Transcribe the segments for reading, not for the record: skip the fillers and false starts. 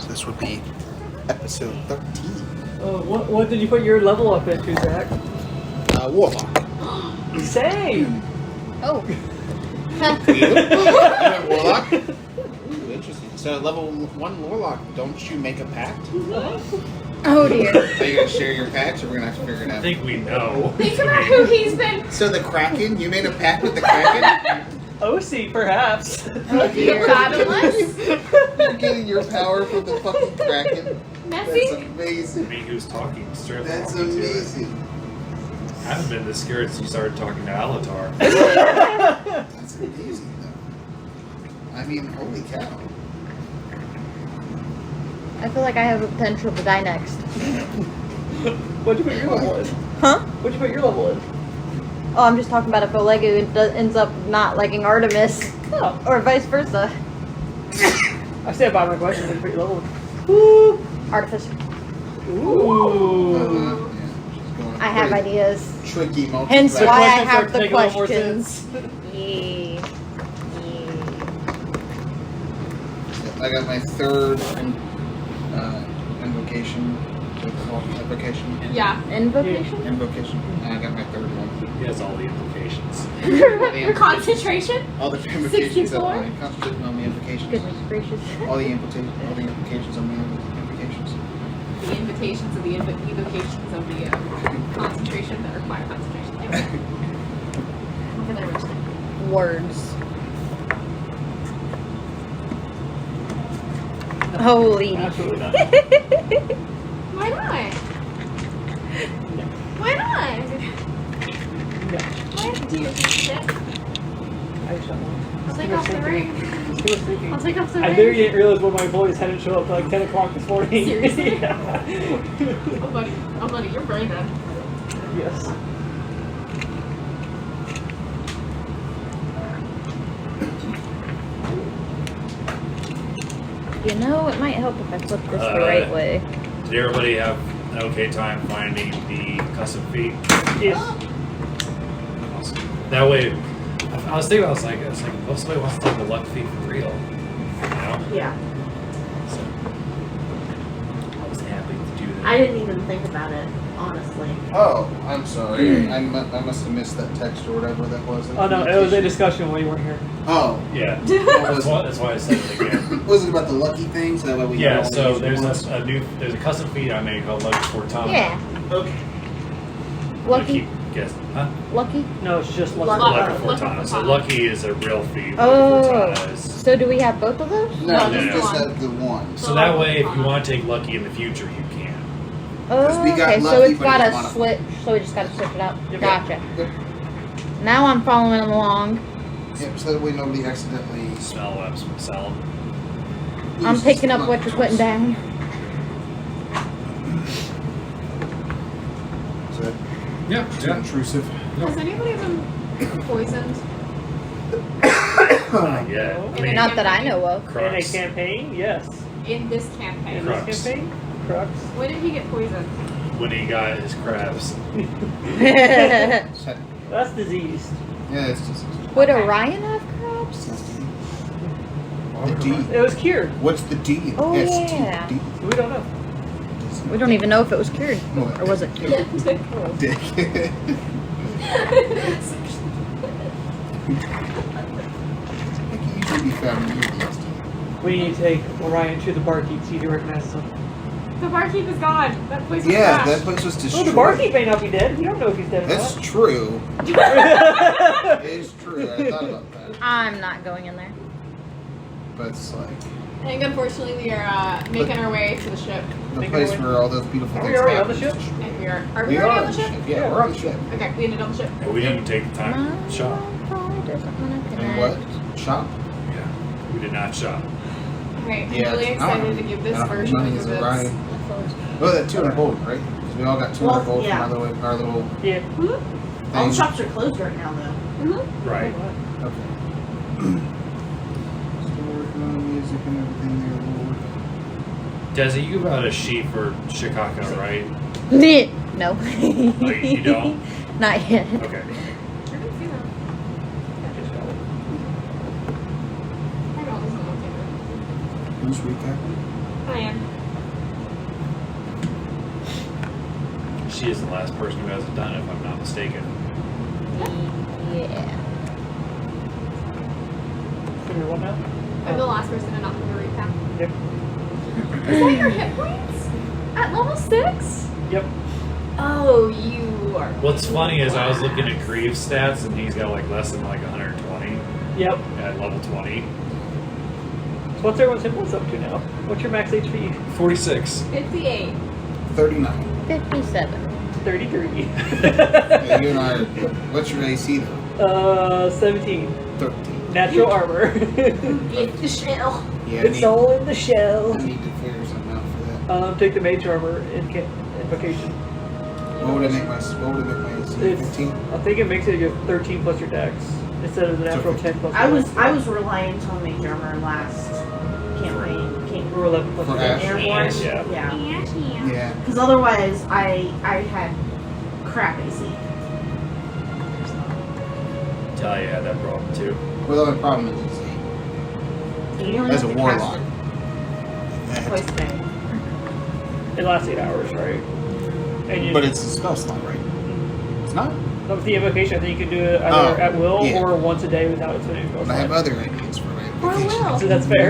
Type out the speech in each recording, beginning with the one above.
So this would be episode 13. What did you put your level up into, Zach? Warlock. Same! Oh. You went Warlock? Ooh, interesting. So level 1 Warlock, don't you make a pact? Oh dear. Are you going to share your pacts, or we're going to have to figure it I out? think we know. Think about who he's been. So the Kraken? You made a pact with the Kraken? OC, perhaps. You're bottomless. You're getting your power from the fucking Kraken? That's Messy. amazing. Me who's talking straight That's walking to it. amazing. I haven't been this scared since you started talking to Alatar. That's amazing, though. I mean, holy cow. I feel like I have the potential to die next. What'd you put your level in? Huh? What'd you put your level in? Oh, I'm just talking about if Olegu ends up not liking Artymiz. Oh, Or vice versa. I stand by my question. What'd you put your level in? Woo! Artificer. Ooh. Yeah, she's going I have crazy. ideas. Tricky multi. Hence The why I questions have are the making a little more questions. Yeah. I got my third invocation. Invocation. Yeah. Invocation? Invocation. And I got my third one. He has all the implications. Concentration. All the invocations 64? on my constitution on the invocations. Goodness gracious. All the implications on the invocations. The invitations of the invocations of the concentration that require concentration. Look at that rich thing. Words. Holy. Absolutely not. Why not? Why not? No. Why do you think that? I just don't know. I'll take off the ring. He was thinking. I'll take off the I ring. literally didn't realize one of my boys hadn't showed up till like 10 o'clock this morning. Seriously? Yeah. Oh, buddy, you're brain dead. Yes. You know, it might help if I flip this the Uh, right way. Did everybody have an okay time finding the custom feet? Yes. Awesome. That way, I was thinking, I was like, oh, somebody wants to take the luck feet for real. You know? Yeah, So, I was happy to do that. I didn't even think about it, honestly. Oh, I'm sorry. I must have missed that text or whatever that was. Oh no, it was a discussion while you weren't here. Oh, Yeah. was, That's why I said it again. was it about the lucky thing? So that way we Yeah, know so all the there's ones? there's a custom feed I made called Olegus Fatality. Yeah. Okay. Lucky? Guess, huh? Lucky? No, it's just Lucky. lucky. Lucky Fortana. So Lucky is a real feed. Oh. Fortana is. So do we have both of those? No, No, you just just one. had the one. So that way, if you want to take Lucky in the future, you can. Oh, we got okay, so lucky, it's but got it's a mono. switch, so we just gotta switch it out. Yep. Gotcha. Yep. Now I'm following along. Yep, so that way nobody accidentally Smell webs from salad. I'm uses picking up lucky what you're putting tools. down. Is that Yeah. too intrusive? Has anybody been poisoned? Yeah. I mean, Not that I know of. In a Crux. campaign, yes. In this In campaign? Crux. this campaign, Qrux. When did he get poisoned? When he got his crabs. That's diseased. Yeah, it's just Would Orion have crabs? the D. It was cured. What's the D? Oh, STD. yeah. We don't know. We don't even know if it was cured. Or was it cured? Dick. It can usually be found near the STD. We need to take Orion to the barkeep, see if he recognizes him. The barkeep is gone. That place was Yeah, trashed. that place was Well, destroyed. the barkeep may not be dead. You don't know if he's dead or That's not. true. It is true. I thought about that. I'm not going in there. But it's like I think unfortunately we are making our way to the ship. the Make place it away. where all those beautiful Are things we already on the happen. ship? And we are. Are we We already are on the ship? Yeah, we're on the ship. Okay, we ended on the ship. And we didn't take the time to shop. And what? Shop? Yeah. We did not shop. Okay, I'm Yeah, really I don't excited to give this I don't have version money of as this. Orion. Oh, that 200 gold, right? Because we all got 200 Well, gold yeah. from our little Yeah. All thing. shops are closed right now, though. Mm-hmm. Right. Okay. Still working on music and everything there, Lord. Desi, you got a sheet for Chicago, right? No. Oh, you don't? Not yet. Okay. I didn't see that. I don't listen to Who's recapping? I am. She is the last person who hasn't done it, if I'm not mistaken. Yeah. So you're what now? I'm the last person to not do the recap. Yep. Is that your hit points? At level 6? Yep. Oh, you are. What's funny is I was looking at Greaves' stats, and he's got like less than like 120 Yep. at level 20. So what's everyone's hit points up to now? What's your max HP? 46. 58. 39. 57. 33. Yeah, you and I are, what's your AC though? 17. 13. Natural armor. Get the shell. Yeah, It's all in the shell. I need to figure something out for that. Take the mage armor invocation. What would it make my AC? It's, 15? I think it makes it your 13 plus your dex instead of the natural 10 plus. I your was reliant on mage armor last campaign. Or 11 plus For your dex. Asche. Airborne. Yeah. Yeah. Yeah. Because otherwise, I had crap AC. Tell you, I had that problem too. Well, the only problem is AC. You only As a have to cast warlock. it twice a day. It lasts 8 hours, right? And you, But it's a spell slot, right? It's not? with the invocation, I think you can do it either at will yeah. or once a day without it spinning. But I have other ideas for my Or application. will. So that's fair.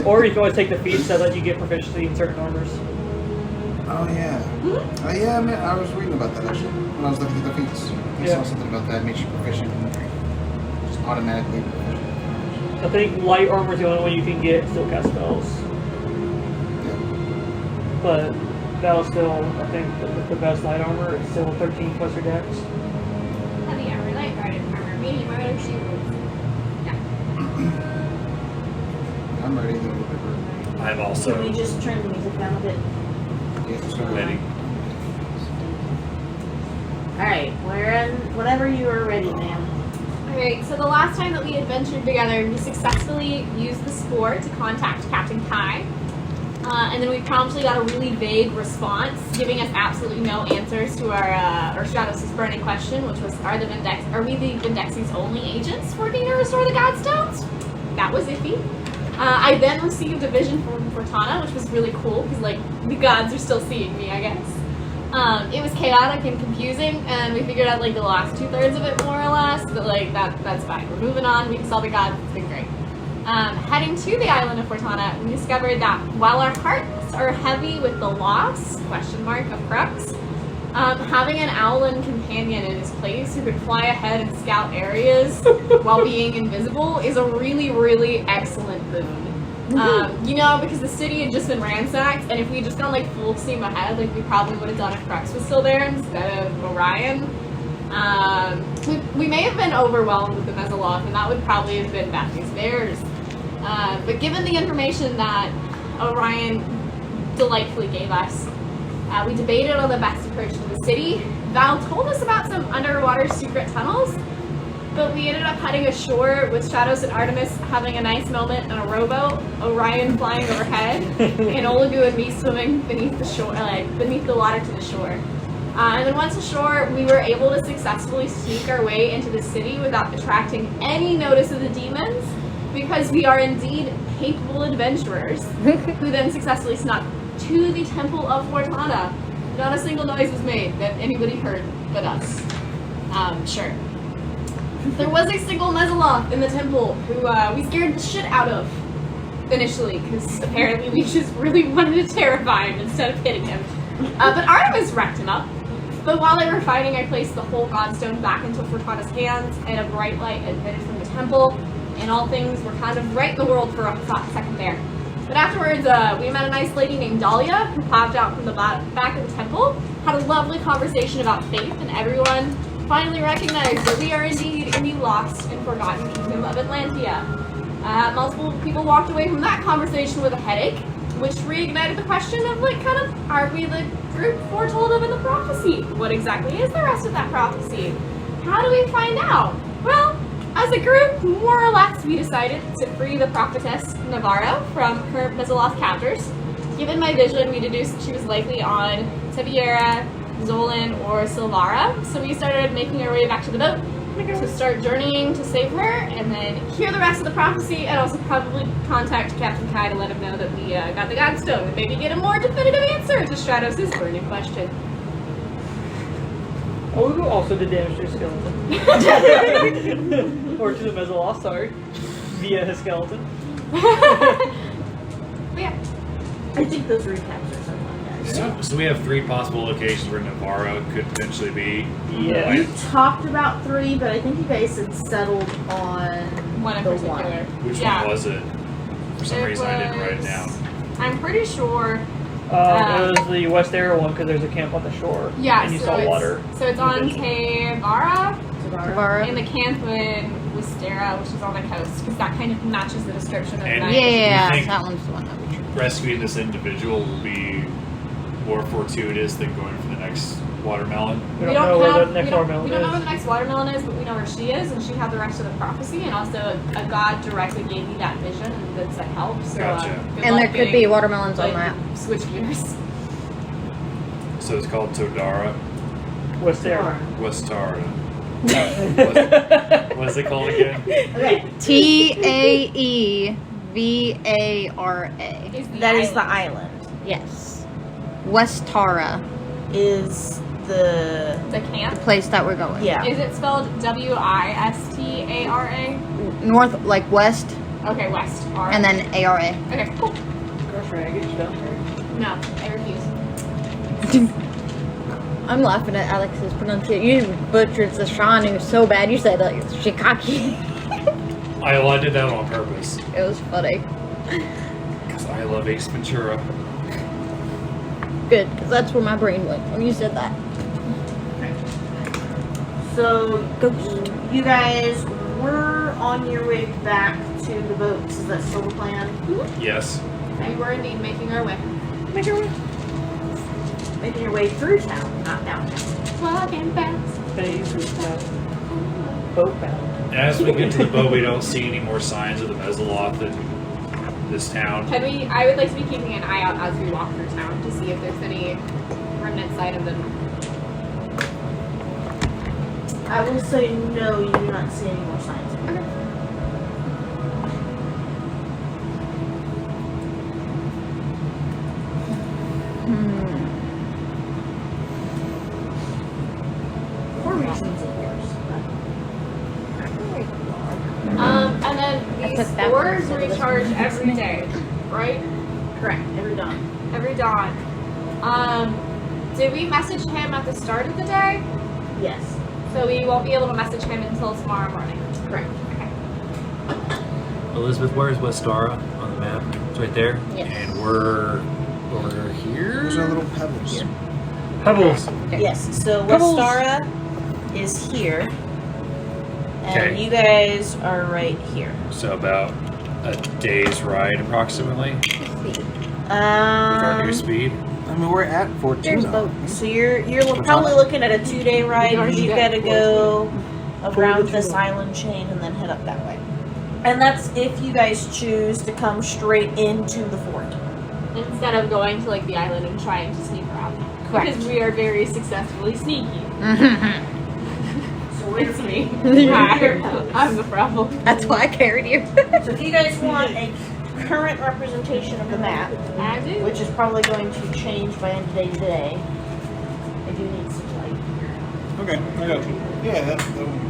Or you can always take the feats that let you get proficiency in certain armors. Oh, yeah. Oh, yeah, man. I was reading about that actually when I was looking at the feats. I Yeah. saw something about that. Makes you proficient. Just automatically proficient. I think light armor is the only one you can get and still cast spells. Yeah. But that was still, I think, the best light armor. It's still 13 plus your dex. Heavy armor, light guarded armor, medium armor, shield. Yeah. I'm ready to whatever. I've Can also we just turn the music down a bit? Yeah, start ready. Alright, whenever you are ready, ma'am. Alright, so the last time that we adventured together, we successfully used the spore to contact Captain Kai. And then we promptly got a really vague response, giving us absolutely no answers to our Stratos' burning question, which was, are we the Vindex's only agents working to restore the Godstones? That was iffy. I then received a vision from Cortana, which was really cool, because, like, the gods are still seeing me, I guess. It was chaotic and confusing, and we figured out, like, the last 2/3 of it, more or less, but, like, that's fine. We're moving on, we can solve the gods, it's been great. Heading to the island of Fortana, we discovered that while our hearts are heavy with the loss, of Qrux, having an owlin companion in his place who could fly ahead and scout areas while being invisible is a really, really excellent boon. You know, because the city had just been ransacked, and if we had just gone like full steam ahead, like we probably would have done if Qrux was still there instead of Orion. We may have been overwhelmed with the Mezzoloth, and that would probably have been bad news bears. But given the information that Orion delightfully gave us, we debated on the best approach to the city. Val told us about some underwater secret tunnels, but we ended up heading ashore with Stratos and Artymiz having a nice moment in a rowboat, Orion flying overhead, and Olegu and me swimming beneath the shore, beneath the water to the shore. And then once ashore, we were able to successfully sneak our way into the city without attracting any notice of the demons, because we are indeed capable adventurers who then successfully snuck to the Temple of Fortana. Not a single noise was made that anybody heard but us. Sure. There was a single Mezzoloth in the temple who we scared the shit out of initially, because apparently we just really wanted to terrify him instead of hitting him. But Artymiz wrecked him up. But while they were fighting, I placed the whole Godstone back into Fortana's hands, and a bright light emitted from the temple, and all things were kind of right in the world for a second there. But afterwards, we met a nice lady named Dahlia, who popped out from the back of the temple, had a lovely conversation about faith, and everyone finally recognized that we are indeed in the lost and forgotten kingdom of Atlantia. Multiple people walked away from that conversation with a headache, which reignited the question of, like, kind of, are we the group foretold of in the prophecy? What exactly is the rest of that prophecy? How do we find out? Well, as a group, more or less, we decided to free the prophetess Navarro from her Mezzoloth captors. Given my vision, we deduced that she was likely on Tibiera, Zolan, or Silvara, so we started making our way back to the boat, to start journeying to save her, and then hear the rest of the prophecy, and also probably contact Captain Kai to let him know that we got the Godstone, and maybe get a more definitive answer to Stratos' burning question. Olegu also did damage to his skeleton. Or to the Mezzoloth, sorry. Via his skeleton. But yeah. I think those recaps are so fun, guys. So we have 3 possible locations where Navarro could potentially be. Yeah. You talked about 3, but I think you guys had settled on One in the particular. Which Yeah. one was it? For some reason I didn't write it down. I'm pretty sure. It was the West Area one because there's a camp on the shore. Yeah, And you so saw it's, water. So it's on Tevara, Tavara. in the camp in Wistera, which is on the coast, because that kind of matches the description of the And- night. Yeah, think- that one's the one that we should. Rescuing this individual will be more fortuitous than going for the next watermelon. We don't know where the next we don't watermelon know where is. the next watermelon is, but we know where she is, and she had the rest of the prophecy, and also a god directly gave me that vision, and that's a help. So, Gotcha. good And luck there could getting, be watermelons on like, that. switch gears. So it's called Todara. West Area. Westara. What is it called again? Okay, Taevara. that is the island. Yes. Westara, Is the The camp. place that we're going. yeah. Is it spelled Wistara? North, like west, Okay, west. R. and then ARA. Okay, cool. Crush Raggage down there. No, I refuse. I'm laughing at Alex's pronunciation. You butchered the Shanu so bad. You said like Shikaki. I did that on purpose. It was funny. Because I love Ace Ventura. Good, because that's where my brain went when you said that. So you guys were on your way back to the boats. Is that still the plan? Yes. We were indeed making our way. Making your way through town, not downtown. Walking fast. Phase is boat bound. As we get to the boat, we don't see any more signs of the Mezzoloth in this town. Can we? I would like to be keeping an eye out as we walk through town to see if there's any remnant sight of them. I will say no, you do not see any more signs. For reasons of yours. And then I these took that stores one. recharge every day, right? Correct, every dawn. Every dawn. Did we message him at the start of the day? Yes, So we won't be able to message him until tomorrow morning. correct. Okay. Elizabeth, where's Westara on the map? It's right there. Yes. And we're over here. Those are little pebbles. Pebbles. Okay. Yes, so Pebbles. Westara is here. And Okay. you guys are right here. So about a day's ride approximately with our Um, new speed. I mean, we're at There's Fortuna. boats. so you're probably looking at a 2-day ride. You've got to go around this island chain and then head up that way. And that's if you guys choose to come straight into the fort. Instead of going to like the island and trying to sneak around. Correct. Because we are very successfully sneaky. So It's me. You're- I'm the problem. That's why I carried you. So if you guys want a current representation of the map, I do. which is probably going to change by end of day today, I do need some light. Okay, I got you. Yeah, that one.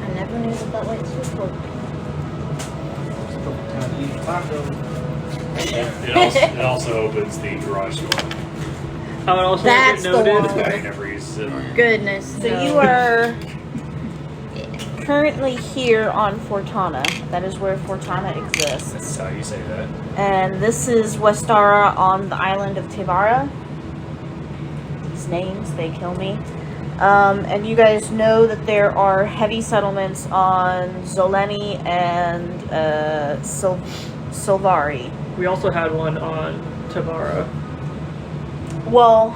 I never knew that light switch worked. It also opens the garage door. I would also That's get the noted. one. I never used it. Goodness. So you are currently here on Fortuna. That is where Fortuna exists. That's how you say that. And this is Westara on the island of Tevara. These names, they kill me. And you guys know that there are heavy settlements on Zoleni and Silvari. We also had one on Tavara. Well,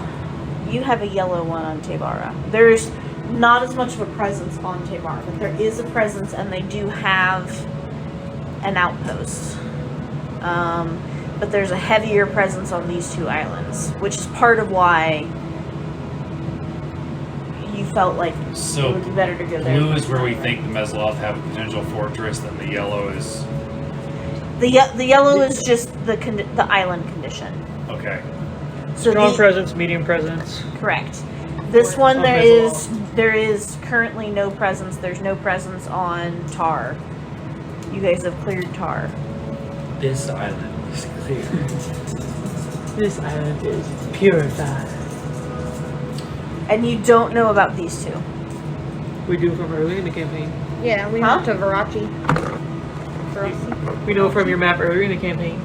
you have a yellow one on Tevara. There's not as much of a presence on Tevara, but there is a presence, and they do have an outpost. But there's a heavier presence on these two islands, which is part of why felt like So it would be better to go there. blue is where we think the Mezzoloth have a potential fortress, then the yellow is The yellow is just the island condition. okay. So Strong presence, medium presence. correct. This one On there Mezzoloth. is currently no presence. There's no presence on Tar. You guys have cleared Tar. This island is clear. This island is purified. And you don't know about these two. We do from early in the campaign. Yeah, we Huh? went to Varachi. We know from your map earlier in the campaign.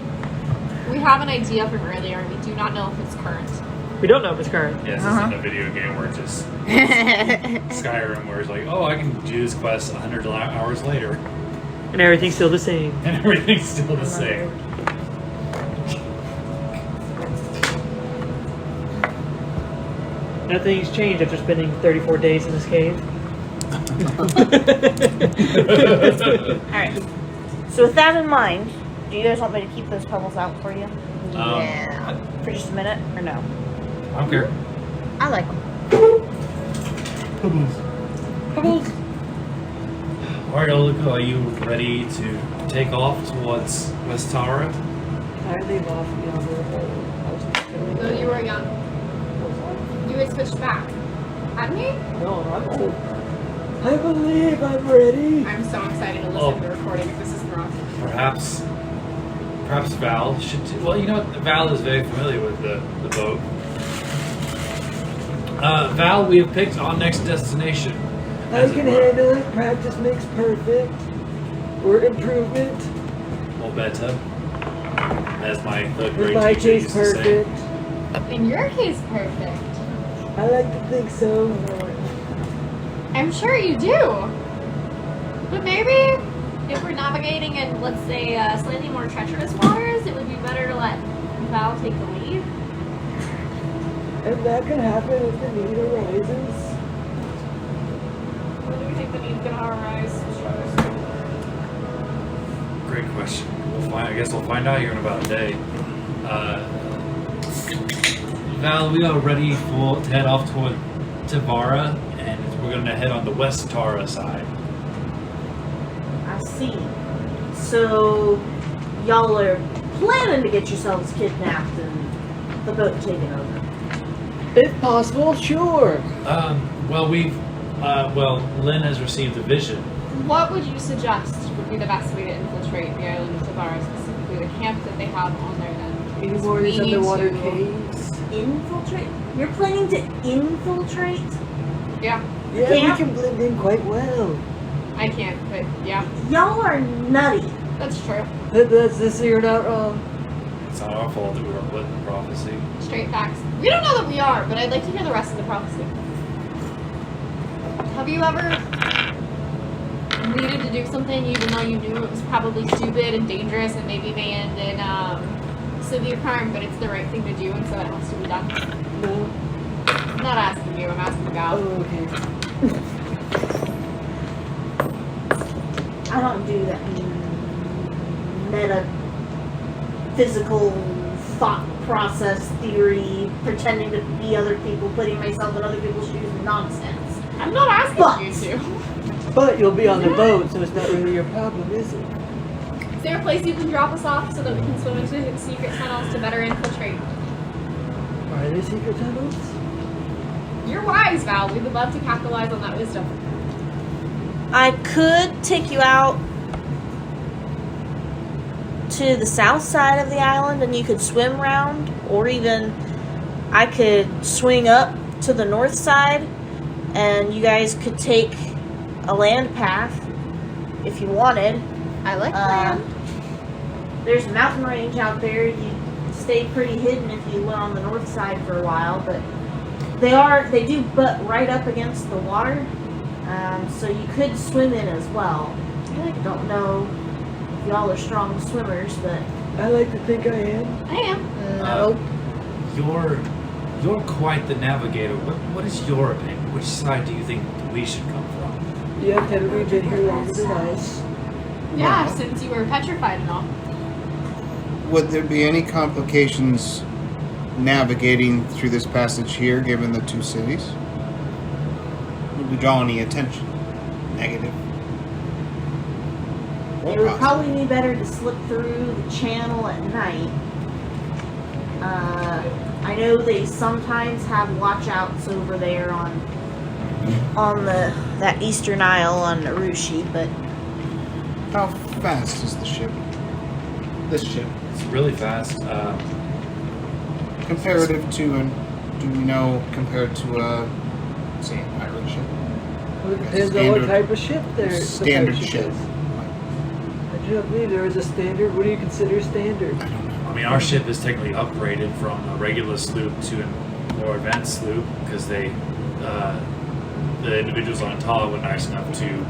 We have an idea from earlier, and we do not know if it's current. We don't know if it's current. Yes, Uh-huh. it's in a video game where it's just Skyrim, where it's like, oh, I can do this quest 100 hours later, And everything's still the same. and everything's still the same. Nothing's changed after spending 34 days in this cave. Alright. So with that in mind, do you guys want me to keep those pebbles out for you? Yeah. For just a minute, or no? I don't care. I like them. Alright, Olegus, are you ready to take off towards West Tara? I leave off beyond the No, you were young. You had switched back. Hadn't you? No, I'm old. I believe I'm ready. I'm so excited to listen Oh. to the recording if this is wrong. Perhaps Val should. Well, you know what? Val is very familiar with the boat. Val, we have picked our next destination. I as can it were. handle it. Practice makes perfect. Or improvement. Or better, as my third In grade my teacher case, used to say. perfect. In your case, perfect. I like to think so. I'm sure you do. But maybe if we're navigating in, let's say, slightly more treacherous waters, it would be better to let Val take the lead. And that can happen if the need arises. When do we think the need's gonna arise? Great question. I guess we'll find out here in about a day. Val, we are ready to head off toward Tavara, and we're going to head on the West Tara side. I see. So, y'all are planning to get yourselves kidnapped and the boat taken over. If possible, sure. Lyn has received a vision. What would you suggest would be the best way to infiltrate the island of Tavara, specifically the camp that they have on there then? Any more of these We need underwater to- caves? Infiltrate? You're planning to infiltrate? Yeah, Yeah, Camp? we can blend in quite well. I can't, but yeah, Y'all are nutty. that's true. That's this, you're not wrong. It's not our fault that we were lit in prophecy. Straight facts. We don't know that we are, but I'd like to hear the rest of the prophecy. Have you ever needed to do something even though you knew it was probably stupid and dangerous and maybe may end in severe harm, but it's the right thing to do and so it has to be done? No. I'm not asking you, I'm asking about. Oh, okay. I don't do that metaphysical thought process theory, pretending to be other people, putting myself in other people's shoes nonsense. I'm not asking But- you to. But you'll be on the boat, so it's not really your problem, is it? Is there a place you can drop us off so that we can swim into secret tunnels to better infiltrate? Are there secret tunnels? You're wise, Val. We would love to capitalize on that wisdom. I could take you out to the south side of the island and you could swim round, or even I could swing up to the north side and you guys could take a land path if you wanted. I like land. There's a mountain range out there. You stay pretty hidden if you went on the north side for a while, but they do butt right up against the water, so you could swim in as well. I don't know if y'all are strong swimmers, but I like to think I am. I am. No. You're quite the navigator. What is your opinion? Which side do you think we should come from? Yeah, technically been here longer than us. Yeah, Wow. since you were petrified and all. Would there be any complications navigating through this passage here, given the two cities? we draw any attention? Negative. Or It would positive? probably be better to slip through the channel at night. I know they sometimes have watchouts over there on that eastern isle on Narushi, but How fast is the ship? This ship. It's really fast. Comparative to do we know compared to a, say, a pirate ship? Well, it Like a depends on what standard- type of ship there. the Standard pirate ship. is. I do not believe there is a standard. What do you consider standard? I don't know. I mean, our ship is technically upgraded from a regular sloop to a more advanced sloop because the individuals on top were nice enough to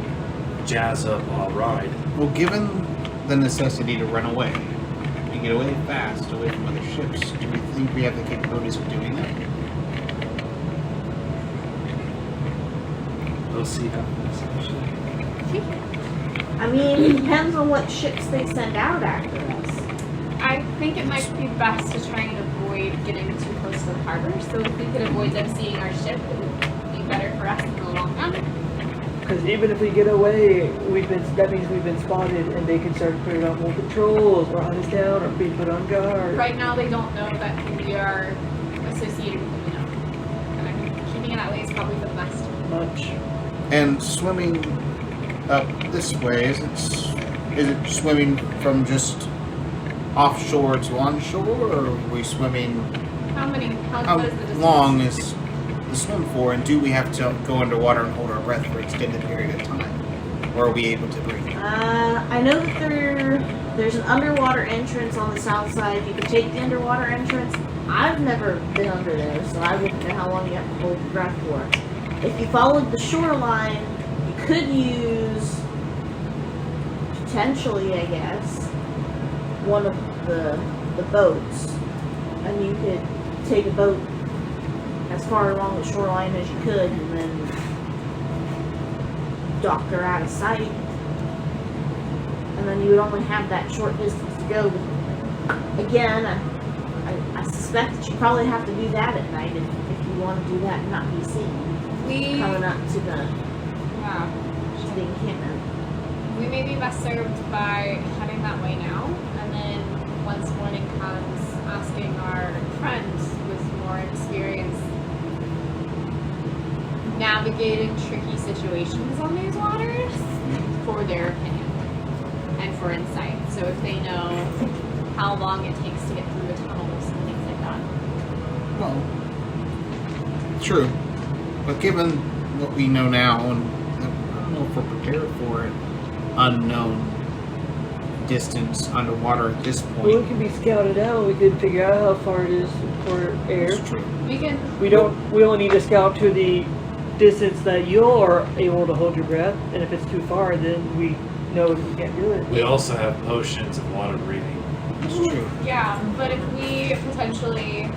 jazz up our ride. Well, given the necessity to run away, and get away fast, away from other ships, do we think we have the capabilities of doing that? We'll see how fast our ship. I mean, it depends on what ships they send out after us. I think it might be best to try and avoid getting too close to the harbor. So if we could avoid them seeing our ship, it would be better for us in the long run. Because even if we get away, that means we've been spotted, and they can start putting out more patrols, or hunt us down, or be put on guard. Right now, they don't know that we are associated with them, and I think keeping it that way is probably the best. Much. And swimming up this way, is it swimming from just offshore to onshore, or are we swimming? How How what is the distance? long is the swim for, and do we have to go underwater and hold our breath for an extended period of time, or are we able to breathe? I know that there's an underwater entrance on the south side. You can take the underwater entrance. I've never been under there, so I wouldn't know how long you have to hold your breath for. If you followed the shoreline, you could use, potentially, I guess, one of the boats, and you could take a boat as far along the shoreline as you could, and then dock her out of sight. And then you would only have that short distance to go. Again, I suspect that you probably have to do that at night if you want to do that and not be seen. Coming up to the encampment. We may be best served by heading that way now, and then once morning comes, asking our friends with more experience navigating tricky situations on these waters for their opinion and for insight. So if they know how long it takes to get through the tunnels and things like that. Well, true. But given what we know now, and I don't know if we're prepared for an unknown distance underwater at this Well, it point. can be scouted out. We can figure out how far it is for air. It's true. We can. We only need to scout to the distance that you're able to hold your breath, and if it's too far, then we know we can't do it. We also have potions of water breathing. It's true. Yeah, but if we potentially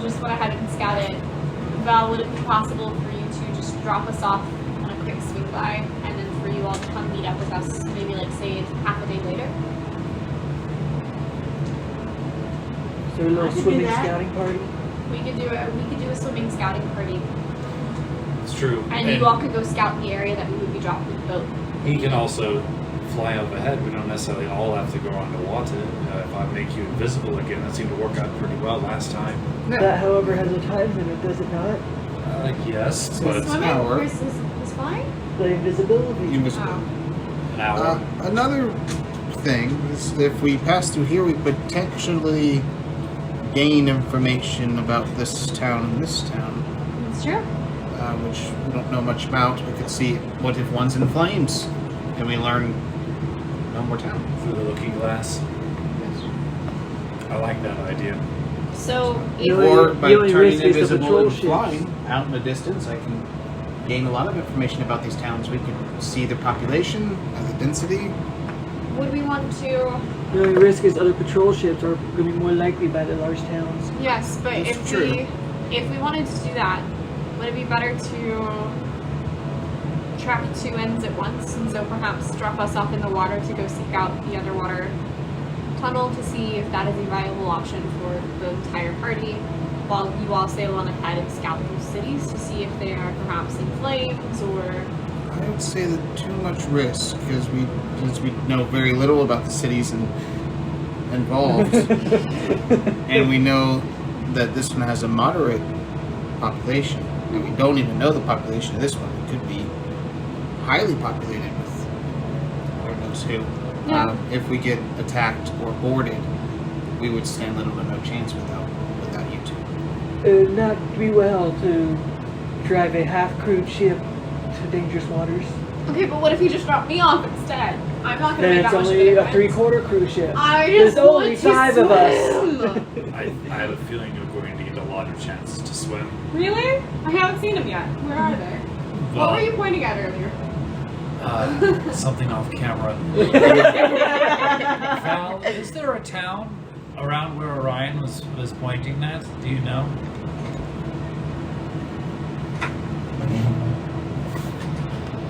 just went ahead and scouted, Val, would it be possible for you to just drop us off on a quick swing by, and then for you all to come meet up with us, maybe like say half a day later? So a I little could do swimming that. scouting party. We could do a swimming scouting party, It's true. and you all could go scout the area that we would be dropped with the boat. He can also fly up ahead. We don't necessarily all have to go underwater. If I make you invisible again, that seemed to work out pretty well last time. That, however, has a time limit, does it not? Yes, but it's Swimming hour. versus flying? The invisibility. Invisible. Oh. an hour. Another thing is if we pass through here, we potentially gain information about this town and this town, It's true. which we don't know much about. We could see what if one's in flames, and we learn no more town. Through the looking glass. I like that idea. So You if only- Or by the only turning risk is the invisible patrol and ships. flying out in the distance, I can gain a lot of information about these towns. We can see the population, the density. would we want to? The only risk is other patrol ships are going to be more likely by the large towns. Yes, but That's if true. we wanted to do that, would it be better to track two ends at once, and so perhaps drop us off in the water to go seek out the underwater tunnel to see if that is a viable option for the entire party, while you all sail on ahead and scout those cities to see if they are perhaps in flames or... I would say that too much risk, because we know very little about the cities involved. And we know that this one has a moderate population. And we don't even know the population of this one. It could be highly populated with Lord knows who. Yeah. If we get attacked or boarded, we would stand little to no chance without you two. It would not be well to drive a half-crewed ship to dangerous waters. Okay, but what if you just drop me off instead? I'm not gonna Then make it's that much of a only a difference. three-quarter cruise ship. I There's just only want to 5 of us. swim. I have a feeling you're going to get a lot of chances to swim. Really? I haven't seen them yet. Where are they? What Well, were you pointing at earlier? something off camera. Val, is there a town around where Orion was pointing at? Do you know?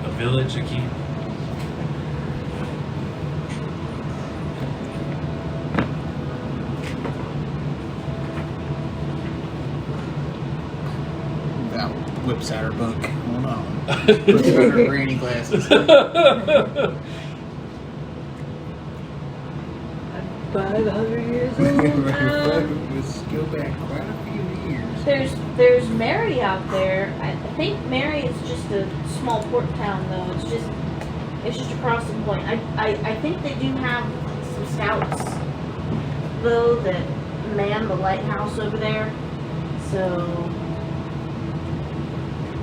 A village, a keep? Val whips out her book. Hold on. Puts on her granny glasses. 500 years old now. Let's go back quite a few years. There's Mary out there. I think Mary is just a small port town though. It's just a crossing point. I think they do have some scouts though that man the lighthouse over there. So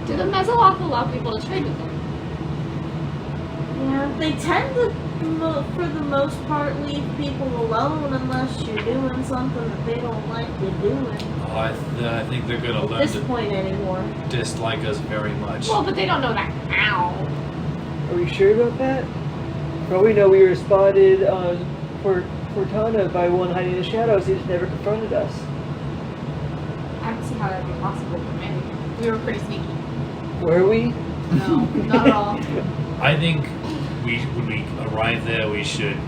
Do the Mezzoloth allow people to trade with them? yeah, they tend to for the most part leave people alone unless you're doing something that they don't like you doing. Oh, I think they're going to At learn this to point anymore. dislike us very much. Well, but they don't know that now. Are we sure about that? Well, we know we were spotted on Cortana by one hiding in the shadows. He just never confronted us. I don't see how that would be possible for me. We were pretty sneaky. Were we? No, not at all. I think when we arrive there, we should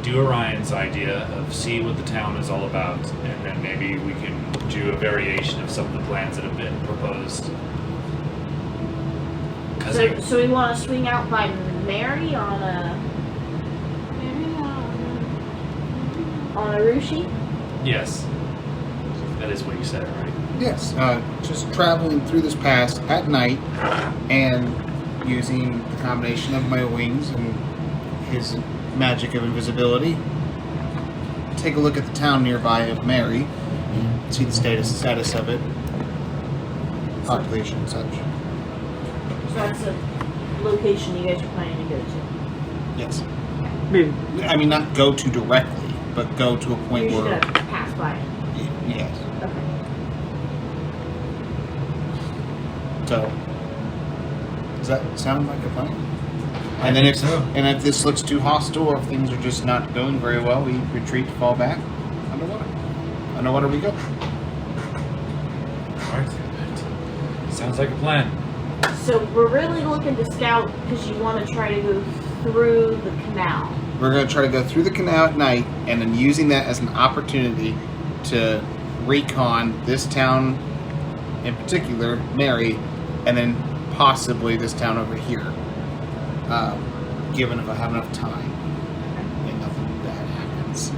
do Orion's idea of see what the town is all about, and then maybe we can do a variation of some of the plans that have been proposed. So we want to swing out by Mary on a Rushi? Yes, that is what you said, right? Yes, just traveling through this pass at night and using the combination of my wings and his magic of invisibility. Take a look at the town nearby of Mary, see the status of it, population and such. So that's a location you guys are planning to go to. Yes. Maybe. I mean, not go to directly, but go to a point You're where... just gonna pass by it. Yes. Okay. So, does that sound like a plan? I And then think if so. and if this looks too hostile or if things are just not going very well, we retreat, fall back underwater. Underwater we go. Alright. Sounds like a plan. So we're really looking to scout because you want to try to go through the canal. We're going to try to go through the canal at night, and then using that as an opportunity to recon this town, in particular, Mary, and then possibly this town over here. Given if I have enough time and nothing bad happens.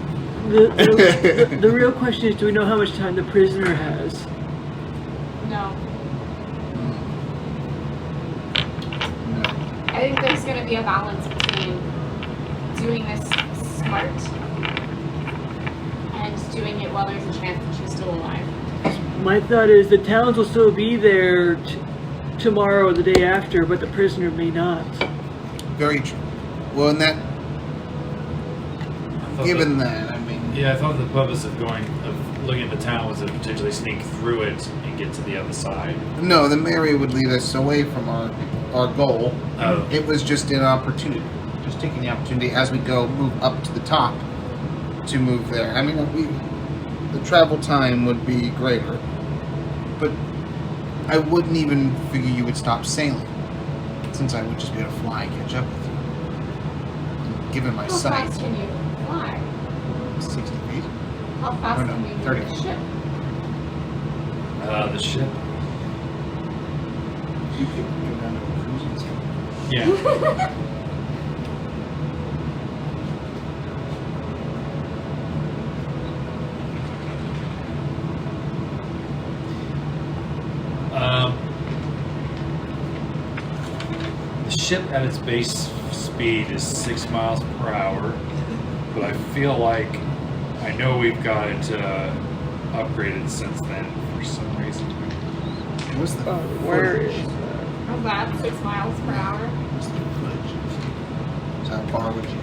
The real question is, do we know how much time the prisoner has? No. No. I think there's going to be a balance between doing this smart and doing it while there's a chance that she's still alive. My thought is the towns will still be there tomorrow or the day after, but the prisoner may not. Very true. Well, and that, I thought given that, I mean, Yeah, I thought the purpose of looking at the town was to potentially sneak through it and get to the other side. no, the Mary would lead us away from our goal. Oh. It was just an opportunity. Just taking the opportunity as we go, move up to the top to move there. I mean, the travel time would be greater, but I wouldn't even figure you would stop sailing, since I would just be able to fly and catch up with you. And given my How sight, fast can you fly? 60 feet. How fast Or no, can you 30. move a ship? The ship. You could go down to a cruising ship. Yeah. The ship at its base speed is 6 miles per hour, but I feel like I know we've got it upgraded since then for some reason. What's the Where footage? is Of that, 6 miles per hour. What's the footage? So how far would you?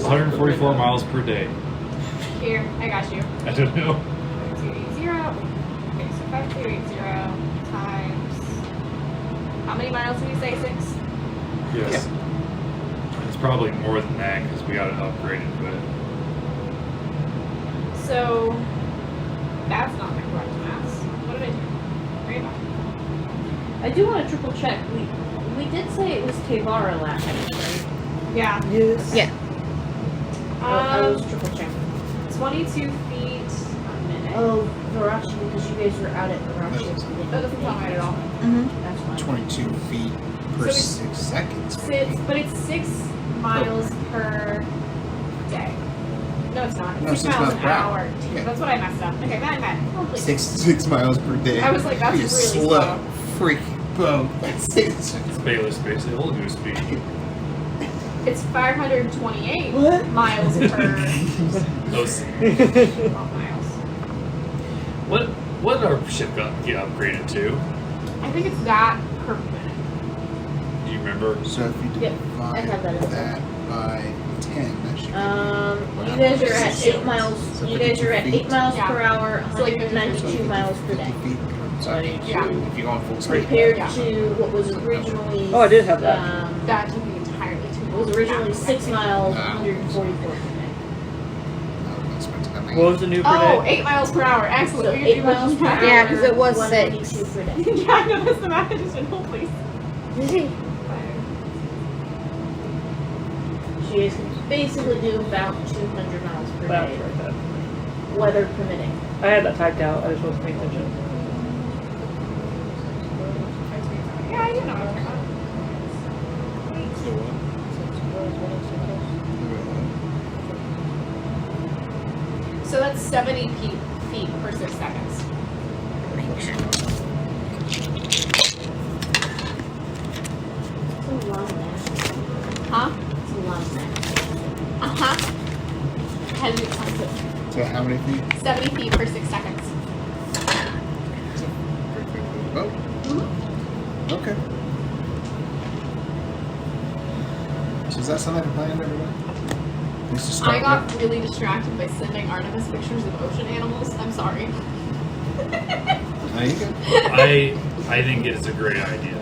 144 miles per day. Here, I got you. I don't know. 5280. Okay, so 5280 times. How many miles did we say? 6? Yes. It's probably more than that because we got it upgraded, but So that's not the correct mass. What did I do? Right back. I do want to triple check. We did say it was Tevara last night, right? Yeah. Yes. Yeah. I was triple checking. 22 feet a minute. Oh, Varachi, because you guys were out at Varachi. That doesn't sound right at all. Mm-hmm. That's fine. 22 feet per So 6 seconds. But it's 6 miles per day. No, it's not. It's No, 6 miles per hour. Yeah. That's what I messed up. Okay, my bad. Complete. 6 miles per day. I was like, that's You really slow. slow. Freaking boat. That's it. it's Bayless basically Olegus speed. It's 528 What? miles per Those. 12 miles. What did our ship get upgraded to? I think it's that per minute. Do you remember? So if you Yep, I divide have that as that by 10, that should You guys are at 8 miles. So You guys are at 52 8 miles Yeah. per hour, So like 192 miles per day. 50 feet. So Yeah. if you're going full speed. Compared Yeah. to what was originally. Oh, I did have that. That took me entirely too It long. was originally 6 miles, Ah. 144 per day. What was the new per Oh, day? 8 miles per hour. Excellent. So We can 8 do miles much per faster. hour. Yeah, 'cause it was 192 per day. Yeah, I know that's the math. I just didn't know, please. So you guys can basically do about 200 miles per That's day, right, that. weather permitting. I had that typed out. I just wasn't paying attention. Yeah, you know what I'm talking about. So that's 70 feet per 6 seconds. It's a lot of math. Huh? It's a lot of math. Uh-huh. Had to do tons of So how many feet? 70 feet per 6 seconds. Oh, Mm-hmm. okay. So is that something I planned, everybody? Let's just I start got really distracted by sending Artymiz pictures of ocean animals. I'm sorry. with- There you go. I think it's a great idea.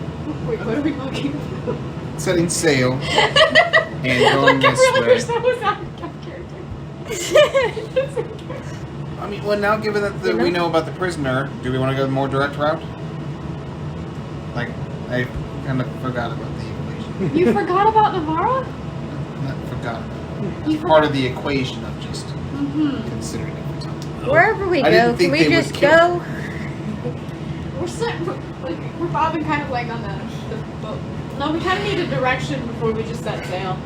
Wait, what are we talking about? Setting sail and going I this really wish way. that was out of character. I mean, well, now given that we know about the prisoner, do we want to go the more direct route? Like, I kind of forgot about the equation. You forgot about Navarra? Not forgot about it. You Part of the equation of just Mm-hmm. considering every time. Wherever we I didn't go, think can we they would just kill go? We're bobbing kind of like on the boat. No, we kind of need a direction before we just set sail.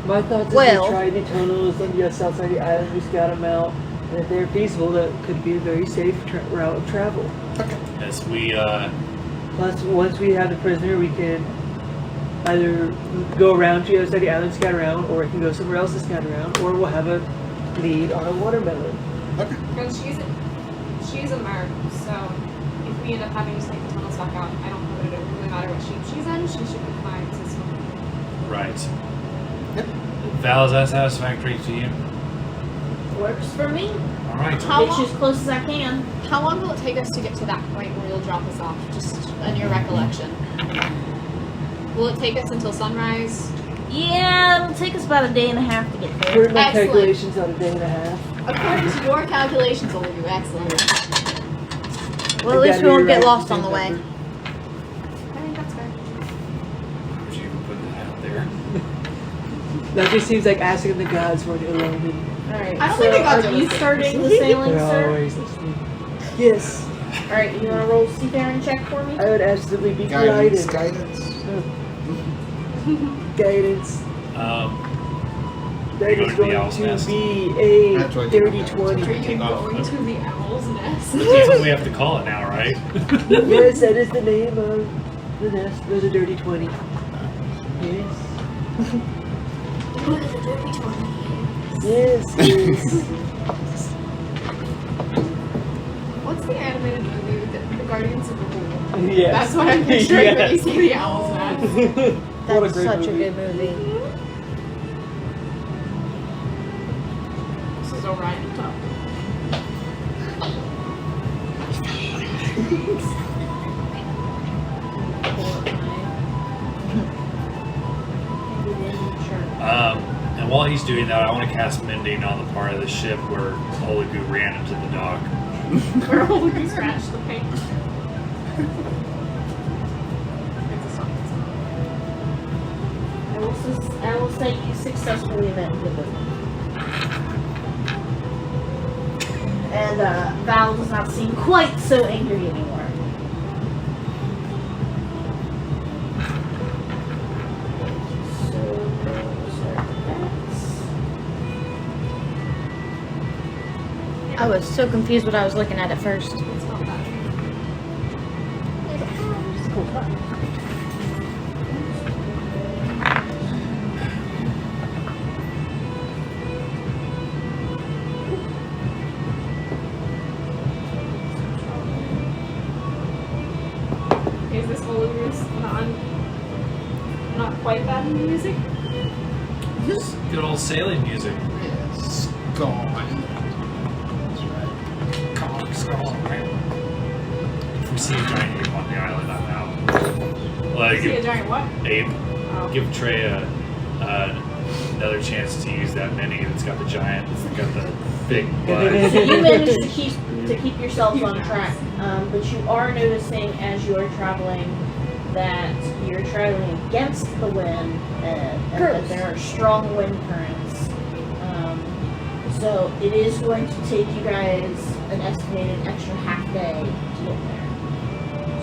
My thoughts is Well- we try the tunnels on the south side of the island, we scout them out, and if they're feasible, that could be a very safe route of travel. As we Plus, once we have the prisoner, we can either go around to the other side of the island, scout around, or we can go somewhere else to scout around, or we'll have a lead on a watermelon. Okay. And she's a merc, so if we end up having to take the tunnels back out, I don't know that it would really matter what sheep she's in. She should be fine to swim. right. Yep. Val, is that satisfactory to you? Works for me. All right. How Get you long- as close as I can. How long will it take us to get to that point where you'll drop us off? Just in your recollection. Will it take us until sunrise? Yeah, it'll take us about a day and a half to get there. Heard my Excellent. calculations on a day and a half. According to your calculations, Olegu, excellent. Well, at least we won't get lost on the way. I think that's fair. Would you even put that out there? That just seems like asking the gods for an illumination. Alright, I don't so think the gods are are you listening. starting the sailing, They're sir? always listening. Yes. Alright, you want to roll seafaring check for me? I would absolutely be Guidance, delighted. guidance. Guidance. That you is going to the going owl's to nest? be a That's what I dirty did. 20. Are you Take off. going to the owl's nest? That's what we have to call it now, right? Yes, that is the name of the nest. There's a dirty 20. Yes. Yes, yes. What's the animated movie with the Guardians of the Pool? Yes. That's what I'm picturing when Yes. you see the owl's nest. What a That's great such movie. a good movie. This is Orion top. And while he's doing that, I want to cast Mending on the part of the ship where Olegu ran into the dock. Where Olegus scratched the paint. It's a song. I will say you successfully mended them. And Val does not seem quite so angry anymore. I was so confused what I was looking at first. It's not that. Is this Olegus not quite bad in music? Just good old sailing music. Yes. Gone. That's right. Gone. If we see a giant ape on the island, I'm out. Well, See a giant what? ape. Oh. Give Trey another chance to use that mini that's got the giant, it's got the big butt. So you managed to keep yourself on track, but you are noticing as you are traveling that you're traveling against the wind and that there are strong wind currents. So it is going to take you guys an estimated extra half day to get there.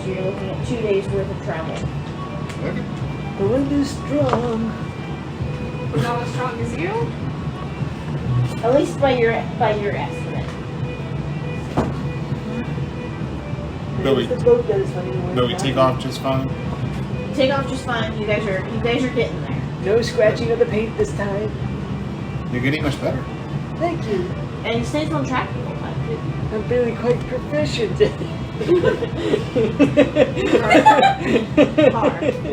So you're looking at 2 days worth of travel. Okay. The wind is strong. Not as strong as you? At least by your estimate. But we- It's the boat that is funny. But we take off just fine. You take off just fine. You guys are getting there. No scratching of the paint this time. You're getting much better. Thank you. And he stays on track the whole time too. I'm feeling quite proficient.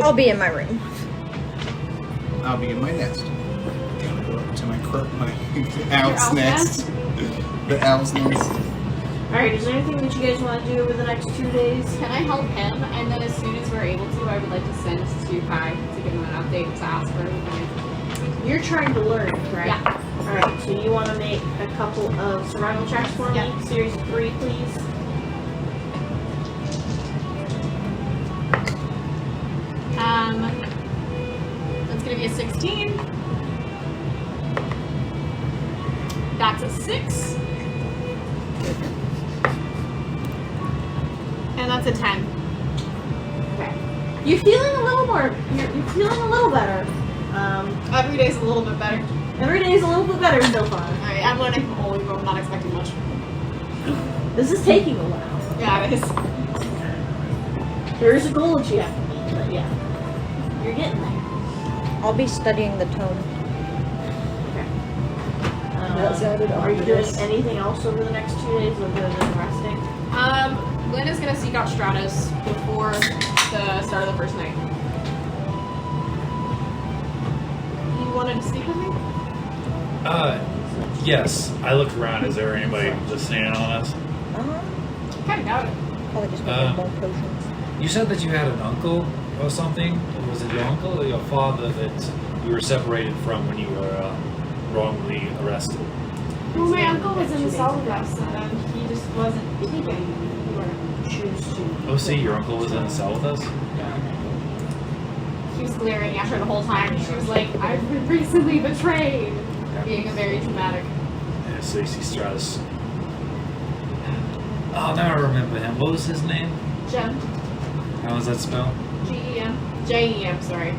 I'll be in my room. I'll be in my nest. Gotta go up to my owl's owl's nest. The owl's nest. Alright, is there anything that you guys want to do over the next 2 days? Can I help him? And then as soon as we're able to, I would like to send to Kai to give him an update to ask for everything. You're trying to learn, right? Yeah. Alright, so you want to make a couple of survival checks for me? Yeah. Series of 3, please. That's gonna be a 16. That's a 6. And that's a 10. Okay. You're feeling a little more, you're feeling a little better. Every day's a little bit better. Every day is a little bit better so far. Alright, I'm learning from Olegu, I'm not expecting much. This is taking a while. Yeah, it is. There is a goal that you have to meet, but yeah. You're getting there. I'll be studying the tone. That sounded Are you doing ominous. anything else over the next 2 days other than resting? Lyn is gonna seek out Stratos before the start of the first night. You wanted to speak with me? Yes. I look around. Is there anybody listening in on us? Kinda doubt it. Probably just Uh, make more potions. You said that you had an uncle or something. Was it your uncle or your father that you were separated from when you were wrongly arrested? Well, my uncle was in the solid house and then he just wasn't speaking. Choose to. Oh, see, your uncle was in the cell with us? She was glaring at her the whole time. She was like, I've been recently betrayed. Being a very dramatic. Yeah, so you see Stratos. Oh, now I remember him. What was his name? Gem. How was that spelled? G-E-M. J-E-M, sorry.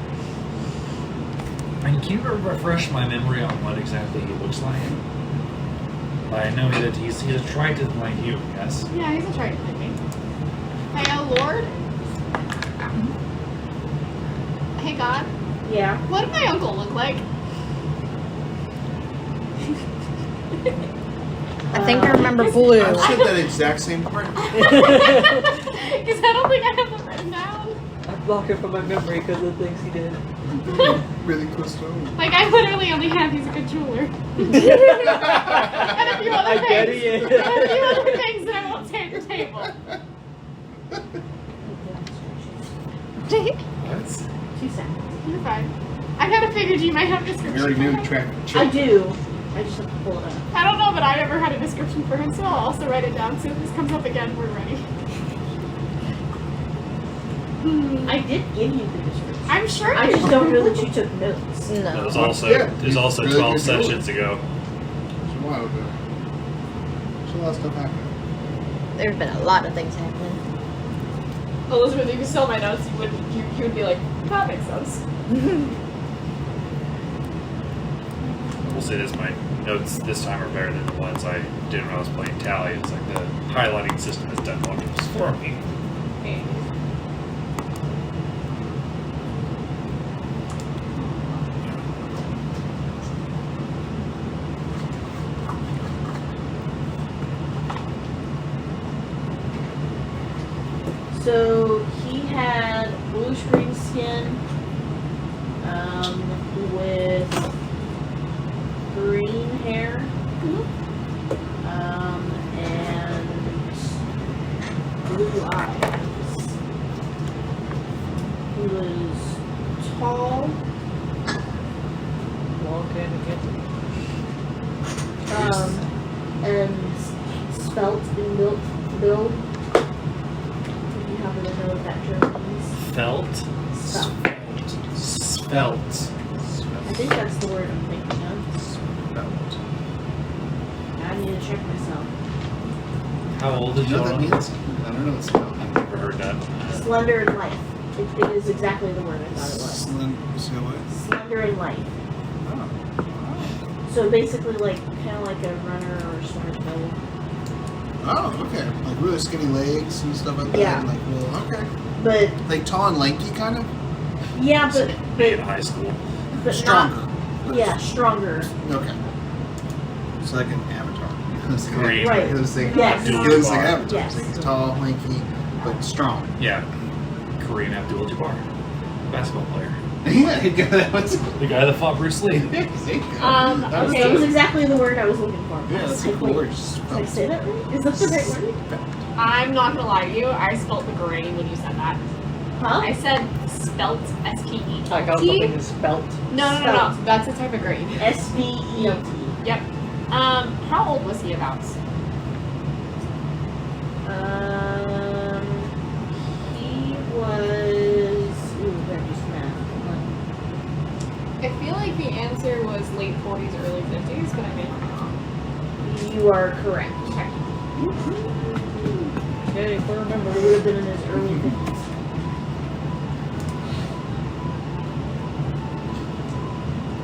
And can you refresh my memory on what exactly he looks like? I know that he's a Triton like you, yes? Yeah, he's a Triton like me. Hey, Lord. Hey, God. Yeah. What did my uncle look like? I think I remember blue. I've said that exact same part. Because I don't think I have them written down. I block it from my memory because of the things he did. Really close to home. Like, I literally only have he's a good jeweler. And a few other I get things. it. And a few other things that I won't say at the table. What? 2 seconds. You're fine. I kind of figured you might have a You description already for knew him. track. I do. I just have to pull it up. I don't know, but I never had a description for him, so I'll also write it down. So if this comes up again, we're ready. I did give you the description. I'm sure I you just don't know that you took notes. It No. was also Yeah, it was also really 12 good jeweler. sessions ago. It's a while ago. There's a lot of stuff happening. There's been a lot of things happening. Elizabeth, if you saw my notes, you would be like, that makes sense. We'll say this: my notes this time are better than the ones I did when I was playing Tally. It's like the highlighting system has done wonders for me. So he had blue screen skin with green hair and blue eyes. He was tall, Long can and svelte in build. You happen to know what that term means? Felt, Svelte. spelt. I think that's the word I'm thinking of. I need to check myself. How old is You know what that Jonah? means? I don't know what spell. I've never heard that. Slender in life. It is exactly the word I thought it was. So what? Slender in life. Oh. So basically, like kind of like a runner or a sword bow. Oh, okay. Like really skinny legs and stuff like that. Yeah. And like real, okay. But Like tall and lanky, kind of. yeah, Me in high school. but Stronger. not. Yeah, stronger. Okay. It's like an avatar. Green. Right. It was like, Yes. it looks like Avatar. Yes. It's like he's tall, lanky, but strong. Yeah, Kareem Abdul-Jabbar, basketball player, Yeah, that was. the guy that fought Bruce Lee. That That was Okay. exactly the word I was looking for. Yeah, that's a Like, cool wait, word. Did I say that right? Is that the right word? I'm not gonna lie to you, I spelt the grain when you said that. Huh? I said spelt, S-P-E-L-T. I got something is spelt. No, that's a type of grain. SVELT. Yep. How old was he about? He was. Ooh, that just math. I feel like the answer was late 40s, early 50s, but I may be wrong. You are correct. Okay. Okay, if I remember. It would have been in his early 50s.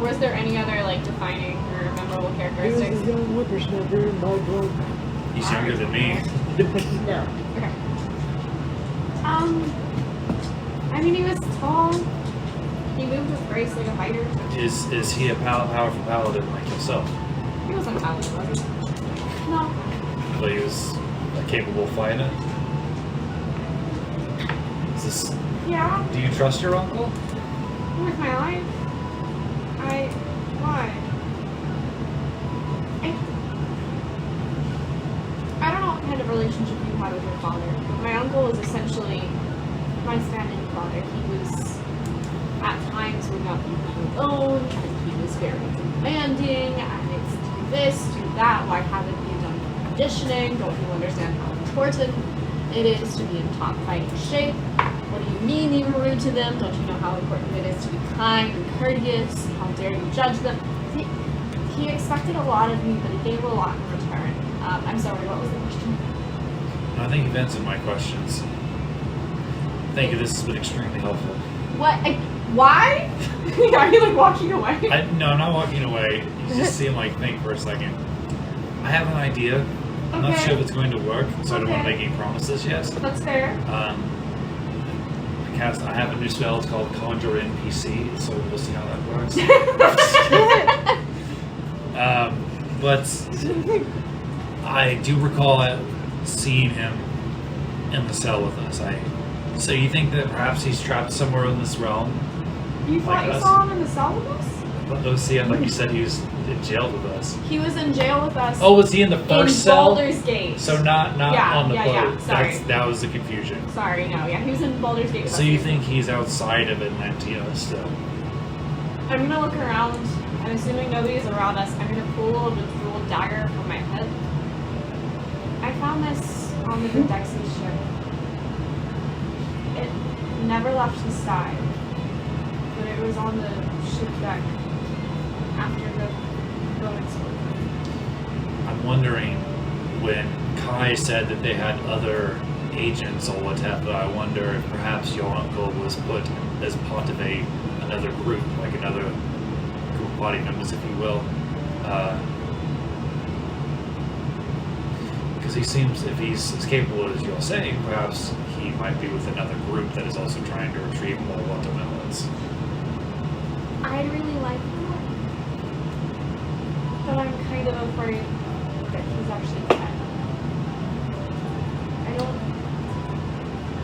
Was there any other like defining or memorable He was characteristics? a young whippersnapper in my book. He's younger than me. No. Okay. I mean, he was tall. He moved with grace like a fighter. Is he a powerful paladin like himself? He wasn't a paladin, was he? No. But he was a capable fighter. Is this? Yeah. Do you trust your uncle? With my life. Why? I don't know what kind of relationship you had with your father, but my uncle was essentially my stand-in father. He was, at times, would not be alone, and he was very demanding, and it's do this, do that, why haven't you done conditioning? Don't you understand how important it is to be in top fighting shape? What do you mean you were rude to them? Don't you know how important it is to be kind and courteous? How dare you judge them? He expected a lot of me, but he gave a lot in return. I'm sorry, what was the question? I think you've answered my questions. Thank you. This has been extremely helpful. What? Why? Are you like walking away? No, I'm not walking away. You just see him like think for a second. I have an idea. I'm not Okay. sure if it's going to work, so I don't want to Okay. make any promises yet. That's fair. I have a new spell. It's called Conjure NPC, so we'll see how that works. But I do recall seeing him in the cell with us. So you think that perhaps he's trapped somewhere in this realm? You thought Like you us? saw him in the cell with us? But OC, like you said, he was in jail with us. He was in jail with us. Oh, was he in the first in cell? Baldur's Gate. So not Yeah, on the yeah, boat. yeah, sorry. That was the confusion. Sorry, no, yeah, he was in Baldur's Gate with us. So you think he's outside of Atlantia still? I'm gonna look around. I'm assuming nobody's around us. I'm gonna pull the jeweled dagger from my head. I found this on the Dexy's ship. It never left his side, but it was on the ship deck after the boat exploded. I'm wondering, when Kai said that they had other agents or whatever, I wonder if perhaps your uncle was put as part of another group, like another group of party members, if you will. Because he seems, if he's as capable as you're saying, perhaps he might be with another group that is also trying to retrieve more watermelons. I'd really like that, but I'm kind of afraid that he's actually dead.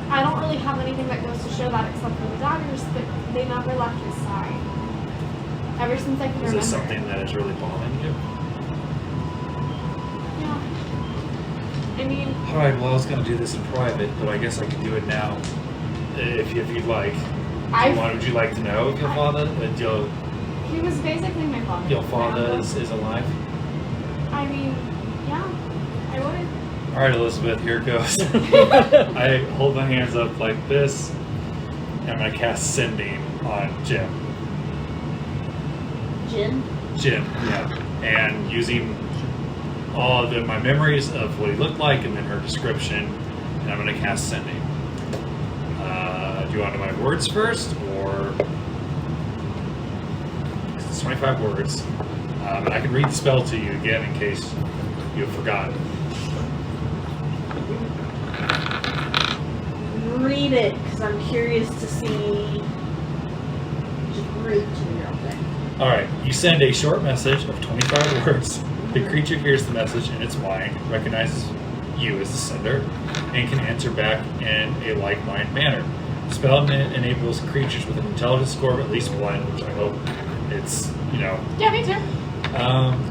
I don't really have anything that goes to show that except for the daggers, but they never left his side. Ever since I can Is remember. this something that is really bothering you? Yeah. I mean, Alright, well I was going to do this in private, but I guess I can do it now, if you'd like. Would you like to know if your father, he was basically my father. your My father uncle. is alive? I mean, yeah, I would. Alright, Elizabeth, here it goes. I hold my hands up like this, and I'm going to cast Sending on Jim. Jin? Jim, yeah. And using all of my memories of what he looked like and then her description, and I'm going to cast Sending. Do you want to know my words first, or... It's 25 words. And I can read the spell to you again in case you have forgotten. Read it, because I'm curious to see. Just read it to me real quick. Alright, you send a short message of 25 words. The creature hears the message in its mind, recognizes you as the sender, and can answer back in a like-minded manner. The spell enables creatures with an intelligence score of at least 1, which I hope it's, Yeah, me too.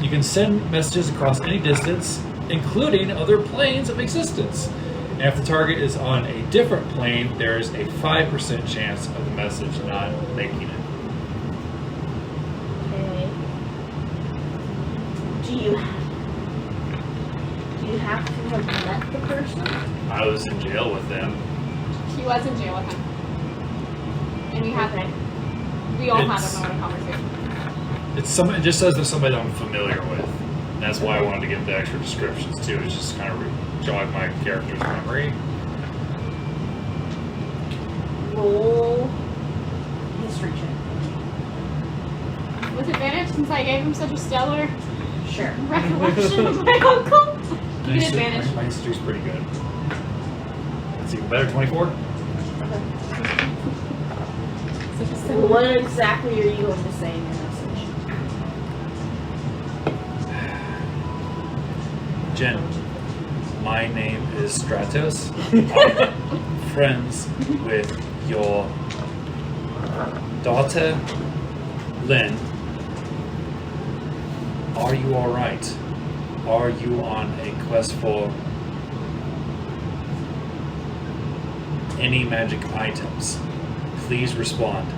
You can send messages across any distance, including other planes of existence. And if the target is on a different plane, there is a 5% chance of the message not making it. Okay. Do you have to have met the person? I was in jail with them. He was in jail with him. And we all had It's- a moment of conversation. It just says there's somebody that I'm familiar with. And that's why I wanted to get the extra descriptions too. It's just kind of jog my character's memory. Roll history check. With advantage, since I gave him such a stellar Sure. recollection of my uncle. You get advantage. My history's pretty good. It's even better, 24? What exactly are you going to say in your message? Jen, my name is Stratos. I'm friends with your daughter, Lyn. Are you alright? Are you on a quest for any magic items? Please respond.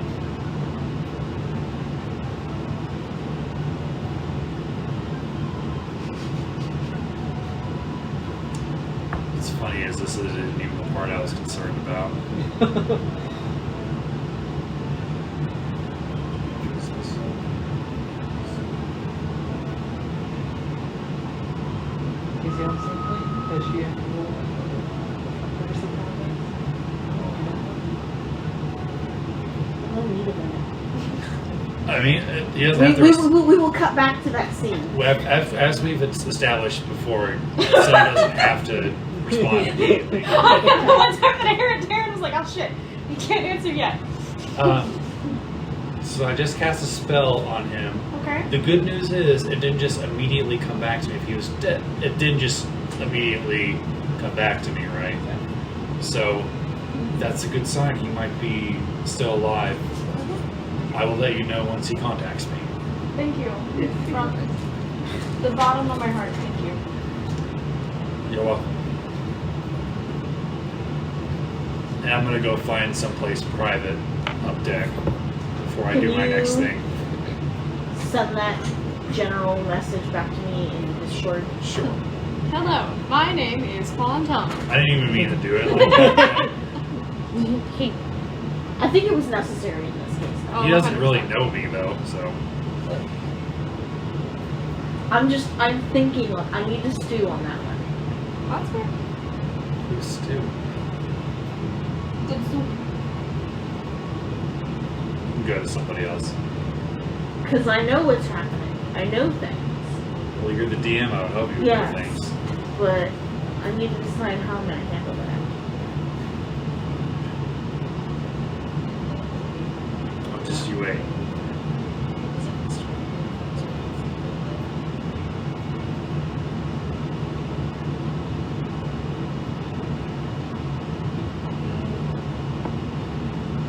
What's funny is this isn't even the part I was concerned about. Is he on the same plane? Does she have to roll? I mean, he doesn't have to. We will cut back to that scene. As we've established before, so he doesn't have to respond immediately. The one time that I heard Darren was like, oh shit, he can't answer yet. So I just cast a spell on him. Okay. The good news is it didn't just immediately come back to me if he was dead. It didn't just immediately come back to me, right? So that's a good sign. He might be still alive. I will let you know once he contacts me. Thank you. From the bottom of my heart, thank you. You're welcome. And I'm gonna go find someplace private up deck before I do my next thing. Send that general message back to me in Discord. Sure. Hello, my name is Quan. I didn't even mean to do it like that. I think it was necessary in this case. He doesn't really know me though, so. I'm thinking, like, I need to stew on that one. That's fair. Who's Stu? Go to somebody else. Because I know what's happening. I know things. Well, you're the DM. I would help you with Yes. your things. But I need to decide how I'm going to handle that. Oh, just you wait.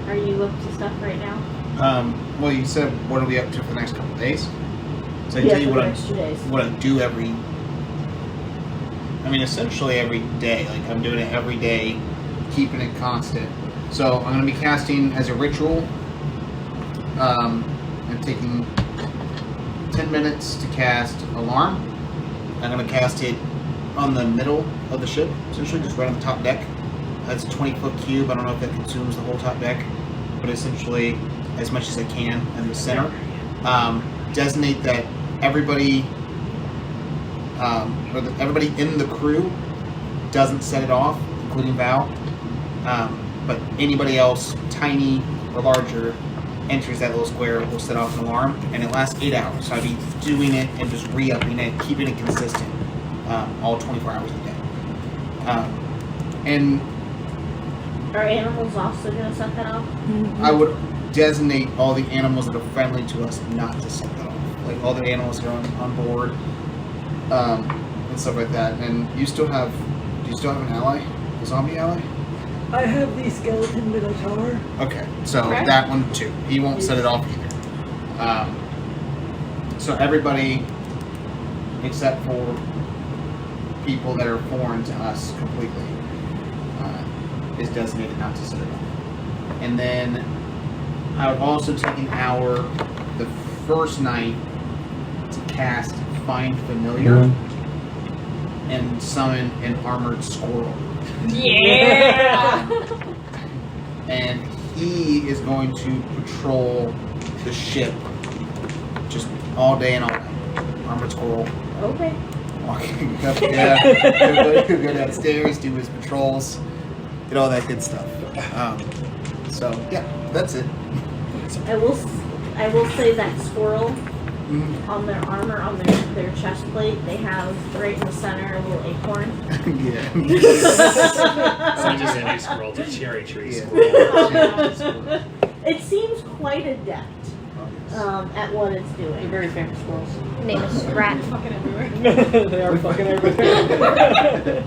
Are you up to stuff right now? Well, you said what are we up to for the next couple of days? So I Yeah, tell you for what the next 2 days. what I do essentially every day. Like I'm doing it every day, keeping it constant. So I'm going to be casting as a ritual. I'm taking 10 minutes to cast Alarm. I'm going to cast it on the middle of the ship, essentially just right on the top deck. That's a 20-foot cube. I don't know if that consumes the whole top deck, but essentially as much as I can in the center. Designate that everybody, everybody in the crew doesn't set it off, including Val. But anybody else, tiny or larger, enters that little square, will set off an alarm, and it lasts 8 hours. So I'd be doing it and just re-upping it, keeping it consistent, all 24 hours a day. And Are animals also going to set that off? I would designate all the animals that are friendly to us not to set that off. Like all the animals that are on board, and stuff like that. And do you still have an ally? A zombie ally? I have the skeleton minotaur. Okay, so Okay. that one too. He won't set it off either. So everybody, except for people that are foreign to us completely, is designated not to set it off. And then I would also take an hour the first night to cast Find Familiar and summon an armored squirrel. Yeah! And he is going to patrol the ship just all day and all night. Armored squirrel. Okay. Walking up, go downstairs, do his patrols, get all that good stuff. So yeah, that's it. I will say that squirrel Mhm. on their armor, on their chest plate, they have right in the center a little acorn. Yeah. It's not just any squirrel, it's a cherry tree Yeah. squirrel. It seems quite adept at what it's They're doing. very famous squirrels. Name is Rat. Fucking everywhere. They are fucking everywhere.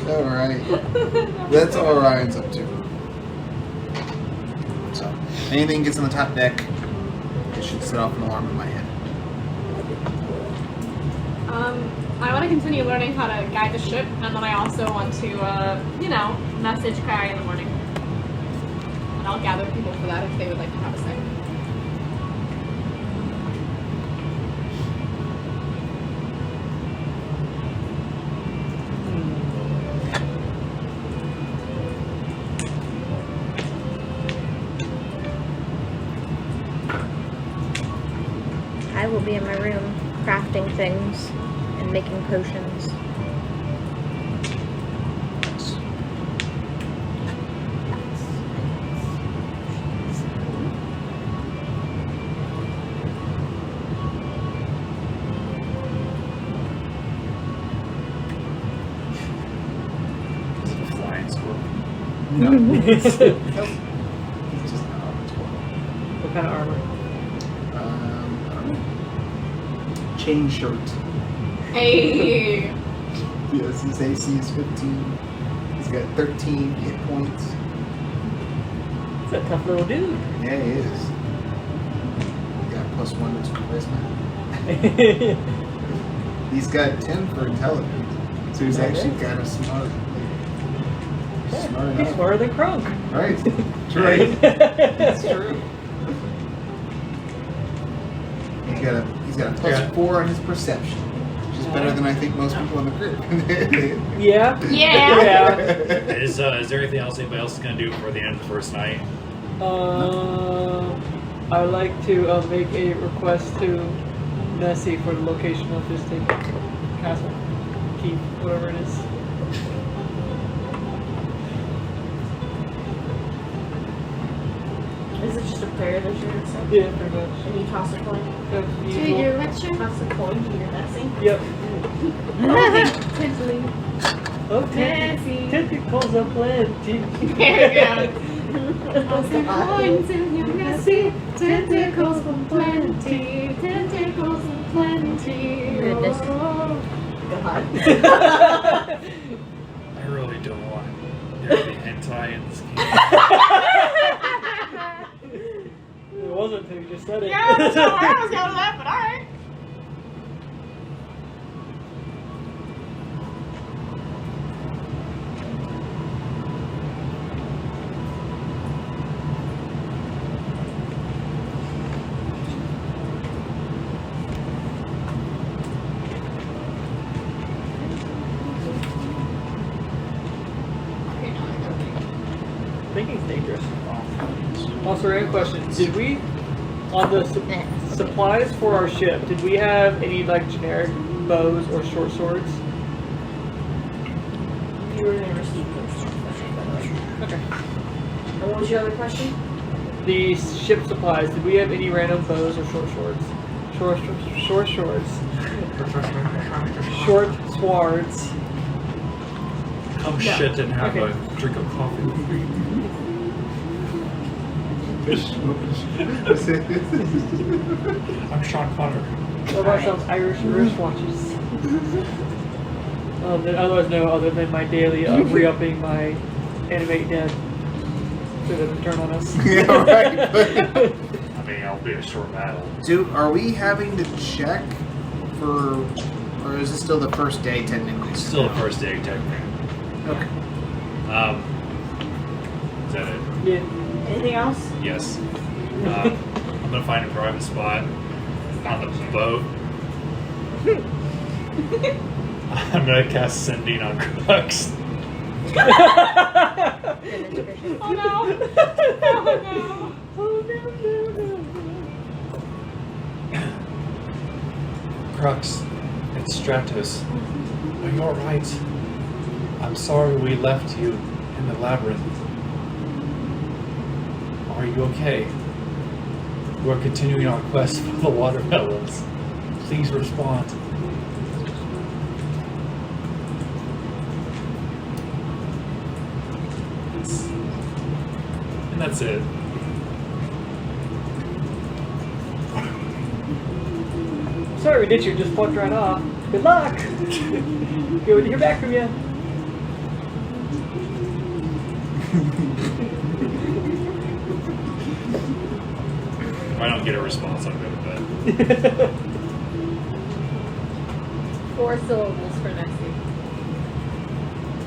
Alright. That's all Orion's up to. So, anything gets on the top deck, it should set off an alarm in my head. I want to continue learning how to guide the ship, and then I also want to, message Kai in the morning. And I'll gather people for that if they would like to have a say. I will be in my room crafting things and making potions. No. What He's just not on the kind of armor? I don't know. Chain shirt. Hey. Yes, his AC is 15. He's got 13 hit points. He's a tough little dude. Yeah, he is. Got +1 to his charisma. He's got 10 for intelligence. So he's actually kind of smart. Smart He's enough. smarter than Qrux. Right. Right. That's true. He's got a +4 on his perception, which is better than I think most people in the group. Yeah. Yeah. Is there anything else anybody else is going to do before the end of the first night? I'd like to make a request to Nessie for the location of this thing. Castle. Keep. Whatever it is. Is it just a prayer that you're going to say? Yeah, pretty much. And you toss a coin? That's To usual. your lecture. Toss a coin to your Nessie? Yep. Potentially. Oh, Nessie. tentacles aplenty. There you go. Toss the coins in your Nessie. Tentacles for plenty. Tentacles for plenty. Goodness. Oh. God. I really don't want there to be hentai in this game. It wasn't until you just said it. Yeah, that's not where I was going with that, but alright. Thinking's dangerous. Also, random question. Did we, on the supplies for our ship, did we have any, like, generic bows or short swords? You were going to receive those. Okay. And what was your other question? The ship supplies, did we have any random bows or short swords? Short swords. Short swords. Come shit and have Okay. a drink of coffee with me. I'm Sean Connery. What about some Irish wristwatches? Then otherwise no, other than my daily re-upping my animate dead. So that turn on us. Yeah, right. I mean, I'll be a short battle. Are we having to check for, or is it still the first day technically? It's still the first day, technically. Okay. Is that it? Yeah. Anything else? Yes. I'm gonna find a private spot on the boat. I'm gonna cast Sending on Qrux. Oh no! Oh no! Qrux, it's Stratos. Are you alright? I'm sorry we left you in the labyrinth. Are you okay? We're continuing our quest for the watermelons. Please respond. And that's it. Sorry we ditched you, just plucked right off. Good luck! Good to hear back from you. If I don't get a response, I'll go to bed. 4 syllables for Nessie.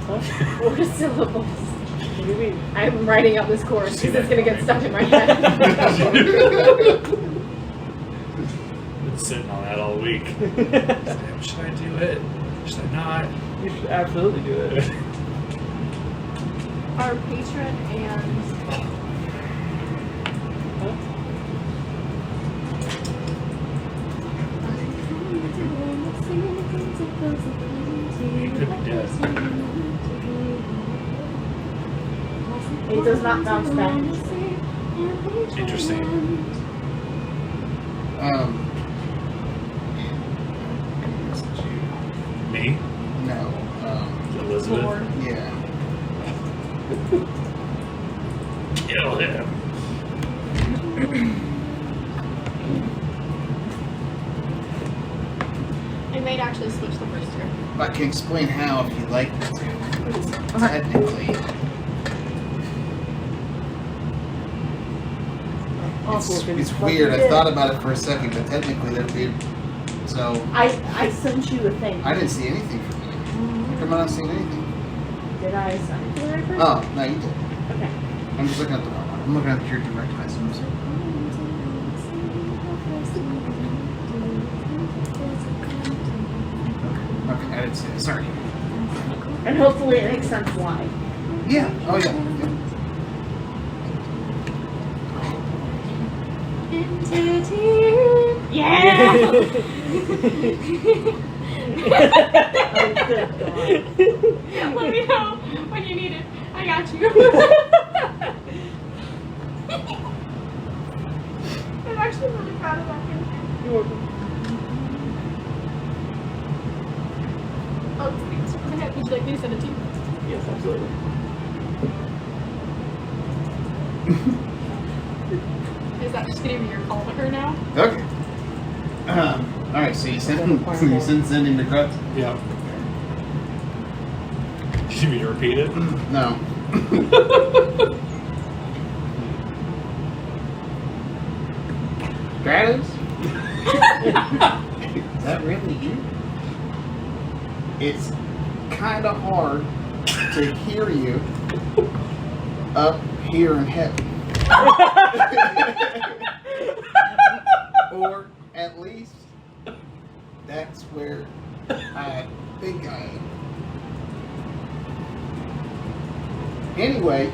Huh? 4 syllables. What do you mean? I'm writing out this chorus See because it's that gonna get coming. stuck in my head. Been sitting on that all week. Should I do it? Should I not? You should absolutely do it. Our patron and Huh? You could be dead. It does not bounce back. Interesting. Me? No. Elizabeth? Yeah. I might actually switch the first turn. I can explain how if you'd like me to. Technically. It's weird. I thought about it for a second, but technically that'd be. So. I sent you a thing. I didn't see anything from you. How come I'm not seeing anything? Did I send it to the right person? Oh, no, you did. Okay. I'm just looking at the wrong one. I'm looking at your direct messages. Okay, I didn't see it. Sorry. And hopefully it makes sense why. Yeah. Oh, yeah. Yeah! Let me know when you need it. I got you. I'm actually really proud of that. You're welcome. Oh, thanks. Would you like me to send it to you? Yes, absolutely. Is that just gonna be your call to her now? Okay. All right. So you send sending the Qrux? Yeah. Do you need me to repeat it? No. Stratos? Is that really you? It's kind of hard to hear you up here in heaven. Or at least that's where I think I am. Anyway.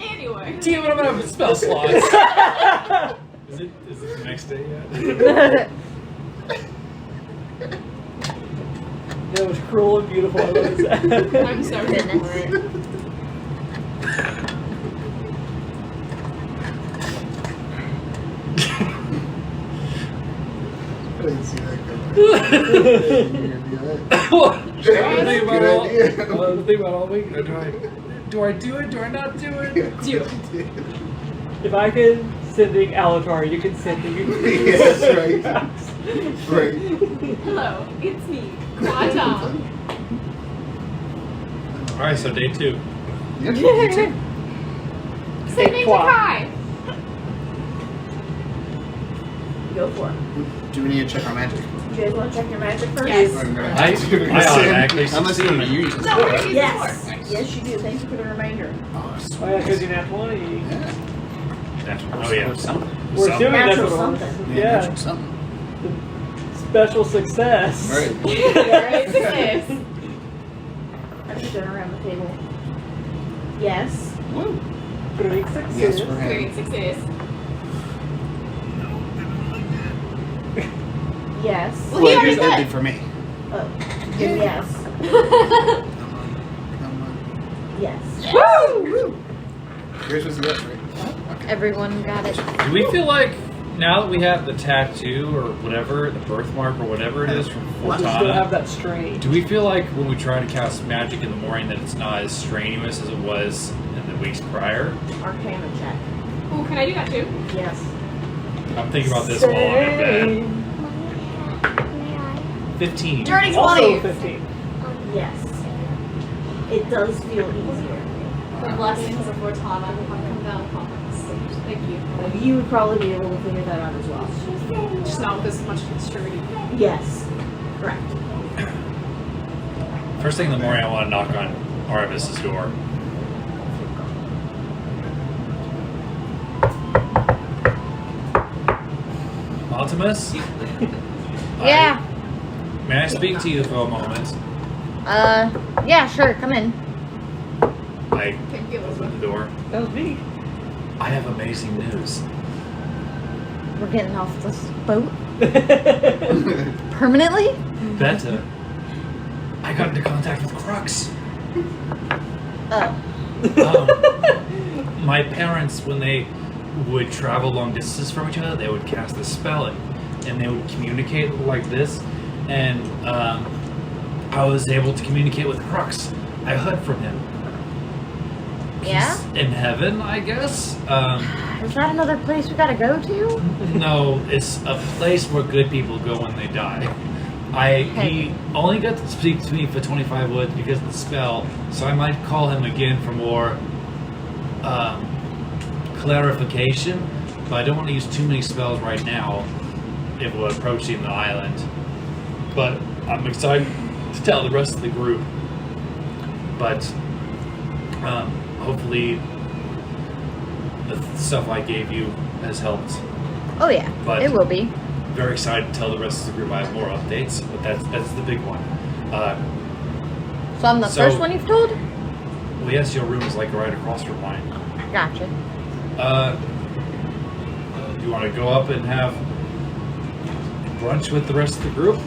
Anyway. Damn it, I'm gonna have spell slots. Is it the next day yet? That was cruel and beautiful. I love that. I'm so good. I didn't see that coming. Think about all week. Do I do it? Do I not do it? Do it. If I can sending Alatar, you can send me. Yes, right. Right. Hello, it's me, Quantum. Alright, so day 2. Yep, you too. Sending to Quan. Kai. Go for it. Do we need to check our magic? Do you guys want to check your magic first? Yes. I'm gonna I have to. automatically Unless you don't know, you use it. No, we're gonna use Yes. the sword. Yes, you do. Thank you for the reminder. Oh, Oh yeah, because you're nat 20. Yeah. Oh yeah. Something. We're assuming that's Natural what it something. was. Yeah. Yeah. Magic something. Special success. Right. Alright, success. I just turn around the table. Yes. Woo. Great success. Yes, for him. Great success. Yes. Well, he Well, already that'd be said. for me. Oh. Yes. Come on. Yes. Woo! Yours was the yes, right? Okay. Everyone got it. Do we feel like now that we have the tattoo or whatever, the birthmark or whatever it is from We still have Fortana, that strain. do we feel like when we try to cast magic in the morning that it's not as strenuous as it was in the weeks prior? Arcana check. Ooh, can I do that too? Yes. I'm thinking about this while I'm in bed. 15. Dirty Also 20. 15. Yes. It does feel easier. The blessings of Cortana have come down upon us. Thank you. You would probably be able to figure that out as well. Just not with as much maturity. Yes. Correct. First thing in the morning, I want to knock on Artymiz's door. Artymiz? Yeah. May I speak to you for a moment? Yeah, sure, come in. I Thank you, open Elizabeth. the door. That was me. I have amazing news. We're getting off this boat permanently? Better. I got into contact with Qrux. Oh. My parents, when they would travel long distances from each other, they would cast a spell and they would communicate like this. And I was able to communicate with Qrux. I heard from him. Yeah? He's in heaven, I guess. Is that another place we gotta go to? No, it's a place where good people go when they die. He only got to speak to me for 25 words because of the spell, so I might call him again for more clarification, but I don't want to use too many spells right now if we're approaching the island. But I'm excited to tell the rest of the group. But hopefully the stuff I gave you has helped. Oh yeah, But- it will be. Very excited to tell the rest of the group I have more updates, but that's the big one. So I'm the first one you've told? Well, yes, your room is like right across from mine. Gotcha. You want to go up and have brunch with the rest of the group?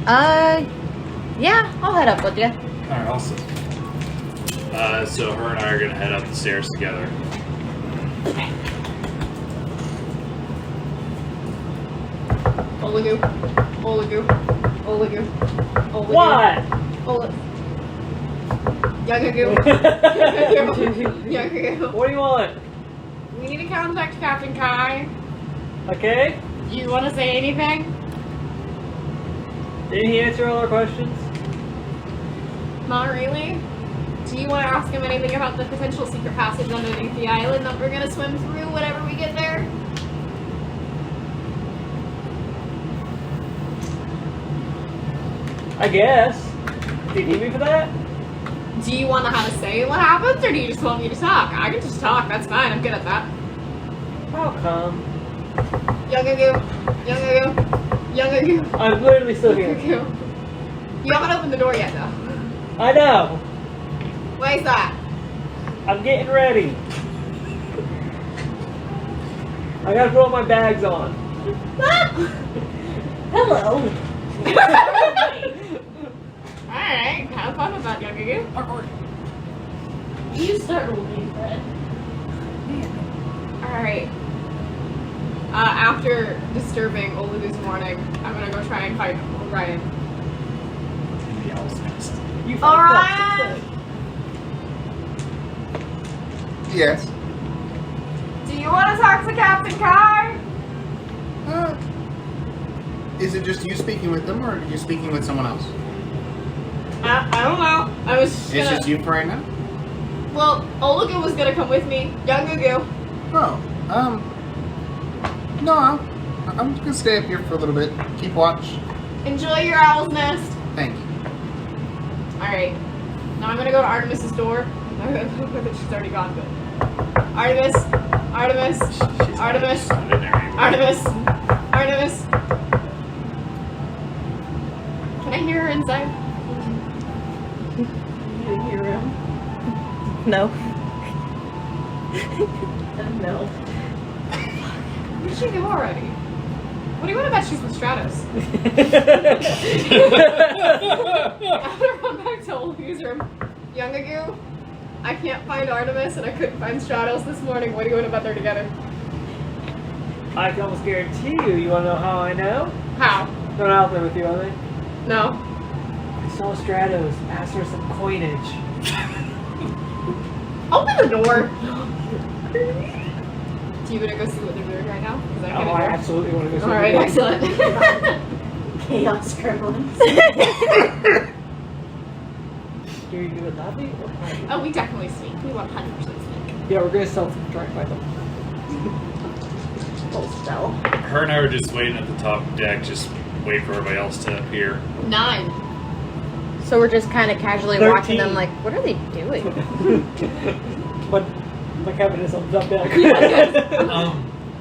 Yeah, I'll head up with you. All right, awesome. So her and I are gonna head up the stairs together. Olegu. Olegu. Olegu. Olegu. What? Yangagu. Yangagu. What do you want? We need to contact Captain Kai. Okay. You want to say anything? Did he answer all our questions? Not really. Do you want to ask him anything about the potential secret passage underneath the island that we're gonna swim through whenever we get there? I guess. Do you need me for that? Do you want to have a say in what happens, or do you just want me to talk? I can just talk. That's fine. I'm good at that. How come? Yangagu. Yangagu. Yangagu. I'm literally still here. Yangagu. You haven't opened the door yet, though. I know. Why is that? I'm getting ready. I gotta put all my bags on. Hello. Alright, have fun with that, Yangagu. You startled me, Fred. Alright. After disturbing Olegu's morning, I'm gonna go try and find Orion. In the owl's nest. You Orion! Yes. Do you want to talk to Captain Kai? Is it just you speaking with them, or are you speaking with someone else? I don't know. I was just It's gonna... just you for right now? Well, Olegu was gonna come with me. Yangagu. Oh, no, I'm just gonna stay up here for a little bit. Keep watch. Enjoy your owl's nest. Thank you. Alright. Now I'm gonna go to Artemis's door. She's already gone, but... Artemis. Artemis. Artemis. Not in there anymore. Artemis. Artemis. Can I hear her inside? Can you hear him? No. No. Where'd she go already? What do you want about she's with Stratos? I'm gonna run back to Olegu's room. Yangagu, I can't find Artemis and I couldn't find Stratos this morning. What do you want about they're together? I can almost guarantee you wanna know how I know? How? They're not out there with you, are they? No. I saw Stratos. Asked her some coinage. Open the door! Do you want to go see what they're doing right now? Because I Oh, gotta I go. absolutely want to go see Alright, what excellent. Chaos gremlins. Do you do it lobby or private? Oh, we definitely sneak. We 100% sneak. Yeah, we're gonna sell them, try and find them. Full spell. Her and I were just waiting at the top deck, just wait for everybody else to appear. 9. So we're just kind of casually 13. watching them like, what are they doing? But my cabin is on top deck.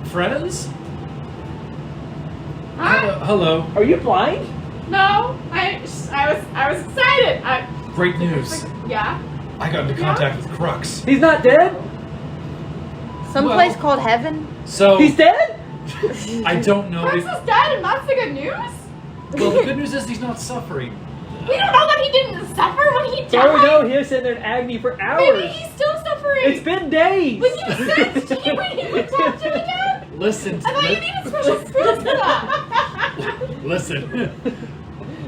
Friends? Huh? Hello. Are you blind? No, I was excited. Great news. Yeah. I got into contact with Qrux. He's not dead? Someplace Well- called Heaven? So He's dead? I don't know Prince if. is dead, and that's the good news. Well, the good news is he's not suffering. We don't know that he didn't suffer when he died. So we know he was sitting there in agony for hours. Maybe he's still suffering. It's been days. When you said to me when you would talk to him again, Listen. I thought you needed special skills for that. Listen.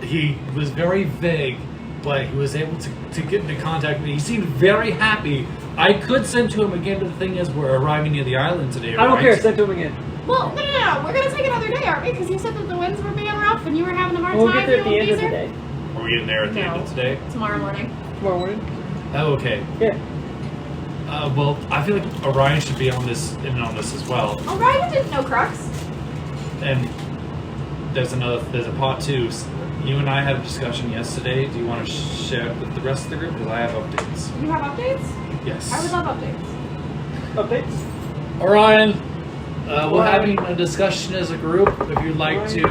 He was very vague but he was able to get into contact with me. He seemed very happy. I could send to him again, but the thing is, we're arriving near the island today. I don't right? care. Send to him again. Well, no. We're gonna take another day, aren't we? Because you said that the winds were being rough and you were having a hard We'll time. get there at the you end of the geezer. day. Are we getting there at the end of today? Tomorrow morning. Tomorrow morning. Oh, okay. Yeah. Well, I feel like Orion should be on this as well. Orion didn't know Qrux. And there's a part two. You and I had a discussion yesterday. Do you want to share it with the rest of the group? Because I have updates. You have updates? Yes. I would love updates. Updates. Orion, we're having a discussion as a group. If you'd like to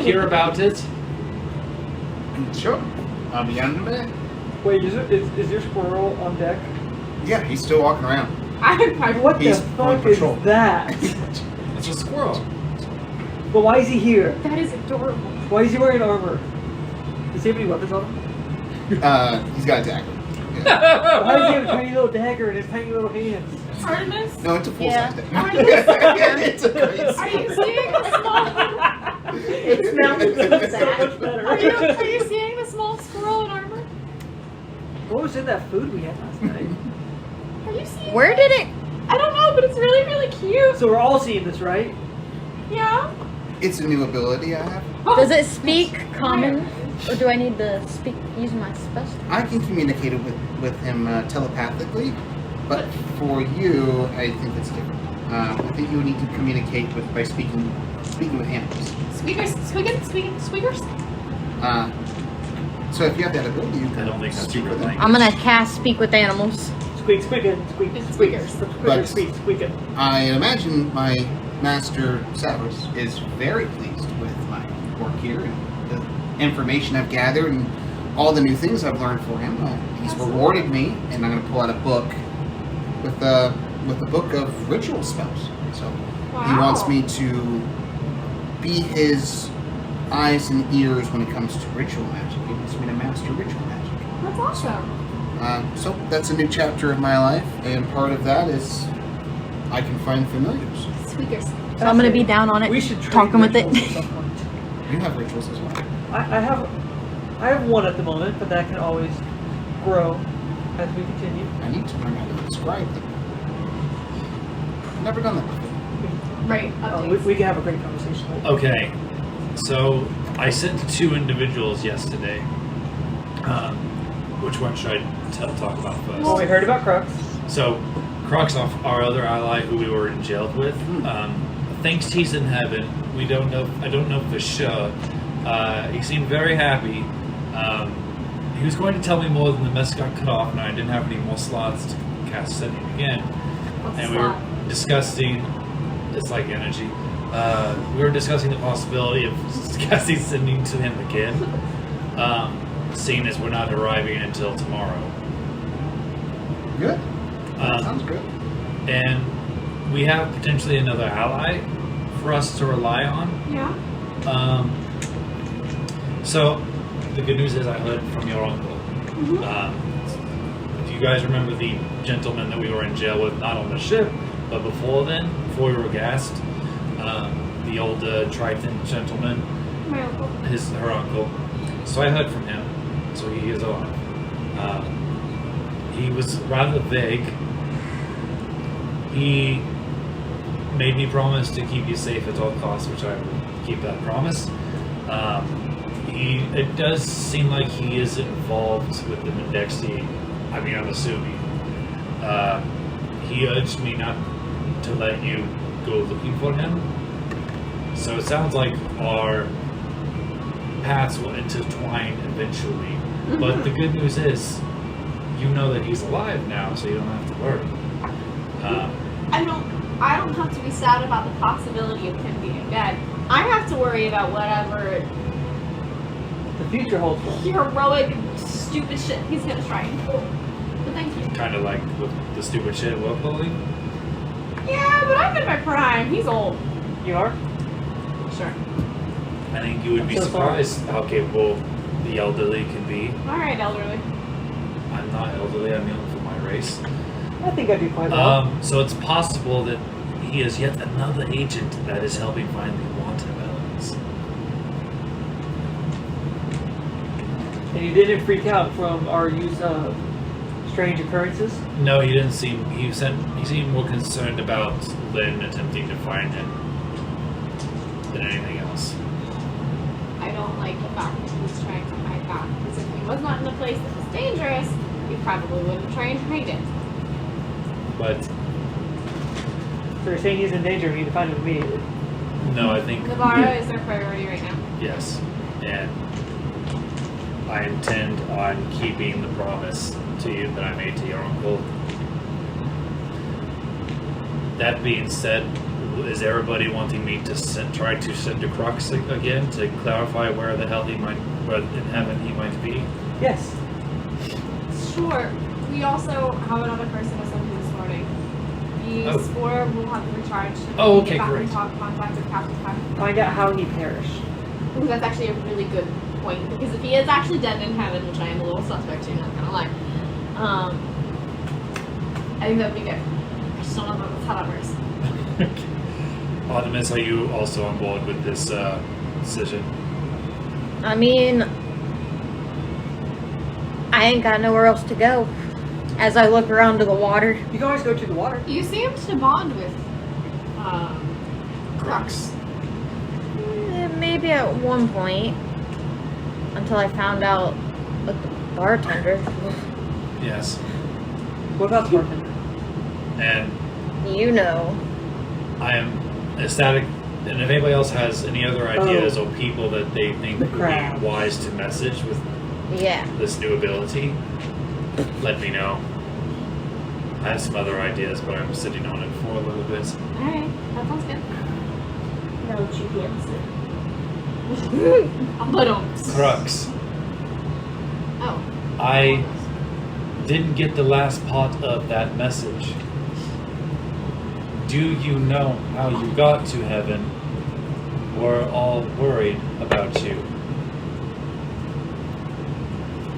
hear about it. Sure. I'll be on the bed. Wait, is your squirrel on deck? Yeah, he's still walking around. What the He's on fuck is patrol. that? It's a squirrel. But why is he here? That is adorable. Why is he wearing armor? Does he have any weapons on him? He's got a dagger. Why does he have a tiny little dagger in his tiny little hands? Artymiz? No, it's a full Yeah. size dagger. It's a great Are you seeing the small? It's mounted so much better. Are you seeing the small squirrel in armor? What was in that food we had last night? Are you seeing? Where did it? I don't know, but it's really, really cute. So we're all seeing this, right? Yeah. It's a new ability I have. Does it speak common, or do I need to use my special? I can communicate with him telepathically, but for you, I think it's different. I think you would need to communicate by speaking with animals. Squeakers. So if you have that ability, you can I don't think that's speak your with them. language. I'm gonna cast speak with animals. Squeak, squeaking, squeak, It's squeak, squeakers. squeak, squeak, squeaking. I imagine my master Saros is very pleased with my work here and the information I've gathered and all the new things I've learned for him. He's rewarded me, and I'm going to pull out a book with the book of ritual spells. So he wants me to be his eyes and ears when it comes to ritual magic. He wants me to master ritual magic. That's awesome. So that's a new chapter of my life, and part of that is I can find familiars. Squeakers. So I'm gonna be down on it, We should trade talking with it. rituals at some point. You have rituals as well. I have one at the moment, but that can always grow as we continue. I need to learn how to describe them. Never done that before. Right. Updates. We can have a great conversation. Okay, so I sent 2 individuals yesterday. Which one should I talk about first? Well, we heard about Qrux. So, Qrux, our other ally who we were in jail with, thinks he's in heaven. I don't know for sure. He seemed very happy. He was going to tell me more than the mess got cut off, and I didn't have any more slots to cast sending again. What's And a we were slot? discussing, it's like energy. We were discussing the possibility of casting sending to him again. Seeing as we're not arriving until tomorrow. Good. Sounds good. And we have potentially another ally for us to rely on. Yeah. So the good news is I heard from your uncle. Do you guys remember the gentleman that we were in jail with, not on the ship, but before then, before we were gassed? The old Triton gentleman, My uncle. her uncle. So I heard from him. So he is alive. He was rather vague. He made me promise to keep you safe at all costs, which I will keep that promise. It does seem like he is involved with the Mendexi. I mean, I'm assuming. He urged me not to let you go looking for him. So it sounds like our paths will intertwine eventually. But the good news is, you know that he's alive now, so you don't have to worry. I don't have to be sad about the possibility of him being dead. I have to worry about whatever The future holds for us. heroic, stupid shit he's gonna try and pull. But thank you. Kind of like with the stupid shit we're pulling. Yeah, but I'm in my prime. He's old. You are? Sure. I think you would be So sorry. surprised how capable the elderly can be. Alright, elderly. I'm not elderly, I'm young for my race. I think I do quite well. So it's possible that he is yet another agent that is helping find the wanted elements. And you didn't freak out from our use of strange occurrences? No, he didn't seem. He seemed more concerned about Lyn attempting to find him than anything else. I don't like the fact that he's trying to hide that. Because if he was not in a place that was dangerous, he probably wouldn't try and hide it. But So you're saying he's in danger, we need to find him immediately. no, I think Navarro is their priority right now. yes, and I intend on keeping the promise to you that I made to your uncle. That being said, is everybody wanting me to try to send a Qrux again to clarify where the hell where in heaven he might be? Yes. Sure. We also have another person assembled this morning. The spore will have recharged. And Oh, we okay, get back great. in contact with Captain Kai. Find out how he perished. Ooh, that's actually a really good point, because if he is actually dead in heaven, which I am a little suspect to, not gonna lie, I think that would be good. I just don't know about how that works. Artymiz, are you also on board with this decision? I mean, I ain't got nowhere else to go. As I look around to the water, You can always go to the water. You seem to bond with Qrux. maybe at one point, until I found out with the bartender. Yes. What about the bartender? And You know. I am ecstatic. And if anybody else has any other ideas or people that they think The would crowd. be wise to message with Yeah. this new ability, let me know. I have some other ideas, but I'm sitting on it for a little bit. Alright, that sounds good. No GPS. But Qrux. Oh. I didn't get the last part of that message. Do you know how you got to heaven? We're all worried about you.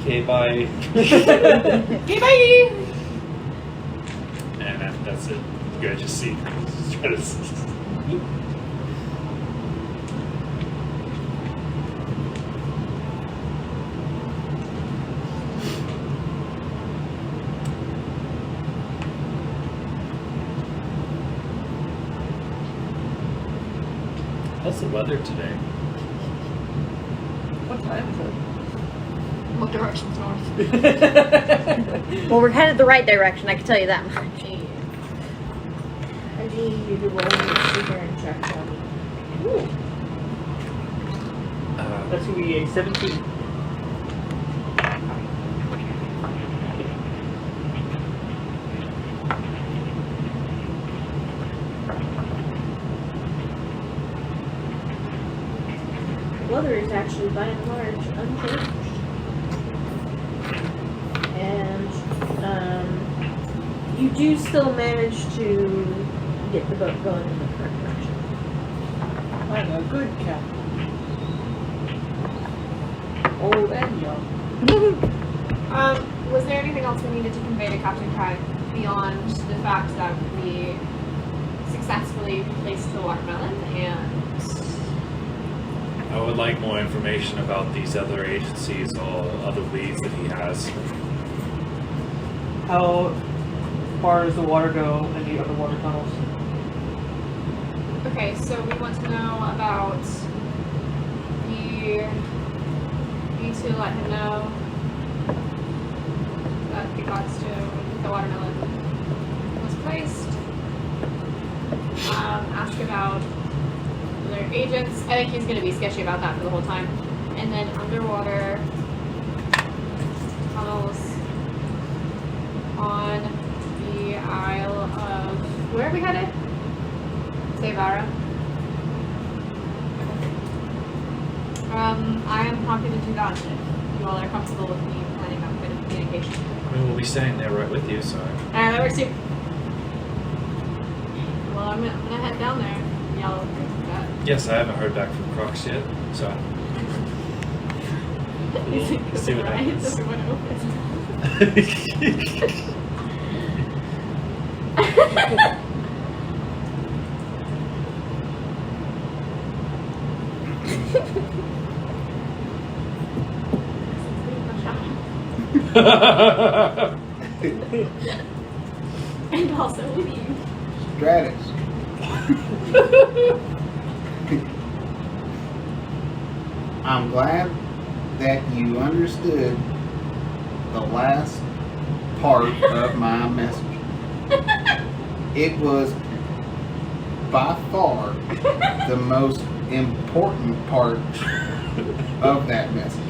Okay, bye. Okay, bye! And that's it. You guys just see. Just try to. How's the weather today? What time is What direction's north? it? Well, we're headed the right direction, I can tell you that much. I need you to roll your super and check them. That's gonna be a 17. The weather is actually by and large unchanged. And you do still manage to get the boat going in the correct direction. I'm a good captain. Old and young. Was there anything else we needed to convey to Captain Kai beyond the fact that we successfully placed the watermelon and I would like more information about these other agencies or other leads that he has. How far does the water go in the other water tunnels? okay, so we want to know about you to let him know that the Qrux to the watermelon was placed. Ask about other agents. I think he's going to be sketchy about that for the whole time. And then underwater tunnels on the Isle of... Where are we headed? Sevara. I am happy to do that if you all are comfortable with me planning that kind of communication. I mean, we'll be staying there right with you, so. That works too. Well, I'm gonna head down there. Y'all agree with that? Yes, I haven't heard back from Qrux yet, so. We'll see what happens. And also with you. Stratus. I'm glad that you understood the last part of my message. It was by far the most important part of that message.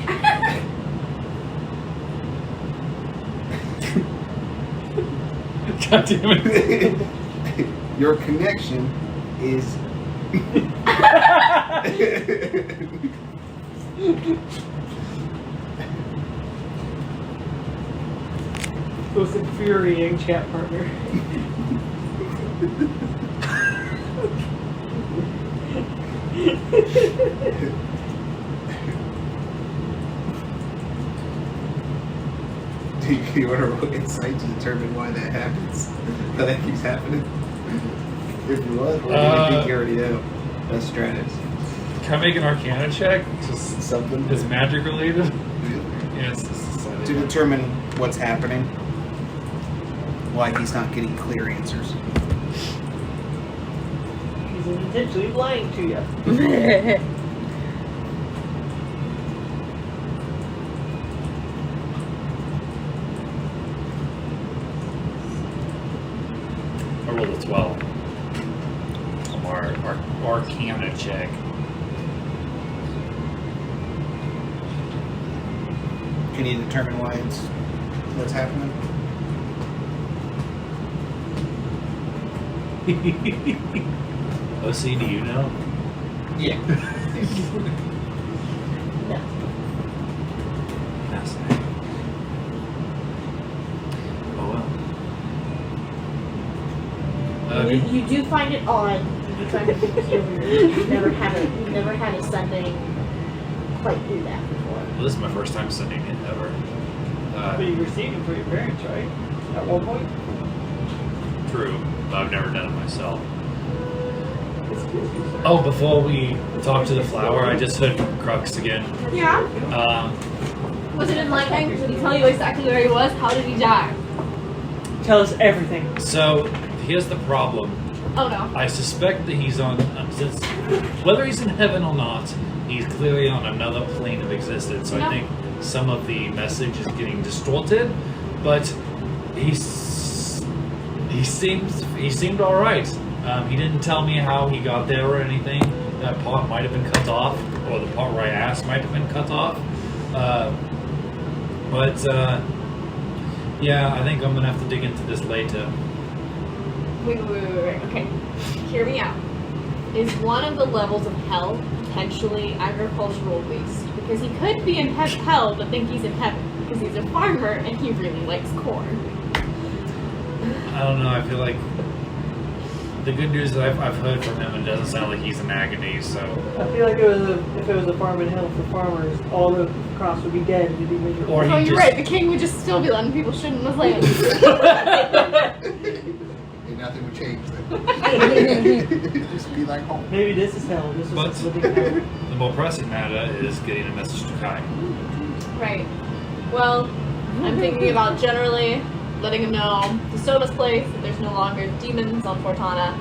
God damn it. Your connection is Most infuriating chat partner. Do you want to roll insight to determine why that happens? Why that keeps happening? If you would, or do you think you already know? That's Stratus. Can I make an Arcana check? Just something Is magic related? to Yes. determine what's happening. Why he's not getting clear answers. He's intentionally lying to you. I rolled a 12. Our Arcana check. Can you determine why it's what's happening? OC, do you know? Yeah. No. Fascinating. Oh well. You do find it odd. You do find it peculiar. You've never had a Sunday quite do that before. Well, this is my first time sending it ever. But you received it for your parents, right? At one point? True, but I've never done it myself. Oh, before we talk to the flower, I just heard Qrux again. Yeah? Was it enlightening? Did he tell you exactly where he was? How did he die? Tell us everything. So, here's the problem. Oh no. I suspect that he's on, since whether he's in heaven or not, he's clearly on another plane of existence. So Yeah. I think some of the message is getting distorted, but he seemed all right. He didn't tell me how he got there or anything. That part might have been cut off, or the part where I asked might have been cut off. Yeah, I think I'm gonna have to dig into this later. Wait. Okay. Hear me out. Is one of the levels of hell potentially agricultural waste? Because he could be in hell but think he's in heaven because he's a farmer and he really likes corn. I don't know. I feel like the good news that I've heard from him, it doesn't sound like he's in agony. So I feel like if it was a farm in hell for farmers, all the crops would be dead and you'd be miserable. Or Oh, he you're just- right. The king would just still be letting people shit in his land. And nothing would change. Just be like home. Maybe this is hell. This But- is living hell. the more pressing matter is getting a message to Kai. Right. Well, I'm thinking about generally letting him know the Soda's place, that there's no longer demons on Fortana,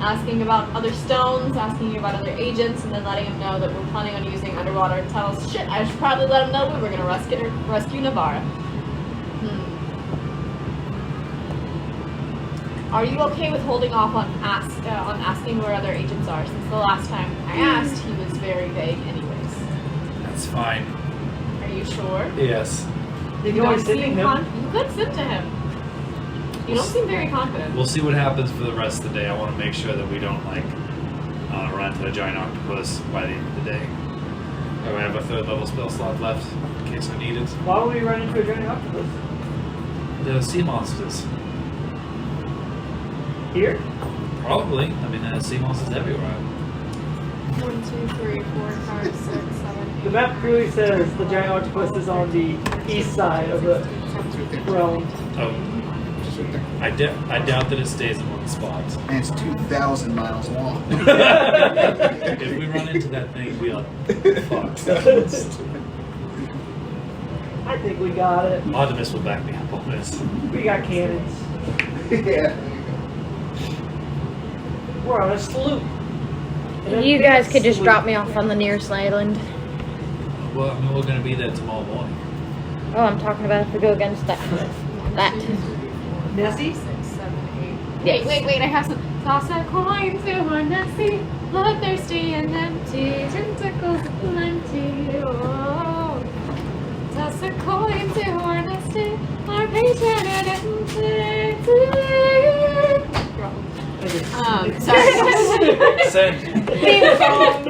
asking about other stones, asking about other agents, and then letting him know that we're planning on using underwater tunnels. Shit, I should probably let him know we were going to rescue Navarra. Are you okay with holding off on asking where other agents are? Since the last time I asked, he was very vague anyways. That's fine. Are you sure? Yes. Did You you don't always send seem him? you could send to him. You don't seem very confident. We'll see what happens for the rest of the day. I want to make sure that we don't run into a giant octopus by the end of the day. Oh, I have a 3rd level spell slot left in case I need it. Why would we run into a giant octopus? The sea monsters. Here? Probably. I mean, there's sea monsters everywhere. 1, 2, 3, 4, 5, 6, 7, 8. The map clearly says the giant octopus is on the east side of the realm. Oh, Just right there. I doubt that it stays in one spot. And it's 2,000 miles long. If we run into that thing, we are fucked. I think we got it. Artymiz will back me up on this. We got cannons. Yeah. We're on a sloop. And You a guys big could just sloop. drop me off on the nearest island. Well, I mean, we're going to be there tomorrow morning. Oh, I'm talking about if we go against that. Nessie? 6, 7, 8. Wait, I have some. Toss a coin to Nessie, bloodthirsty and empty, tentacles plenty. Oh, toss a coin to Nessie, our patron and empty. Sorry. Send. Theme song.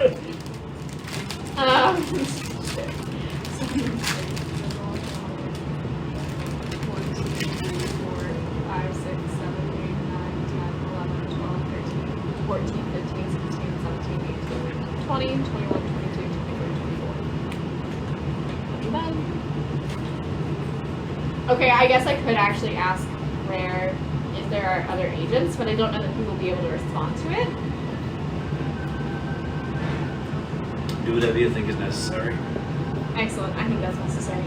Okay, I guess I could actually ask Rare if there are other agents, but I don't know that he will be able to respond to it. Do whatever you think is necessary. Excellent, I think that's necessary.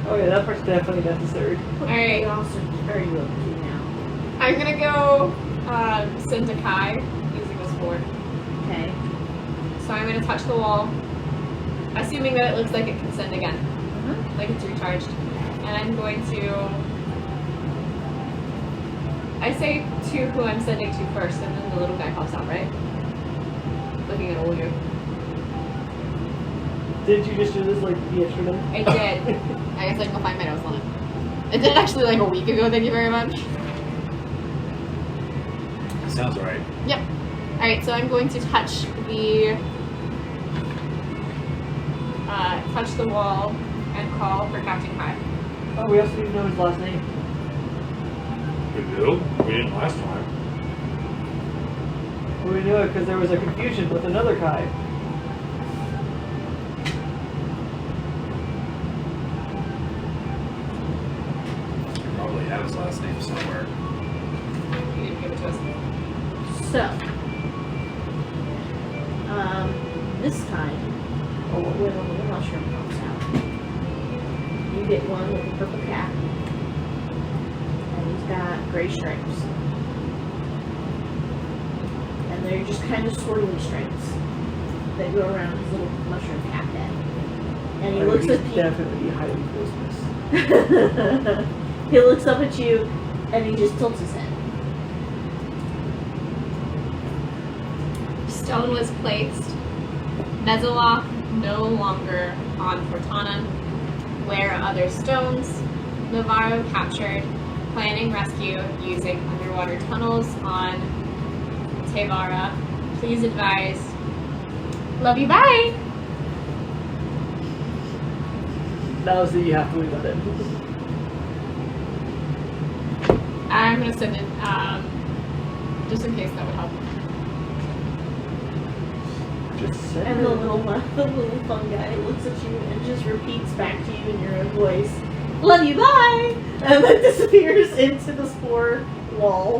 Oh yeah, that part's definitely necessary. Alright, Also, are you up to now? I'm gonna go send to Kai using this board. Okay. So I'm gonna touch the wall, assuming that it looks like it can send again, like it's recharged. And I'm going to, I say to who I'm sending to first, and then the little guy pops out, right? Looking at Olegu. Didn't you just do this like yesterday? I did. I guess I can go find my notes on it. I did it actually like a week ago, thank you very much. Sounds right. Yep. Alright, so I'm going to touch the wall and call for Captain Kai. Oh, we also need to know his last name. We do? We didn't last time. Well, we knew it because there was a confusion with another Kai. Probably have his last name somewhere. You didn't give it to us. So, this time, when the mushroom comes out, you get one with a purple cap, and he's got gray stripes. And they're just kind of swirly stripes that go around his little mushroom cap head. And he looks at you. Definitely highly poisonous. He looks up at you, and he just tilts his head. Stone was placed. Mezzoloth no longer on Fortana. Where are other stones? Navarro captured. Planning rescue using underwater tunnels on Tevara. Please advise. Love you, bye! Now see you have to leave that in. I'm gonna send it, just in case that would help. Just send And it. the little fun guy looks at you and just repeats back to you in your own voice, "Love you, bye!" And then disappears into the spore wall,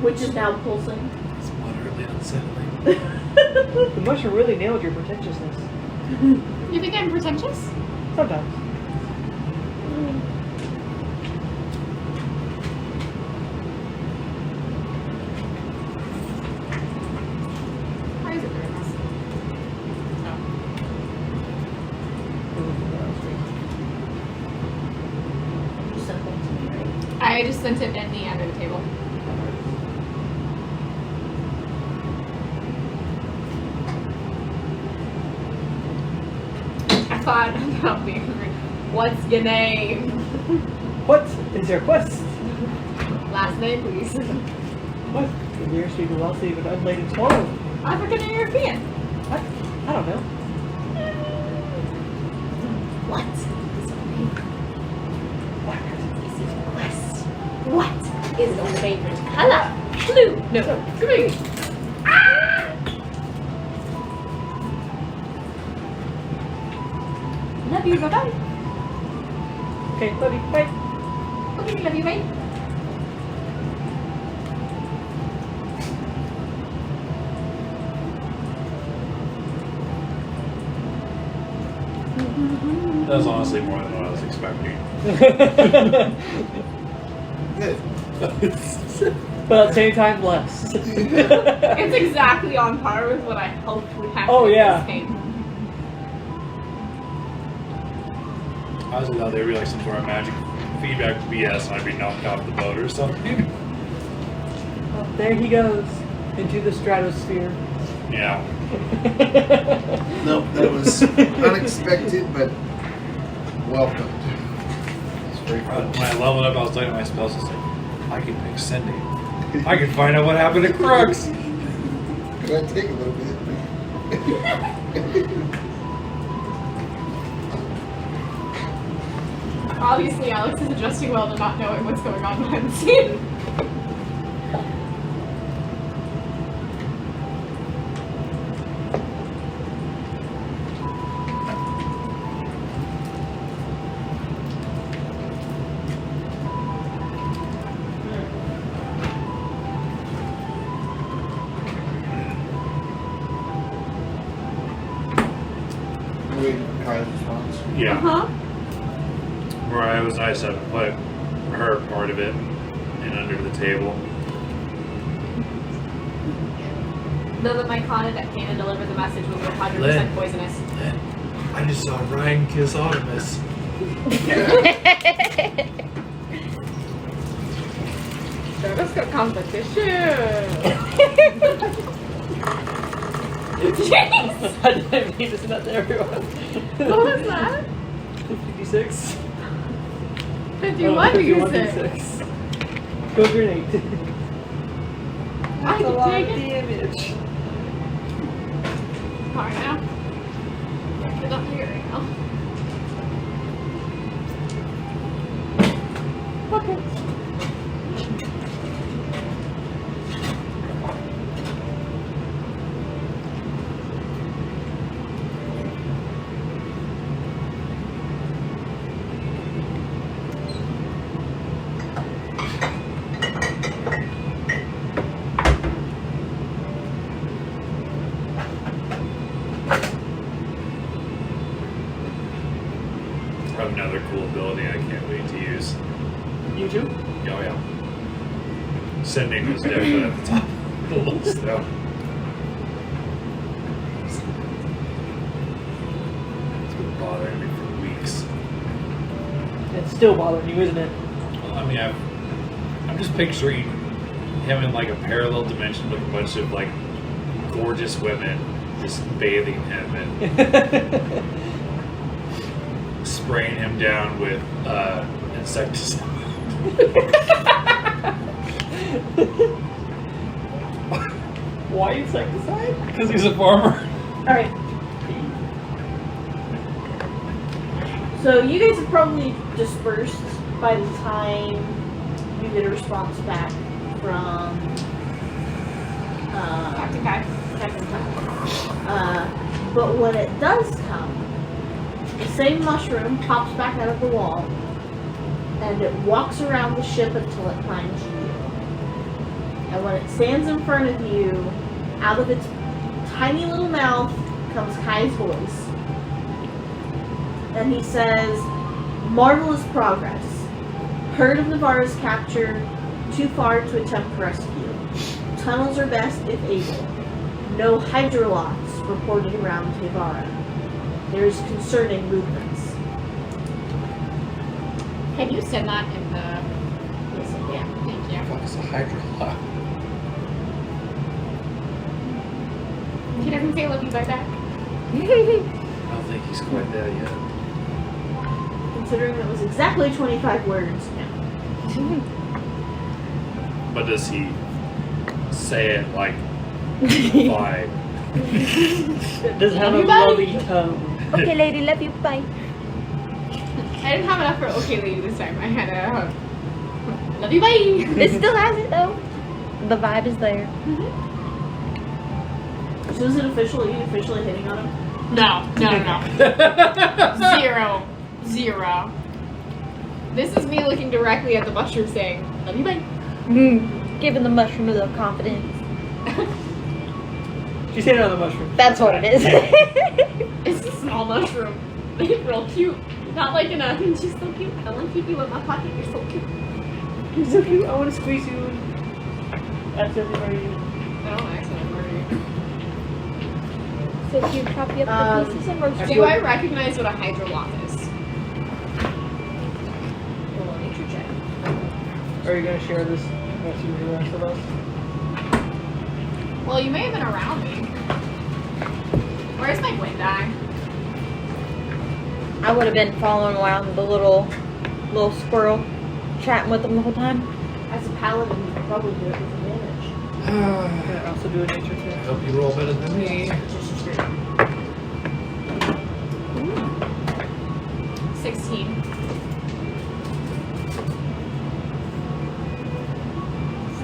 which is now pulsing. It's moderately unsettling. The mushroom really nailed your pretentiousness. You think I'm pretentious? Sometimes. Why is it very messy? You sent them to me, right? I just sent it in the under the table. I thought about being rude. What's your name? What is your quest? Last name, please. What? The nearest people wealthy but unladen swallow. African or European? What? I don't know. What is your name? What? Is it quest? What is your favorite color? Blue. No, green. Love you, bye bye. Okay, love you. Bye. Okay, love you, bye. That was honestly more than what I was expecting. Good. But at the same time, less. It's exactly on par with what I hoped would happen. Oh, in yeah. this game. I was allowed there would be like some sort of magic feedback BS and I'd be knocked off the boat or something. Oh, there he goes into the stratosphere. Yeah. Nope, that was unexpected, but welcomed. It's very When fun. I leveled up, I was looking at my spells and said, I can pick sending. I can find out what happened to Qrux. Could I take a little bit? Obviously, Alex is adjusting well to not knowing what's going on behind the scenes. Waiting for Kai's response. Yeah. Uh-huh. Where I was nice enough to put her part of it in under the table. Though the myconic that came and delivered the message was 100% Lyn. poisonous. I just saw Ryan kiss Artymiz. Let's go competition. Jeez. I didn't mean to send that to everyone. What was that? 56. 51 you said. 56. Go grenade. I can take it. damage. Alright now. Get up here now. Okay. Another cool ability I can't wait to use. You too? Oh yeah. Sending was definitely at the top of the list though. It's been bothering me for weeks. It's still bothering you, isn't it? Well, I mean, I'm just picturing him in like a parallel dimension with a bunch of like gorgeous women just bathing him and spraying him down with insecticide. Why insecticide? Because he's a farmer. Alright. So you guys have probably dispersed by the time you get a response back from Captain Kai. Captain Kai. But when it does come, the same mushroom pops back out of the wall and it walks around the ship until it finds you. And when it stands in front of you, out of its tiny little mouth comes Kai's voice. And he says, "Marvelous progress. Heard of Navarra's capture, too far to attempt rescue. Tunnels are best if able. No hydrolots reported around Tevara. There is concerning movements." Can you send that in the... Yes, I can. Thank you. What is a hydrolot? He doesn't say love you like that. I don't think he's quite there yet. Considering that was exactly 25 words. No. But does he say it like vibe? It doesn't have a Everybody. lovely tone. Okay, lady, love you. Bye. I didn't have enough for okay lady this time. I had a... Love you, bye! It still has it though. The vibe is there. So is it officially hitting on him? No. Zero. This is me looking directly at the mushroom saying, love you, bye. Giving the mushroom a little confidence. She's hitting on the mushroom. That's what it is. It's a small mushroom. real cute. Not like in a, she's so cute. I want to keep you in my pocket. You're so cute. You're so cute. I want to squeeze you. Accidentally murder you. I don't accidentally murder you. So if you chop you up the pieces and roast Do them. I recognize what a hydroloth is? Roll a nature check. Are you gonna share this with the rest of us? Well, you may have been around me. Where's my wind eye? I would have been following around the little squirrel, chatting with him the whole time. As a paladin, you could probably do it with advantage. Can I also do a nature I check? hope you roll better than me. Just true. 16.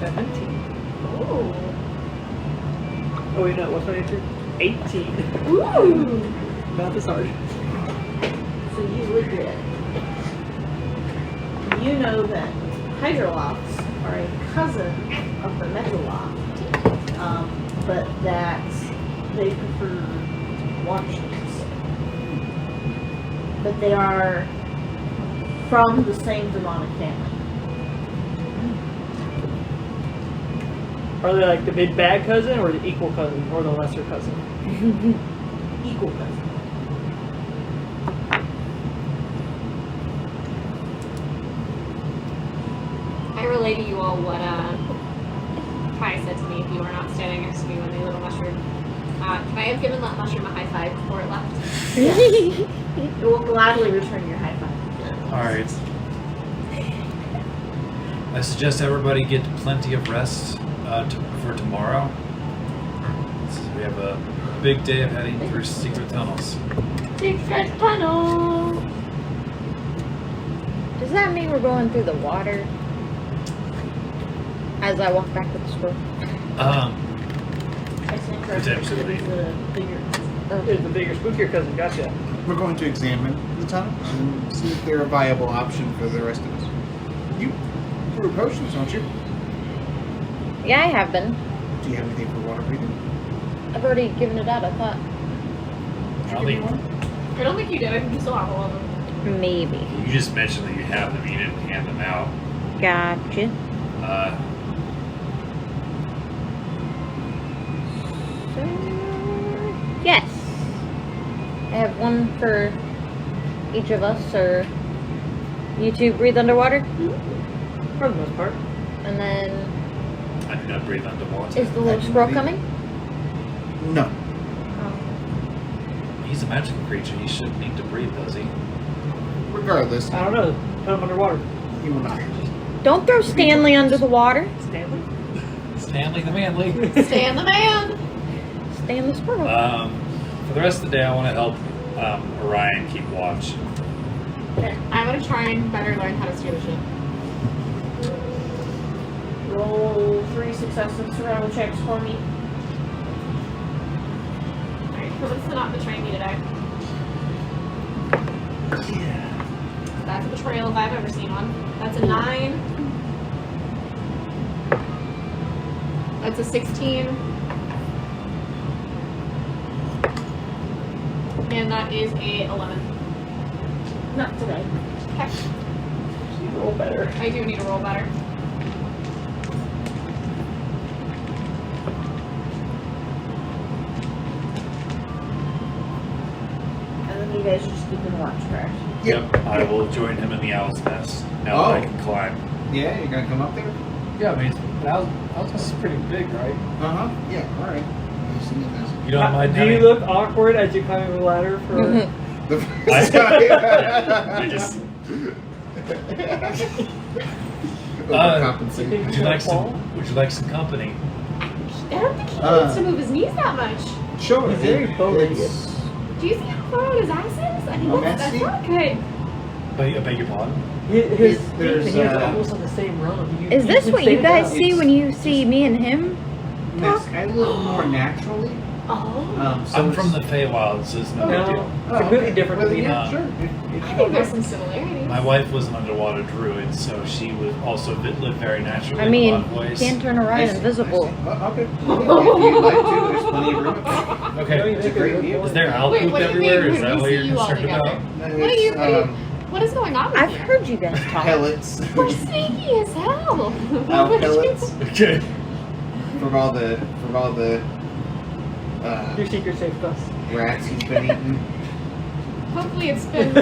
17. Ooh. Oh wait, no. What's my nature? 18. Ooh. Not this hard. So you legit. You know that hydroloths are a cousin of the Mezzoloth, but that they prefer watersheds. But they are from the same demonic family. Are they like the big bad cousin, or the equal cousin, or the lesser cousin? Equal cousin. I relay to you all what Kai said to me if you were not standing next to me when they lit a mushroom. Can I have given that mushroom a high five before it left? It will gladly return your high five. Alright. I suggest everybody get plenty of rest for tomorrow. We have a big day of heading through secret tunnels. Secret tunnel. Does that mean we're going through the water? As I walk back with the scroll. I stand corrected. Potentially. It is the bigger cousin. It's the bigger, spookier cousin. Gotcha. We're going to examine the tunnels and see if they're a viable option for the rest of us. You brew potions, don't you? Yeah, I have been. Do you have anything for water breathing? I've already given it out, I thought. Did you give me one? I don't think you did. I think you still have all of them. Maybe. You just mentioned that you have them, you didn't hand them out. Gotcha. Yes. I have one for each of us, or you two breathe underwater, For the most part. and then I do not breathe underwater. is the little squirrel coming? No. Oh. He's a magical creature. He shouldn't need to breathe, does he? Regardless, I don't know. Put him underwater. he will not. Don't throw Stanley under the water. Stanley? Stanley the Manly. Stay on the man. Stanley squirrel. For the rest of the day, I want to help Orion keep watch. Okay. I'm gonna try and better learn how to steer the ship. Roll 3 successive survival checks for me. Alright, who's not betraying me today? That's a betrayal if I've ever seen one. That's a 9. That's a 16. And that is a 11. Not today. Heck, You roll better. I do need to roll better. And then you guys are just keeping watch, correct? Yep. I will join him in the owl's nest. Now that I can climb. Yeah, you're gonna come up there? Yeah, I mean, Owl's is pretty big, right? Uh-huh. Yeah, alright. I've seen it as You don't mind Do you having... look awkward as you climb the ladder for... the I first just... overcompensating. Would you like some company? I don't think he needs to move his knees that much. Sure. He's very bony. Do you see how far out his ass is? I think Oh, that's messy. not good. I beg your pardon? His feet There's, and his are uh, almost on the same run. Is this what you guys see when you see me and him? Yes, a little more naturally. Oh. So I'm it's- from the Feywild, so it's no big deal. No, completely different Well, than yeah, me. sure. I think there's some similarities. My wife was an underwater druid, so she would also lived very naturally I mean, in a lot of ways. can't turn I Orion see, invisible. I see. Okay. Yeah, if you'd like to, there's plenty of room. Okay. No, you It's a make great good view. point. Is there owl Wait, poop what do you everywhere? mean Is that when what we you're see you all concerned together? about? No, What are you? there's, What is going on with I've you? heard you guys talk. pellets. We're sneaky as hell. Owl pellets Okay. from all the Your secret safe bus. rats he's been eating. Hopefully it's been.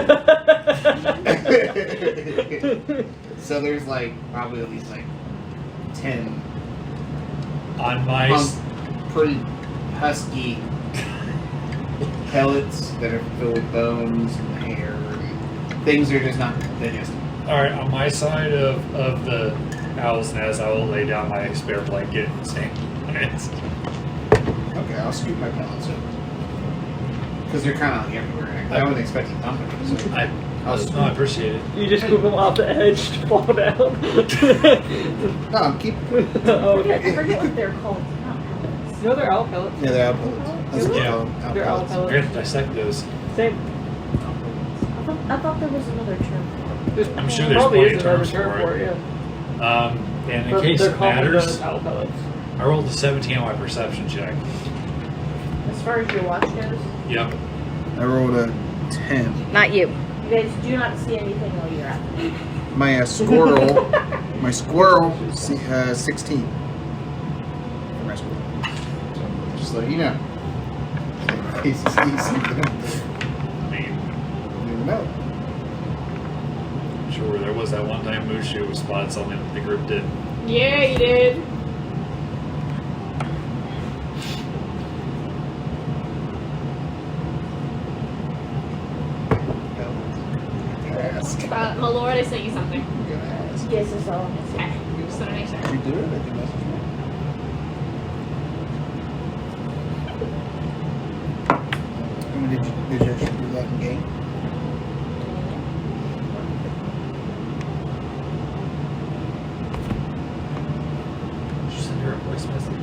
So there's like probably at least like 10 On my pretty husky pellets that are filled with bones and hair and things that are just not digestible. all right, on my side of the owl's nest, I will lay down my spare blanket and stand on it. Okay, I'll scoop my pellets up. Because they're kind of like everywhere. I wasn't expecting company. So No, I appreciate it. You just move them off the edge to fall down. no, I'm keeping. Oh, okay. I forget what they're called. Not pellets. No, they're owl pellets. Yeah, they're owl pellets. That's what Yeah. they call them, They're owl pellets. We're pellets. gonna dissect those. Same. I thought there was another term for it. I'm sure there's Probably plenty is of another terms term for it. Yeah. And in But case they're it calling matters, those owl pellets. I rolled a 17 on my perception check. As far as your watch goes, Yep. I rolled a 10. Not you. you guys do not see anything while you're at it. My squirrel, 16. For my squirrel. So, just so you know. In case you see something, I mean, you never know. sure, there was that one time Mushu was spotted something that the group did. Yeah, you did. Ask. My lord, I sent you something. I'm gonna ask. Yes, that's all I'm Okay. saying. Just want to make sure. Did you do it? Did you message me? I mean, did you actually do that in game? Did you send her a voice message?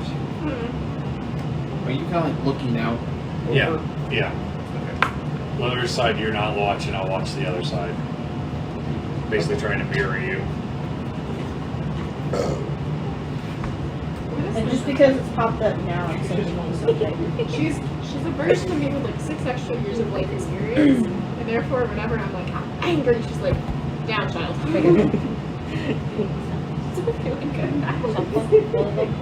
Are you kind of like looking out? Over? Yeah. Yeah. Okay. Whatever side you're not watching, I'll watch the other side. Basically trying to mirror you. And just because it's popped up now, I'm sending you something. She's a version of me with like 6 extra years of life experience, and therefore whenever I'm like I'm angry, she's like, down, child. It's feeling good.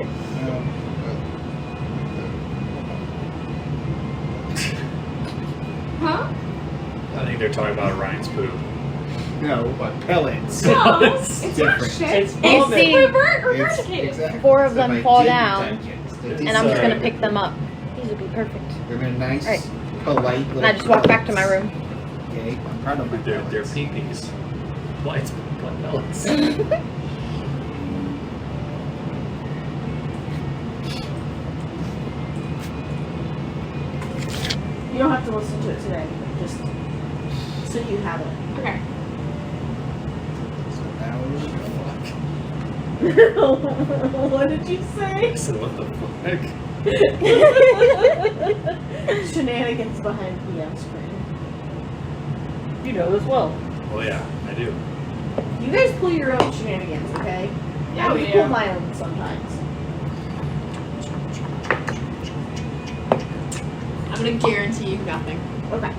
Huh? I think they're talking about Orion's poop. No, but pellets. No, it's not different. shit. It's It's vomit. see- regurgitated. Exactly. 4 of So them if I fall didn't down, digest it, and I'm just Sorry. gonna pick them up. These would be perfect. They're in a nice, Alright. polite little And I just walk back to my room. Okay, I'm proud of my They're pellets. pee-pees. White pellets. You don't have to listen to it today, just so you have it. Okay. So now we're gonna What did you say? I said, what the fuck? Shenanigans behind the screen. You know as well. Well, yeah, I do. You guys pull your own shenanigans, okay? Yeah, I we pull do. my own sometimes. I'm gonna guarantee you nothing, Okay,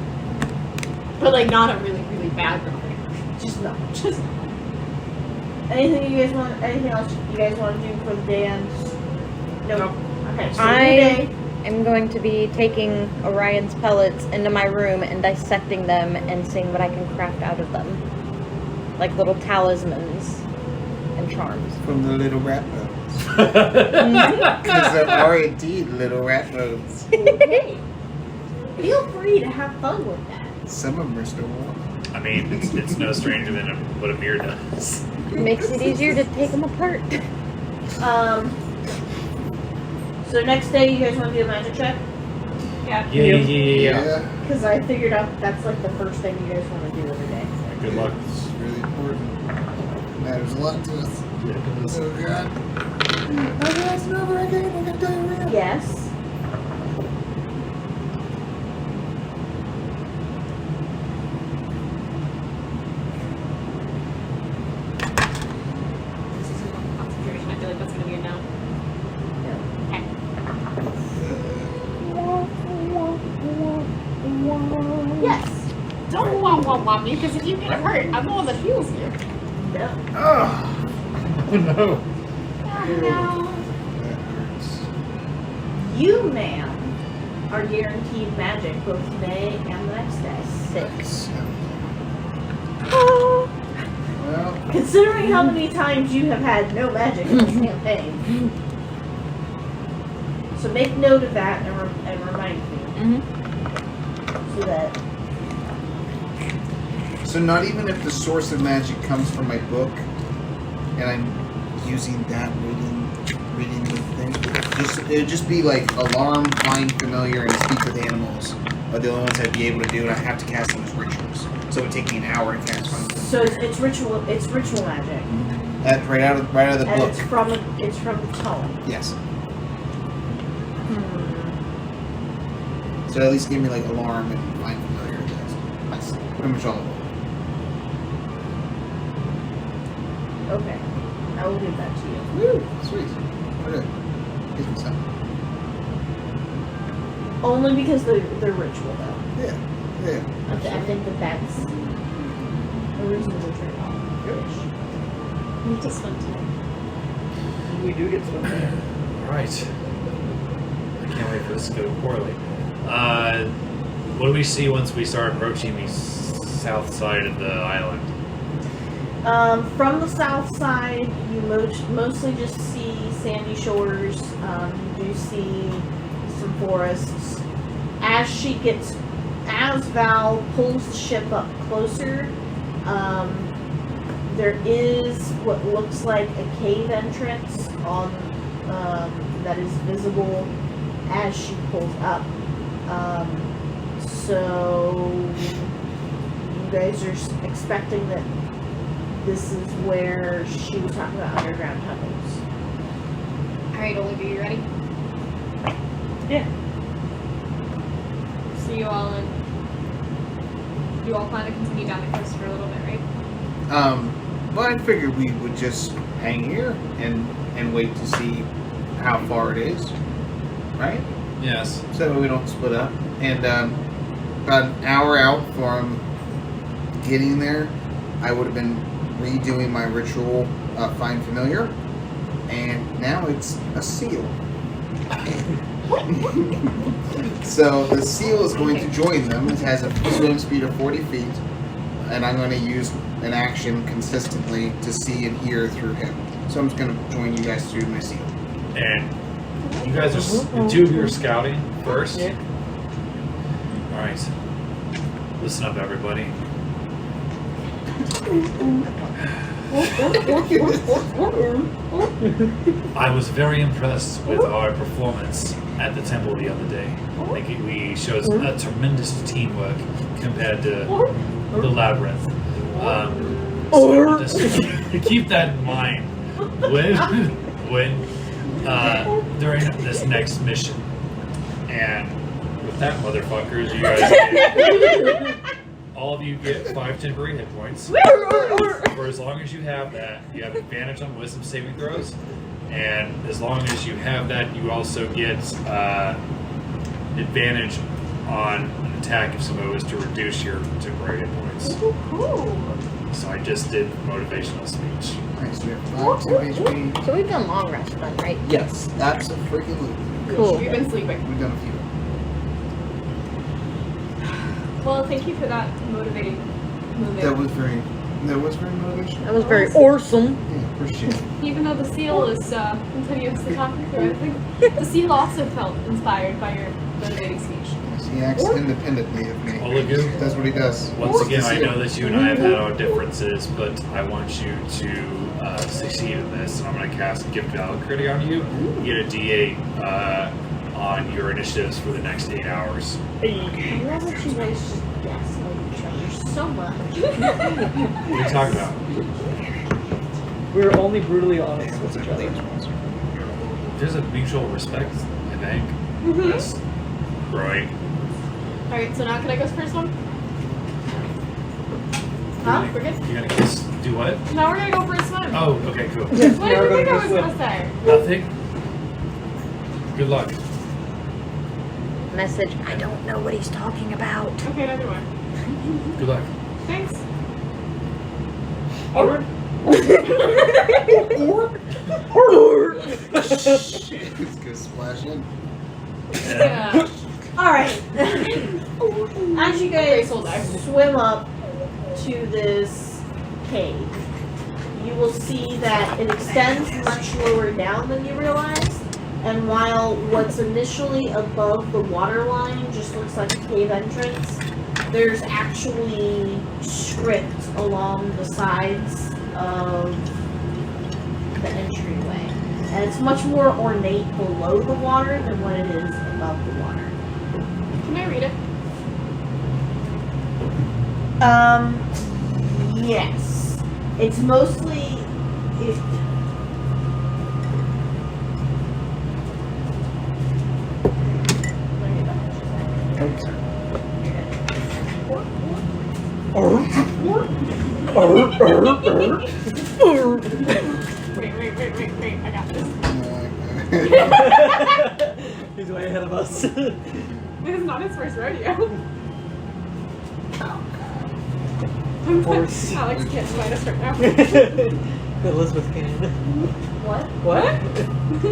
but like not a really, really bad nothing. just no. Just Anything you guys want? Anything else you guys want to do for the dance? Nope. Okay, so I new day. am going to be taking Orion's pellets into my room and dissecting them and seeing what I can craft out of them. Like little talismans and charms. From the little rat bones. Because there are indeed little rat bones. Okay. Feel free to have fun with that. Some of them are still warm. I mean, it's no stranger than what a mirror does. Makes it easier to take them apart. So next day, you guys want to do a magic check? yeah. Yeah. Because I figured out that's like the first thing you guys want to do every day. Good luck. It's really important. It matters a lot to us. Yeah, it does. Oh god. Oh, that's over again. I got diarrhea. Yes. This is a concentration. I feel like that's gonna be a no. Okay. Yes. Don't want me, because if you get hurt, I'm the one that heals you. No. Oh no. Oh, no. That hurts. You, ma'am, are guaranteed magic both today and the next day. 6. Well, Considering how many times you have had no magic in this campaign. So make note of that and remind me. Mm-hmm. So that so not even if the source of magic comes from my book, and I'm using that reading the thing, it'd just be like alarm, find familiar, and speak with animals. Are the only ones I'd be able to do, and I have to cast them as rituals. So it would take me an hour to cast one. so it's ritual magic. That's right out of the And book. it's from the tome. Yes. So at least give me like alarm and find familiar. That's pretty much all of it. Okay. I will give that to you. Woo! Sweet. Okay. Gives me some. Only because they're ritual though. Yeah. Yeah. I think that's a reasonable trade-off. We need to swim tonight. We do get swim there. Alright. I can't wait for this to go poorly. What do we see once we start approaching the south side of the island? From the south side, you mostly just see sandy shores. You do see some forests. As Val pulls the ship up closer, there is what looks like a cave entrance on that is visible as she pulls up. So you guys are expecting that this is where she was talking about underground tunnels. Alright, Olegu, you ready? Yeah. So you all plan to continue down the coast for a little bit, right? Well, I figured we would just hang here and wait to see how far it is, right? Yes. So we don't split up. And about an hour out from getting there, I would have been redoing my ritual Find Familiar, and now it's a seal. So the seal is going to join them. It has a swim speed of 40 feet, and I'm going to use an action consistently to see and hear through him. So I'm just going to join you guys through my seal. And you guys are, the two of you are scouting first. Yeah. Alright. Listen up, everybody. I was very impressed with our performance at the temple the other day. I think we showed a tremendous teamwork compared to the labyrinth. So I want to keep that in mind when during this next mission. And with that, motherfuckers, you guys get, all of you get 5 temporary hit points. For as long as you have that, you have advantage on wisdom saving throws. And as long as you have that, you also get advantage on an attack if somebody was to reduce your temporary hit points. So I just did motivational speech. Nice, we have 5 HP. So we've done long rest then, right? Yes, that's a freaking loop. Cool. We've been sleeping. We've done a few. Well, thank you for that motivating movie. That was very motivational. That was very awesome. Yeah, appreciate it. Even though the seal is continuously talking through, I think the seal also felt inspired by your motivating speech. Yes, he acts independently of me. Olegu? That's what he does. Once again, I know that you and I have had our differences, but I want you to succeed in this. I'm going to cast Gift Alacrity on you. You get a D8 on your initiatives for the next 8 hours. I love that you guys just gaslight each other so much. What are you talking about? We're only brutally honest with each other. There's a mutual respect, I think. That's right. Alright, so now can I go first one? Huh? We're good? You're gonna kiss, do what? Now we're gonna go for a swim. Oh, okay, cool. What did Now you we're think I gonna was go gonna say? Nothing? Good luck. message. I don't know what he's talking about. Okay, neither one. Good luck. Thanks. Over. Shit, it's gonna splash in. Yeah. Alright. As you guys Graceful dive. swim up to this cave, you will see that it extends much lower down than you realized. And while what's initially above the water line just looks like a cave entrance, there's actually script along the sides of the entryway. And it's much more ornate below the water than what it is above the water. Can I read it? Yes. It's mostly... Wait. I got this. He's way ahead of us. This is not his first rodeo. Horse. Alex can't find us right now. Elizabeth can. What? What? Do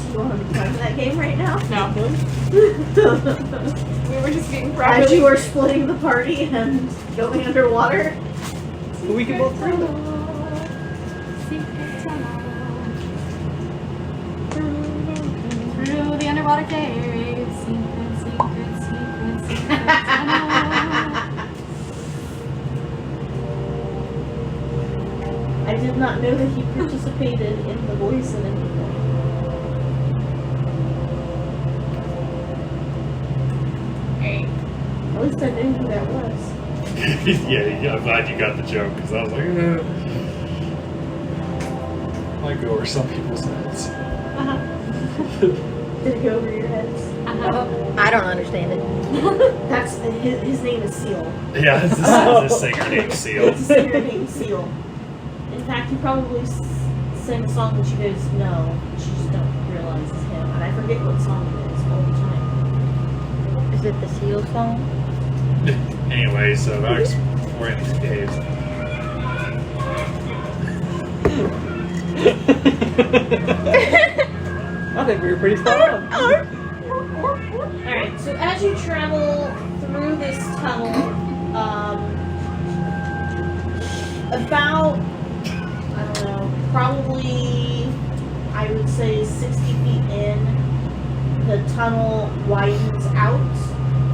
you want to be playing that game right now? No. We were just being As properly. you are splitting the party and going underwater? We can both through them. Through the underwater cave, secret tunnel. I did not know that he participated in the voice in anything. Hey. At least I knew who that was. Yeah, I'm glad you got the joke because I was like, might go over some people's heads. Did it go over your heads? I don't understand it. That's his name is Seal. Yeah, this is a singer named Seal. It's a singer named Seal. In fact, he probably sang a song that you guys know, but you just don't realize it's him. And I forget what song it is all the time. Is it the seal song? Anyway, so about exploring these caves. I think we were pretty spot on. Alright, so as you travel through this tunnel, about, I don't know, probably, I would say 60 feet in, the tunnel widens out,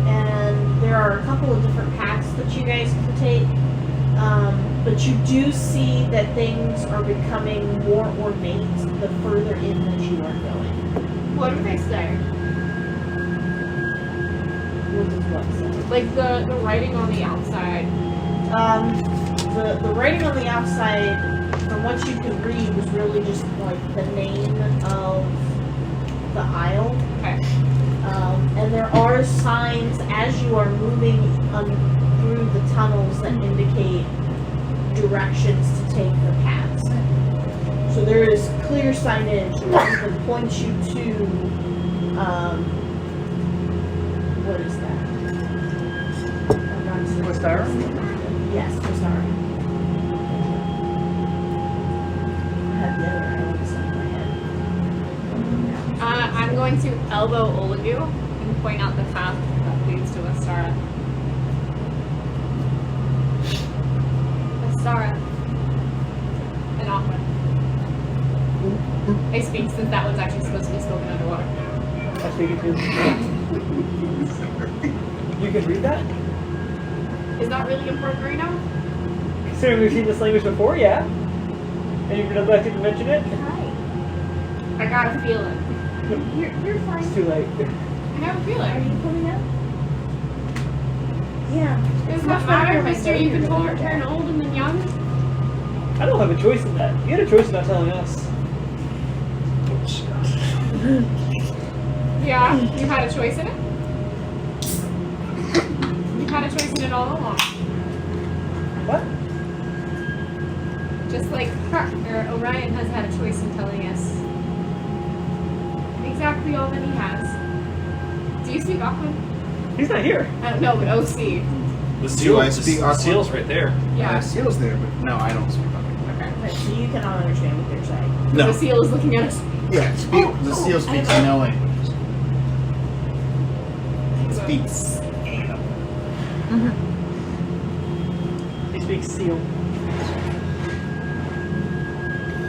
and there are a couple of different paths that you guys can take, but you do see that things are becoming more ornate the further in that you are going. What do they say? What does what say? Like the writing on the outside. The writing on the outside, from what you could read, was really just like the name of the aisle. Okay. And there are signs as you are moving through the tunnels that indicate directions to take the paths. So there is clear signage that even points you to, what is that? I'm not sure. Westara? Yes, Westara. I have the other islands in my head. I'm going to elbow Olegu and point out the path that leads to Westara. Westara. And Aqua. I speak since that one's actually supposed to be spoken underwater. I speak it too. You can read that? Is that really important right now? Considering we've seen this language before, yeah. And you've been elected to mention it? I got a feeling. You're fine. It's too late. I have a Are feeling. you coming out? Yeah. Does not matter, mister. You can turn old and then young. I don't have a choice in that. You had a choice in not telling us. Yeah, you had a choice in it. You had a choice in it all along. What? Just like Orion has had a choice in telling us. exactly all that he has. Do you speak Aquan? He's not here. I don't know, but OC. The Do I seal, speak Aquan? seal's right there. Yeah. Seal's there, but no, I don't speak Aquan. Okay. Okay, so you cannot understand what they're saying. No. The seal is looking at us. Yeah, the seal speaks no languages. It So- speaks animal. He speaks seal.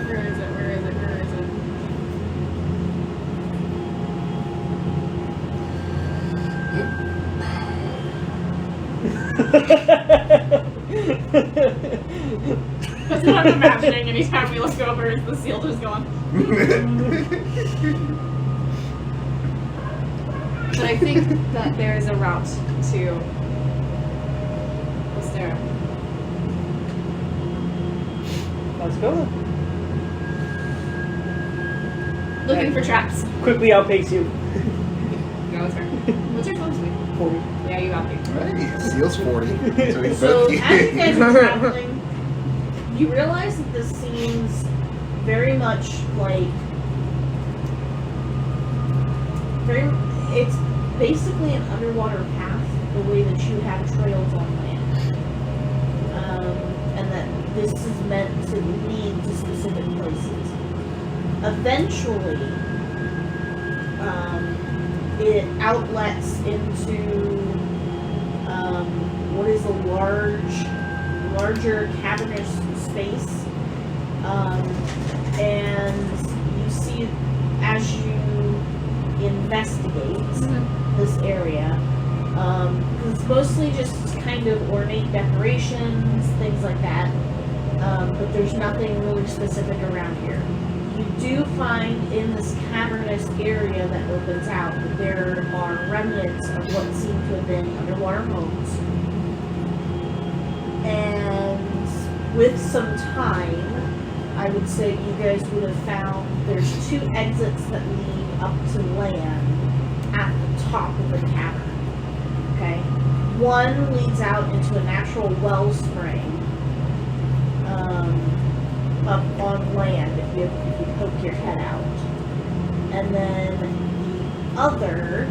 Where is it? Where is it? Where is it? That's what I'm imagining anytime we look over is the seal just going. But I think that there is a route to Ostera. Let's go. Looking for traps. Quickly outpace you. Go with her. What's your phone speed? 40. Yeah, you outpace me. Right, Seal's 40. So he's So both as you guys are traveling, you realize that this seems very much like it's basically an underwater path the way that you have trails on land, and that this is meant to lead to specific places. Eventually, it outlets into what is a larger cavernous space, and you see as you investigate this area, it's mostly just kind of ornate decorations, things like that, but there's nothing really specific around here. You do find in this cavernous area that opens out that there are remnants of what seem to have been underwater homes. And with some time, I would say you guys would have found there's 2 exits that lead up to land at the top of the cavern. Okay? One leads out into a natural wellspring up on land if you poke your head out. And then the other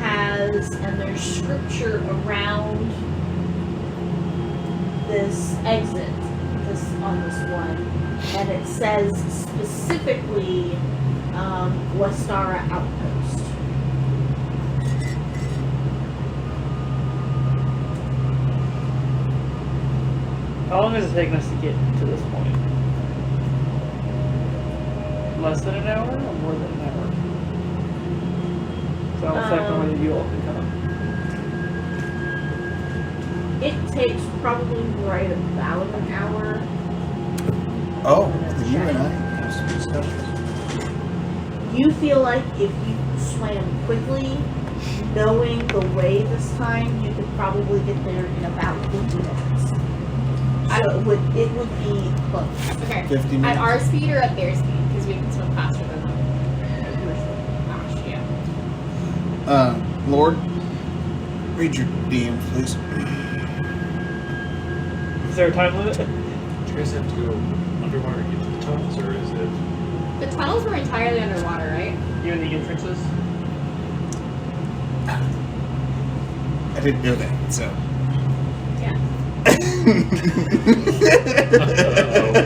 has, and there's scripture around this exit, on this one, and it says specifically Westara Outpost. How long has it taken us to get to this point? Less than an hour or more than an hour? So I'll second whether you all can come. It takes probably right about an hour. Oh, you and I have some discussions. You feel like if you swam quickly, knowing the way this time, you could probably get there in about 50 minutes. So it would be close. Okay. 50 At minutes. our speed or at their speed? Because we can swim faster than them. Asche, yeah. Lord, read your DMs, please. Is there a time limit? Do you guys have to go underwater to get to the tunnels, or is it? The tunnels were entirely underwater, right? Even the entrances? I didn't know that, so. Yeah. Uh-oh.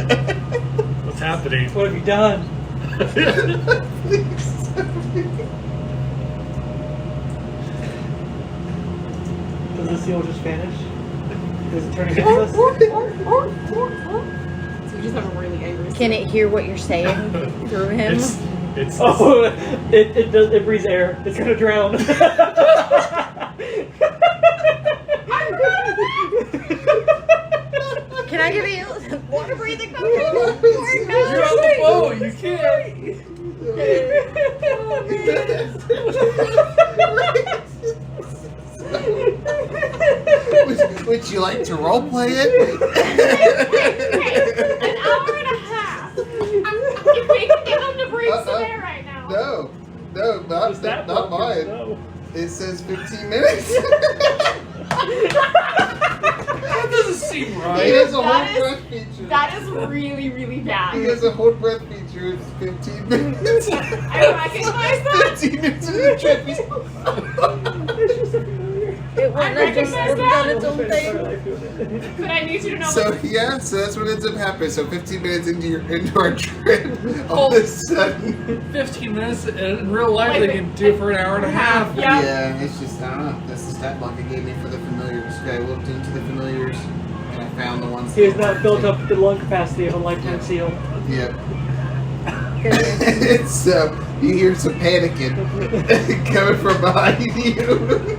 What's happening? What have you done? Does the seal just vanish? Is it turning against us? So we just have a really angry Can it hear what you're saying through him? It's Oh, it breathes air. It's gonna drown. Can I give you water breathing potion? You're on the boat. You can't. Would you like to roleplay it? An hour and a half. If we can get them to breathe some air right now. No, Does that not work? mine. No. It says 15 minutes. That doesn't seem He right. has a That hold is- breath feature. That is really, really He bad. has a hold breath feature. It's 15 minutes. I recognize that. 15 minutes in the trip. He's It's just a familiar. It wouldn't have just recognize done that. its own Spend thing. our life doing it. But I need you to know. So yeah, so that's what ends up happening. So 15 minutes into our trip, all Oh. of a sudden, 15 minutes, and in real life Like, they can do it for an hour and a half. Yeah. it's just I don't know. That's the stat block it gave me for the familiars. I looked into the familiars and I found the ones. He has not built up the lung capacity of a lifetime seal. Yep. Goodness. So you hear some panicking coming from behind you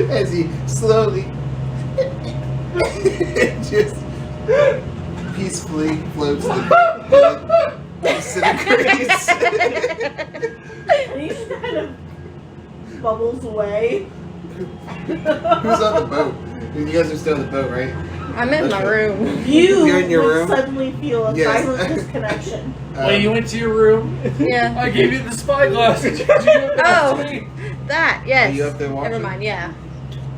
as he slowly just peacefully floats the disintegrates. And he just kind of bubbles away. Who's on the boat? You guys are still on the boat, right? I'm in my room. You You're in your would room? suddenly feel a Yes. violent disconnection. When you went to your room, Yeah. I gave you the spyglass. Did you do it Oh. to me? That, yes. Are you up there watching? Never mind, yeah.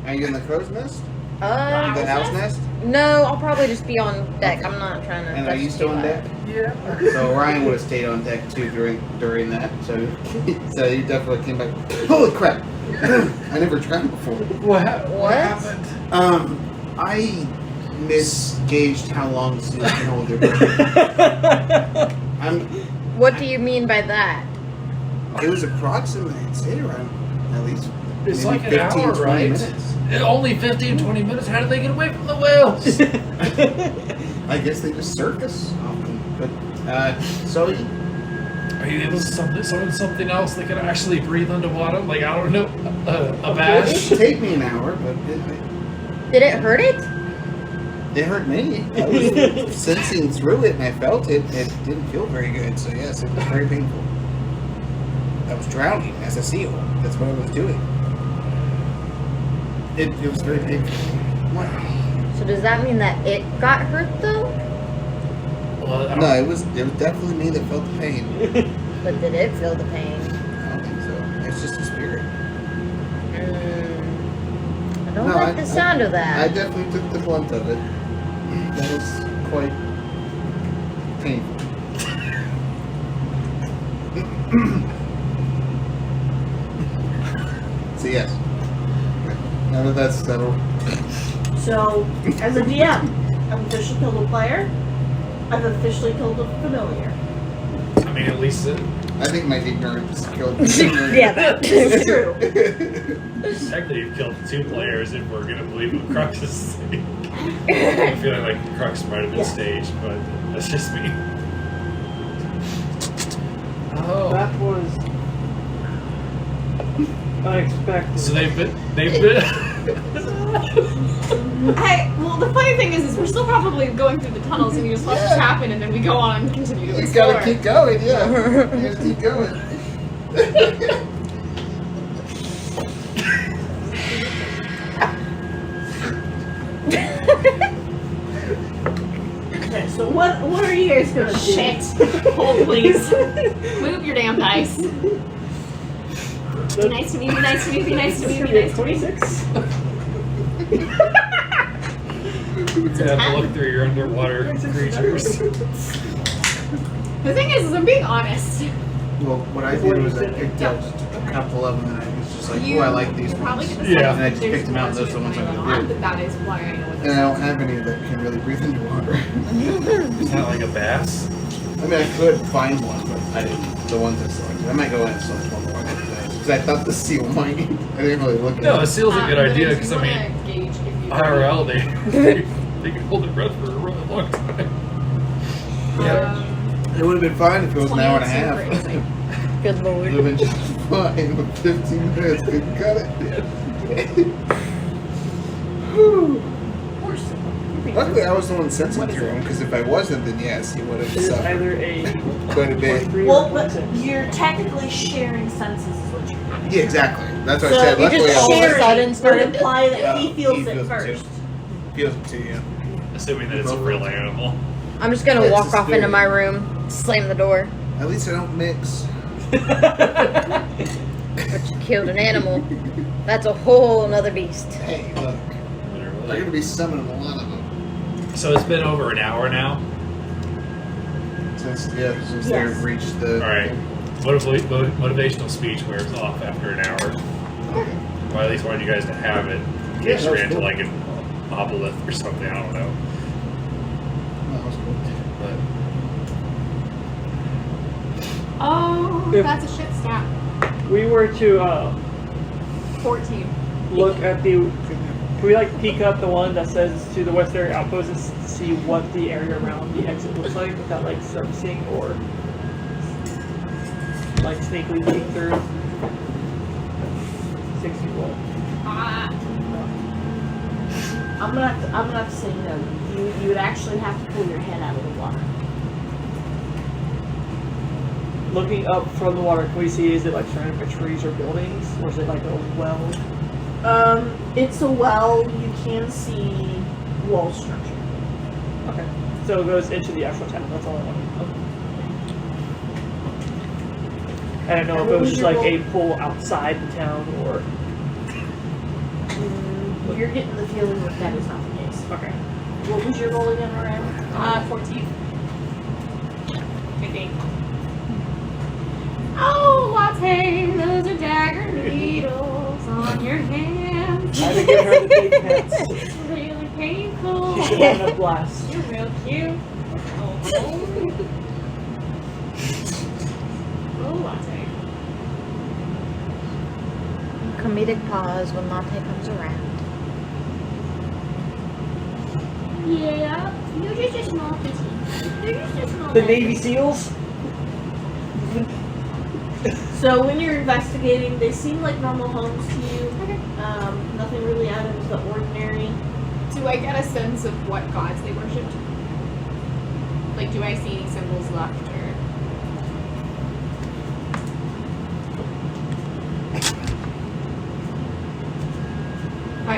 Are you in the crow's nest? Uh, The house nest? no, I'll probably just be on deck. I'm not trying to. And are that's you still too on loud. deck? Yeah. So Orion would have stayed on deck too during that. So you definitely came back. Holy crap! I never drowned before. What happened? I misgauged how long the seal can hold their breath. What do you mean by that? It was approximately, I'd say around at least It's maybe like an 15, hour, 20 right? minutes. Only 15, 20 minutes. How did they get away from the whales? I guess they just circus often. But so Are you able to summon something else that can actually breathe underwater? Like, I don't know, a bash? it take me an hour, but Did it hurt it? it hurt me. I was sensing through it and I felt it. It didn't feel very good. So yes, it was very painful. I was drowning as a seal. That's what I was doing. It was very painful. What? So does that mean that it got hurt though? Well, I don't- No, it was definitely me that felt the pain. But did it feel the pain? I don't think so. It's just a spirit. I don't No, like the sound of I that. definitely took the blunt of it. That was quite painful. So yes. Now that that's settled. So, as a DM, I've officially killed a player. I've officially killed a familiar. I mean, at least I think my ignorance killed me. Yeah, that It's true. technically you've killed 2 players if we're gonna believe what Qrux is saying. I'm feeling like Qrux might have been Yeah. staged, but that's just me. Oh. That was unexpected. So they've been Well, the funny thing is we're still probably going through the tunnels, and you just let this happen, and then we go on and continue to You explore. gotta keep going, yeah. You gotta keep going. Okay, so what are you guys gonna do? Shit. Hold, please. Move your damn dice. Be nice to me, be nice to me, be nice to me, be nice to me. 26. you have to look through your underwater creatures. The thing is I'm being honest. Well, what I did was I picked out a couple of them and I was just like, oh, I like these probably ones. gonna Yeah. say And I just there's picked them out, more those are the ones I'm going gonna on, do. but that is why I know what And this I don't have any that can really breathe into water. Is that like a bass? I mean, I could find one, but I didn't. The ones I selected. I might go in and select one more because I thought the seal might. I didn't really look at No, a it. seal's a good But idea if because you I mean, wanna gauge if you IRL they can hold their breath for a really long time. It would have been fine if it was an hour and a half. Crazy. Good It lord. would have been just fine with 15 minutes. Couldn't cut it. Whew. Luckily, I was the one sensing through him because if I wasn't, then yes, he would have It's suffered either a quite a bit. 23 Well, or but 26. you're technically sharing senses, is what you're doing. Yeah, exactly. That's what So I said. you Luckily, just I was share sudden would started- imply that he feels he it feels it first. too. Feels it to you. Assuming that it's a real animal. I'm just gonna It's walk a off into spirit. my room, slam the door. At least I don't mix. But you killed an animal. That's a whole another beast. Hey, look. Literally. They're going to be summoning a lot of them. So it's been over an hour now. Since they've reached the... Alright. Motivational speech wears off after an hour. Well, at least wanted you guys to have it in case you ran into like an obelisk or something, I don't know. That was cool. But Oh, If- that's a shit stat. We were to 14. look at the. Can we like peek up the one that says to the west area outpost and see what the area around the exit looks like without like surfacing or like sneakily peek through? 60 what? I'm gonna have to say no. You would actually have to pull your head out of the water. Looking up from the water, can we see, is it like surrounded by trees or buildings? Or is it like a well? It's a well. You can see wall structure. Okay. So it goes into the actual town, that's all I wanted. I don't know if it was just like a pull outside the town or... You're getting the feeling that that is not the case. Okay. What was your goal again, Orion? 14. I think. Oh, latte, those are dagger needles on your hands. I had to give her the big pets. It's really painful. She should have a blast. You're real cute. Oh, latte. Comedic pause when latte comes around. Yeah, you're just a small petite. You're just a small The Navy SEALs? So when you're investigating, they seem like normal homes to you. Okay. Nothing really out of the ordinary. Do I get a sense of what gods they worshipped? Like, do I see any symbols left, or...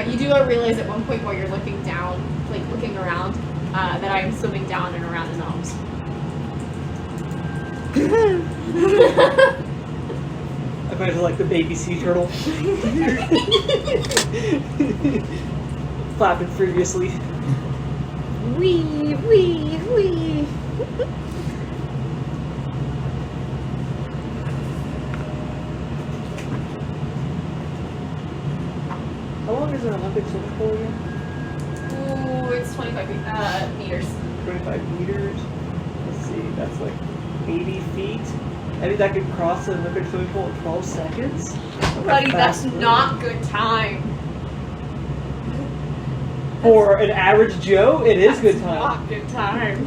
You do realize at one point while you're looking down, like looking around, that I'm swimming down and around the gnomes. I imagine like the baby sea turtle. Flapping furiously. Wee, wee, wee. How long is an Olympic swimming pool again? Ooh, it's 25 meters. 25 meters. Let's see, that's like 80 feet. I think that could cross an Olympic swimming pool in 12 seconds. Buddy, that's Fast. not good time. For an average Joe, it is good That's time. not good time.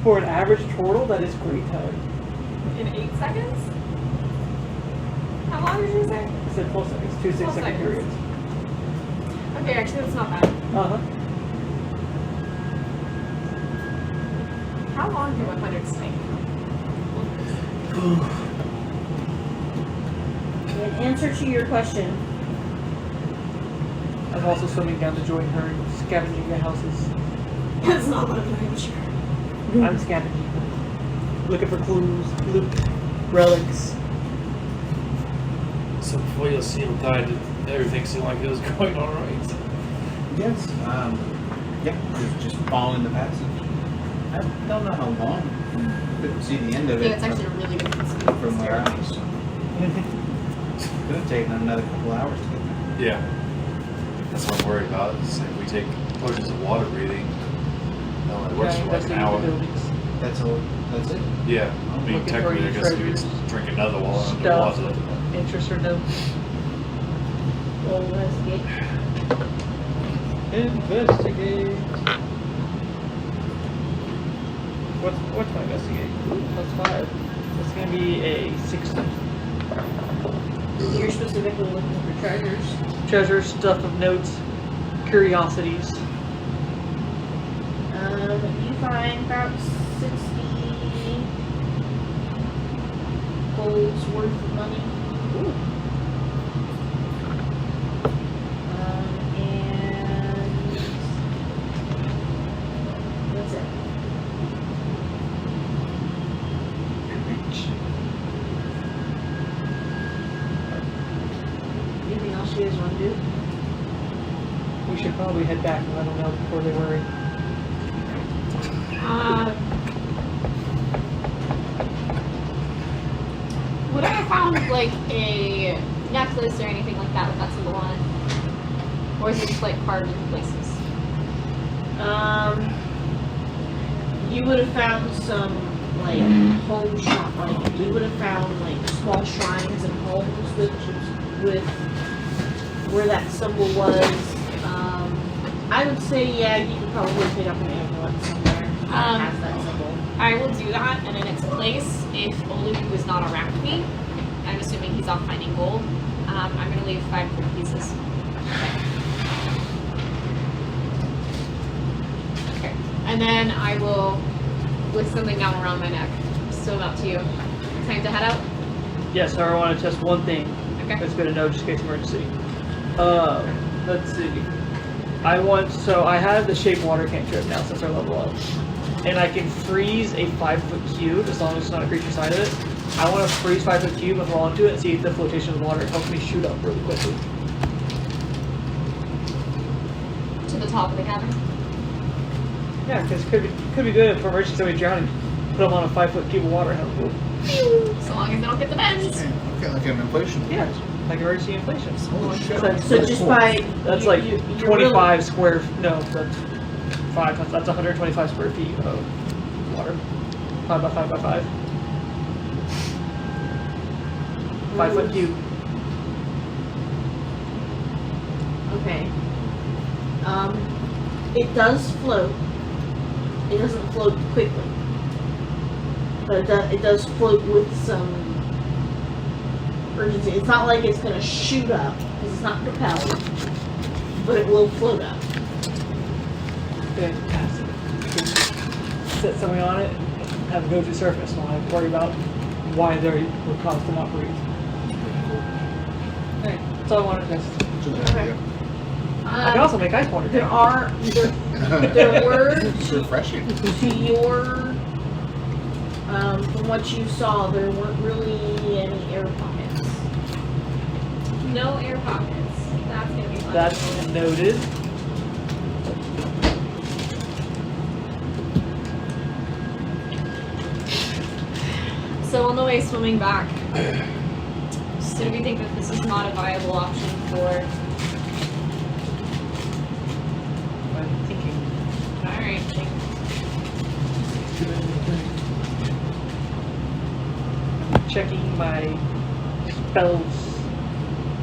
For an average turtle, that is great time. In 8 seconds? How long did you say? I said 12 seconds, 2 12 6-second seconds. periods. Okay, actually that's not bad. Uh-huh. How long do 100s take? In answer to your question, I'm also swimming down to join her and scavenging the houses. That's not what I'm doing, sure. I'm scavenging. Looking for clues, loot, relics. So before you sealed died, did everything seem like it was going all right? Yes. Yeah, just following the passage. I don't know how long. Couldn't see the end of Yeah, it it's actually a really good from where I was. Could have taken another couple hours to get there. Yeah. That's what I'm worried about. Is if we take potions of water breathing, that only works for like an hour. That's it. Yeah. I mean, Looking for technically, I any guess we treasures, could drink another while Stuff, underwater. interest or no? roll investigate. Investigate. What's my investigate? Plus 5. It's gonna be a 60. You're specifically looking for treasures. Treasure, stuff of notes, curiosities. You find about 60 gold's worth of money. Ooh. And that's it. Anything else you guys want to do? We we should probably head back and let them know before they worry. Would I have found like a necklace or anything like that with that symbol on it? Or is it just like carved into places? You would have found some like home shrine, like you would have found like small shrines and homes with where that symbol was. I would say yeah, you could probably pick up an amulet somewhere that has that symbol. I will do that, and in its place, if Olegu is not around me, I'm assuming he's off finding gold. I'm going to leave 5 gold pieces. Okay. And then I will with something down around my neck. Still up to you. Time to head out? Yes, I want to test one thing. Okay. That's good to know, just in case emergency. Let's see. I have the shape water cantrip now since I level up. And I can freeze a 5-foot cube as long as it's not a creature side of it. I want to freeze 5-foot cube and roll into it and see if the flotation of the water helps me shoot up really quickly. To the top of the cavern? Yeah, because it could be good for emergency somebody drowning. Put them on a 5-foot cube of water and help them. So long as they don't get the bends. Okay, like an inflation. Yeah, like emergency inflation. Holy shit. So just by That's you- like you're 25 square. No, that's 5. That's 125 square feet of water. 5 by 5 by 5. 5-foot cube. Okay. It does float. It doesn't float quickly, but it does float with some urgency. It's not like it's going to shoot up because it's not propelled, but it will float up. Fantastic. Set something on it and have it go to the surface while I worry about why they would cause to not breathe. Okay, that's all I wanted to test. Okay. I can also make ice water. There were It's refreshing. to your from what you saw, there weren't really any air pockets. No air pockets. That's going to be fun. That's noted. So on the way swimming back, so do we think that this is not a viable option for... I'm thinking. Alright, Checking my spells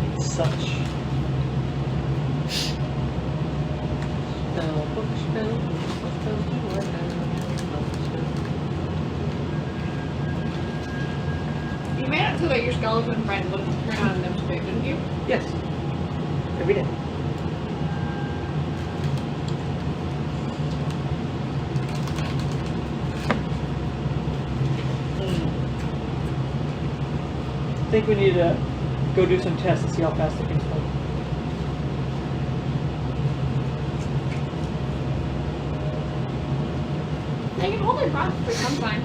and such. Spell book spell. What spells do I have? you made it so that your skeleton friend wouldn't turn on them straight, didn't you? Yes. Every day. I think we need to go do some tests and see how fast they can float. They can hold their breath for some time.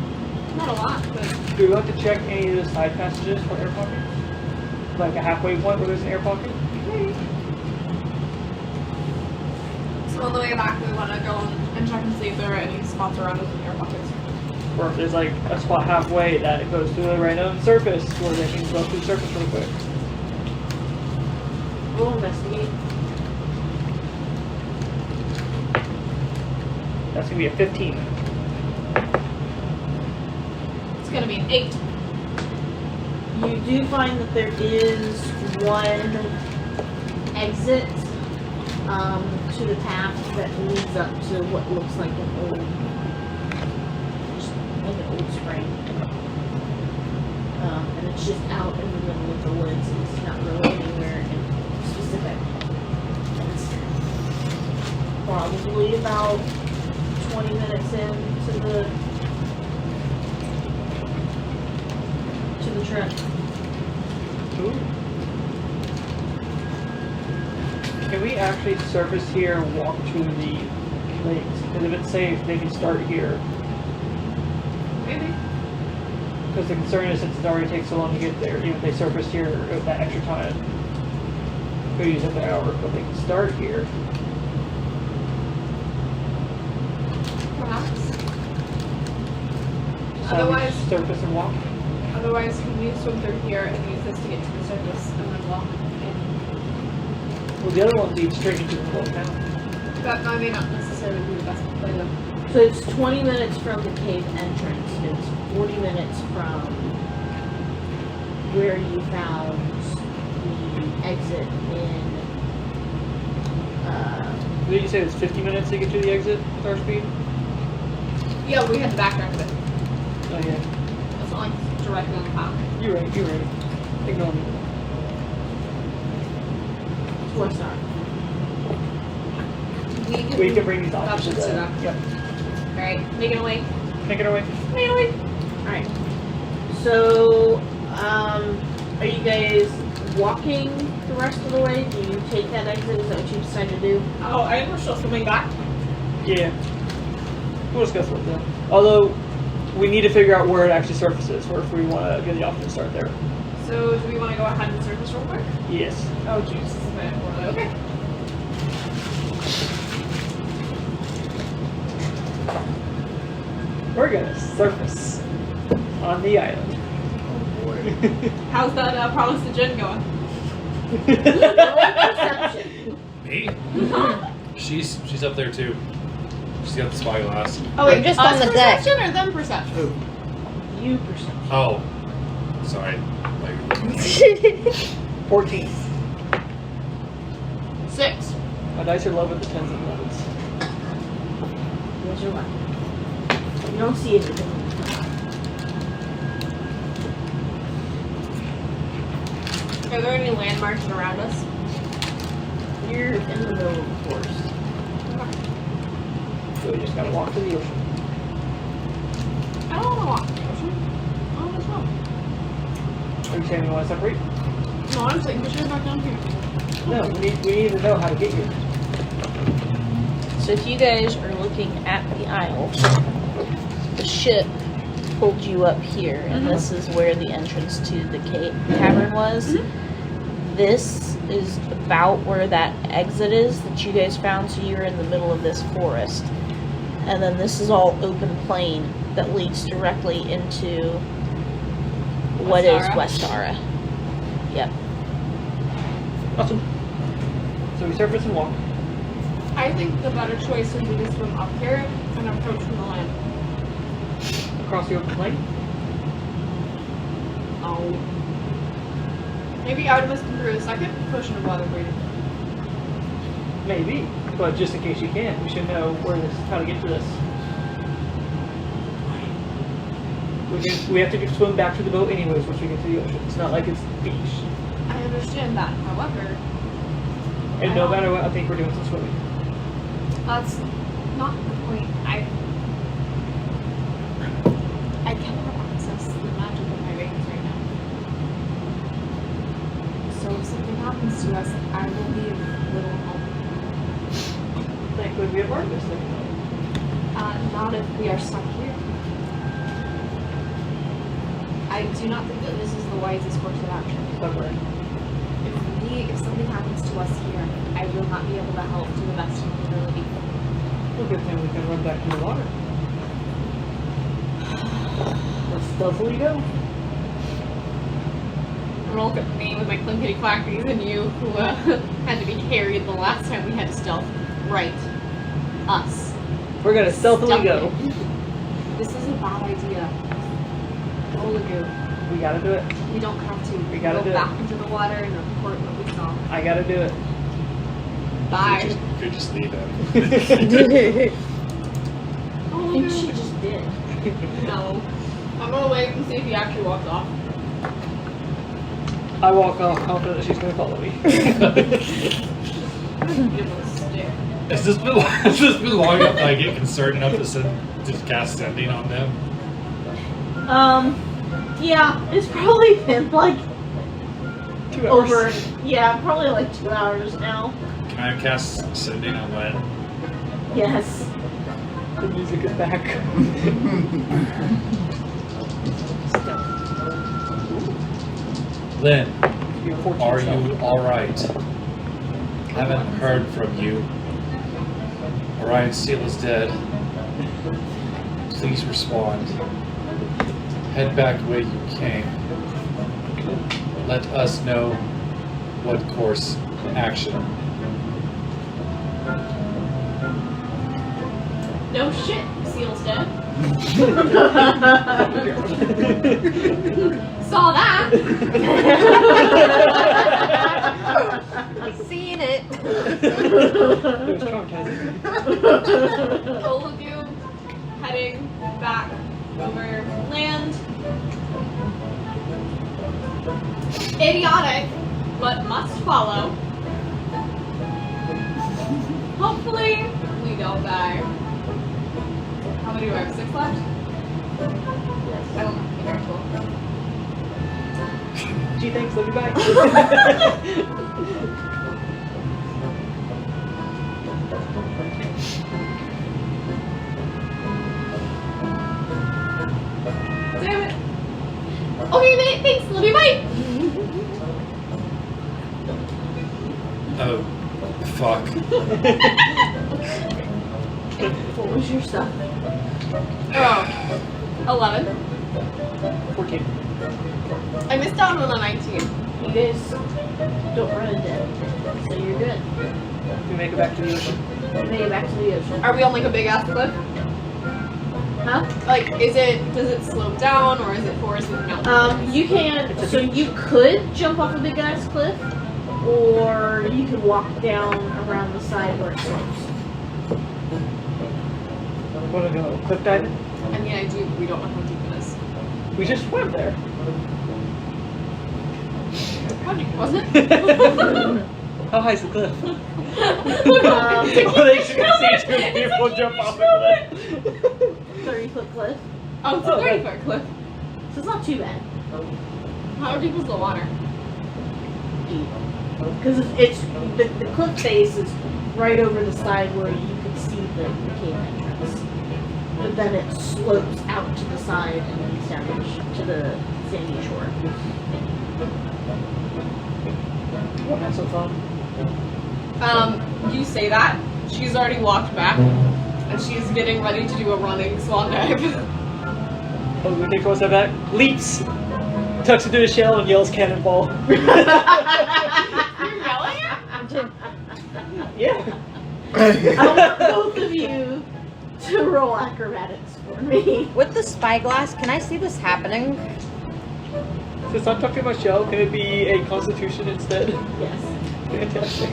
Not a lot, but... Do we want to check any of the side passages for air pockets? Like a halfway point where there's an air pocket? So on the way back, we want to go and check and see if there are any spots around with air pockets. Or if there's like a spot halfway that it goes to a random surface where they can go through the surface real quick. We'll investigate. That's gonna be a 15. It's going to be an 8. You do find that there is one exit to the path that leads up to what looks like an old spring. And it's just out in the middle of the woods. It's not really anywhere in specific. It's probably about 20 minutes into the trip. Ooh. Can we actually surface here and walk to the lakes? Because if it's safe, they can start here. Maybe. Because the concern is since it already takes so long to get there, even if they surfaced here with that extra time, could use up an hour, but they can start here. perhaps. So Otherwise, surface and walk. otherwise, can we swim through here and use this to get to the surface and then walk? Well, the other one leads straight into the middle of town. That may not necessarily be the best play though. So it's 20 minutes from the cave entrance. It's 40 minutes from where you found the exit in. Did you say it's 50 minutes to get to the exit with our speed? Yeah, we had the background of it. Oh yeah. It's not like directly on the path. You're right. Ignore me. What's not? We can bring these options Options to to them. them. Yep. Alright, make it away. Take it away. Make it away. Alright. So, are you guys walking the rest of the way? Do you take that exit? Is that what you decided to do? Oh, I think we're still swimming back. Yeah. We'll discuss it then. Although, we need to figure out where it actually surfaces, or if we want to get the option to start there. So, do we want to go ahead and surface real quick? Yes. Oh, jeez, this is a bit more like, okay. We're gonna surface on the island. Oh boy. How's that promise to Jen going? Perception. Me? She's up there too. She's got the spyglass. Oh, We're just on the deck. perception or them perception? Who? You perception. Oh, sorry. 14. 6. My dice are low with the 10s and 11s. Where's your one? You don't see anything. Are there any landmarks around us? You're in the middle of the forest. So we just gotta walk to the ocean. I don't want to walk to the ocean. I don't know. Are you saying we want to separate? No, honestly, we should have back down here. No, we need to know how to get here. So if you guys are looking at the isle, the ship pulled you up here, and this is where the entrance to the cavern was. This is about where that exit is that you guys found, so you're in the middle of this forest. And then this is all open plain that leads directly into what is Westara. Yep. Awesome. So we surface and walk. I think the better choice would be to swim up here and approach from the land. Across the open plain. Oh. Maybe Artymiz can brew a second potion of water breathing. Maybe. But just in case you can't, we should know how to get to this. We have to swim back to the boat anyways once we get to the ocean. It's not like it's beach. I understand that, however, And no matter what, I think we're doing some swimming. that's not the point. I cannot access the magic of my veins right now. So if something happens to us, I will be of little help. Thankfully, we have Artymiz there. Not if we are stuck here. I do not think that this is the wisest course of action. Somewhere. If something happens to us here, I will not be able to help to the best of my ability. Well, good thing we can run back to the water. Let's stealthily go. I'm gonna look at me with my clinkety clackies and you who had to be carried the last time we had to stealth. Right. Us. We're gonna stealthily go. This is a bad idea. Olegu. We gotta do it. We don't have to. We gotta go do it. back into the water and report what we saw. I gotta do it. Bye. You could just leave him. I think she just did. No. I'm gonna wait and see if he actually walks off. I walk off confident that she's gonna follow me. Give him a stare. Has this been long enough that I get concerned enough to cast sending on them? Yeah, it's probably been like 2 hours. over. Yeah, probably like 2 hours now. Can I cast sending on Lyn? Yes. The music is back. Lyn, You're 14 are self. you alright? Haven't heard from you. Orion's seal is dead. please respond. Head back the way you came. Let us know what course action. No shit, Seal's dead. Saw that. Seen it. It was traumatizing. Olegu heading back over land. Idiotic, but must follow. Hopefully, we don't die. How many do I have? 6 left? I don't know. Very cool. Gee, thanks, love you, bye. Damn it. Okay, mate, thanks. Love you, bye. Oh, fuck. What was your stuff? Oh, 11. 14. I missed out on a 19. You guys don't run into anything, so you're good. We make it back to the ocean. You make it back to the ocean. Are we on like a big ass cliff? Huh? Like, does it slope down or is it forest with mountains? You can, so you could jump off a big ass cliff, or you could walk down around the side where it slopes. Want to go cliff diving? I mean, I do. We don't know how deep it is. We just swam there. Was it? How high is the cliff? Um, They should see two people jump off the cliff. 30-foot cliff, Oh, it's a 30-foot cliff. so it's not too bad. How deep is the water? Because it's the cliff face is right over the side where you can see the cave entrance. But then it slopes out to the side and then down to the sandy shore. Well, that's so fun. You say that. She's already walked back, and she's getting ready to do a running swan dive. Oh, we take close to that. Leaps, tucks into the shell, and yells cannonball. You're yelling at? Yeah. I want both of you to roll acrobatics for me. With the spyglass, can I see this happening? Since I'm tucked in my shell, can it be a constitution instead? Yes. Fantastic.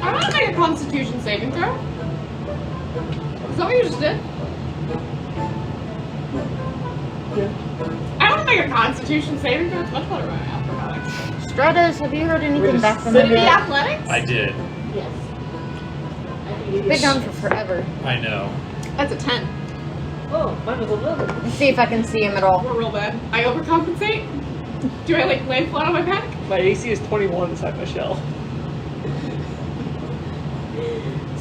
I want to make a Constitution saving throw. Is that what you just did? Yeah. I want to make a Constitution saving throw. It's much better than acrobatics. Stratos, have you heard anything back from Would them it be yet? athletics? I did. Yes. I think it Been is. gone for forever. I know. That's a 10. Oh, mine was 11. Let's see if I can see him at all. We're real bad. I overcompensate. Do I like lay flat on my back? My AC is 21 inside my shell.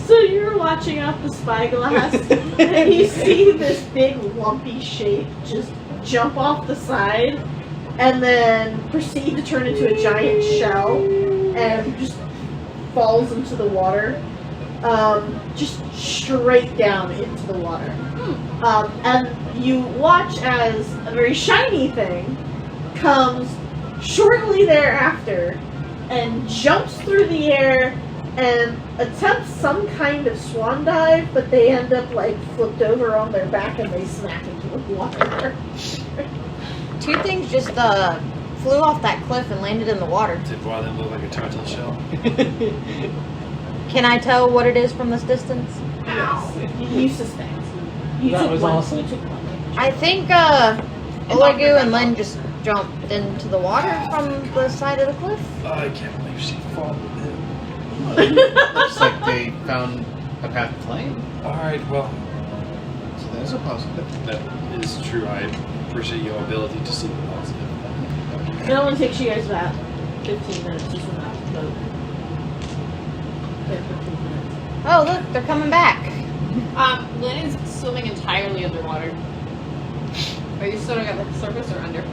So you're watching out the spyglass, and you see this big lumpy shape just jump off the side, and then proceed to turn into a giant shell, and just falls into the water, just straight down into the water. And you watch as a very shiny thing comes shortly thereafter and jumps through the air and attempts some kind of swan dive, but they end up like flipped over on their back and they smack into the water. Two things just flew off that cliff and landed in the water. Did one of them look like a turtle shell? Can I tell what it is from this distance? Yes, you suspect. You That took was one. awesome. You took one. I think Olegu and Lyn just jumped into the water from the side of the cliff. I can't believe she followed him. Looks like they found a path to flame. Alright, well, So there's a positive. that is true. I appreciate your ability to see the positive. It only takes you guys about 15 minutes to swim out the boat. Yeah, 15 minutes. Oh, look, they're coming back. Lyn is swimming entirely underwater. Are you swimming at the surface or under?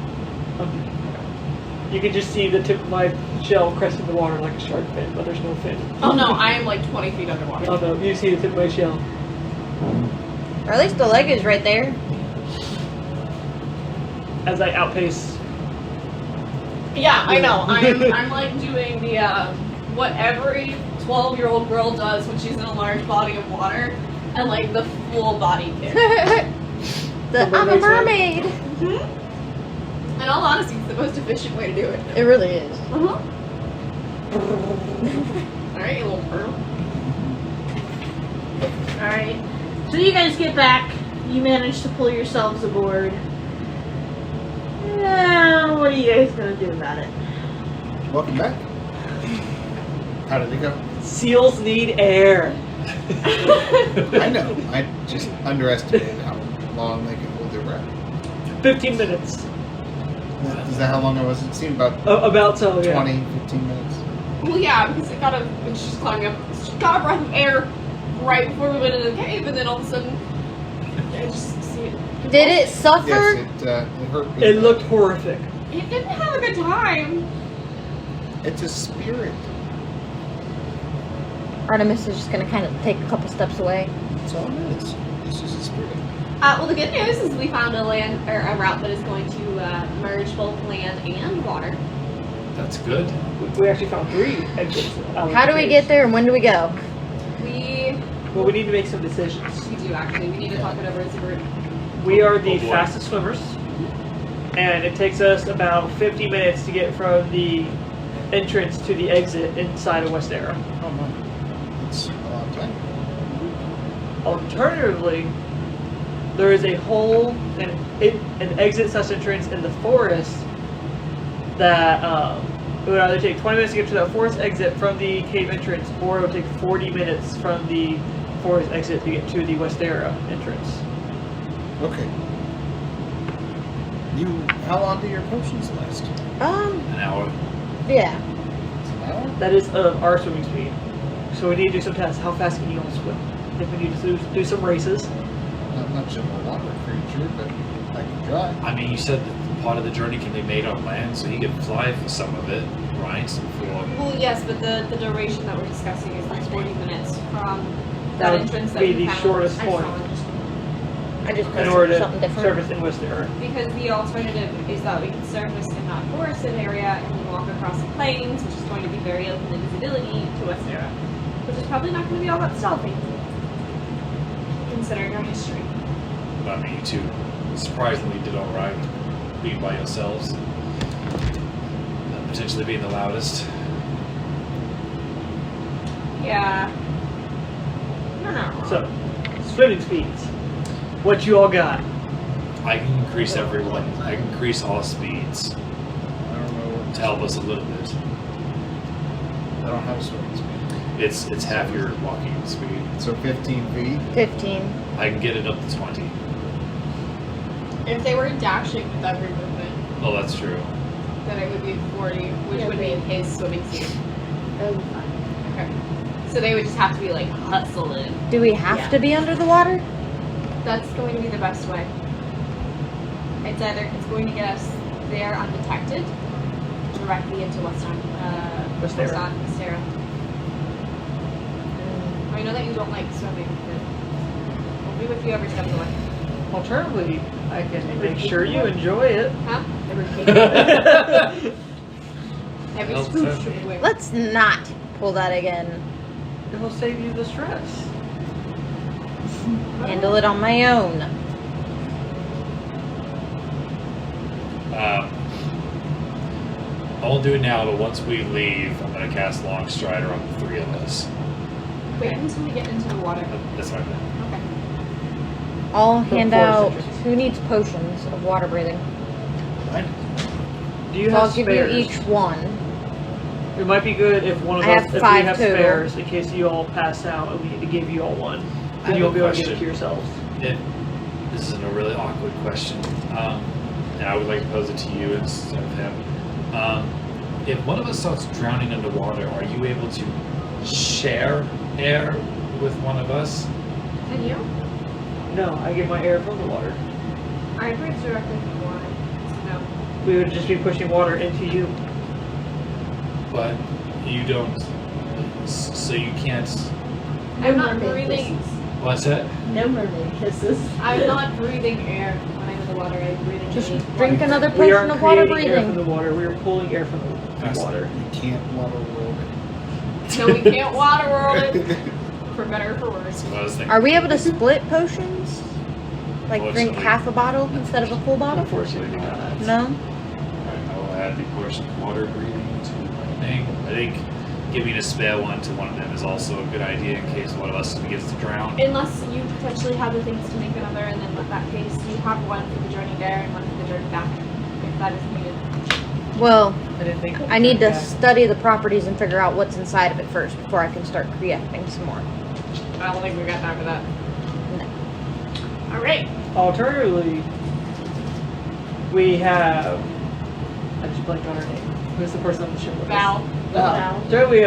You can just see the tip of my shell cresting the water like a shark fin, but there's no fin. Oh no, I am like 20 feet underwater. Oh no, you see the tip of my shell. Or at least the leg is right there. As I outpace. Yeah, I know. I'm like doing the what every 12-year-old girl does when she's in a large body of water, and like the full body kick. I'm a mermaid. In all honesty, it's the most efficient way to do it. It really is. Alright, you little pearl. Alright. So you guys get back. You manage to pull yourselves aboard. Now, what are you guys gonna do about it? Welcome back. How did it go? Seals need air. I know. I just underestimated how long they can hold their breath. 15 minutes. Is that how long it was? It seemed about About so, yeah. 20, 15 minutes. Well, yeah, because it got a. When she's climbing up, she got a breath of air right before we went into the cave, and then all of a sudden, I just see it. Did it suffer? Yes, it hurt. really It bad. looked horrific. It didn't have a good time. It's a spirit. Artymiz is just gonna kind of take a couple steps away. That's all it is. It's just a spirit. Well, the good news is we found a route that is going to merge both land and water. That's good. We actually found 3 exits. How do we get there and when do we go? Well, we need to make some decisions. We do actually. We need to talk it over as a group. We are the Oh, boy. fastest swimmers, and it takes us about 50 minutes to get from the entrance to the exit inside of Westera. Oh my. It's a long time. Alternatively, there is a hole, an exit/entrance in the forest that it would either take 20 minutes to get to that forest exit from the cave entrance, or it would take 40 minutes from the forest exit to get to the Westera entrance. Okay. How long do your potions last? An hour. Yeah. It's an hour? That is our swimming speed. So we need to do some tests. How fast can you all swim? I think we need to do some races. Not much of a water creature, but I can try. I mean, you said that part of the journey can be made on land, so he could fly for some of it, right? Well, yes, but the duration that we're discussing is like 40 minutes from That that would entrance that be we the found. shortest I point. I just In put order something to different. surface in Westera. Because the alternative is that we can surface in that forested area and then walk across the plains, which is going to be very open visibility to Westera, which is probably not going to be all that stealthy, considering our history. But I mean, you two surprisingly did all right being by yourselves. Potentially being the loudest. Yeah. No. So, swimming speeds. What you all got? I can increase everyone. I can increase all speeds I don't know. to help us a little bit. I don't have a swimming speed. It's half your walking speed. So 15 feet. 15. I can get it up to 20. If they were dashing with every movement, Oh, that's true. then it would be 40, which would mean his swimming speed. Okay. So they would just have to be like hustling. Do we have to be under the water? That's going to be the best way. It's going to get us there undetected, directly into Westera. I know that you don't like swimming, but we'll be with you every step of the way. Alternatively, I can make sure you enjoy it. Huh? Every Well, swoosh so- of the way. Let's not pull that again. It will save you the stress. Handle it on my own. I won't do it now, but once we leave, I'm going to cast Long Strider on the 3 of us. Wait until we get into the water. That's what I meant. Okay. I'll For hand forest out. entrance. Who needs potions of water breathing? Do you So have I'll give spares? you each one. It might be good if one of I us, have if 5 we have total. spares, in case you all pass out and we need to give you all one. I Then have you won't a be able to give it question. to yourselves. This is a really awkward question, and I would like to pose it to you instead of him. If one of us starts drowning underwater, are you able to share air with one of us? Can you? No, I get my air from the water. I breathe directly from the water. So no. We would just be pushing water into you. But you don't, so you can't. I'm not breathing. What's that? No mermaid kisses. I'm not breathing air when I'm in the water. I'm breathing Just in drink another We potion aren't of water creating air from breathing. the water. We are pulling air from the water. You can't water world it. No, we can't water world it. For better or for worse. That's what I was thinking. Are we able to split potions? Like drink Unfortunately. half a bottle instead of a full bottle? Unfortunately not. No? Alright, I will add the portion of water breathing to my thing. I think giving a spare one to one of them is also a good idea in case one of us begins to drown. Unless you potentially have the things to make another, and then with that case, you have one for the journey there and one for the journey back, if that is needed. Well, I didn't think. I need to Yeah. study the properties and figure out what's inside of it first before I can start creating some more. I don't think we got time for that. Alright. Alternatively, we have. I just blanked on her name. Who's the person on the ship with us? Val. Val. Alternatively,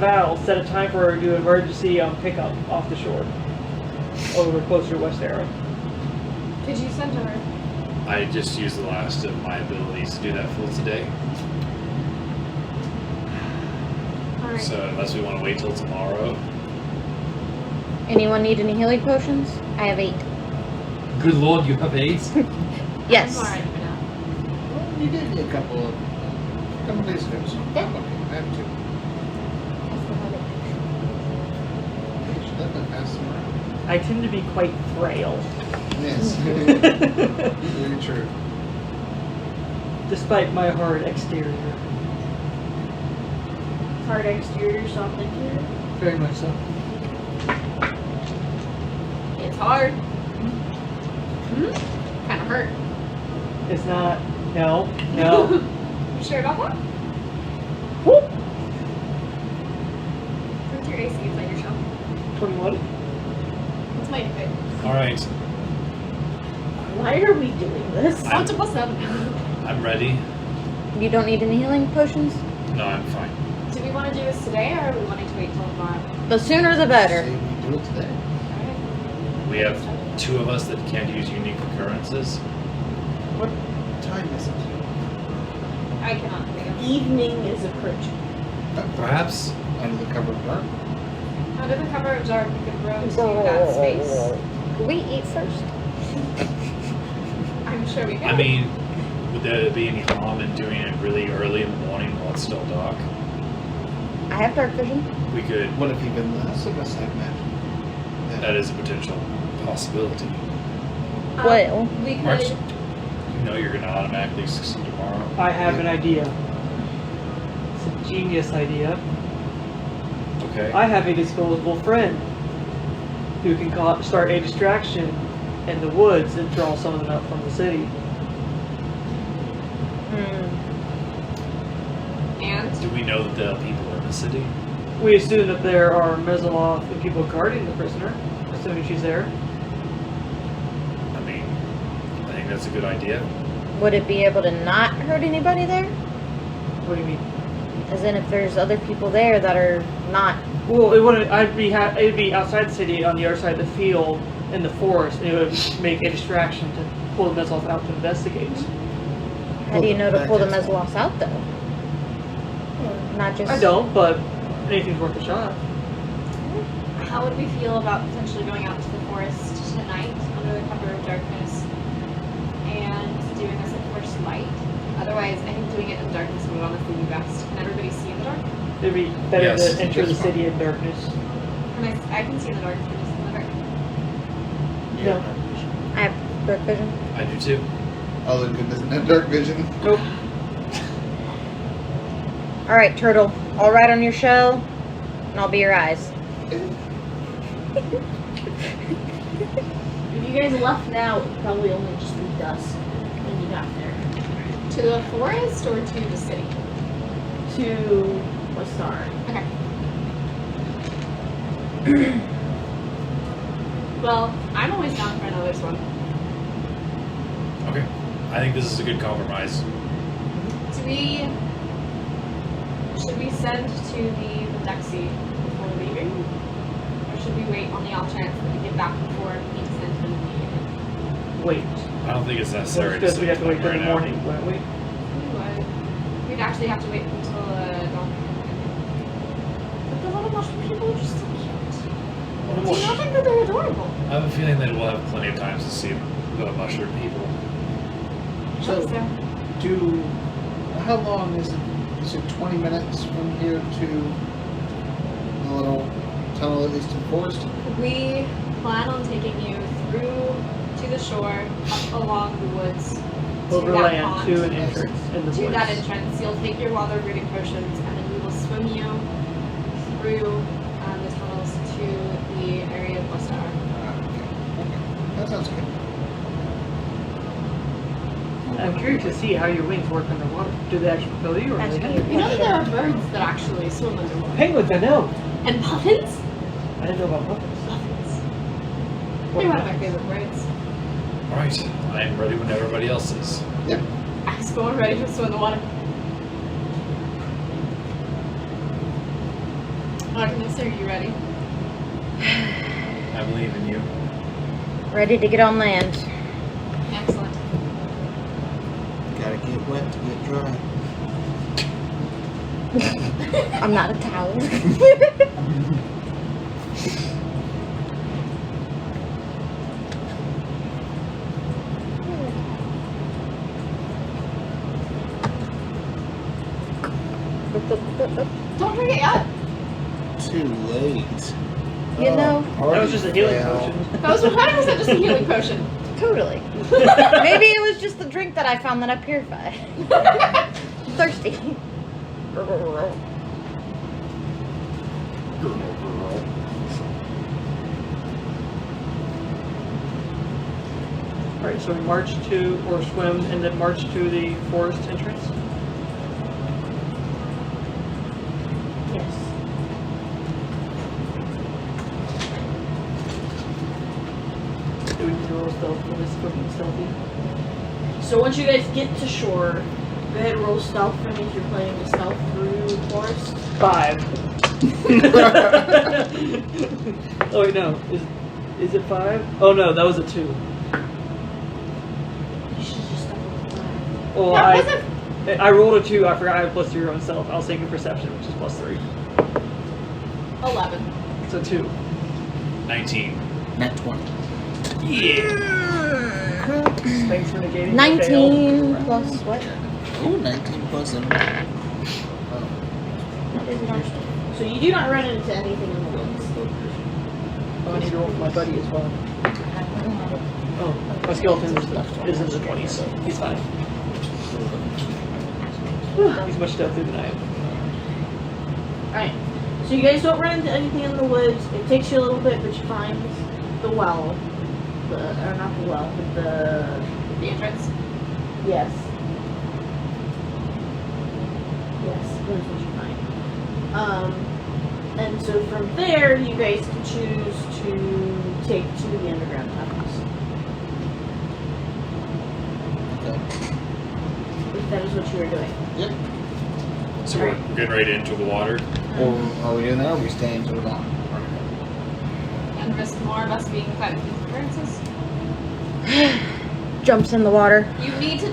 Val set a time for her to do emergency pickup off the shore, over closer to West Arrow. Could you send her? I just used the last of my abilities to do that for today. Alright. So unless we want to wait till tomorrow. Anyone need any healing potions? I have 8. Good lord, you have AIDS? Yes. I'm alright for now. Well, you did a couple days ago, so I'm okay. I have 2. She doesn't pass them around. I tend to be quite frail, Yes. Very true. despite my hard exterior. Hard exterior, soft interior. Very much so. It's hard. Kind of hurt. It's not. No. You sure about that? Whoop. What's your AC inside your shell? 21. What's my fit? Alright, Why are we doing this? What's a +7? I'm ready. You don't need any healing potions? No, I'm fine. Do we want to do this today, or are we wanting to wait till tomorrow? The sooner the better. Say we do it today. Alright. We have 2 of us that can't use unique occurrences. What time is it? I cannot think of. Evening is approaching. Perhaps. Under the cover of dark. Under the cover of dark, we could row to that space. Can we eat first? I'm sure we can. I mean, would there be any harm in doing it really early in the morning while it's still dark? I have dark vision. We could. What if even less of us have magic? That is a potential possibility. Well, we March, could. you know you're going to automatically succeed tomorrow. I have an idea. It's a genius idea. Okay. I have a disposable friend who can start a distraction in the woods and draw some of them out from the city. And Do we know that there are people in the city? We assume that there are Mezzoloth and people guarding the prisoner, assuming she's there. I mean, I think that's a good idea. would it be able to not hurt anybody there? What do you mean? As in, if there's other people there that are not. Well, it wouldn't. It'd be outside the city, on the other side of the field, in the forest, and it would make a distraction to pull the Mezzoloth out to investigate. How do you know to Back pull the is- Mezzoloth out, though? Not just. I don't, but anything's worth a shot. how would we feel about potentially going out to the forest tonight under the cover of darkness and doing this at first light? Otherwise, I think doing it in darkness would honestly be best. Can everybody see in the dark? It'd be better Yes, to enter the that's fine. city in darkness. I can see in the dark. Can you see in the dark? No. I have dark vision. I do too. Other good doesn't have dark vision. Nope. Alright, Turtle. I'll ride on your shell, and I'll be your eyes. If you guys left now, it would probably only just be dusk when you got there. To the forest or to the city? To Westar. Okay. Well, I'm always down for another swim. Okay. I think this is a good compromise. Should we send to the Dexy before leaving? Or should we wait on the off chance that we get back before we send to the meeting? Wait. I don't think it's necessary Because to we'd have to wait till right the now. morning, wouldn't we? We would. We'd actually have to wait until dawn. But the little mushroom people are just so cute. Do you not think that they're adorable? I have a feeling that we'll have plenty of times to see the mushroom people. So, how long is it? Is it 20 minutes from here to the little tunnel that leads to the forest? We plan on taking you through to the shore, up along the woods, Over to that land pond, to an entrance in the to woods. that entrance. You'll take your water breathing potions, and then we will swim you through the tunnels to the area of Westar. Okay. That sounds good. I'm curious to see how your wings work underwater. Do they actually propel you, or do they Asking hinder You know that there are you? birds that actually swim underwater. Penguins, I know. And puffins? I didn't know about puffins. Puffins. They're one of my favorite birds. Alright, I'm ready when everybody else is. Yep. Ask going ready to swim in the water. Artymiz, are you ready? I believe in you. Ready to get on land. Excellent. Gotta get wet to get dry. I'm not a towel. Don't drink it yet. Too late. You know, That was just a healing Well, potion. That was 100% just a healing potion. totally. Maybe it was just the drink that I found that I purified. Thirsty. Alright, so we march to, or swim, and then march to the forest entrance. Yes. Do we need to roll stealth for this looking stealthy? So once you guys get to shore, go ahead and roll stealth for me if you're planning to stealth through the forest. 5. Oh wait, no. Is it 5? Oh no, that was a 2. You should just stealth with 5. Well, That wasn't. I rolled a 2. I forgot I had plus 3 your own self. I was taking perception, which is plus 3. 11. So 2. 19. Net 20. Thanks for negating my fail. 19 plus what? Ooh, 19 plus 7. What is it on? So you do not run into anything in the woods. Oh, I need to roll for my buddy as well. Oh, my skeleton is in the 20s, so he's fine. He's much stealthier than I am. Alright. So you guys don't run into anything in the woods. It takes you a little bit, but you find the well. Or not the well, but The entrance. yes. Yes, that is what you find. And so from there, you guys can choose to take to the underground tunnels. Okay. If that is what you are doing. Yep. So we're getting ready to enter the water. Or are we doing that or are we staying till dawn? And risk more of us being caught in these occurrences. Jumps in the water. You need to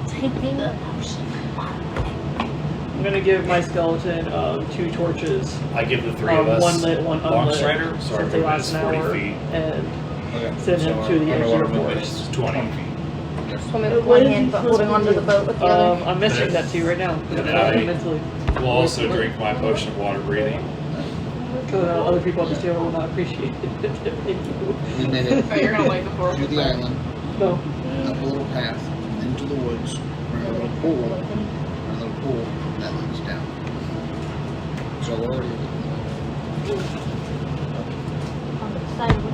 take the potion. I'm gonna give my skeleton 2 torches. I give the 3 of us. One lit, one Long unlit. strider, so our since they movement last is an 40 hour, feet. and Okay. send him So to the our edge of underwater the movement forest. It's 20 feet. Swimming with What one is hand he but supposed holding to onto do? the boat with the other. I'm messaging that to you right now. And then I mentally. will also drink my potion of water breathing. Because other people at this table will not appreciate it. We made it Oh, you're gonna wake the forest. to the island, No. up a little path, into the woods, around a little pool, that leads down. So we're already On the side of it.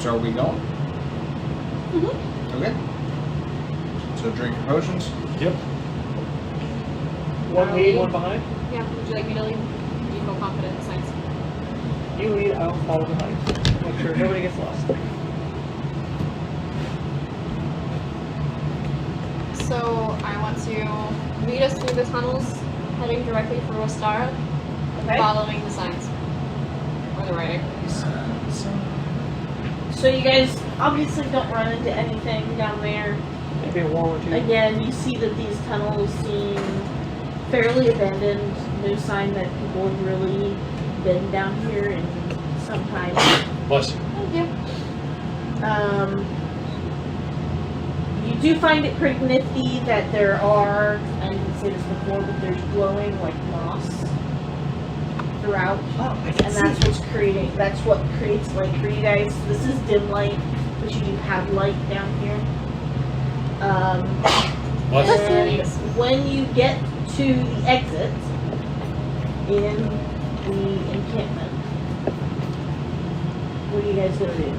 So are we going? Okay. So drink your potions. Yep. One lead, one behind. Yeah, would you like me to lead? Do you feel confident in science? You lead, I'll follow behind. Make sure nobody gets lost. So I want to lead us through the tunnels, heading directly for Rostara, Okay. following the signs. Or the writing. So you guys obviously don't run into anything down there. Maybe a wall or two. Again, you see that these tunnels seem fairly abandoned. No sign that people have really been down here in some time. Bless you. Thank you. You do find it pretty nifty that there are, I didn't say this before, but there's glowing like moss throughout. Oh, I And that's what creates light for you guys. This is dim light, but you do have light down here. Bless you. And when you get to the exit in the encampment, what are you guys gonna do?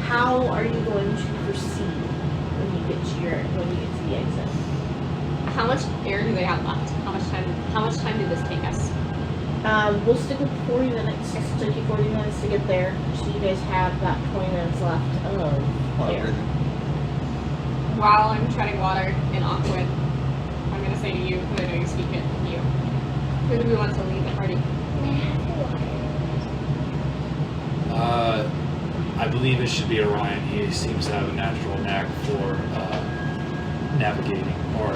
How are you going to proceed when you get to the exit? How much air do they have left? How much time did this take us? We'll stick with 40 minutes. It took you 40 minutes to get there, so you guys have about 20 minutes left of air. While I'm treading water in Aquid, I'm gonna say to you, because I know you speak it, you. Who do we want to lead the party? I believe it should be Orion. He seems to have a natural knack for navigating, or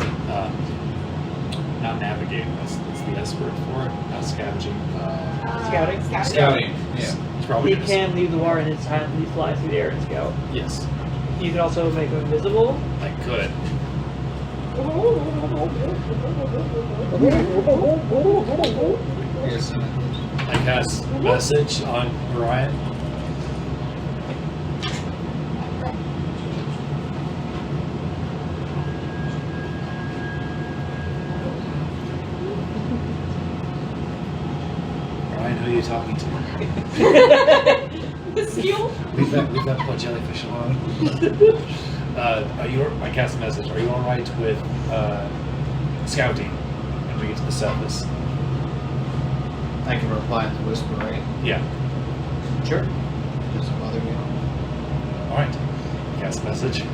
not navigating. What's the S word for it? Not scavenging. Scouting? Scouting. Yeah. He's probably He gonna- can leave the water in his hand and fly through the air and scout. Yes, You can also make him invisible. I could. Here's I cast message on Orion. Orion, who are you talking to? The seal? Leave that poor jellyfish alone. I cast a message. Are you alright with scouting when we get to the surface? I can reply in the whisper, right? Yeah. Sure. Doesn't bother me. Alright. Cast a message.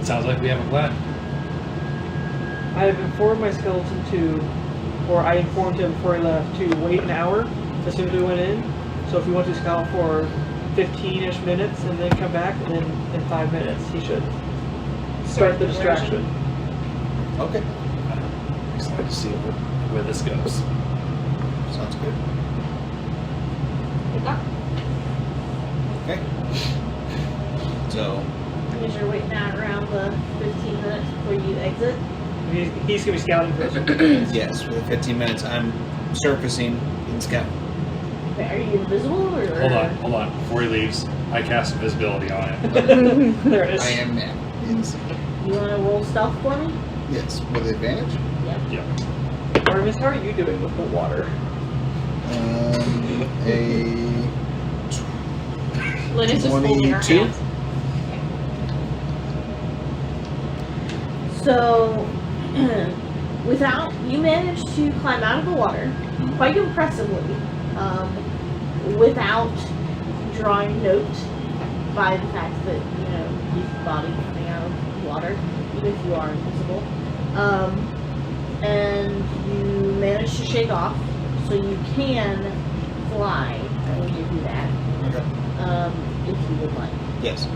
Sounds like we have a plan. I have informed my skeleton I informed him before he left to wait an hour as soon as we went in. So if you want to scout for 15-ish minutes and then come back, and then in 5 minutes he should start the distraction. Okay. I'm excited to see where this goes. Sounds good. Good luck. Okay. So, Because you're waiting out around the 15 minutes before you exit. He's going to be scouting first. yes, with 15 minutes, I'm surfacing in scout. Okay, are you invisible or? Hold on. Before he leaves, I cast invisibility on him. There it is. I am now. Yes. You want to roll stealth for me? Yes, with advantage. Yeah. Artymiz, how are you doing with the water? Lyn is just holding her 22? hand. So, you managed to climb out of the water quite impressively, without drawing note by the fact that, you've body coming out of the water, even if you are invisible. And you managed to shake off, so you can fly. I will give you that, Okay. if you would like. Yes.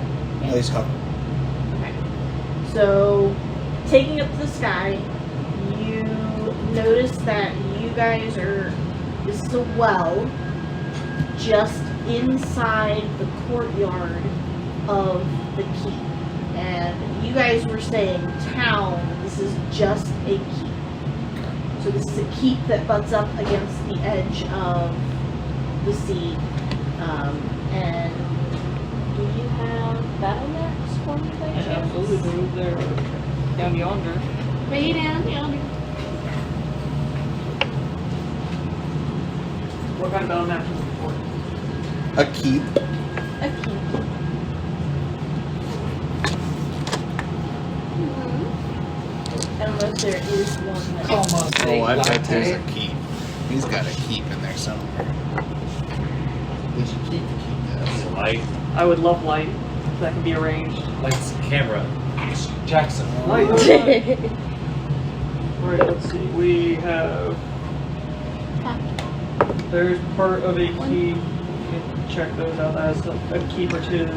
At least hover. Okay. So, taking up to the sky, you notice that you guys this is a well just inside the courtyard of the keep. And you guys were saying town, this is just a keep. So this is a keep that butts up against the edge of the sea. And do you have battle maps for me by I chance? absolutely do. They're down yonder. Way down yonder. What kind of battle map is it for? A keep. A keep. I don't know if there is one that Oh, I bet there's a keep. He's got a keep in there somewhere. There's a keep. Light. I would love light. If that can be arranged. Lights, camera. Jackson. Light. Alright, let's see. We have. There's part of a key. You can check those out as a keep or two.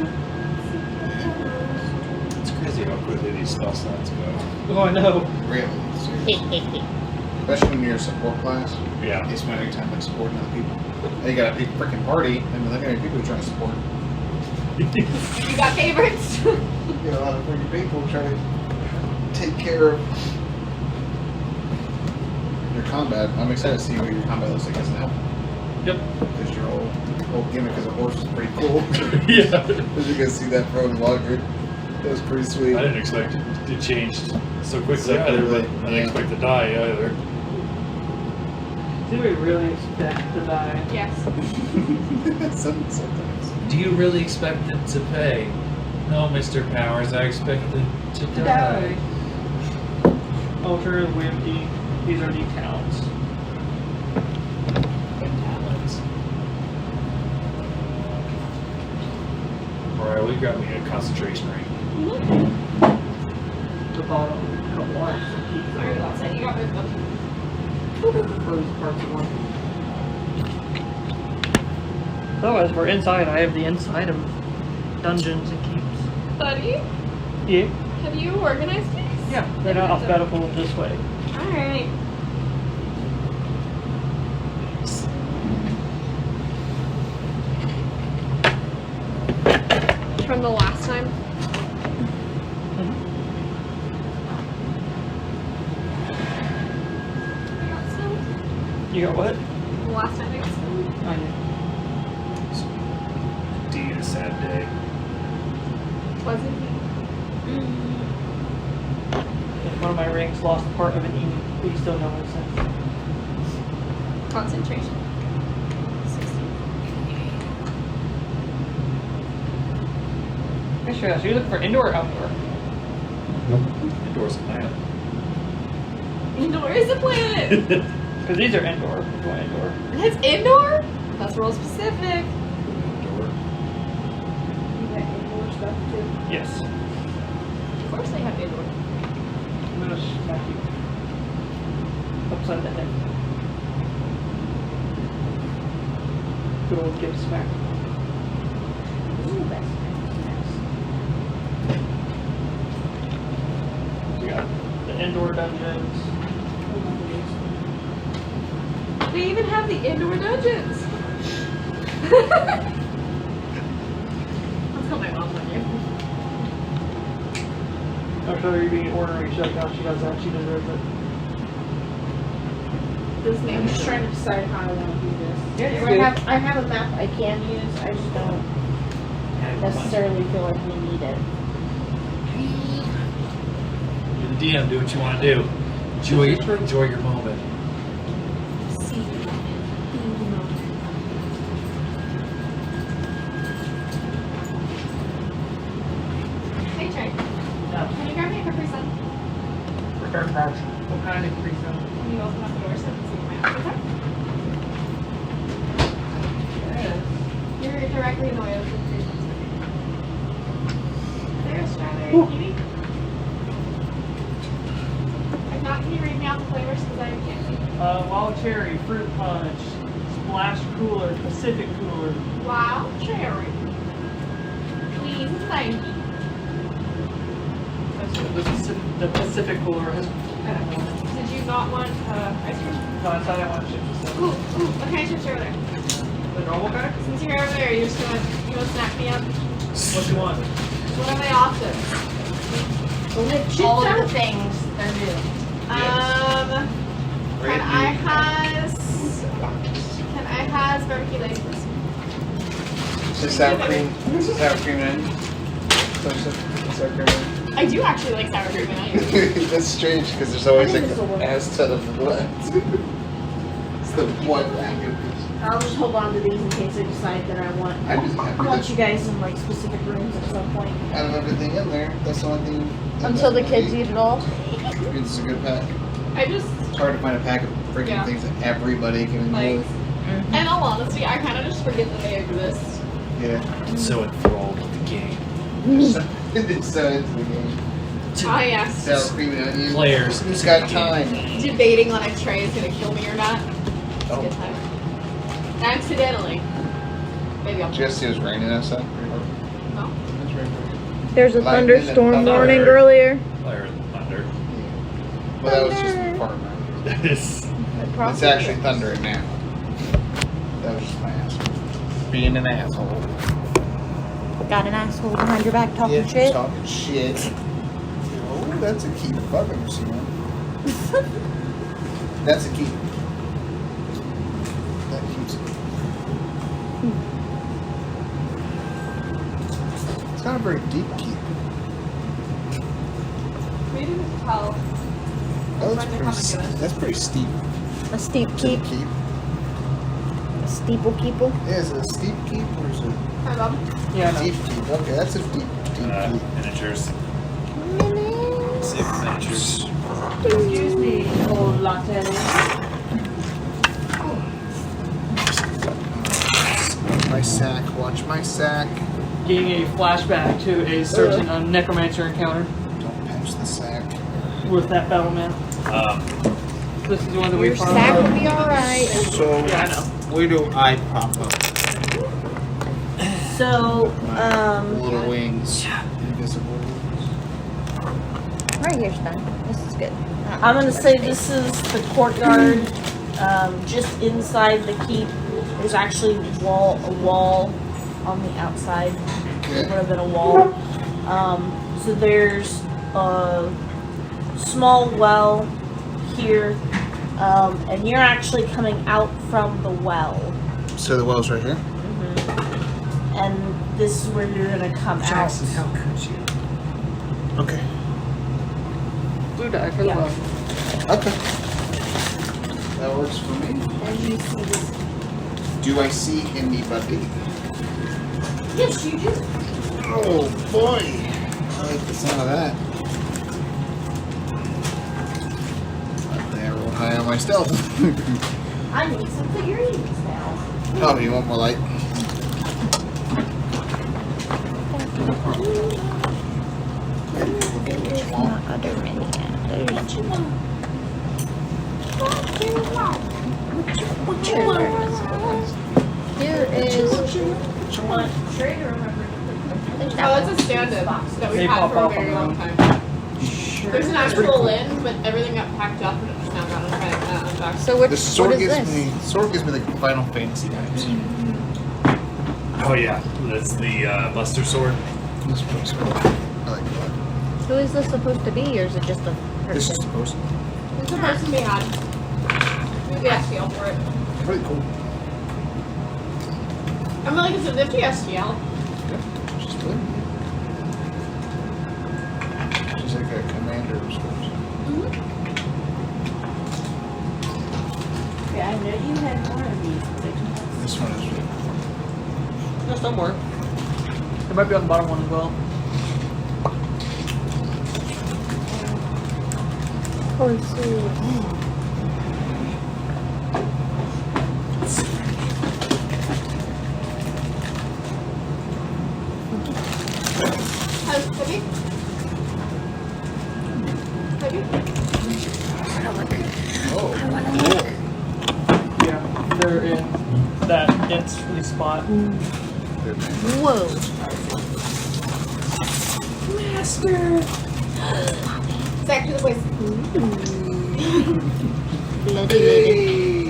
It's crazy. crazy how quickly these spell slots go. Oh, I know. Really, seriously. Especially when you're a support class. Yeah. You spend any time like supporting other people. And you got a big freaking party, and look how many people you're trying to support. You got favorites? You got a lot of freaking people trying to take care of your combat. I'm excited to see what your combat looks like as now. Yep. Because your whole gimmick as a horse is pretty cool. Yeah. As you can see that from Logger. That was pretty sweet. I didn't expect it to change so quickly So either, quickly, but I didn't yeah. expect to die either. Did we really expect to die? Yes. Sometimes. Do you really expect them to pay? No, Mr. Powers, I expect them to die. Ultra, Wimpy, these are the towns. Alright, we got me a concentration ring. The bottom. Alright, that's it. You got both of them. Those parts of one. Otherwise, we're inside. I have the inside of dungeons and keeps. Buddy, Yeah. have you organized these? Yeah, they're not alphabetical this way. Alright. From the last time? I got stoned. You got what? The last time I got stoned. I know. Indeed, a sad day. Wasn't he? One of my rings lost part of an E, but you still know what it says. Concentration. 16. I should ask, are you looking for indoor or outdoor? Indoors a planet. Indoor is a planet! Because these are indoor. If you want indoor. That's indoor? That's world specific. Indoor. You got indoor stuff too. Yes. Of course they have indoor. I'm gonna smack you upside the head. Good old give smack. Ooh, that's We got the indoor dungeons. They even have the indoor dungeons. Let's call my mom on you. I'll show you being ornery. She's like, oh, she does that. She deserves it. This I'm name just trying to decide how I want to do this. Yeah, you're So good. I have a map I can use. I just don't necessarily feel like we need it. You're the DM, do what you want to do. Enjoy your moment. Hey Trey, can you grab me a Capri Sun? What kind of crease? Can you open up the door so I can see my avatar? You're directly in the way of the Capri Sun. There's strawberry kiwi. If not, can you read me out the flavors because I can't see. Wild cherry, fruit punch, splash cooler, Pacific cooler. Wow, cherry. Please, thank you. The Pacific cooler has. Did you not want ice cream? No, I thought I wanted chips. Ooh, what kind of chips are over there? The normal kind? Since you're over there, you're just gonna snack me up? What do you want? What are my options? Only chips All of out. the things they're new. Can I has barbecue legs, please? Is sour cream? Is sour cream in? Sour cream I do actually like sour cream and onions. in? That's strange because there's always I like think this will work. an ass ton of blood. It's the one thing. I'll just hold on to these in case I decide that I want you guys in like specific rooms at some point. Out of everything in there, that's the only thing. Until the kids eat it all. This is a good pack. It's hard to find a pack of freaking Yeah. things that everybody can like, enjoy. in all honesty, I kind of just forget that they exist. Yeah. So enthralled with the game. It's so into the game. Ah, yes. Sour cream and onions. Players. Who's got time? Debating on if Trey is gonna kill me or not. It's a Oh. good time. Accidentally. Maybe I'll. Did you guys see it was raining outside? No. It's raining. There's a Lightning and thunderstorm thunder. warning earlier. Fire and thunder. Well, that was just the part. It's It's actually thundering now. That was just my asshole. Being an asshole. Got an asshole behind your back talking Yeah, shit. talking shit. Oh, that's a keep. If I've ever seen one. That's a keep. That keeps it. It's not a very deep keep. We didn't tell. Oh, When they come and get us. that's pretty steep. A steep Is it keep. a keep? A steeple keeple. Yeah, is it a steep keep or is it Hi, Bob. Yeah, a no. deep keep? Okay, that's a deep keep. miniatures. Save miniatures. Excuse me, old latte. My sack. Watch my sack. Getting a flashback to a certain necromancer encounter Don't pinch the sack. with that battlement. This is one that we Your found. sack will be alright. So, Yeah, I know. where do I pop up? So, Little wings. Invisible wings. Right here's fine. This is good. I'm gonna say this is the courtyard, just inside the keep. There's actually a wall on the outside. There would have been a wall. So there's a small well here, and you're actually coming out from the well. So the well's right here? And this is where you're gonna come out. how could you? Okay. Blue die for the Yeah. love. Okay. That works for me. And you see this. Do I see anybody? Yes, you do. Oh boy. I like the sound of that. There, real high on my stealth. I need some figurines now. Oh, you want more light? Other Here is. I want Trey to remember. Oh, it's a stand-in that we've They had pop for a up very on long them. time. There's an actual Lyn, but everything got packed up and it just now got unpacked. So which, The sword what is gives this? sword gives me the Final Fantasy vibes. Oh yeah, that's the Buster Sword. This one's cool. I like that. Who is this supposed to be, or is it just a This is person? supposed to There's a person we had. Maybe the STL for it. be pretty cool. I'm like, it's a nifty STL. She's good. She's like a commander of sorts. Okay, I know you had more of these. This one is really There's somewhere. It might be on the bottom one as well. Oh, sweet. Have you? Oh, Yeah, they're in that instantly spot. good man. Whoa. It's actually the place. Bloody lady.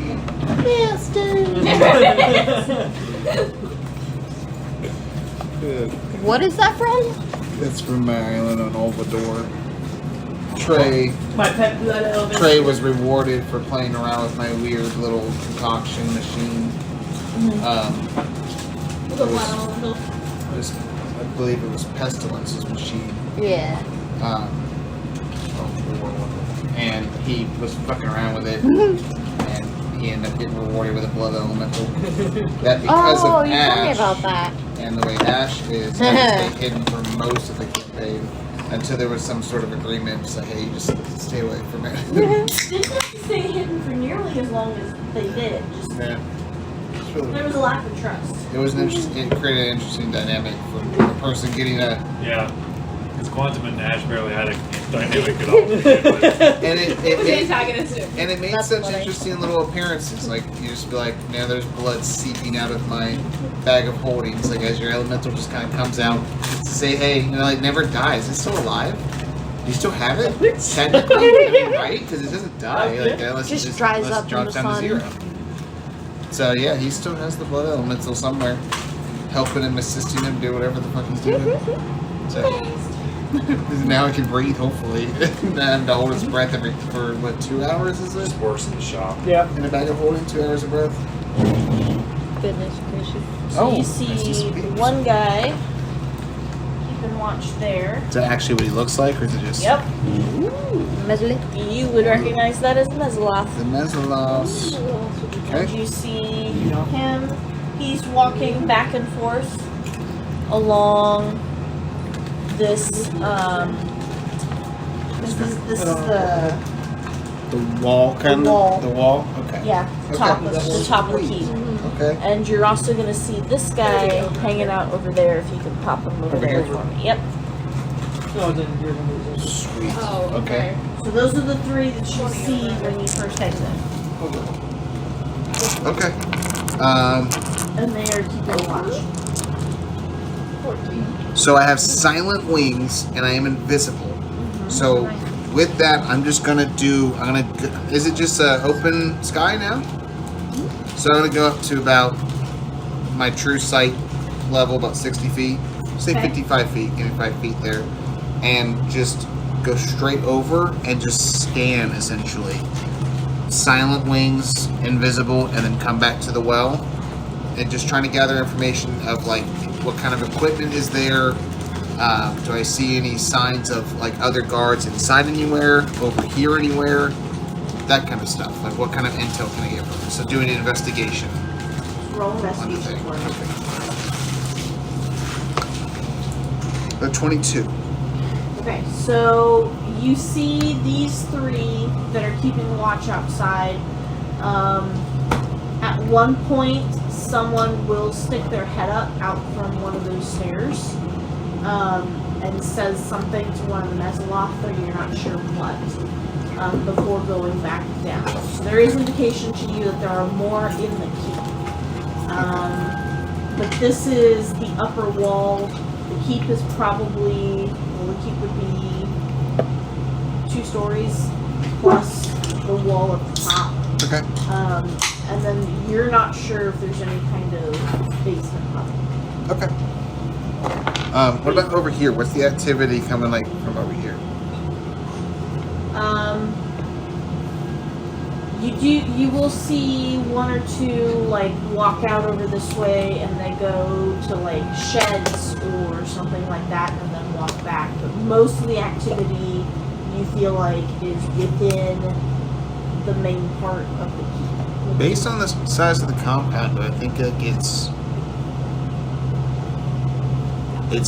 Good. What is that from? That's from my island on Olvador. Trey My pet blood elephant. Trey was rewarded for playing around with my weird little concoction machine. The one elemental. It was, I believe it was Pestilence's machine. Yeah. And he was fucking around with it, and he ended up getting rewarded with a blood elemental. That because Oh, of you told me Ashe about that. and the way Ashe is, had to stay hidden for most of the campaign until there was some sort of agreement to say, hey, you just stay away from it. Didn't have to stay hidden for nearly as long as they did. Just Yeah. It's really there was a lack of trust. It was an interesting. It created an interesting dynamic for a person getting a. Yeah, because Quantum and Ash barely had an dynamic at all. And The it antagonist too. and it made That's such funny. interesting little appearances. Like you just be like, man, there's blood seeping out of my bag of holdings. Like as your elemental just kind of comes out to say, hey, you know, it never dies. It's still alive. You still have it, technically, I mean, right? Because it doesn't die. Like unless Just it just dries unless up it in drops the down sun. to 0. So yeah, he still has the blood elemental somewhere, helping him, assisting him, do whatever the fuck he's doing. So now he can breathe, hopefully, and have to hold his breath for what 2 hours is it? Just works in the shop. Yeah. In a bag of holding, 2 hours of breath. Goodness gracious. So you I see some peeps. one guy keeping watch there. Is that actually what he looks like, or is it just Yep. Mezzoloth. You would recognize that as Mezzoloth. the Mezzoloth? And Okay. you see him. He's walking back and forth along this. This is the The wall, kind The wall. of. The wall. Okay. yeah Okay. top of the top of the keep. Okay. And you're also gonna see this guy hanging out over there. If you can pop him over Over there here? for me. Yep. No, then you're gonna lose it. Sweet. Oh, Okay. So those are the three that you see when you first exit, Okay. and they are keeping watch. So I have silent wings, and I am invisible. So with that, I'm just gonna do. Is it just open sky now? So I'm gonna go up to about my true sight level, about 60 feet. Say Okay. 55 feet. Give me 5 feet there, and just go straight over and just scan essentially. Silent wings, invisible, and then come back to the well, and just trying to gather information of like what kind of equipment is there. Do I see any signs of like other guards inside anywhere, over here anywhere, that kind of stuff. Like what kind of intel can I get from it? So doing an investigation Roll on the investigation thing. for me. Okay. The 22. Okay, so you see these three that are keeping watch outside. At one point, someone will stick their head up out from one of those stairs and says something to one of the Mezzoloth, or you're not sure what, before going back down. So there is indication to you that there are more in the keep. But this is the upper wall. The keep is probably, well, the keep would be 2 stories plus the wall at the top. Okay. And then you're not sure if there's any kind of basement level. Okay. What about over here? What's the activity coming like from over here? You will see 1 or 2 like walk out over this way and they go to like sheds or something like that and then walk back. But most of the activity you feel like is within the main part of the keep. Based on the size of the compound, I think it's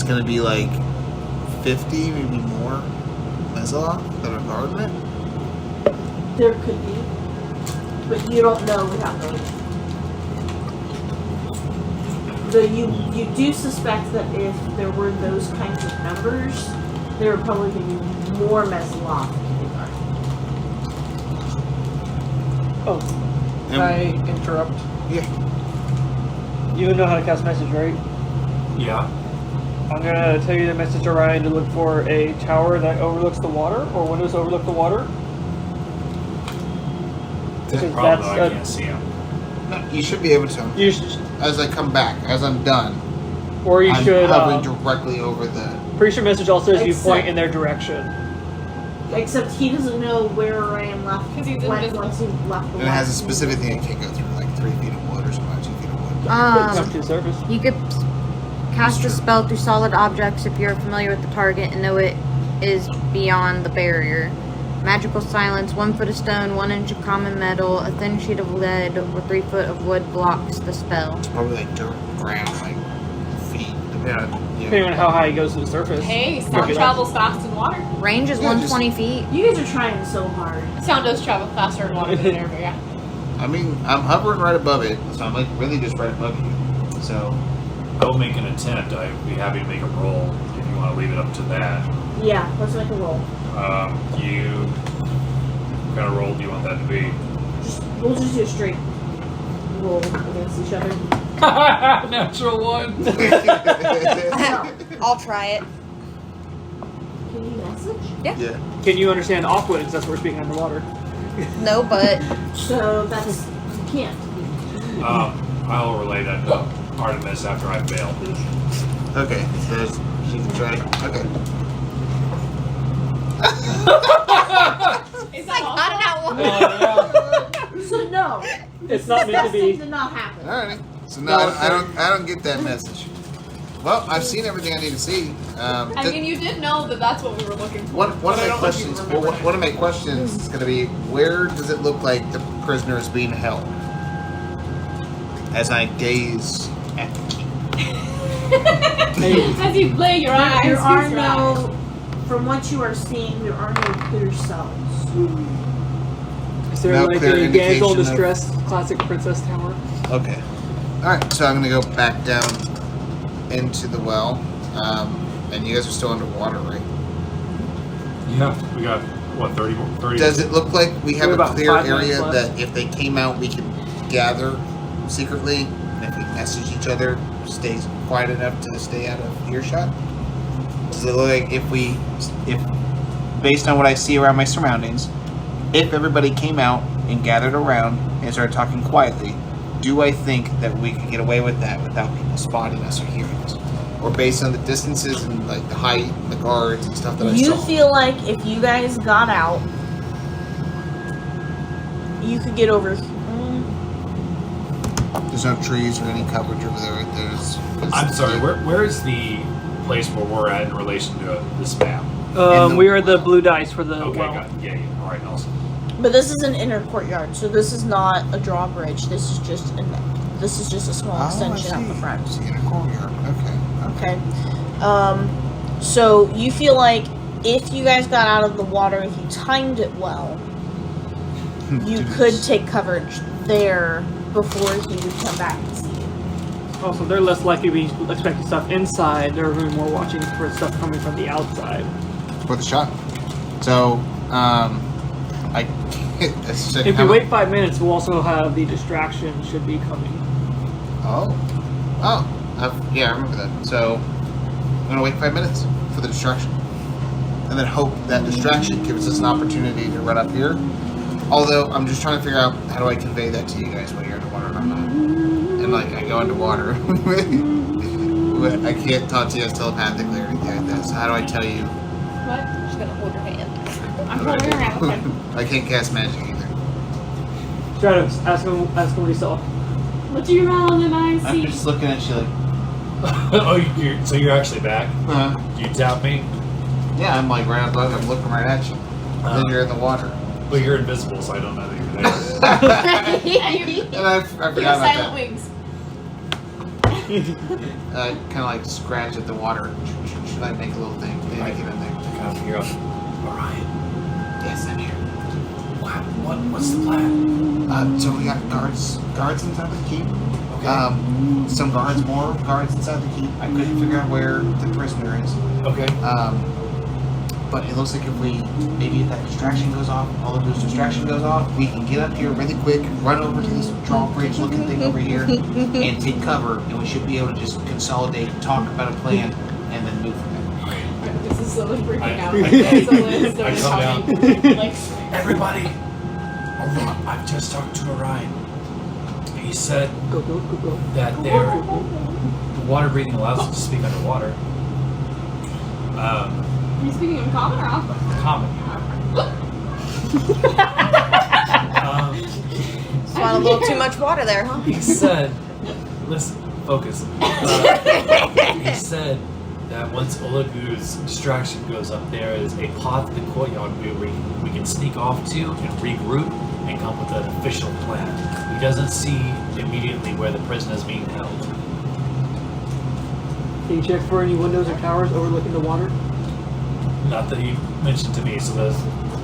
going to be like 50, maybe more Mezzoloth that are guarding it. There could be, but you don't know without knowing. Though you do suspect that if there were those kinds of numbers, there would probably be more Mezzoloth keeping guard. Oh, can I interrupt? Yeah. You know how to cast message, right? Yeah. I'm gonna tell you to message Orion to look for a tower that overlooks the water, or windows overlook the water. That's the Because problem, though, I that's can't see him. No, you should be able to. you should, As I come back, as I'm done, or you I'm should. hovering directly over the. Pretty sure message also says you Except- point in their direction. Except he doesn't know where Orion left 'Cause he's when, invisible. once he left the And it has a west. specific thing it can't go through, like 3 feet of wood or something, 2 feet of wood. Come to the surface. You could cast a spell through solid objects if you're familiar with the target and know it is beyond the barrier. Magical silence, 1 foot of stone, 1 inch of common metal, a thin sheet of lead, or 3 foot of wood blocks the spell. It's probably like dirt, ground, like feet. Yeah. Depending on how high he goes to the surface. Hey, Could sound be travels fast in water. Range is Yeah, 120 feet. You guys are trying so hard. Sound does travel faster in water than air, but yeah. I mean, I'm hovering right above it, so I'm like really just right above you. So, I will make an attempt. I'd be happy to make a roll if you want to leave it up to that. Yeah, let's make a roll. What kind of roll do you want that to be? We'll just do a straight roll against each other. Natural one. I'll try it. Can you message? Yeah. Can you understand Aqua? Because that's what we're speaking underwater. No, but So that's you can't. I'll relay that to Artymiz after I fail. Okay, so she can try. Okay. Is like that I don't know. So no, It's not meant to this be. did not happen. Alright. So no, No, I don't get that message. Well, I've seen everything I need to see. I mean, you did know that that's what we were looking for. One of but I my don't know if you questions. remember Well, one of my questions is going to be, where does it look like the prisoner is being held? As I gaze at the keep. As you lay your eyes, There are feast your eyes. no, from what you are seeing, there are no clear cells. Is there No like clear a indication damsel in of- distress classic princess tower? Okay. Alright, so I'm going to go back down into the well. And you guys are still underwater, right? Yeah. We got, what, 30? Does it look like we have We have a about clear 5 minutes area left. that if they came out, we can gather secretly? And if we message each other, stays quiet enough to stay out of earshot? Does it look like if based on what I see around my surroundings, if everybody came out and gathered around and started talking quietly, do I think that we could get away with that without people spotting us or hearing us? Or based on the distances and like the height and the guards and stuff that I You saw? feel like if you guys got out, you could get over. There's no trees or any coverage over there, right there. I'm sorry, where is the place where we're at in relation to this map? the- We are the blue dice for the Okay, well. got it. Yeah. Alright, awesome. But this is an inner courtyard, so this is not a drawbridge. This is just a small extension out the front. It's in a courtyard. Okay. Okay. So you feel like if you guys got out of the water, if you timed it well, you could take coverage there before he would come back to see you. Also, they're less likely to be expecting stuff inside. They're really more watching for stuff coming from the outside. For the shot. So, I can't. If we wait 5 minutes, we'll also have the distraction should be coming. Yeah, I remember that. So, I'm gonna wait 5 minutes for the distraction, and then hope that distraction gives us an opportunity to run up here. Although I'm just trying to figure out how do I convey that to you guys when you're underwater and I'm not. And like I go underwater, I can't talk to you guys telepathically or anything like that. So how do I tell you? What? I'm just gonna hold your hand. I'm holding her hand. Okay. I can't cast magic either. Stratos, ask him what he saw. What do you roll and I I'm see? just looking at you like, Oh, so you're actually back? Do you tap me? yeah, I'm like right above. I'm looking right at you. Then you're in the water. Well, you're invisible, so I don't know that you're there. Yeah, you And I have forgot about silent that. wings. Kind of like scratch at the water. Should I make a little thing? Maybe I get in there. I kind of figure out. Orion, Yes, I'm here. what's the plan? So we got guards inside the keep. Okay. Some more guards inside the keep. I couldn't figure out where the prisoner is. Okay. But it looks like if that distraction goes off, all of those distraction goes off, we can get up here really quick, run over to this drawbridge looking thing over here, and take cover, and we should be able to just consolidate, talk about a plan, and then move from there. This is slowly freaking out. I come down. Like, Everybody, I've just talked to Orion. He said Go. that the water breathing allows us to speak underwater. are you speaking in common or aqua? Common. Swallowed a little too much water there, huh? He said, listen, focus. He said that once Olegu's distraction goes up, there is a path to the courtyard where we can sneak off to and regroup and come with an official plan. He doesn't see immediately where the prisoner is being held. Can you check for any windows or towers overlooking the water? Not that he mentioned to me, so there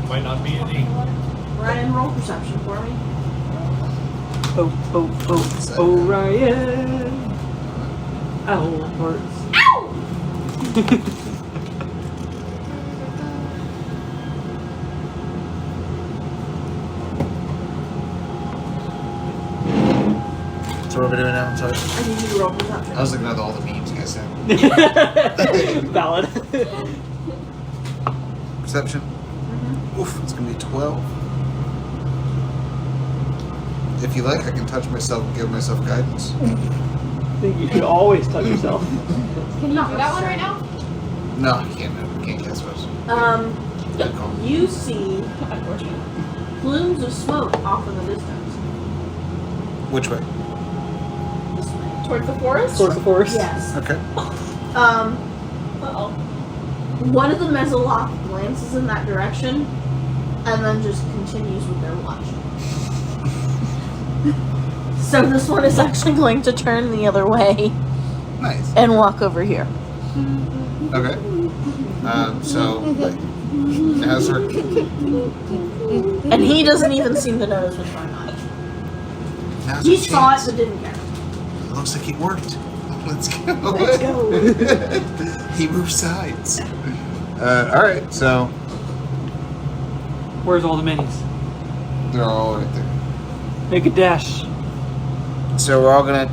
might not be any. Ryan, roll perception for me. Orion. Owl parts. Ow! So what are we doing now? I'm sorry. I need you to roll perception. I was looking at all the memes you guys said. Valid. Perception. Oof, it's gonna be 12. If you like, I can touch myself and give myself guidance. I think you should always touch yourself. Can you do that one right now? No, I can't. Can't cast spells. Good call. You see Unfortunately. plumes of smoke off in the distance. Which way? This way. Towards the forest? Towards the forest. Yes. Okay. Uh-oh. One of the Mezzoloth glances in that direction, and then just continues with their watch. So this one is actually going to turn the other way Nice. and walk over here. Okay. So, like, as her. And he doesn't even seem to notice what's going on. Now's He her saw it chance. but didn't care. It looks like it worked. Let's go. Let's go. He moves sides. Alright, so Where's all the minis? they're all right there. Make a dash. So we're all gonna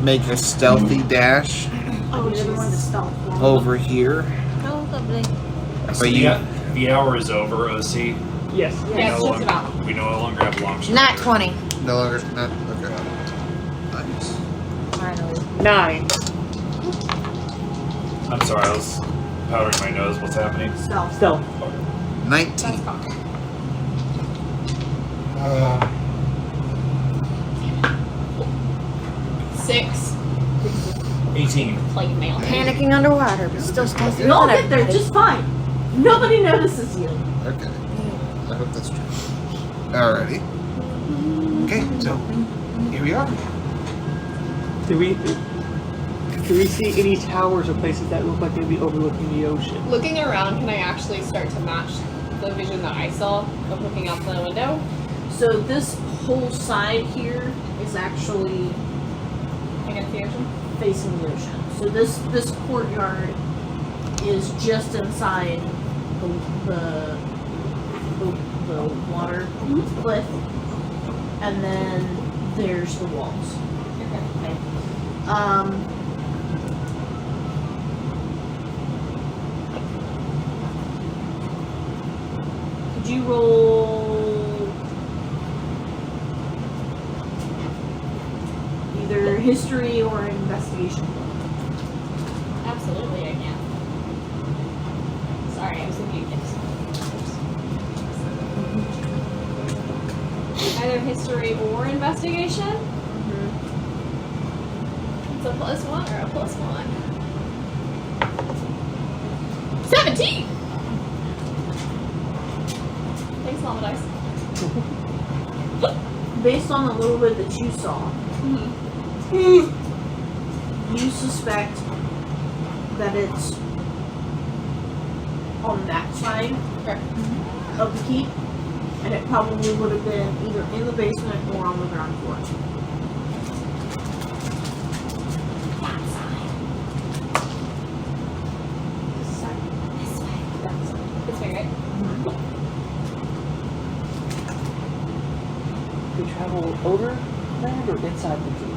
make a stealthy dash Oh, the other one is stealth. over here. Oh, lovely. But So you, the hour is over, OC. Yes. Yes, no just about. we no longer have long shot. Nat 20. no longer not okay. Nice. Finally. 9. I'm sorry, I was powdering my nose. What's happening? Stealth. Stealth. 19. That's cocked. 6. 18. Plague mail. Panicking underwater, but still stealthy. You'll get there just fine. Nobody notices you. Okay. I hope that's true. Alrighty. Okay, so here we are. Do we see any towers or places that look like they'd be overlooking the ocean? Looking around, can I actually start to match the vision that I saw of looking out the window? So this whole side here is actually Against the ocean? facing the ocean. So this courtyard is just inside the water cliff, and then there's the walls. Okay. Okay. Could you roll either history or investigation? Absolutely, I can. Sorry, I was looking at this. Either history or investigation? It's a +1 or a +1. 17! Thanks, Mama Dice. Based on the little bit that you saw, you suspect that it's on that side Okay. of the keep, and it probably would have been either in the basement or on the ground floor. That side. This side. This way. That side. This way, right? We travel over land or inside the keep?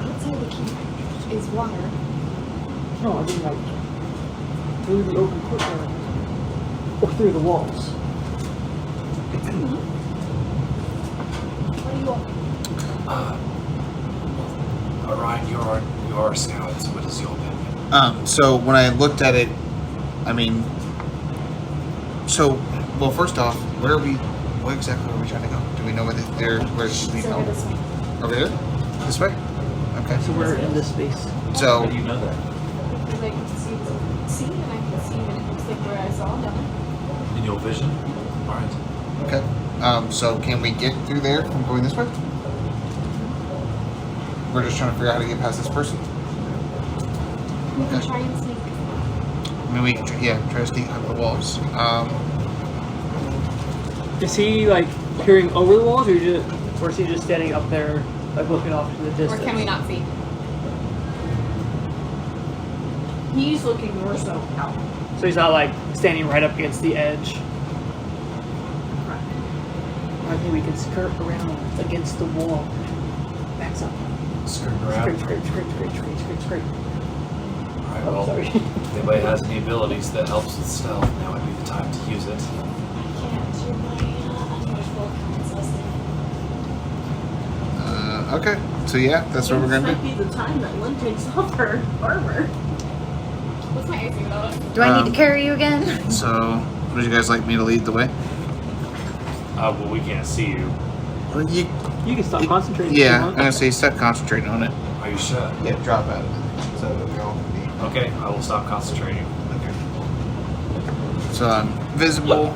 Outside the keep is water. No, I mean like through the open courtyard or through the walls. What do you want? Orion, you are a scout. So what is your opinion? So when I looked at it, I mean, well, first off, where exactly are we trying to go? Do we know where where should we It's go? over this way. Over here? This way? Okay. So we're in this space. So, How do you know that? Because I can see and I can see and it looks like where I saw them. In your vision? Alright. okay. So can we get through there from going this way? We're just trying to figure out how to get past this person. We can Okay. try and sneak. I mean, we can try to sneak up the walls. Is he like peering over the walls, or is he just standing up there, like looking off to the Or distance? can we not see? He's looking more so out. So he's not like standing right up against the edge. Correct. I think we can skirt around against the wall. Backs up. Skirt around. Scrape. Alright, Oh, well, sorry. if anybody has any abilities that helps with stealth, now would be the time to use it. I can't do my unusual counts. Okay. So yeah, that's what we're This gonna might be the time that Lyn takes off her armor. What's my AC without it? Do I need to carry you again? do. So, would you guys like me to lead the way? Well, we can't see you. Well, you, You can stop concentrating. if yeah, you I'm want. gonna say stop concentrating on it. Are you sure? Yeah, drop out of it. So that we all can be. Okay, I will stop concentrating. Okay. So I'm visible.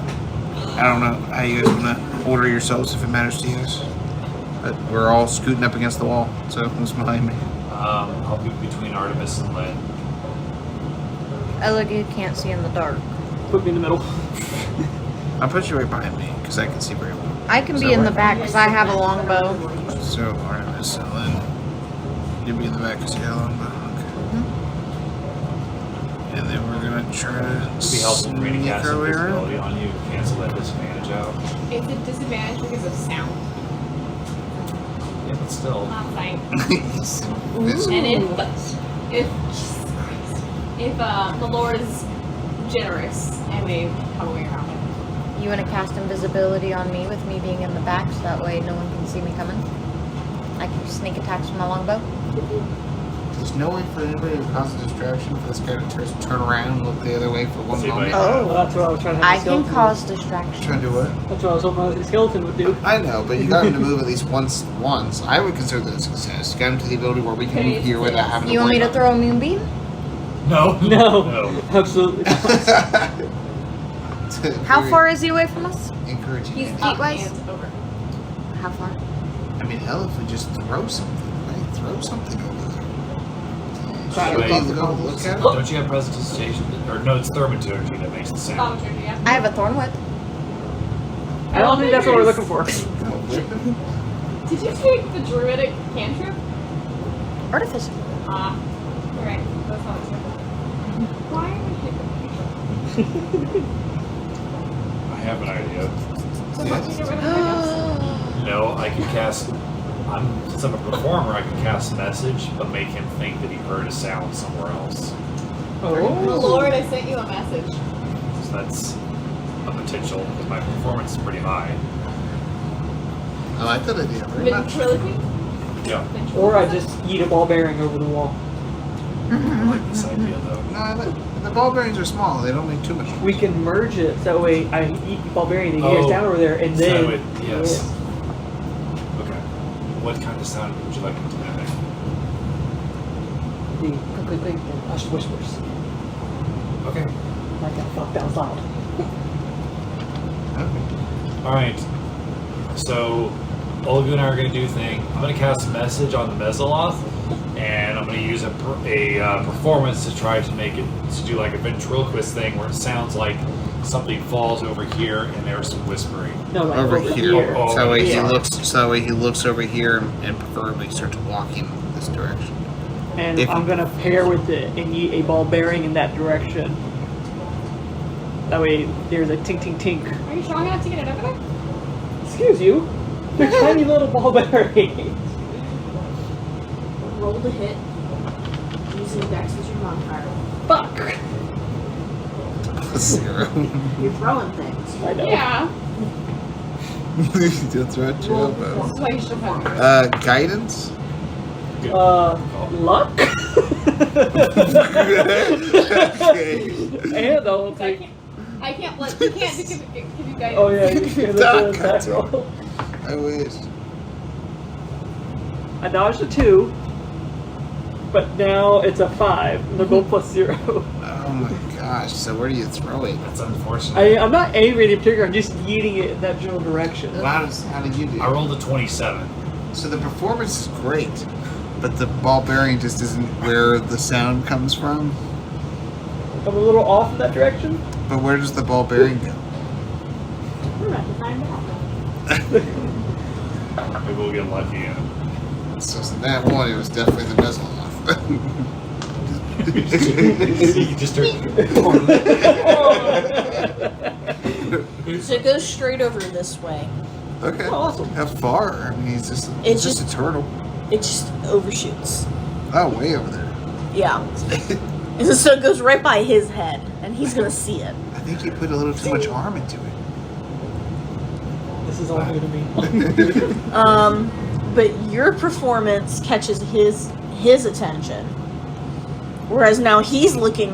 I don't know how you guys wanna order yourselves if it matters to you guys. But we're all scooting up against the wall. So who's behind me? I'll be between Artymiz and Lyn. Olegu can't see in the dark. Put me in the middle. I'll put you right behind me because I can see very well. I can So be in the what? back because I have a longbow. So Artymiz and Lyn. You'll be in the back because you got a long bow. Okay. And then we're gonna try to It would be helpful for me to sneak cast our way around. invisibility on you, cancel that disadvantage out. It's a disadvantage because of sound. Yeah, but still. Not sight. Visible. And if the Lord is generous, I may come away around it. You want to cast invisibility on me with me being in the back so that way no one can see me coming? I can sneak attacks with my longbow. There's no way for anybody to cause a distraction for this guy to turn around and look the other way for one See, moment. but- Well, that's what I was trying to have I a can skeleton cause Trying distraction. to do what? do. That's what I was hoping the skeleton would do. I know, but you got him to move at least once. I would consider that a success. Got him to the ability where we can move here without having to You want me worry to throw a moonbeam? No. No. Absolutely. How far is he away from us? Encouraging. He's it. up Feet-wise? and over. How far? I mean, hell, if we just throw something, right? Throw something over there. Try to Should we raise go the look at it? Don't you have prestidigitation? Or no, it's thaumaturgy that makes the sound. Thaumaturgy, yeah. I have a thorn whip. I don't think that's what we're looking for. Go with him. Did you take the druidic cantrip? Artificer. Ah, you're right. That's not true. Why are we hitting I have an idea. So how do you get rid of my No, I can cast. Since I'm a performer, I can cast message, but make him think that he heard a sound somewhere else. Oh, Lord, I sent you a message. So that's a potential, because my performance is pretty high. I like that idea very much. Ventriloquy? Yeah, Or I just eat a ball bearing over the wall. I like this idea though. No, the ball bearings are small. They don't make too much. We can merge it so that way I eat the ball bearing and he goes down over there and So then. yes. Okay. What kind of sound would you like him to mimic? The click click and hush whispers. Okay. Like that fuck that was loud. Okay. Alright. So, Olegu and I are going to do a thing. I'm going to cast a message on the Mezzoloth, and I'm going to use a performance to try to make it, to do like a ventriloquist thing where it sounds like something falls over here and there's some whispering. No, like Over here. Oh, So that way yeah. he looks over here and preferably starts walking this direction. And If- I'm gonna pair with it and eat a ball bearing in that direction. That way there's a tink tink tink. Are you strong enough to get it over there? Excuse you. They're tiny little ball bearings. Roll to hit. Using Dex as your modifier. Fuck. 0. You're throwing things. I know. Yeah. That's right, Roll Joe. This is why you should have Guidance? Good. Luck? Okay. And I'll I take. can't. I can't let. You can't give you guys. Oh yeah, you can Duck. do that roll. I wish. I dodged a 2, but now it's a 5. And they're both +0. Oh my gosh. So where do you throw it? That's unfortunate. I'm not aiming any particular. I'm just yeeting it in that general direction. How did you do? I rolled a 27. So the performance is great, but the ball bearing just isn't where the sound comes from. I'm a little off in that direction. But where does the ball bearing go? We're about to find out. Maybe we'll get lucky and So that one, it was definitely the Mezzoloth. you just start. So go straight over this way. Okay. Oh, awesome. How far? I mean, he's just It's just a turtle. It just overshoots. Oh, way over there. Yeah. And so it goes right by his head, and he's gonna see it. I think you put a little too much arm into it. This is all new to me. But your performance catches his attention. Whereas now he's looking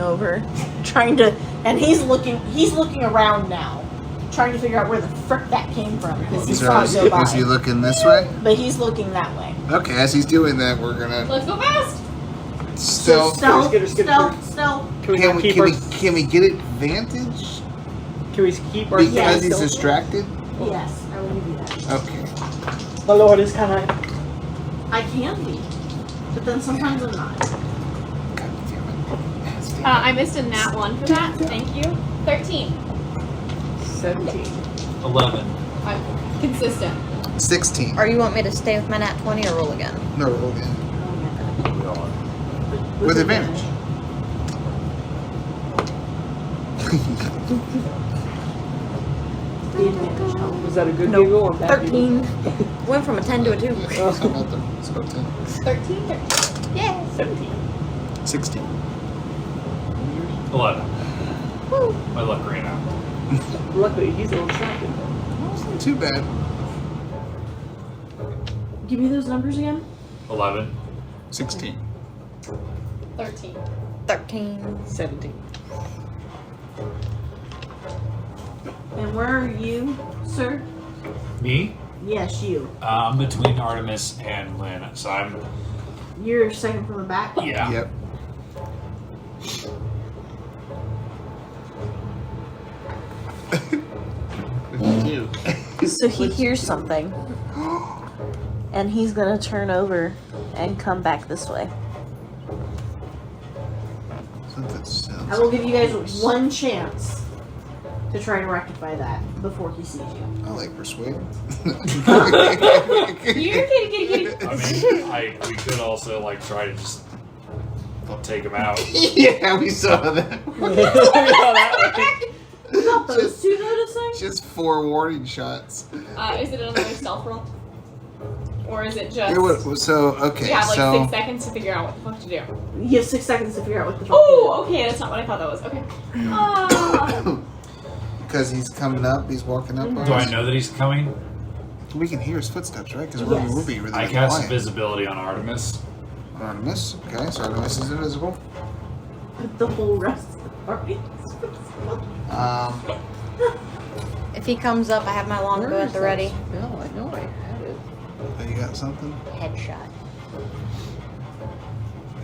over, trying to, and he's looking around now, trying to figure out where the frick that came from, because he saw it go by. Is he looking this way? But he's looking that way. Okay, as he's doing that, we're gonna Let's go fast. stealth. Stealth. Can we Can keep we, our? can we get advantage Can we keep our? because Yes. he's distracted? Yes, I will give you that. Okay. My lord is kind of. I can be, but then sometimes I'm not. God damn it. I missed a nat 1 for that. Thank you. 13. 17. 11. I'm consistent. 16. Or you want me to stay with my nat 20 or roll again? No, roll again. We all are. With advantage. Was that a good giggle or bad 13. Went from a 10 to a 2. How about them? Let's go 10. 13. Yeah. 17. 16. 11. My luck ran out. Luckily, he's a little distracted. Not too bad. Give me those numbers again. 11. 16. 13. 13. 17. And where are you, sir? Me? Yes, you. I'm between Artymiz and Lyn, so I'm. You're second from the back. Yeah. Yep. So he hears something, and he's gonna turn over and come back this way. Something sounds I will give you guys one chance to try to rectify that before he sees you. I like persuade. Here, kitty. I mean, we could also like try to just take him out. Yeah, we saw that. We got those two noticing? Just 4 warning shots. Is it another stealth roll? Or is it just... It was, so, okay, you have like so... 6 seconds to figure out what the fuck to do. You have 6 seconds to figure out what the fuck Oh, okay, that's not what I thought that was. Okay. Because he's coming up, he's walking up on Do I us. know that he's coming? We can hear his footsteps, right? Because Yes. we'll be really I cast quiet. visibility on Artymiz. Artemis. Okay, so Artemis is invisible. the whole rest of the party. If he comes up, I have my longbow at the ready. No, I know I had it. Oh, you got something? Headshot.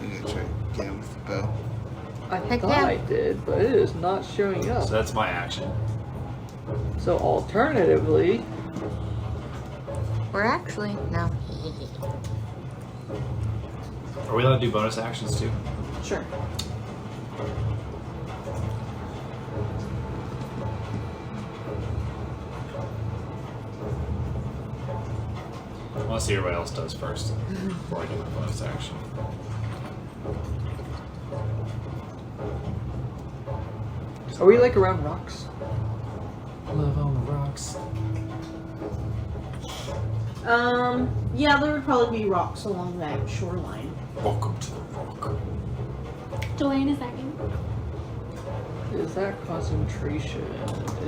You gotta try to get him with the bow. I Heck thought yeah. I did, but it is not showing up. So that's my action. So alternatively, We're actually no. Are we allowed to do bonus actions too? Sure. I want to see everybody else does first before I do my bonus action. are we like around rocks? Love on the rocks. Yeah, there would probably be rocks along that shoreline. Welcome to the rock. Delane, is that you? Is that concentration?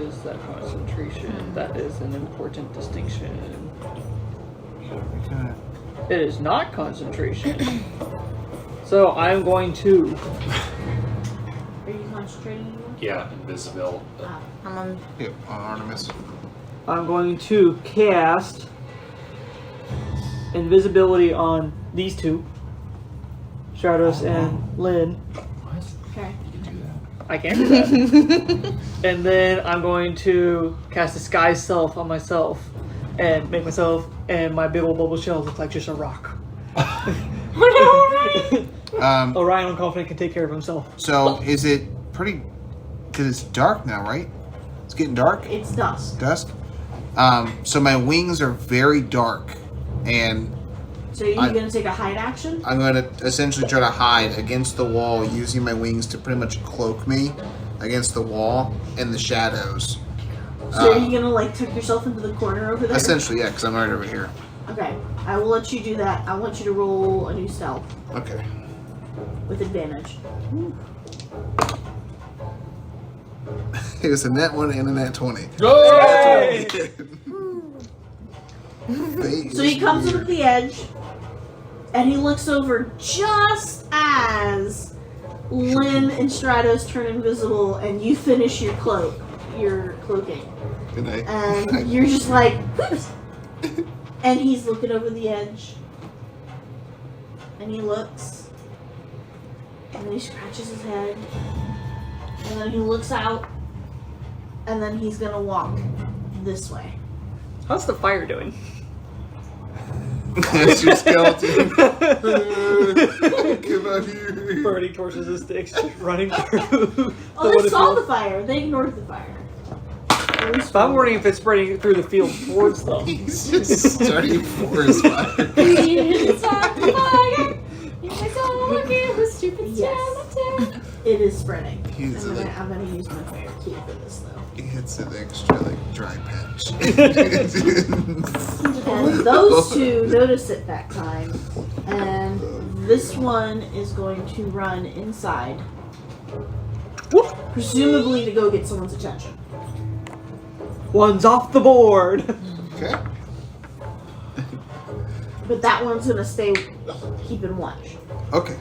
Is that concentration? That is an important distinction. Okay. It is not concentration. So I'm going to. Are you concentrating anymore? Yeah, invisible. I'm on. Yep, on Artemis. I'm going to cast invisibility on these two, Stratos and Lyn. What? Okay. You can do that. I can't do that. And then I'm going to cast disguise self on myself and make myself and my big old bubble shell look like just a rock. Orion, I'm confident, can take care of himself. So is it pretty? Because it's dark now, right? It's getting dark. It's dusk. Dusk. So my wings are very dark, and So are you gonna take a hide action? I'm going to essentially try to hide against the wall using my wings to pretty much cloak me against the wall and the shadows. So are you gonna like tuck yourself into the corner over there? Essentially, yeah, because I'm right over here. Okay, I will let you do that. I want you to roll a new stealth Okay. with advantage. It was a net 1 and a net 20. Yay! So he comes up to the edge, and he looks over just as Lyn and Stratos turn invisible, and you finish your cloaking. Good night. And you're just like, whoops! And he's looking over the edge. And he looks. And then he scratches his head. And then he looks out. And then he's gonna walk this way. How's the fire doing? That's your skeleton. Get out here. Burning torches and sticks, just running through. Oh, they saw the fire. They ignored the fire. But I'm wondering if it's spreading through the field towards them. He's just starting forest fire. It's on fire. You guys all look at the stupid Yes. skeleton. It is spreading. He's I'm gonna use my fire key for this though. It's an extra dry patch. And those two notice it that time. And this one is going to run inside. Presumably to go get someone's attention. One's off the board. Okay. But that one's gonna stay keeping watch. Okay.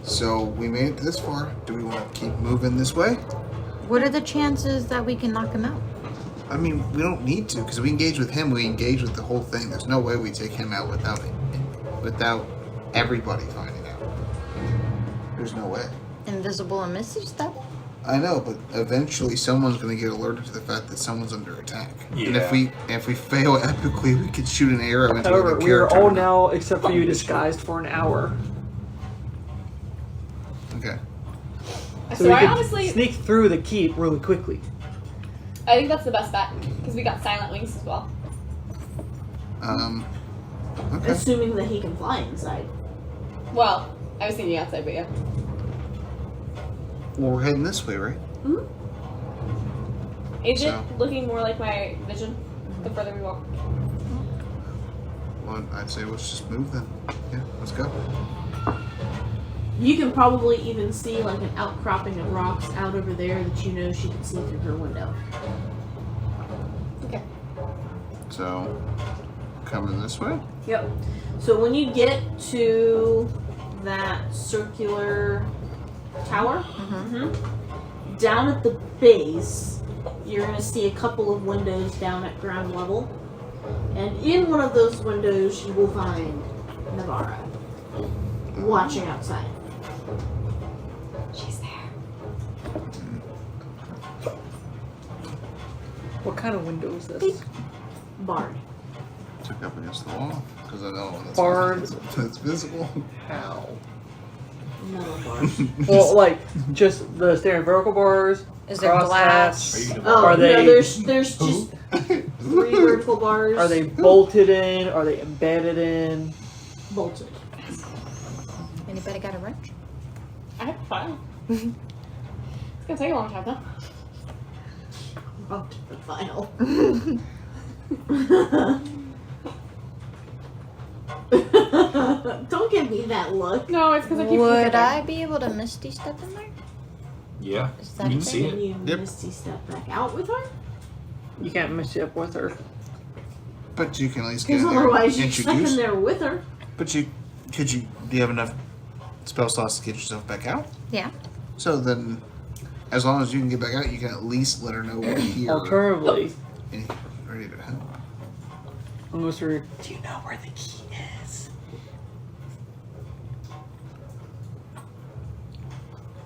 So we made it this far. Do we want to keep moving this way? What are the chances that we can knock him out? I mean, we don't need to, because we engage with him, we engage with the whole thing. There's no way we take him out without everybody finding out. There's no way. Invisible and misty step? I know, but eventually someone's going to get alerted to the fact that someone's under attack. And Yeah. if we fail epically, we could shoot an arrow into However, another we are character. all now, except for you, disguised for an hour. Okay. So So we I could honestly, sneak through the keep really quickly. I think that's the best bet because we got silent wings as well. Okay. Assuming that he can fly inside. Well, I was thinking outside, but yeah. Well, we're heading this way, right? Is So- it looking more like my vision the further we walk? Well, I'd say let's just move then. Yeah, let's go. You can probably even see like an outcropping of rocks out over there that you know she can see through her window. Okay. So, coming this way? Yep. So when you get to that circular tower, down at the base, you're going to see a couple of windows down at ground level. And in one of those windows, you will find Navarra watching outside. She's there. What kind of window is this? Barred. Took up against the wall, because I know Barred. that's visible. How? Metal bars. Well, like, just the standard vertical bars? Is there cross glass? hatch? Oh, Are they- no, there's just 3 vertical bars. Are they bolted in? Are they embedded in? bolted? Anybody got a wrench? I have a file. It's gonna take a long time though. Up to the file. Don't give me that look. No, it's because I keep Would looking I be able to misty step in there? Yeah. Is that You a can see Can it. you Yep. misty step back out with her? You can't mix it up with her. But you can at least get Because in there otherwise and you're stuck in introduce. there with her. But do you have enough spell slots to get yourself back out? Yeah. So then, as long as you can get back out, you can at least let her know we're here Alternatively, and ready to help. unless we're. Do you know where the key is?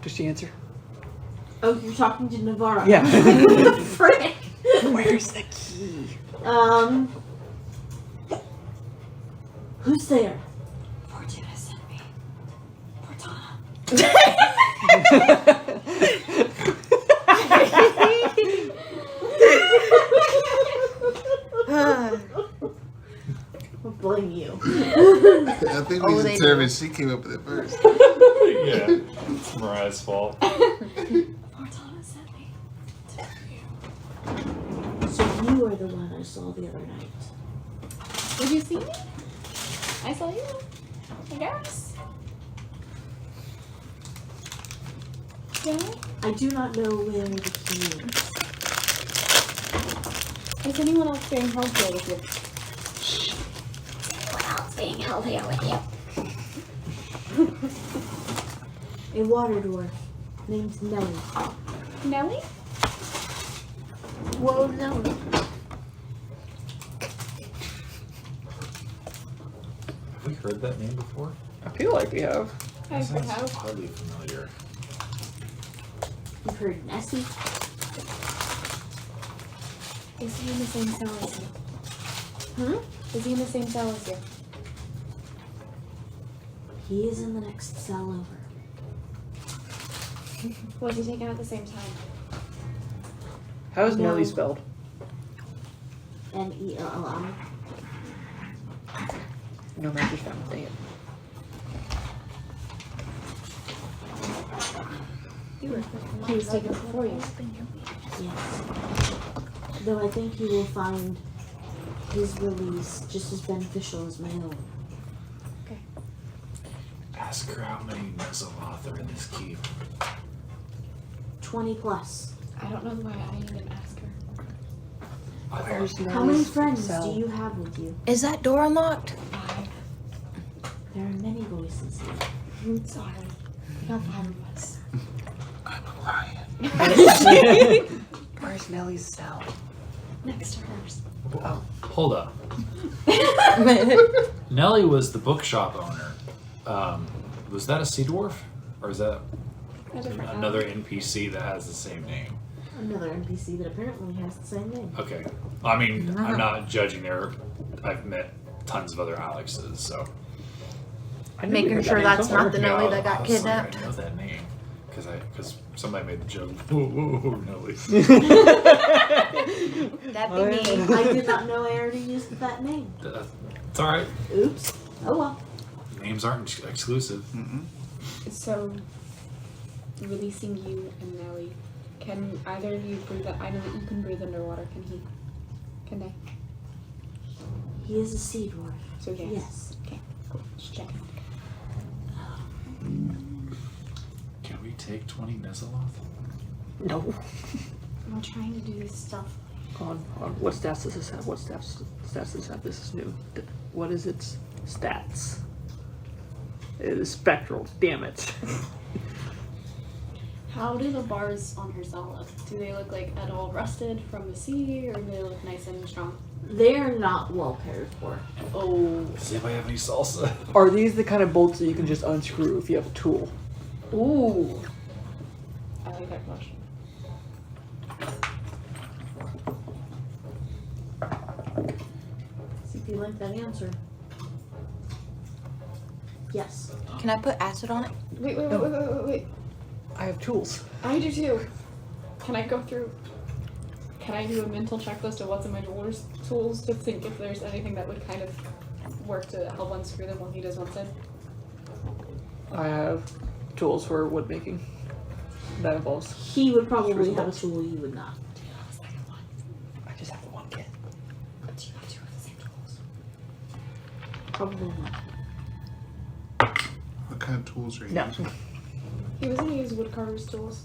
Does she answer? Oh, you're talking to Navarra. Yeah. What the frick? Where's the key? Who's there? Fortuna sent me. Cortana. I'll blame you. I think we they determined she came up with it first. Yeah. It's Mariah's fault. Cortana sent me. So saw the other night. Did you see me? I saw you. I guess. Yeah. I do not know where the key is. Is anyone else being held here with you? Being held here with you. A water dwarf named Nelly. Nelly? Whoa, Nelly. Have we heard that name before? I feel like we have. I Sounds have. hardly familiar. You've heard Nessie? Is he in the same cell as you? Is he in the same cell as you? He is in the next cell over. Was he taken at the same time? How is No. Nelly spelled? Nelli. No matches found. Dang it. He was taken before you. Yes. Though I think you will find his release just as beneficial as my own. Ask her how many Mezzoloth are in this keep. 20 plus. I don't know why I even ask her. Where's How many Nelly's friends cell? do you have with you? Is that door unlocked? 5. There are many voices here. I'm sorry. Not 5 of us. I'm Orion. Where's Nelly's cell? Next to hers. Hold up. Nelly was the bookshop owner. Was that a sea dwarf? Or is that A different another NPC that has the same name? Another NPC that apparently has the same name. Okay. I mean, I'm not judging there. I've met tons of other Alexes, so. I knew we Making heard sure that name that's somewhere. not the Nelly that got I was like, kidnapped. I know that name. Because somebody made the joke. Whoa, Nelly. That'd be me. I did not know I already used that name. It's alright. Oops. Oh well. Names aren't exclusive. So, releasing you and Nelly, can either of you breathe? I know that you can breathe underwater. Can he? Can they? He is a sea dwarf. So yes. Yes. Okay. Cool. Just checking. Can we take 20 Mezzoloth? No. I'm trying to do this stuff. On what stats does this have? What stats does this have? This is new. What is its stats? It is spectral. Damn it. How do the bars on her cell look? Do they look like at all rusted from the sea, or do they look nice and strong? They are not well cared for. Oh. Does anybody have any salsa? Are these the kind of bolts that you can just unscrew if you have a tool? Ooh. I like that question. See if you like that answer. Yes. Can I put acid on it? Wait. I have tools. I do too. Can I go through? Can I do a mental checklist of what's in my jeweler's tools to think if there's anything that would kind of work to help unscrew them while he does one side? I have tools for wood making. That involves. He would probably Screws have a bolts. tool you would not. Do you have a second one? I just have the one kit. Do you have 2 of the same tools? Probably not. What kind of tools are you No. using? He was gonna use woodcarver's tools.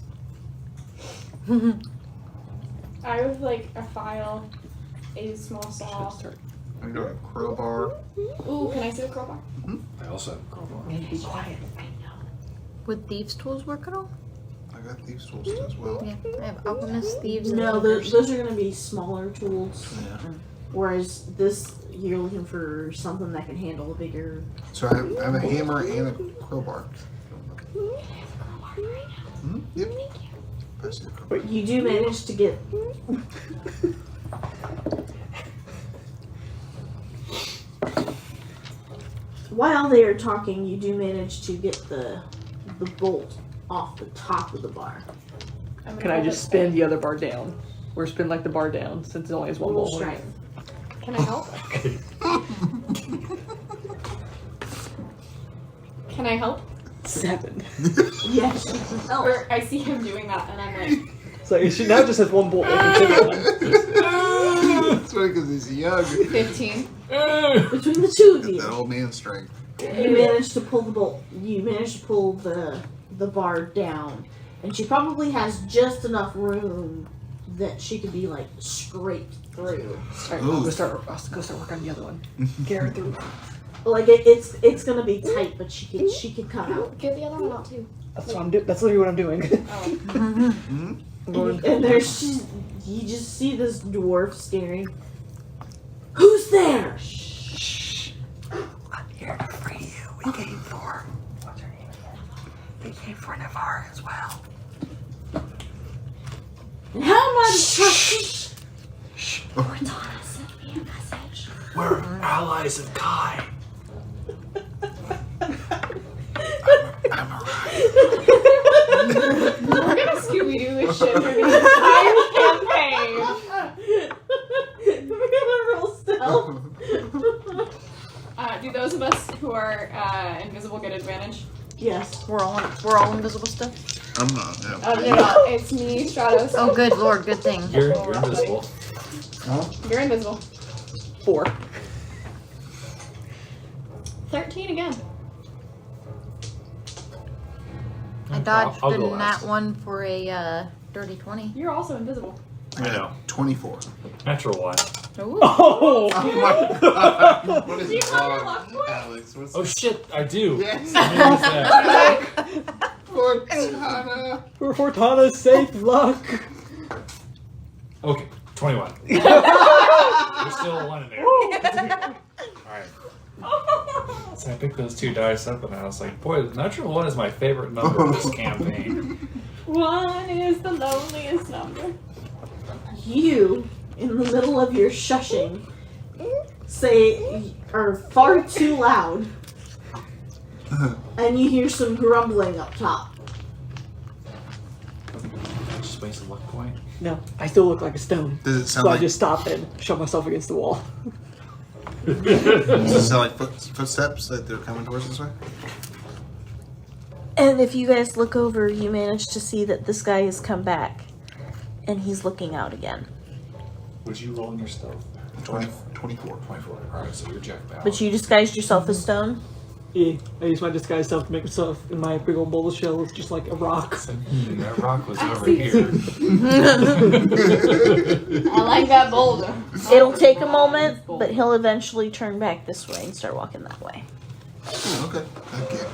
I have like a file, a small saw. I'm doing a crowbar. Ooh, can I see the crowbar? I also have a crowbar. Be quiet. I know. Would thieves' tools work at all? I got these tools as well. Yeah, I have alchemists, thieves, and No, ogres. those are going to be smaller tools. Yeah. Whereas this, you're looking for something that can handle a bigger. So I have a hammer and a crowbar. Yep. Pass you the crowbar. But you do manage to get. While they are talking, you do manage to get the bolt off the top of the bar. Can I just spin the other bar down? Or spin like the bar down since it only has one Roll bolt? strength. Can I help? Can I help? 7. Yes. Oh. Or I see him doing that, and I'm like, So it should now just has one bolt. I can spin it on. That's funny because he's young. 15. Between the two of you, That old man strength. you managed to pull the bolt. You managed to pull the bar down, and she probably has just enough room that she could be like scraped through. Alright, I'll go start work on the other one. Get her through. Like it's gonna be tight, but she could come out. Get the other one out too. That's what I'm doing. That's literally what I'm doing. Oh. I'm going. And there's just, you just see this dwarf staring. Who's there? Shh. I'm here to free you. We came for. What's her name again? We came for Navarre as well. And how am I to trust you? Cortana sent me a message. We're allies of Kai. We're gonna Scooby-Doo this shit for the entire campaign. We're gonna roll stealth. Do those of us who are invisible get advantage? Yes. We're all invisible still. I'm not. No. No, it's me, Stratos. Oh, good lord, good thing. You're invisible. You're invisible. 4. 13 again. I dodged I'll in go that last. one for a dirty 20. You're also invisible. I know. 24. Natural one. Ooh. Oh! Oh my god. What is Do you have your wrong, luck point? Alex? What's Oh shit, I do. Yes. I noticed that. Cortana. For Cortana's safe luck. Okay, 21. There's still a 1 in there. Alright. So I picked those 2 dice up and I was like, boy, the natural 1 is my favorite number of this campaign. 1 is the loneliest number. You, in the middle of your shushing, are far too loud, and you hear some grumbling up top. Just waste a luck point. No, I still look like a stone. Does it sound So I like just stopped and shoved myself against the wall. does it sound like footsteps that they're coming towards this way? And if you guys look over, you manage to see that this guy has come back. And he's looking out again. Would you roll in your stealth? 24. 24. Alright, so you're Jack Bauer. But you disguised yourself as stone? Yeah, I used my disguise self to make myself in my big old bowl of shell look just like a rock. That rock was over here. I like that boulder. It'll take a moment, but he'll eventually turn back this way and start walking that way. Okay. Okay.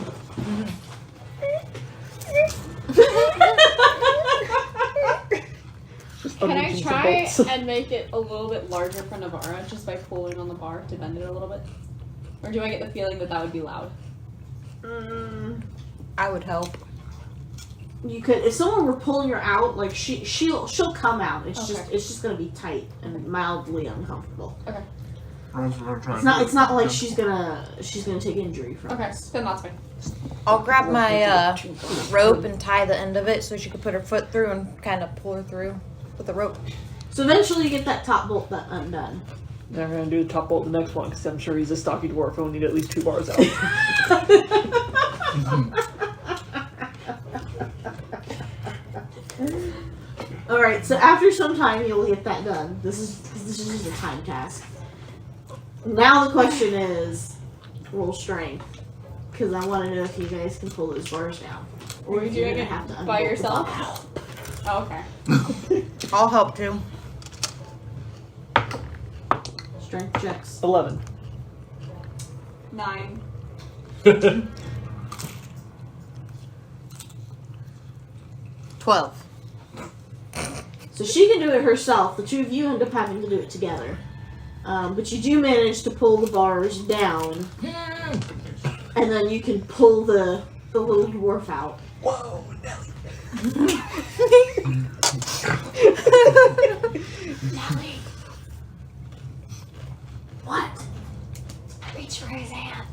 Can I Unleashing some try bolts. and make it a little bit larger for Navarra just by pulling on the bar to bend it a little bit? Or do I get the feeling that that would be loud? I would help. You could, if someone were pulling her out, like she'll come out. It's Okay. just gonna be tight and mildly uncomfortable. Okay. It's not like she's gonna take injury from Okay, this. then that's fine. I'll grab my rope and tie the end of it so she can put her foot through and kind of pull her through with the rope. So eventually you get that top bolt undone. Now I'm gonna do the top bolt the next one because I'm sure he's a stocky dwarf. He'll need at least 2 bars out. All right. So after some time, you'll get that done. This is just a time task. Now the question is, roll strength, because I want to know if you guys can pull those bars down, or Are you if you're doing gonna it have to by unbolt the yourself? bars. Oh, okay. I'll help too. Strength checks. 11. 9. 12. So she can do it herself. The two of you end up having to do it together. But you do manage to pull the bars down, and then you can pull the little dwarf out. Whoa, Nelly. Nelly, What? reach for his hand.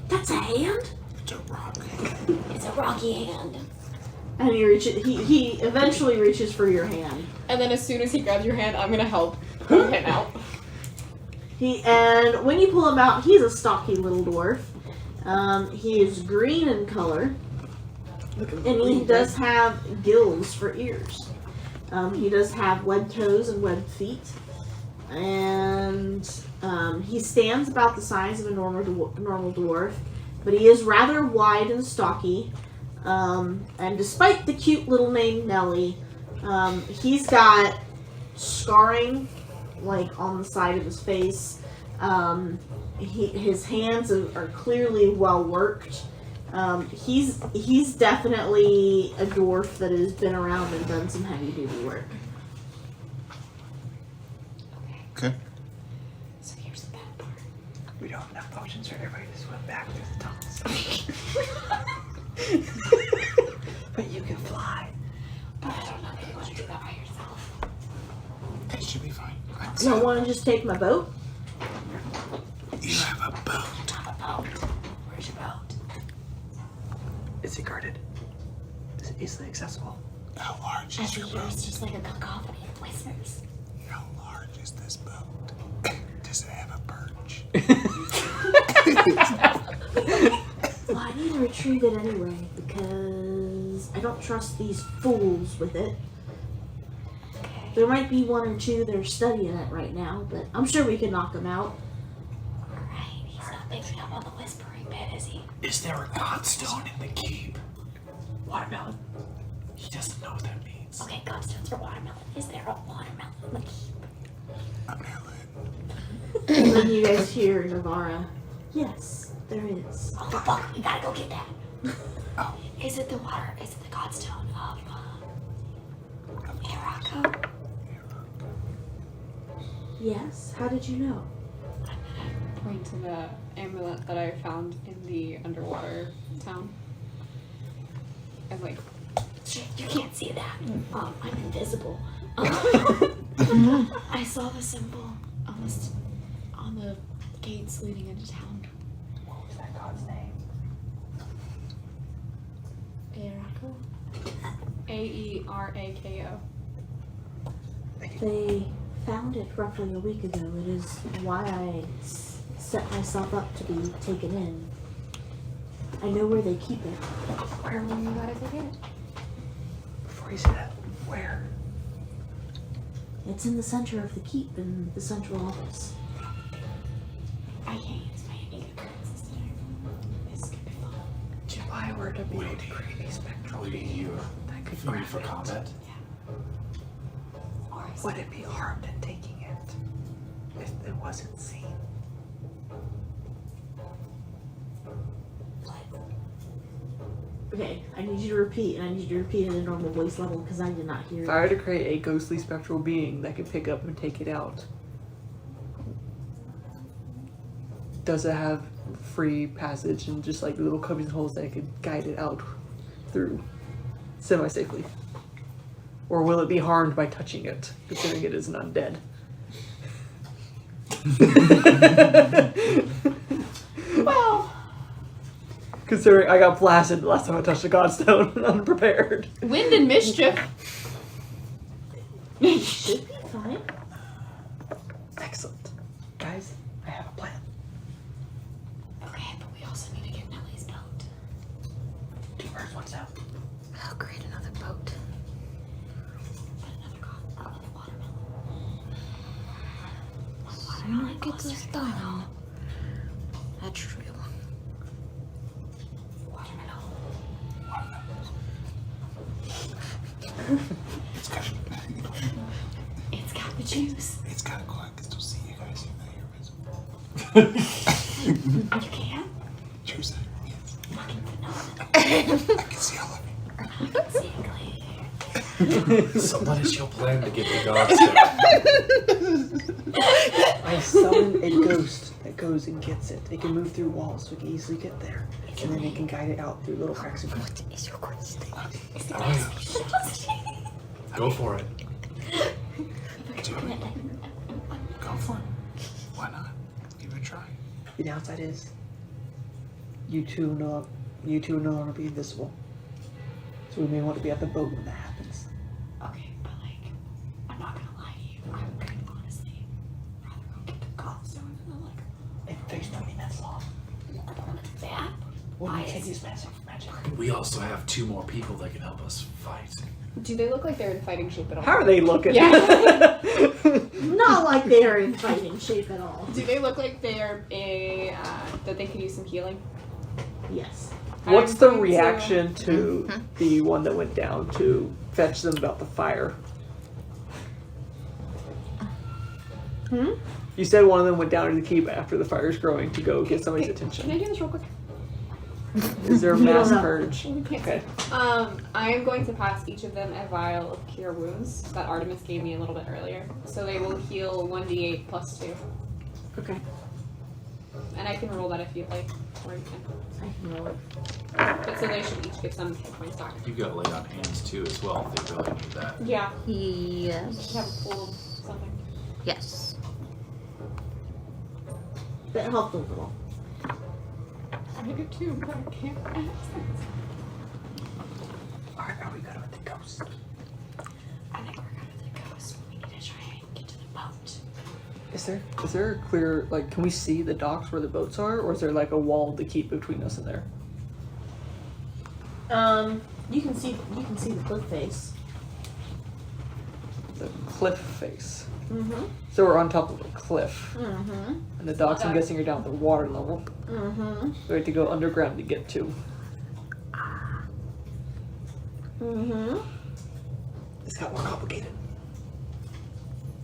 That's a hand? It's a rock. It's a rocky hand. And he reaches. He eventually reaches for your hand. And then as soon as he grabs your hand, I'm gonna help pull him out. And when you pull him out, he's a stocky little dwarf. He is green in color, and he does have gills for ears. He does have webbed toes and webbed feet. And he stands about the size of a normal dwarf, but he is rather wide and stocky. And despite the cute little name Nelly, he's got scarring like on the side of his face. His hands are clearly well worked. He's definitely a dwarf that has been around and done some heavy duty work. Okay. So here's the bad part. We don't have enough potions for everybody to swim back through the tunnels. But you can fly. But I don't know if you want to do that by yourself. It should be fine. You don't want to just take my boat? You have a boat. I have a boat. Where's your boat? Is it guarded? Is it easily accessible? How large As is you your hear, boat? it's just like a cacophony of whispers. How large is this boat? Does it have a perch? Well, I need to retrieve it anyway because I don't trust these fools with it. There might be one or two that are studying it right now, but I'm sure we can knock them out. Right, he's not picking up on the whispering bit, is he? Is there a godstone in the keep? Watermelon. He doesn't know what that means. Okay, godstones for watermelon. Is there a watermelon in the keep? I'm Lyn. And then you guys hear Navarra. Yes, there is. Oh fuck, we gotta go get that. Oh. Is it the godstone of Irako? Yes. How did you know? Point to the amulet that I found in the underwater town. I'm like, Shit, you can't see that. I'm invisible. I saw the symbol on the gates leading into town. What was that god's name? Irako? Aerako. They found it roughly a week ago. It is why I set myself up to be taken in. I know where they keep it. Where will you gotta go get it? Before you say that, where? It's in the center of the keep in the central office. I can't use my amiga currencies today. This could be fun. If I were to be able to create a spectral being that could Ready grab for it, combat? Or is would it be harmed in taking it if it wasn't seen? Okay, I need you to repeat, and I need you to repeat at a normal voice level because I did not hear If it. I were to create a ghostly spectral being that could pick up and take it out, does it have free passage and just like little cubbies and holes that I could guide it out through semi-safely? Or will it be harmed by touching it, considering it is an undead? Well, Considering I got blasted the last time I touched a godstone unprepared. wind and mischief. it should be fine. Excellent. Guys, I have a plan. Okay, but we also need to get Nellie's boat. 2 birds, 1 stone. I'll create another boat. But another watermelon. Watermelon gets a stone. That's true. Watermelon. It's got It's got the juice. it's got to go. I can still see you guys even though you're invisible. You can? True side. Yes. Fucking vanilla. I can see all of you. See it clear. So what is your plan to get the godstone? I summon a ghost that goes and gets it. It can move through walls, so we can easily get there. And then it can guide it out through little cracks and What is your course name? Oh, yeah. Go for it. Do it. Go for it. Why not? Give it a try. The downside is you two will no longer be invisible. So we may want to be at the boat when that happens. Okay, but like, I'm not gonna lie to you. I would kind of honestly rather go get the godstone than the liquor. It takes 20 minutes long. I don't want to do that. Well, Why you can't is- use magic. We also have 2 more people that can help us fight. Do they look like they're in fighting shape at all? How are they looking? Yeah. Not like they are in fighting shape at all. Do they look like they're that they can use some healing? Yes. What's I'm the going to- reaction to the one that went down to fetch them about the fire? You said one of them went down to the keep after the fire's growing to go get somebody's Can attention. I do this real quick? Is there a You don't mass know. purge? We can't. Okay. I am going to pass each of them a vial of cure wounds that Artymiz gave me a little bit earlier. So they will heal 1d8 plus 2. Okay. And I can roll that if you'd like. Or you can. I can roll it. But so they should each get some hit points back. You've got lay on hands too as well if they really need that. Yeah. Yes. Have a pool of something. Yes. That helped a little. I do too, but I can't access. Alright, are we good with the ghost? I think we're good with the ghost. We need to try and get to the boat. Is there a clear, like, can we see the docks where the boats are, or is there like a wall to keep between us and there? You can see the cliff face. The cliff face. Mm-hmm. So we're on top of a cliff, Mm-hmm. and the docks, I'm guessing, are down at the water level. Mm-hmm. We have to go underground to get to. Mm-hmm. This got more complicated.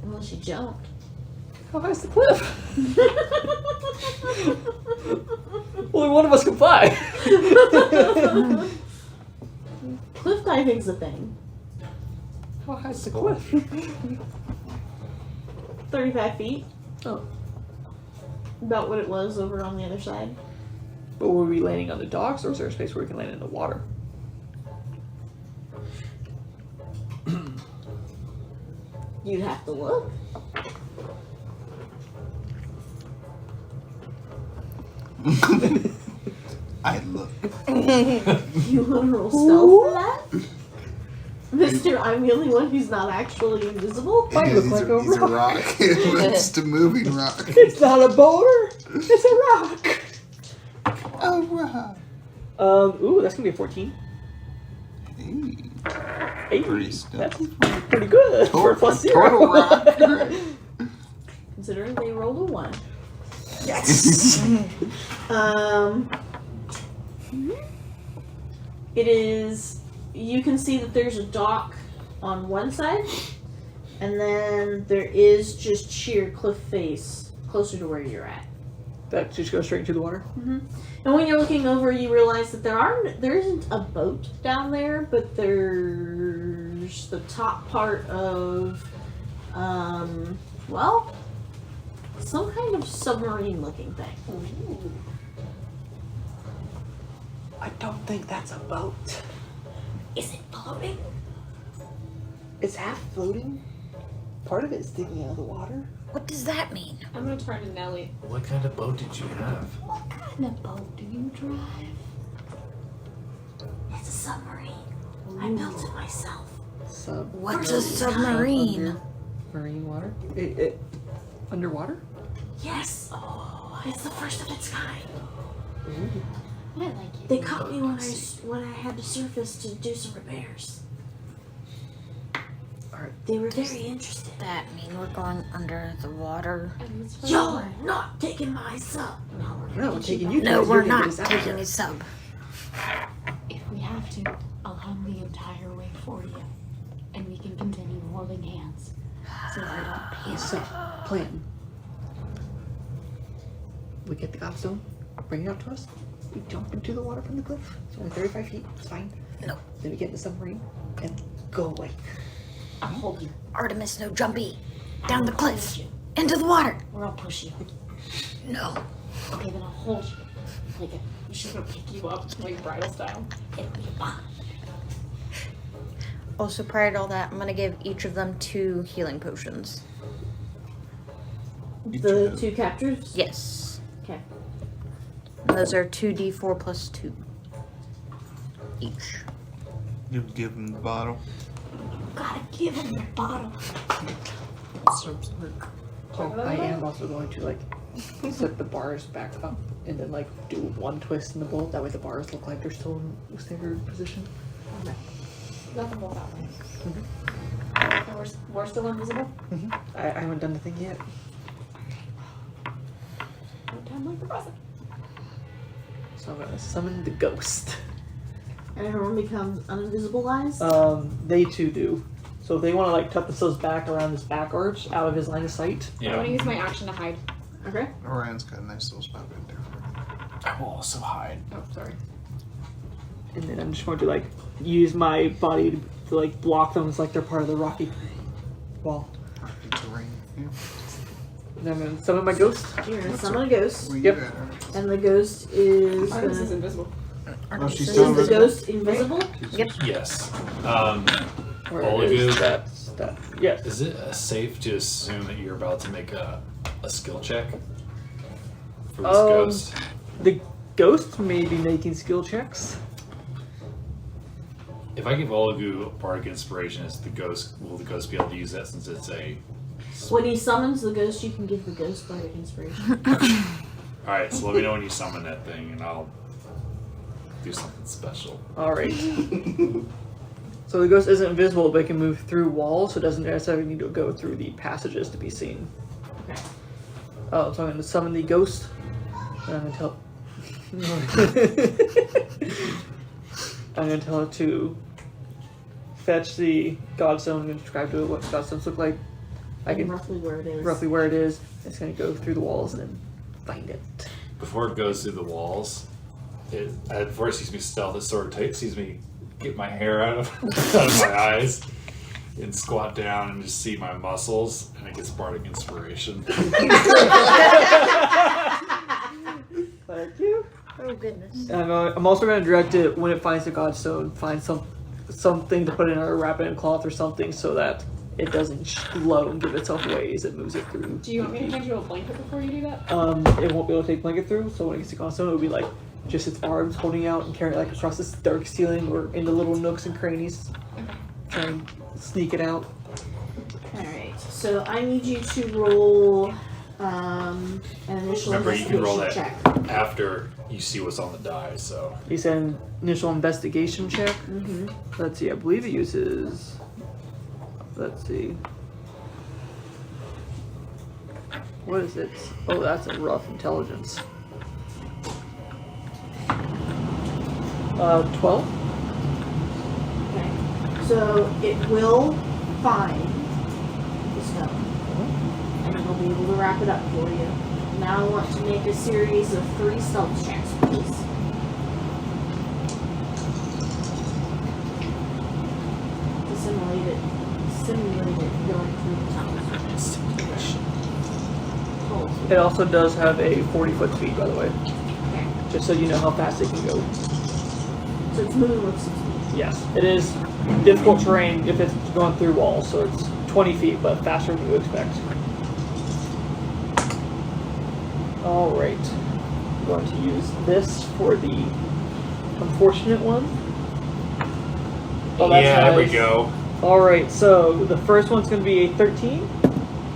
Unless you jump. How high is the cliff? Only one of us can fly. Cliff diving's a thing. How high is the cliff? 35 feet. Oh. About what it was over on the other side. But were we landing on the docks, or is there a space where we can land in the water? You'd have to look. I look. You want to roll stealth for that? Mister, I'm the only one who's not actually invisible. Might look like a He's a rock. It's just a moving rock. It's not a boulder. It's a rock. A rock. Ooh, that's gonna be a 14. Hey, Hey, pretty that's stealthy. pretty good for a plus zero. Total rock. Considering they rolled a 1. Yes. It is. You can see that there's a dock on one side, and then there is just sheer cliff face closer to where you're at. That just goes straight into the water. And when you're looking over, you realize that there isn't a boat down there, but there's the top part of, well, some kind of submarine-looking thing. I don't think that's a boat. Is it floating? It's half floating. Part of it is sticking out of the water. What does that mean? I'm gonna turn to Nelly. What kind of boat did you have? What kind of boat do you drive? It's a submarine. I built it myself. What's a submarine? Marine water? It underwater? Yes. Oh, it's the first of its kind. I like it. They caught me when I had to surface to do some repairs. Alright. They were very interested. That mean we're going under the water? Y'all are not taking my sub. No, we're taking you. No, guys. we're You're gonna not get us out of taking here. a sub. If we have to, I'll hum the entire way for you. And we can continue holding hands. So I don't pay. So, plan. We get the gobstone, bring it up to us. We jump into the water from the cliff. It's only 35 feet. It's fine. No. Then we get in the submarine and go away. I'll hold you. Artymiz, no jumpy. Down the cliff. Into the water. Or I'll push you. No. Okay, then I'll hold you. Like it. She's gonna pick you up, like bridal style. It'll be fun. Also, prior to all that, I'm gonna give each of them 2 healing potions. The two captors? Yes. Okay. And those are 2d4 plus 2 each. You give him the bottle. Gotta give him the bottle. Oh, I am also going to like set the bars back up and then like do one twist in the bolt. That way the bars look like they're still in standard position. got them both out. And we're still invisible? I haven't done the thing yet. No time like the present. So I'm gonna summon the ghost. And everyone becomes uninvisibilized. They too do. So if they want to like tuck themselves back around this back arch out of his line of sight. I want to use my action to hide. Okay. Orion's got a nice little spot right there for it. I will also hide. Oh, sorry. And then I'm just going to like use my body to like block them. It's like they're part of the rocky wall. Rocky terrain. Yeah. And I'm gonna summon my ghost. You're gonna What's summon a ghost, Where you Yep. at, Artymiz? and the ghost is. Artymiz is invisible. Oh, she's Is still the invisible? ghost invisible? Yes. Where Olegu. is that stuff? Yes. Is it safe to assume that you're about to make a skill check for this ghost? The ghost may be making skill checks. If I give Olegu bardic inspiration, will the ghost be able to use that since it's a? When he summons the ghost, you can give the ghost bardic inspiration. All right, so let me know when you summon that thing, and I'll do something special. Alright. So the ghost isn't invisible, but it can move through walls, so it doesn't necessarily need to go through the passages to be seen. Okay. Oh, so I'm going to summon the ghost. And I'm going to tell. I'm going to tell it to fetch the Godstone. I'm going to describe to it what Godstones look like. I can roughly where it is. roughly where it is. It's going to go through the walls and then find it. Before it goes through the walls, before it sees me stealth, it sort of sees me get my hair out of my eyes and squat down and just see my muscles, and it gets bardic inspiration. Thank you. Oh goodness. And I'm also going to direct it when it finds the Godstone, find something to put in a wrap it in cloth or something so that it doesn't glow and give itself away as it moves it through. Do you want me to hand you a blanket before you do that? It won't be able to take blanket through, so when it gets to Godstone, it'll be like just its arms holding out and carry it like across this dark ceiling or in the little nooks and crannies. Try and sneak it out. Alright, so I need you to roll an initial Remember, you can roll that investigation check. after you see what's on the die, so. He said an initial investigation check. Mm-hmm. Let's see, I believe it uses. Let's see. What is it? Oh, that's a rough intelligence. 12? Okay. So it will find the stone. And it will be able to wrap it up for you. Now I want to make a series of 3 stealth checks, please. To simulate it going through the tunnel. It also does have a 40-foot speed, by the way. Okay. Just so you know how fast it can go. So it's moving with some speed. Yes, it is difficult terrain if it's going through walls, so it's 20 feet, but faster than you expect. Alright. I'm going to use this for the unfortunate one. Oh, that's Yeah, there we nice. go. Alright, so the first one's going to be a 13.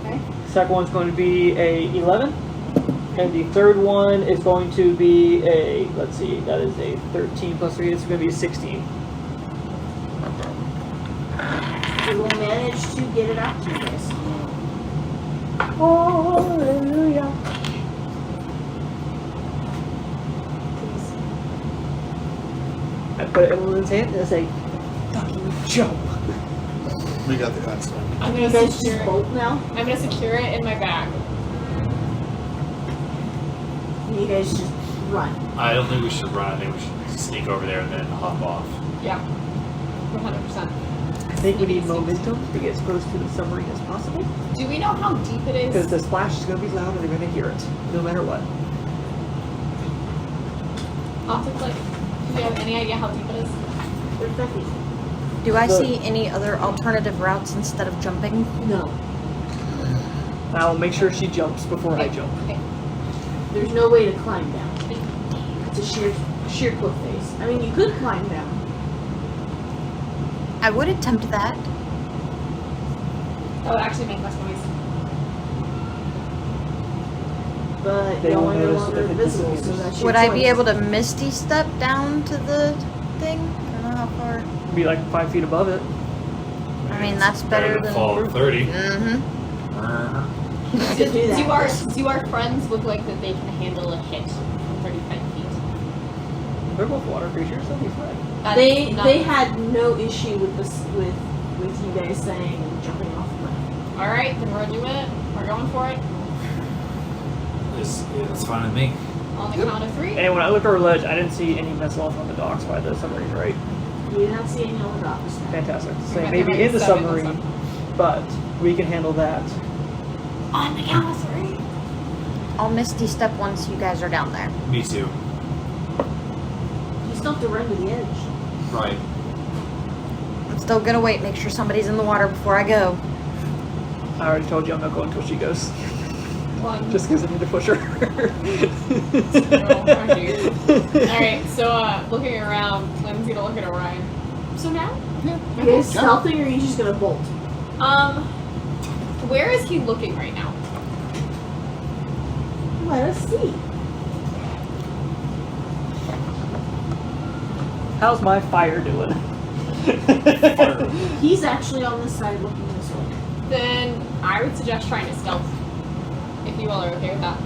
Okay. Second one's going to be a 11. And the third one is going to be a, let's see, that is a 13 plus 3, it's going to be a 16. We will manage to get it out to you guys. Hallelujah. I put it in Lyn's hand and I say, fucking jump. We got the Godstone. I'm You gonna guys secure just it. bolt now? I'm gonna secure it in my bag. You guys just run. I don't think we should run. I think we should sneak over there and then hop off. Yeah. 100%. I think we need momentum to get as close to the submarine as possible. Do we know how deep it Because is? the splash is going to be loud and they're going to hear it, no matter what. Like, do we have any idea how deep it is? Where's Becky? Do I The- see any other alternative routes instead of jumping? No. I'll make sure she jumps before I jump. Okay. There's no way to climb down. It's a sheer cliff face. I mean, you could climb down. I would attempt that. That would actually make less noise. But They you're won't no notice longer if it visible, so disappears. that's your Would I be choice. able to misty step down to the thing? Or not? how far? Be like 5 feet above it. I mean, that's better than. fall of 30. Mm-hmm. Just do that. Do our friends look like that they can handle a hit from 35 feet? They're both water creatures. They'll be fine. That's They not- had no issue with this with you guys saying jumping off the cliff. All right, then we're doing it. We're going for it It's fine with me. on the count of 3. And when I looked over the ledge, I didn't see any Mezzoloth on the docks by the submarine, right? You did not see any on the docks. Fantastic. So There maybe might in be the 7 or submarine, something. but we can handle that. On the count of 3. I'll Misty Step once you guys are down there. Me too. You still have to run to the edge. Right. I'm still gonna wait, make sure somebody's in the water before I go. I already told you I'm not going until she goes. 1. Just because I need to push her. Alright, so looking around, Lyn's gonna look at Orion. So now? You guys stealthing, or are you just gonna bolt? Where is he looking right now? Let us see. How's my fire doing? He's actually on this side looking this way. Then I would suggest trying to stealth. If you all are okay with that.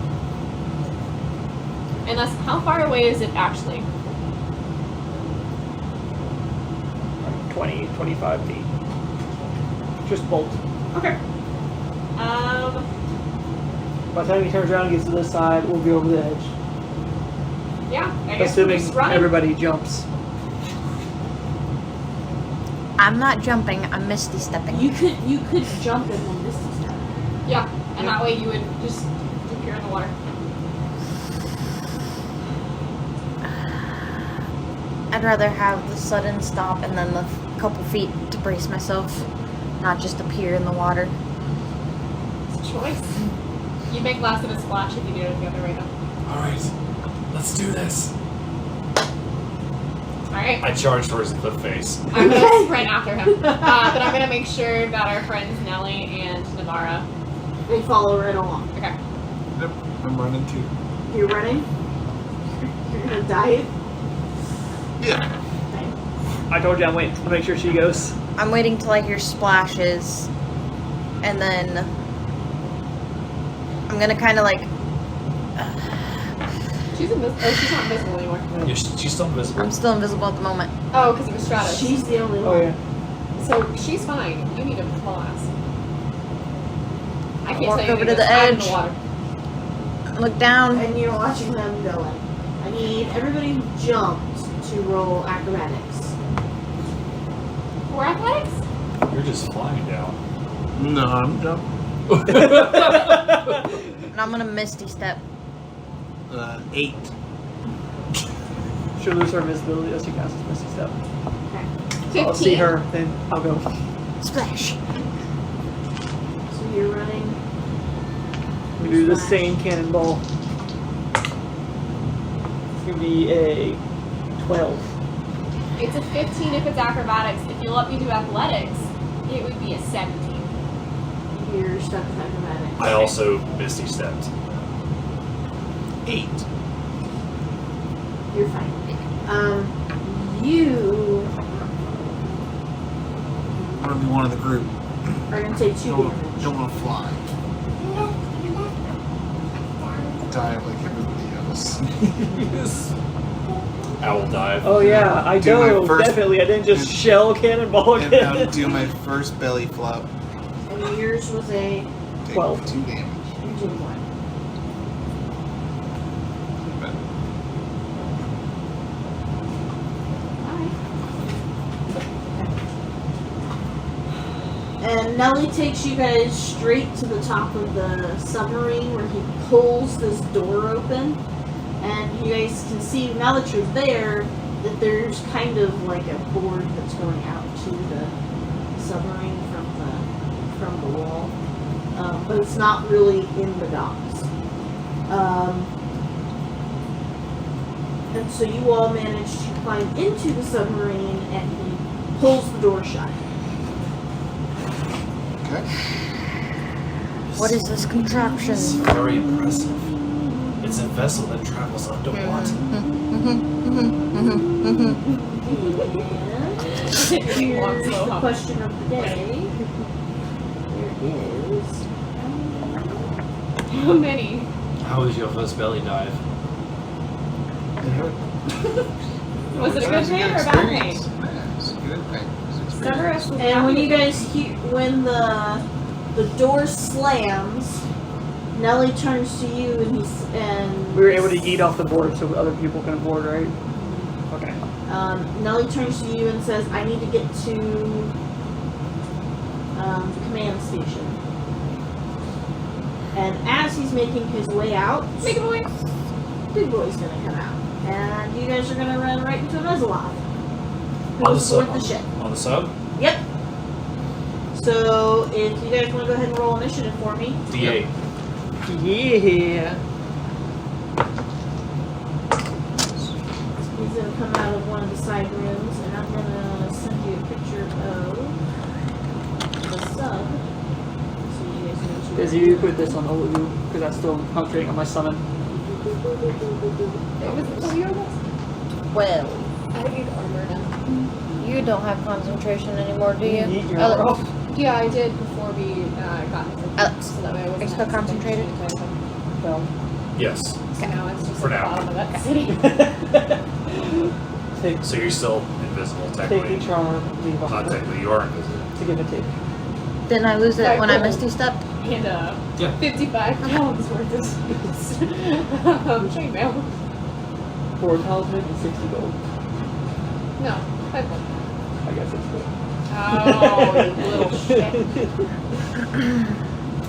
Unless, how far away is it actually? 20, 25 feet. Just bolt. Okay. By the time he turns around and gets to this side, we'll be over the edge. Yeah, I guess we're Assuming just running. everybody jumps. I'm not jumping, I'm Misty Stepping. You could jump in one distance now. Yeah, and that way you would just appear in the water. I'd rather have the sudden stop and then the couple feet to brace myself, not just appear in the water. It's a choice. You make less of a splash if you do it the other way though. Alright. Let's do this. Alright. I charge towards the cliff face. I'm gonna sprint after him. But I'm gonna make sure that our friends Nelly and Navara. They follow right along. Okay. Yep, I'm running too. You're running? You're gonna dive? Yeah. I told you I'm waiting to make sure she goes. I'm waiting till I hear splashes, and then I'm gonna kind of like. She's invisible. Oh, she's not invisible anymore. She's still invisible. I'm still invisible at the moment. Oh, because it was Stratos. She's the only one. Oh yeah. So she's fine. You need to class. I can't Walk say over anything to the that's out in edge. the water. Look down. And you're watching them going. I need everybody who jumped to roll acrobatics. For athletics? You're just flying down. No, I'm jumping. And I'm gonna Misty Step. 8. She'll lose her invisibility as she casts Misty Step. Okay. 15. I'll see her, then I'll go. Splash. So you're running. We do the Splash. same cannonball. It's gonna be a 12. It's a 15 if it's acrobatics. If you let me do athletics, it would be a 17. You're stuck with acrobatics. I also misty stepped. 8. You're fine. You I'm gonna be one of the group. are gonna take 2 damage. Don't want to fly. Die like everybody else. Owl dive. Oh yeah, I Do my know, first- definitely. I didn't just shell cannonball And I'll again. do my first belly flop. And yours was a Take 12. 2 damage. you did one. And Nelly takes you guys straight to the top of the submarine where he pulls this door open. And you guys can see, now that you're there, that there's kind of like a board that's going out to the submarine from the wall. But it's not really in the docks. And so you all manage to climb into the submarine and he pulls the door shut. Okay. What is this contraption? It's very impressive. It's a vessel that travels underwater. Here's the question of the day. There is. How many? How was your first belly dive? Was it a good pain or a bad pain? It's a good pain. Severus was And when happy you guys hear, when the door slams, Nelly turns to you and We were able to yeet off the board so other people can board, right? Okay. Nelly turns to you and says, "I need to get to the command station." And as he's making his way out, Big boy. Big Boy's gonna come out, and you guys are gonna run right into a Mezzoloth. On the Who's sub? aboard the ship? On the sub? Yep. So if you guys want to go ahead and roll initiative for me. D8. Yeah. He's gonna come out of one of the side rooms, and I'm gonna send you a picture of the sub. So you guys know what As you put this on Olegu, because that's still concentrating on my summon. It was the year was. Well, I need armor now. you don't have concentration anymore, do you? Yeet your Alex, off. Yeah, I did before we got into the Alex, so that way I wasn't are you still concentrated? Well, Yes. So now it's just For at the now. bottom of that city. take So you're still invisible, take technically. the charm, leave off. Not technically, you are invisible. To give and take. Didn't I lose it Alright, when I cool. misty stepped? And Yeah. 55 pounds worth of chainmail. 4 talisman and 60 gold. No, 5 gold. I guess it's good. Oh, you little shit.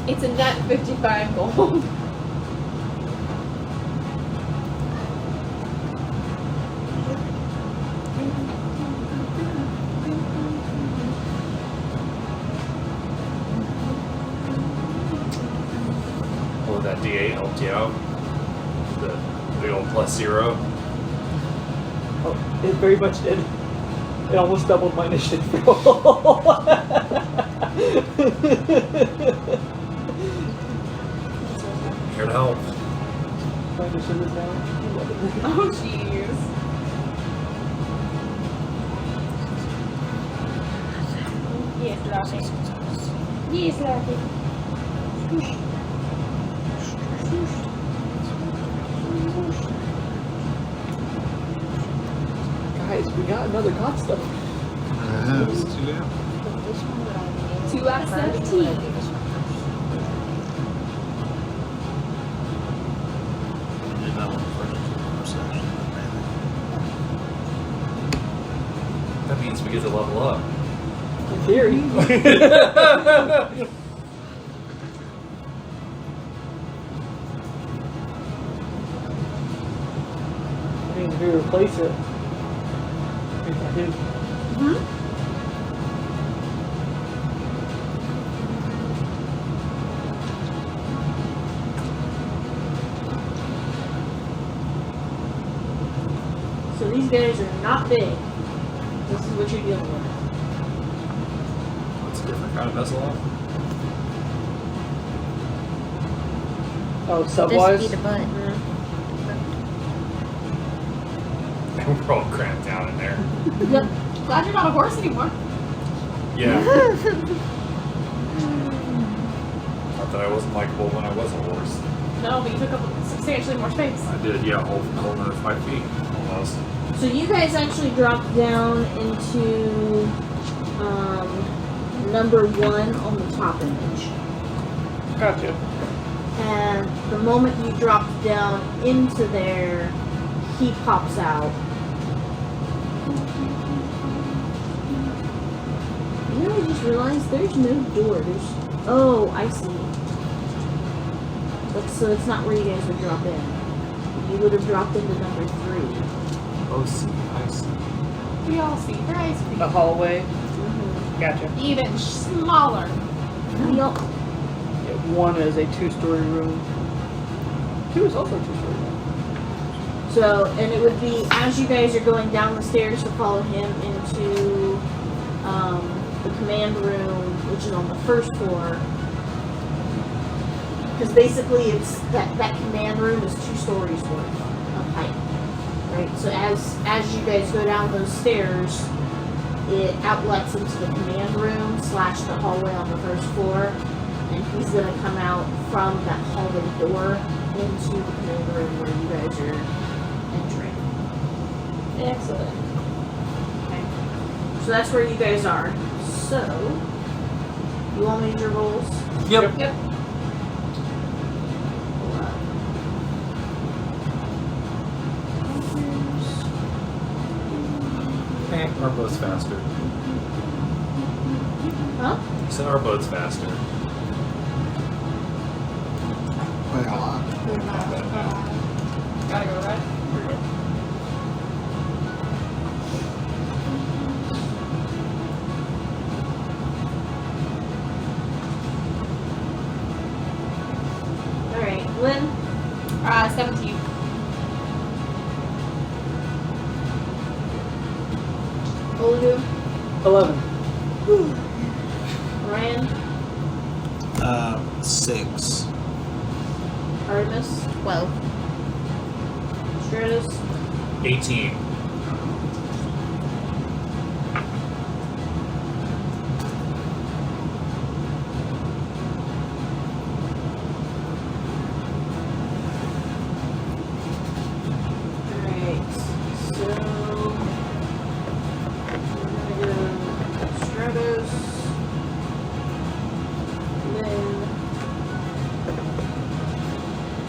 It's a net 55 gold. Well, that D8 helped you out. The old +0. Oh, it very much did. It almost doubled my initiative roll. Here to help. My initiative is now 11. Oh, jeez. Yes, laughing. Yes, laughing. Guys, we got another constant. It's too down. 2 out of 17. That means we get to level up. In theory. That means we replace it. If I do. So these guys are not big. This is what you're dealing with. What's a different kind of Mezzoloth? Oh, This subwise? be the butt. We're all cramped down in there. Yep. Glad you're not a horse anymore. Yeah. Not that I wasn't likable when I was a horse. No, but you took up substantially more space. I did, yeah, whole another 5 feet almost. So you guys actually dropped down into number 1 on the top image. Gotcha. And the moment you drop down into there, he pops out. You know, I just realized there's no door. Oh, I see. So it's not where you guys would drop in. You would have dropped into number 3. Oh, see, I see. We all see your ice cream. The hallway. Gotcha. Even smaller. Yup. Yeah, 1 is a 2-story room. 2 is also a 2-story room. So, and it would be as you guys are going down the stairs to follow him into the command room, which is on the first floor. Because basically, it's that command room is 2 stories worth of height. Right. So as you guys go down those stairs, it outlets into the command room / the hallway on the first floor, and he's gonna come out from that hallway door into the command room where you guys are entering. Excellent. Okay. So that's where you guys are. So you all made your rolls. Yep. Yep. Our boat's faster. Huh? So our boat's faster. Wait, hold on. Gotta go, right? Here we go. Alright, Lyn. 17. Olegu. 11. Orion. 6. Artymiz. 12. Stratos. 18. Alright, so we're gonna go Stratos, Lyn,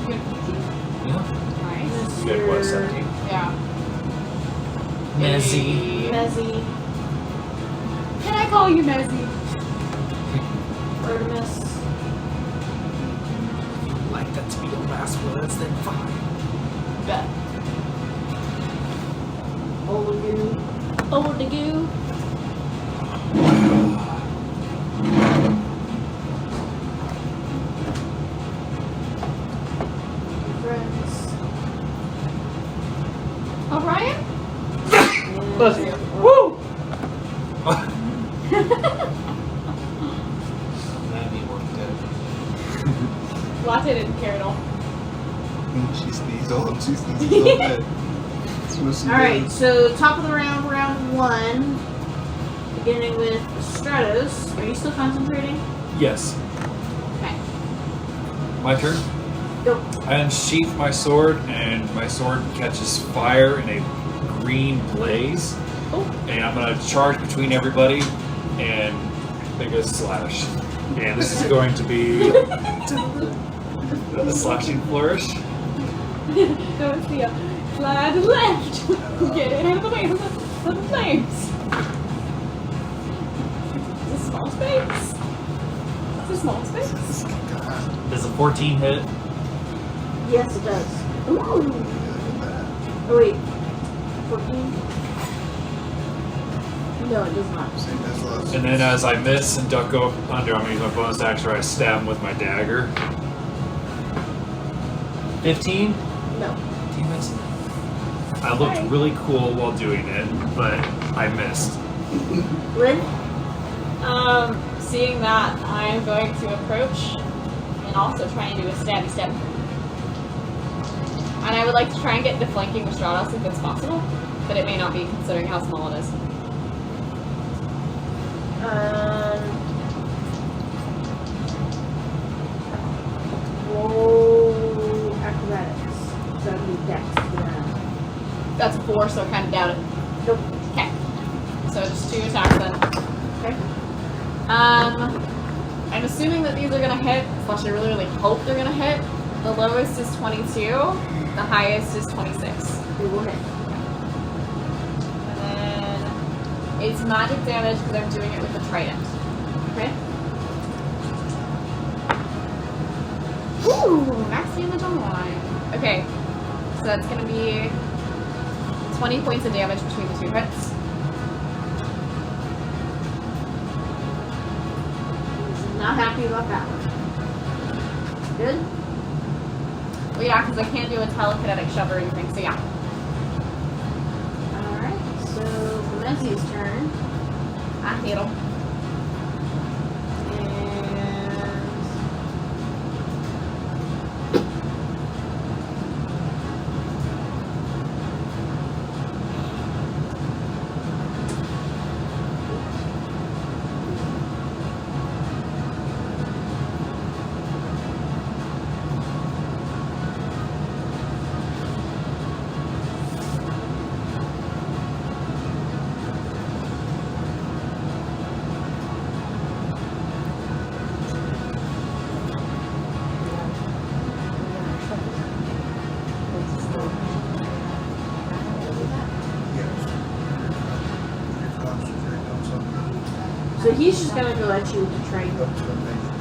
Good. Yeah. Nice. Good, what, Mr. 17? Yeah. Mezzy. Mezzy, Can I call you Mezzy? Artymiz, Like that to be the last words, then fine. Bet. Olegu, Olegu. friends, Orion? and Bless you. Orion. Woo! Maybe worked out. Latte didn't care at all. She sneezed all she sneezed all day. That's what she Alright, does. so top of the round, round 1, beginning with Stratos. Are you still concentrating? Yes. Okay. My turn. Go. I unsheath my sword, and my sword catches fire in a green blaze. Oh. And I'm gonna charge between everybody and make a slash. And this is going to be a slashing flourish. Don't see a fly to the left. Get it out of the way of the flames. It's a small space. It's a small space. Does a 14 hit? Yes, it does. Ooh. Oh, wait. 14? No, it does not. And then as I miss and duck go under, I'm gonna use my bonus action where I stab him with my dagger. 15? No. Damn it. I looked really cool while doing it, but I missed. Lyn? Seeing that, I'm going to approach and also try and do a stabby step. And I would like to try and get the flanking with Stratos if it's possible, but it may not be considering how small it is. Roll acrobatics. So that would be dex. Yeah. That's a 4, so I kind of doubt it. Nope. Okay. So just 2 attacks then. Okay. I'm assuming that these are gonna hit, slash I really, really hope they're gonna hit. The lowest is 22, the highest is 26. It will hit. And then it's magic damage because I'm doing it with the trident. Okay. Ooh, max damage on 1. Okay, so that's gonna be 20 points of damage between the 2 hits. Not happy about that one. Good? Well, yeah, because I can't do a telekinetic shove or anything, so yeah. Alright, so Mezzy's turn. I hit him. And So he's just gonna go at you with the train. Up to a major.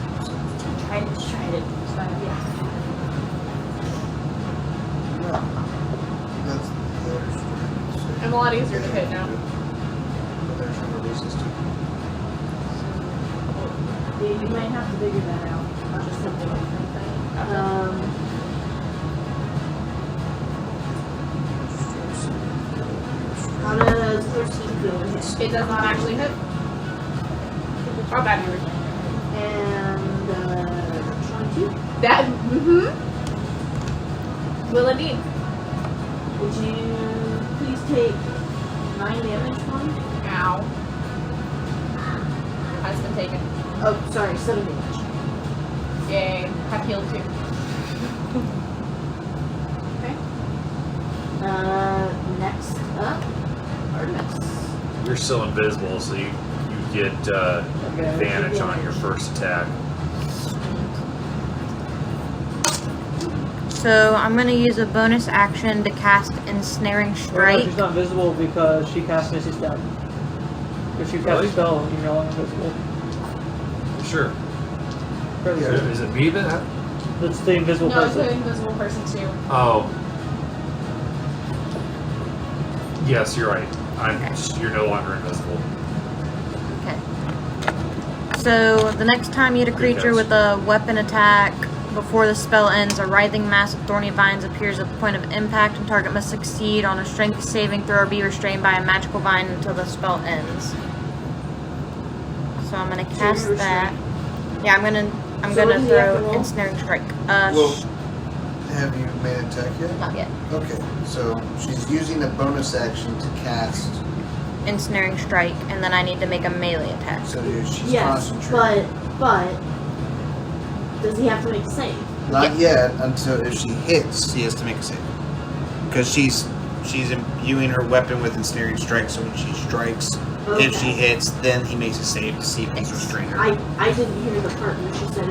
Tried it. So, yeah. That's there's. I'm a lot easier to hit now. But there's no resistance. Yeah, you might have to figure that out. Not just something like that. How does 13 feel to hit? It does not actually hit. Or bad numbers. And 22. That, will indeed. Would you please take 9 damage from me? Ow. Has been taken. Oh, sorry, 7 damage. Yay. Have healed too. Okay. Next up, Artymiz. You're still invisible, so you get advantage on your first attack. So I'm gonna use a bonus action to cast Ensnaring Well, Strike. she's not visible because she cast Misty Step. If you cast Really? a spell, you're no longer visible. Sure. Fairly Yeah. soon. Is it me that? That's the invisible No, it's person. an invisible person too. Oh. Yes, you're right. You're no longer invisible. Okay. So the next time you hit a creature with a weapon attack before the spell ends, a writhing mass of thorny vines appears at the point of impact, and target must succeed on a strength saving throw or be restrained by a magical vine until the spell ends. So I'm gonna cast that. Yeah, I'm gonna So what does he have to throw roll? Ensnaring Strike. Well, have you made an attack yet? Not yet. Okay, so she's using a bonus action to cast. Ensnaring Strike, and then I need to make a melee attack. So she's Yes, concentrating. but does he have to make a save? Not yet, until if she hits, she has to make a save. Because she's imbuing her weapon with Ensnaring Strike, so when she strikes, Okay. if she hits, then he makes a save to see if he's restrained her. I didn't hear the part where she said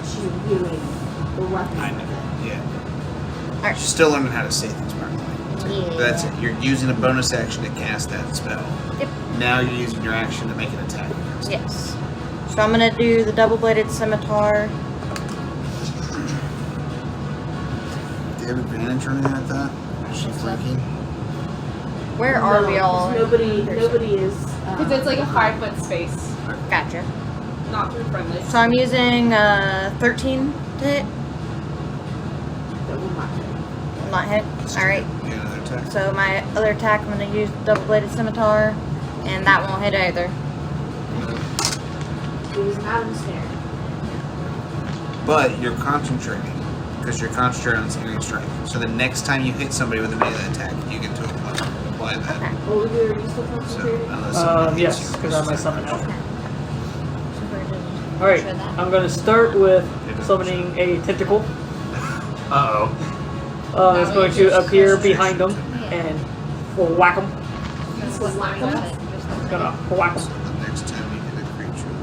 she's viewing the weapon. I know, yeah. Alright. She's still learning how to say things properly. Yeah. But that's it. You're using a bonus action to cast that spell. Yep. Now you're using your action to make an attack. Yes. So I'm gonna do the double-bladed scimitar. Do you have advantage or anything like that? Is she flanking? Where are we all? Nobody is. Because it's like a 5-foot space. Gotcha. Not through friendly. So I'm using 13 to hit. That will not hit. Will not hit. All right. Yeah, another attack. So my other attack, I'm gonna use double-bladed scimitar, and that won't hit either. It was not ensnared. But you're concentrating. Because you're concentrating on Ensnaring Strike. So the next time you hit somebody with a melee attack, you get to apply that. Okay. Olegus, are you still So, concentrating? unless somebody hits Yes, you, because I'm my summon now. Okay. Alright, I'm gonna start with summoning a tentacle. Uh-oh. It's going to appear behind them and whack them. This was lined up. Gonna whack them. So the next time you hit a creature.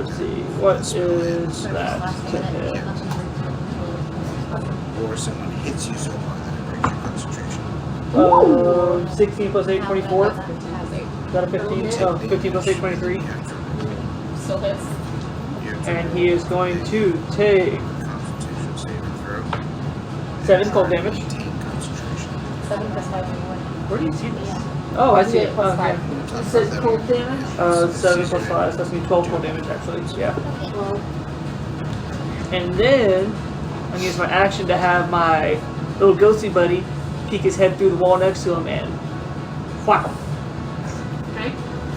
Let's see, what is that to hit? Or someone hits you so hard that it breaks your concentration. 16 plus 8, 24. Is that a 15? Oh, 15 plus 8, 23. Still hits. And he is going to take Constitution saving throw. 7 cold damage. Maintain concentration. 7 plus 5 Where do you see this? Oh, I see it. Plus Okay. 5. It says cold damage. 7 plus 5, so that's going to be 12 cold damage actually. Yeah. Well, And then I'm going to use my action to have my little ghosty buddy peek his head through the wall next to him and whack him. Okay.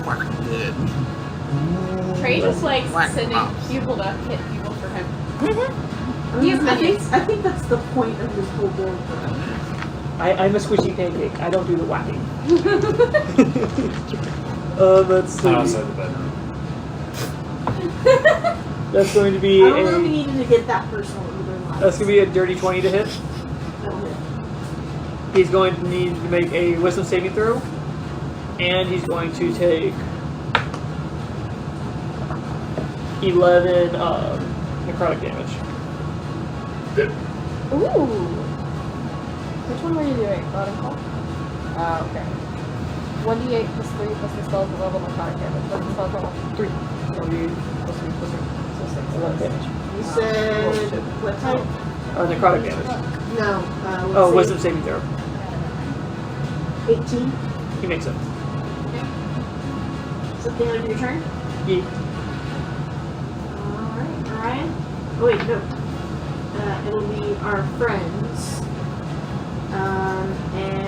Whack good. Trey just likes Whack sending pops. people to hit people for him. I think that's the point of this whole build. I'm a squishy pancake. I don't do the whacking. Let's see. Outside the bedroom. That's going to be I don't know if you a needed to get that personal either. that's going to be a dirty 20 to hit. He's going to need to make a wisdom saving throw, and he's going to take 11 necrotic damage. Ooh. Which one were you doing? Bottom call? Oh, okay. 1d8 plus 3 plus the spell's level necrotic damage. Plus the spell's level 3. 1d8 plus 3 plus 3. So 6. 11 damage. You said what type? Necrotic damage. No. Oh, wisdom saving throw. 18. He makes it. Is that the end of your turn? Yeah. Alright, Orion. Oh, wait, no. It'll be our friends. And.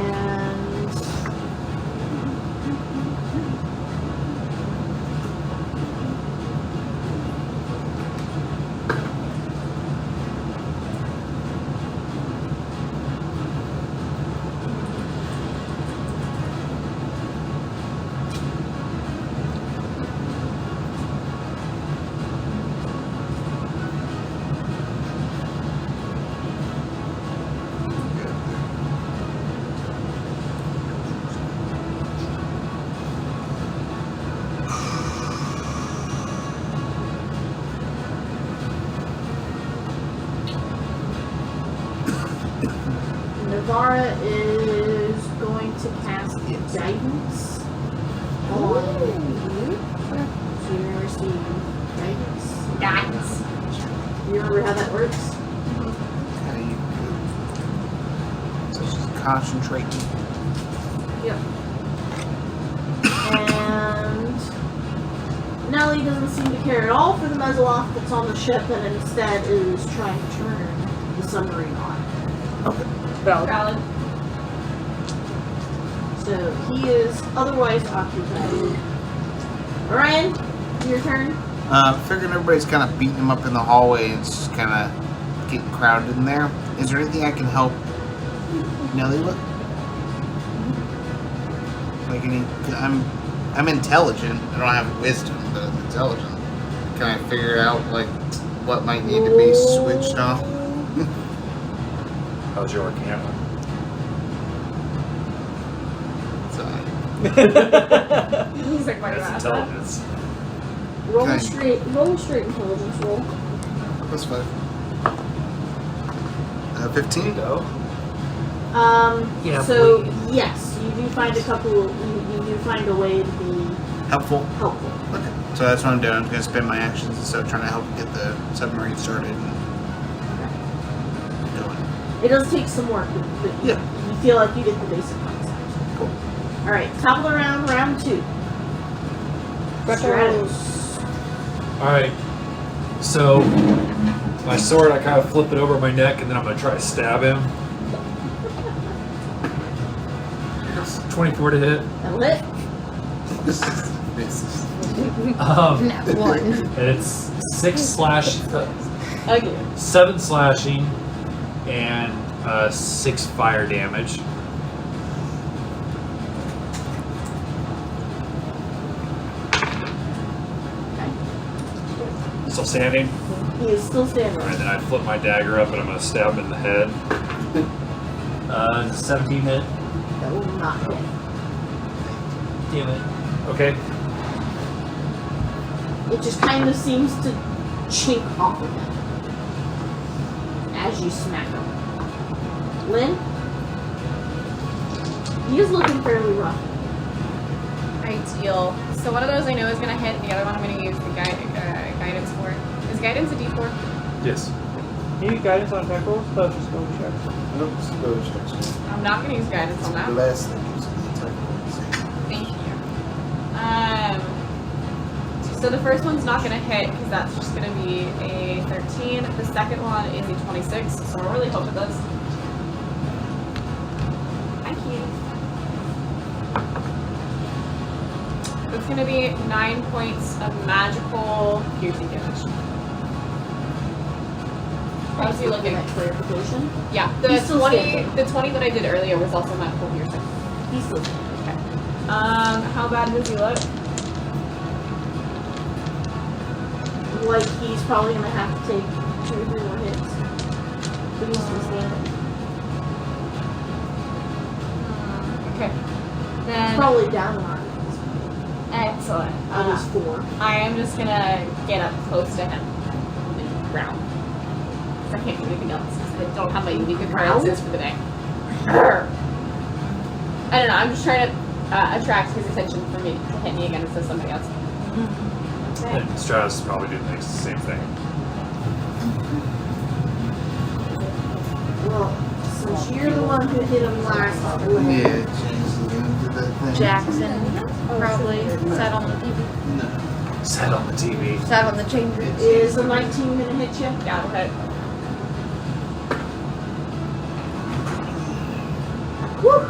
Navara is going to cast guidance on you. So you're going to receive guidance. Guidance. You remember how that works? How do you do? So just concentrating. Yep. And Nellie doesn't seem to care at all for the Mezzoloth that's on the ship and instead is trying to turn the submarine on. Okay. Valid. So he is otherwise occupied. Orion, your turn. Figuring everybody's kind of beating him up in the hallway and it's just kind of getting crowded in there. Is there anything I can help Nelly with? Like any? I'm intelligent. I don't have wisdom, but I'm intelligent. Can I figure out like what might need to be switched off? How's your Arcana? He's like, what That's about intelligence. Roll a Okay. straight intelligence roll. Plus 5. 15. No. Yeah, So yes, you do find a couple. You do find a way to be Helpful. helpful. Okay. So that's what I'm doing. I'm going to spend my actions instead of trying to help get the submarine started and going. It does take some work, but you, Yeah. you feel like you get the basic concept. Cool. All right, top of the round, round 2. Stratos. Alright. So, my sword, I kind of flip it over my neck and then I'm going to try to stab him. 24 to hit. That'll hit. Net 1. And it's Again. 7 slashing and 6 fire damage. Still standing? He is still standing. Alright, then I flip my dagger up and I'm going to stab him in the head. 17 hit. That will not hit. Damn it. Okay. It just kind of seems to chink off of him as you smack him. Lyn? He is looking fairly rough. Ideal. So one of those I know is going to hit, and the other one I'm going to use the guidance for. Is guidance a d4? Yes. You need guidance on attack rolls? That's just go check. Nope, spell checks. I'm not going to use guidance on that. Last thing is the attack rolls. Thank you. So the first one's not going to hit because that's just going to be a 13. The second one is a 26, so we're really hoping this. Thank you. It's going to be 9 points of magical piercing damage. How's he looking? At clarification. Yeah, He's still standing. the 20 that I did earlier was also magical piercing. He's still standing. Okay. How bad does he look? Like he's probably gonna have to take 2 or 3 more hits. But he's still standing. Okay. He's Then probably down an arm. excellent. Out of his 4. I am just gonna get up close to him and growl. 'Cause I can't do anything else because I don't have my unique occurrences for the day. I don't know. I'm just trying to attract his attention for me to hit me again instead of somebody else. Okay. And Stratos probably do the same thing. Well, since you're the one who hit him last, I'll go Yeah, ahead. change the lens of that thing. Jackson probably sat on the TV. No. Set on the TV. Sat on the changer. Is a 19 gonna hit you? Yeah, go ahead. Woo!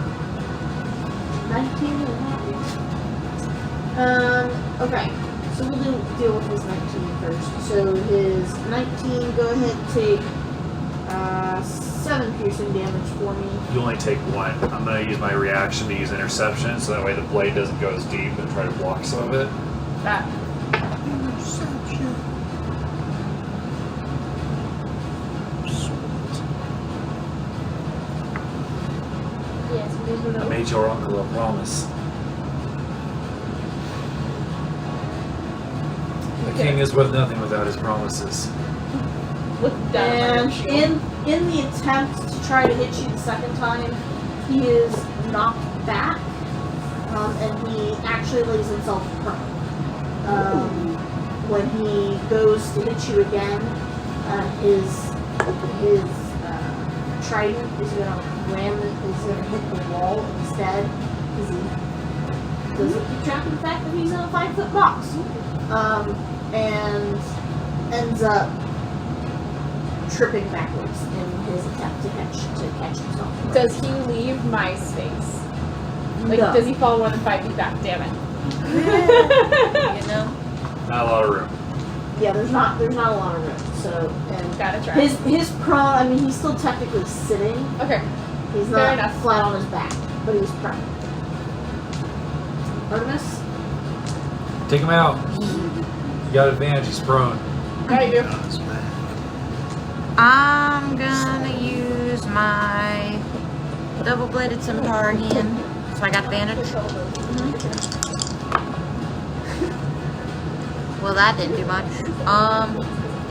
19 will not be. Okay. So we'll deal with his 19 first. So his 19, go ahead and take 7 piercing damage for me. You only take 1. I'm going to use my reaction to use interception, so that way the blade doesn't go as deep and try to block some of it. That. Yes, I made your uncle a promise. The king is worth nothing without his promises. Look down at And my shield. in the attempt to try to hit you the second time, he is knocked back, and he actually lays himself prone. When he goes to hit you again, his trident is going to hit the wall instead, because he doesn't keep track of the fact that he's in a 5-foot box, and ends up tripping backwards in his attempt to catch himself. Does he leave my space? Like, No. does he fall more than 5 feet back? Damn it. You know? Not a lot of room. Yeah, there's not a lot of room. So, and Gotta try. his prone. I mean, he's still technically sitting. Okay. He's Fair not enough. flat on his back, but he's prone. Artymiz. Take him out. You got advantage, he's prone. Yeah, you do. On his back. I'm gonna use my double-bladed scimitar again, so I got advantage. Well, that didn't do much.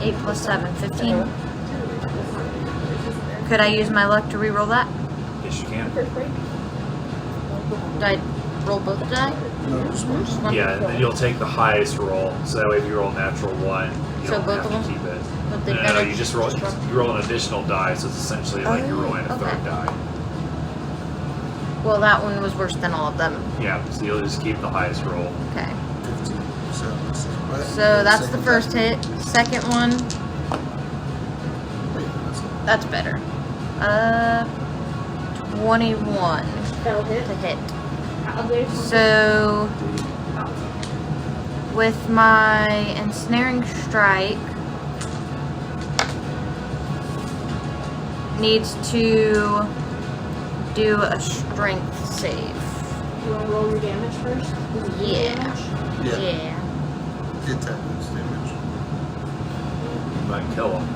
8 plus 7, 15. Could I use my luck to reroll that? Yes, you can. Did I roll both die? No, just one. Just one? Yeah, and then you'll take the highest roll, so that way if you roll a natural 1, you So don't both have of to them? keep it. With the No, advantage? you just roll. You roll an additional die, so it's essentially like you're rolling a okay. third die. Well, that one was worse than all of them. Yeah, so you'll just keep the highest roll. Okay. 15. So, So that's the first hit. Second one, that's better. 21 That'll hit. to hit. I'll do it. So with my ensnaring strike, needs to do a strength save. You want to roll your damage first? Is it your Yeah. damage? Yeah. Get that boost damage. You might kill him.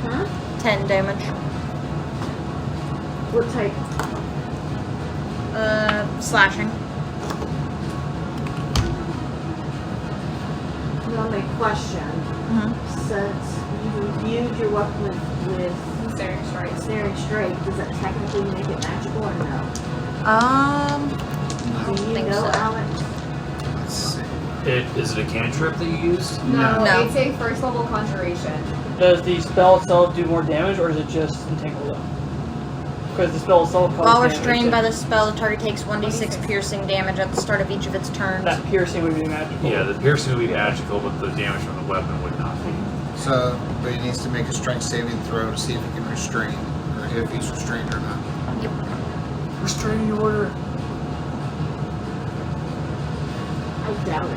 Huh? 10 damage. What type? Slashing. Now my question. Mhm. Since you reviewed your weapon with Staring strike. Snaring Strike, does that technically make it magical or no? I Do don't you think know, so. Alex? Let's see. Is it a cantrip that you use? No, No. it's a first level conjuration. Does the spell itself do more damage, or is it just entangle them? Because the spell itself causes While damage. restrained by the spell, the target takes 1d6 piercing damage at the start of each of its turns. That piercing would be magical. Yeah, the piercing would be magical, but the damage from the weapon would not be. So, but he needs to make a strength saving throw to see if he can restrain, or if he's restrained or not. Yep. Restraining order. I doubt it.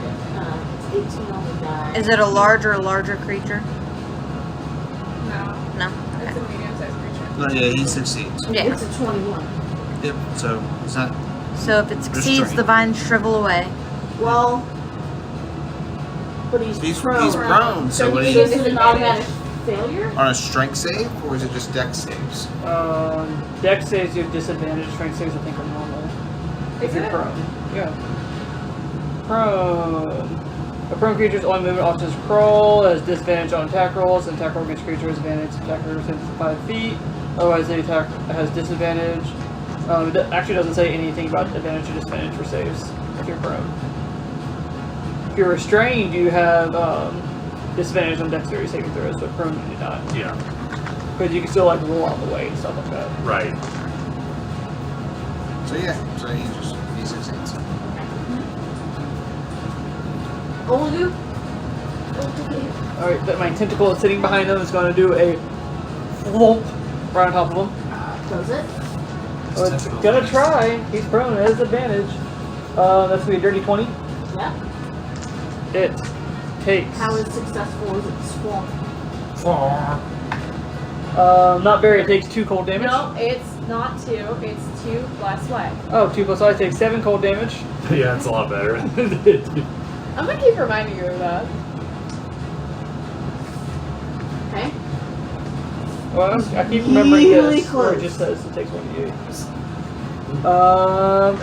It's 18 on the die. Is it a larger creature? No. No. It's a Okay. medium sized creature. No, yeah, he succeeds. Yeah. It's a 21. Yep. So it's not. So if it succeeds, Restrained. the vines shrivel away. Well, but he's He's prone. prone. So So what he he So this is an automatic failure? On a strength save, or is it just dex saves? Dex saves you have disadvantage. Strength saves I think are normal. If you're prone. Yeah. Prone. A prone creature's only movement option is crawl, has disadvantage on attack rolls, and attack roll against creature has advantage. Attacker within 5 feet. Otherwise, the attack has disadvantage. It actually doesn't say anything about advantage or disadvantage for saves if you're prone. If you're restrained, you have disadvantage on dexterity saving throws, but prone you do not. Yeah. Because you can still like roll out the way and stuff like that. Right. So yeah, so he just D6. Olegu? Alright, my tentacle is sitting behind them. Is going to do a flump right on top of him. Does it? Oh, it's gonna try. He's prone. It has advantage. That's gonna be a dirty 20. Yeah. It takes. How is successful as it swamp? Not very. It takes 2 cold damage. No, it's not 2. It's 2 plus what? Oh, 2 plus I take 7 cold damage. Yeah, it's a lot better. I'm gonna keep reminding you of that. Okay. Well, I keep remembering Really this. Where it close. just says it takes 1d8.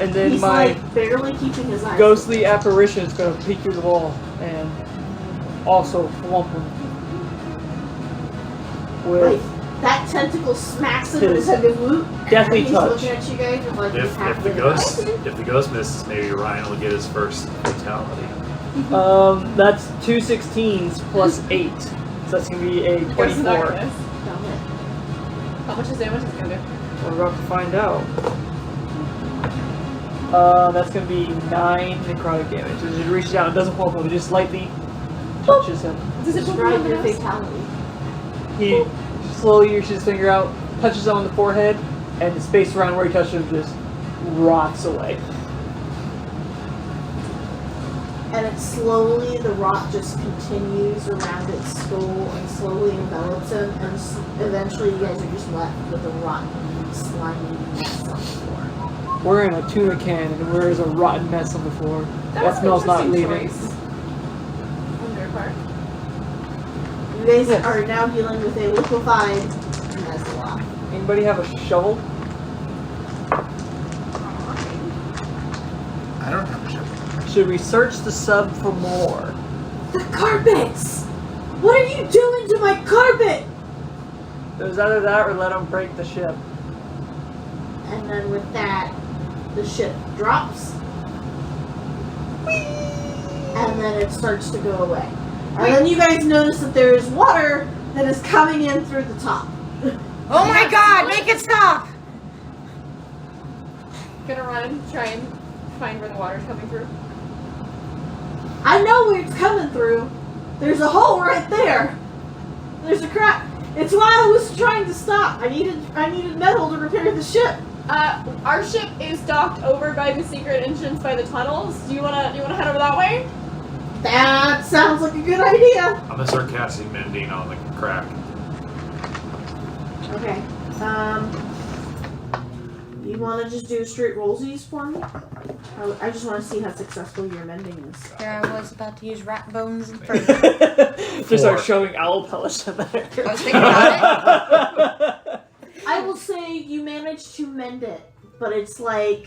And then He's my like barely keeping his eyes. ghostly apparition is gonna peek through the wall and also flump him. Wait, With that tentacle smacks him in his head and whoop. Deathly and he's touch. looking at you guys with like if the ghost misses, maybe Orion will get his first fatality. That's 2 16s plus 8. So that's gonna be a 24. How much is damage it's gonna do? We're about to find out. That's gonna be 9 necrotic damage. As it reaches out, it doesn't flump him, it just lightly touches him. Does it Describe your fatality. He slowly reaches his finger out, touches him on the forehead, and the space around where he touched him just rots away. And it slowly, the rot just continues around its skull and slowly envelops him, and eventually you guys are just left with a rotten, slimy mess on the floor. We're in a tuna can, and there's a rotten mess on the floor. That smell's not leaving. On their part. You guys are now dealing with a liquefied Mezzoloth. Anybody have a shovel? I don't have a shovel. Should we search the sub for more? The carpets! What are you doing to my carpet? It was either that or let them break the ship. And then with that, the ship drops. And then it starts to go away. And then you guys notice that there is water that is coming in through the top. Oh my god, make it stop! Gonna run and try and find where the water's coming through. I know where it's coming through. There's a hole right there. There's a crack. It's why I was trying to stop. I needed metal to repair the ship. Our ship is docked over by the secret entrance by the tunnels. Do you wanna head over that way? That sounds like a good idea. I'm gonna start casting mending on the crack. Okay. You want to just do straight rollsies for me? I just want to see how successful your mending is. Here I was about to use rat bones and fur. Just start showing owl pellets in there. I was thinking about it. I will say you managed to mend it, but it's like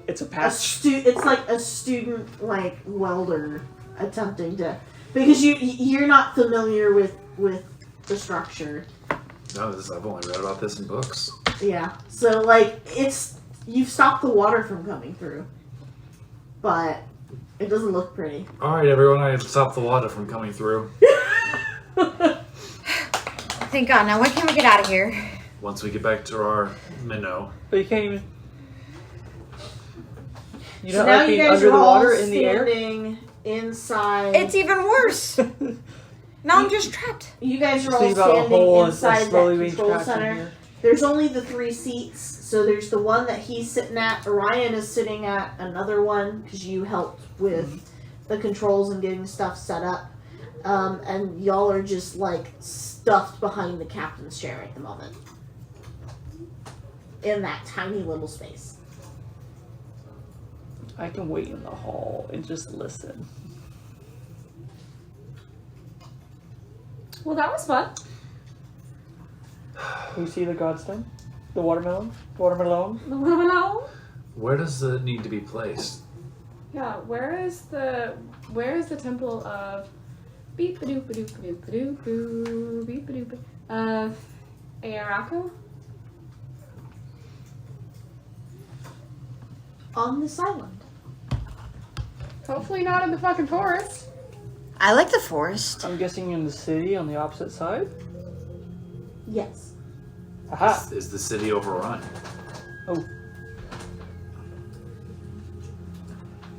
It's a patch. it's like a student like welder attempting to, because you're not familiar with the structure. No, I've only read about this in books. Yeah. So like you've stopped the water from coming through, but it doesn't look pretty. All right, everyone, I stopped the water from coming through. Thank God. Now when can we get out of here? Once we get back to our minnow. But you can't even. You So don't now like you being guys under are the all water in the air. standing inside. It's even worse. Now I'm just trapped. You guys are So all you got a hole standing and inside that slowly being control trapped in center. here. There's only the 3 seats, so there's the one that he's sitting at. Orion is sitting at another one because you helped with the controls and getting stuff set up. And y'all are just like stuffed behind the captain's chair at the moment. In that tiny little space. I can wait in the hall and just listen. Well, that was fun. We see the godstone, the watermelon, watermelon. Hello. Where does it need to be placed? Yeah, where is the temple of beep a doop a doop a doop a doop beep a doop of Ayarako? On this island. Hopefully not in the fucking forest. I like the forest. I'm guessing in the city on the opposite side. Yes. Aha! Is the city overrun? Oh,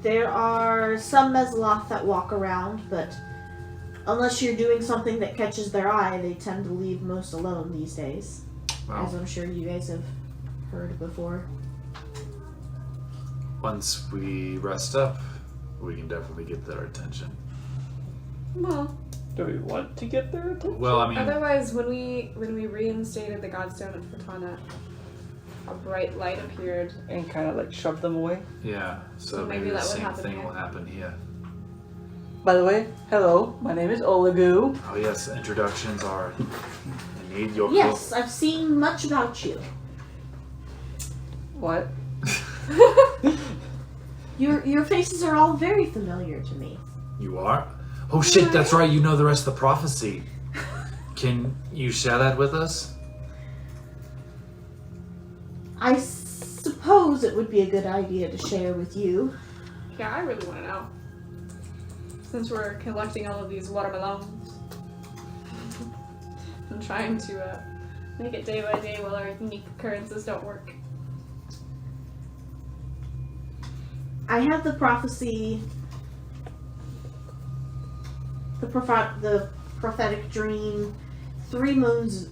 There are some Mezzoloth that walk around, but unless you're doing something that catches their eye, they tend to leave most alone these days. Well, As I'm sure you guys have heard before. once we rest up, we can definitely get their attention. Well, do we want to get their attention? Well, I mean, otherwise, when we reinstated the Godstone at Fortana, a bright light appeared. And kind of like shove them away. yeah, so So maybe maybe the that would same happen thing here. will happen here. By the way, hello, my name is Olegu. Oh yes, introductions are indeed your Yes, I've seen much about you. What? Your faces are all very familiar to me. You are? Oh shit, that's right, you know the rest of the prophecy. Can you share that with us? I suppose it would be a good idea to share with you. Yeah, I really want to know. Since we're collecting all of these watermelons and trying to make it day by day while our unique occurrences don't work. I have the prophecy, the prophetic dream, 3 moons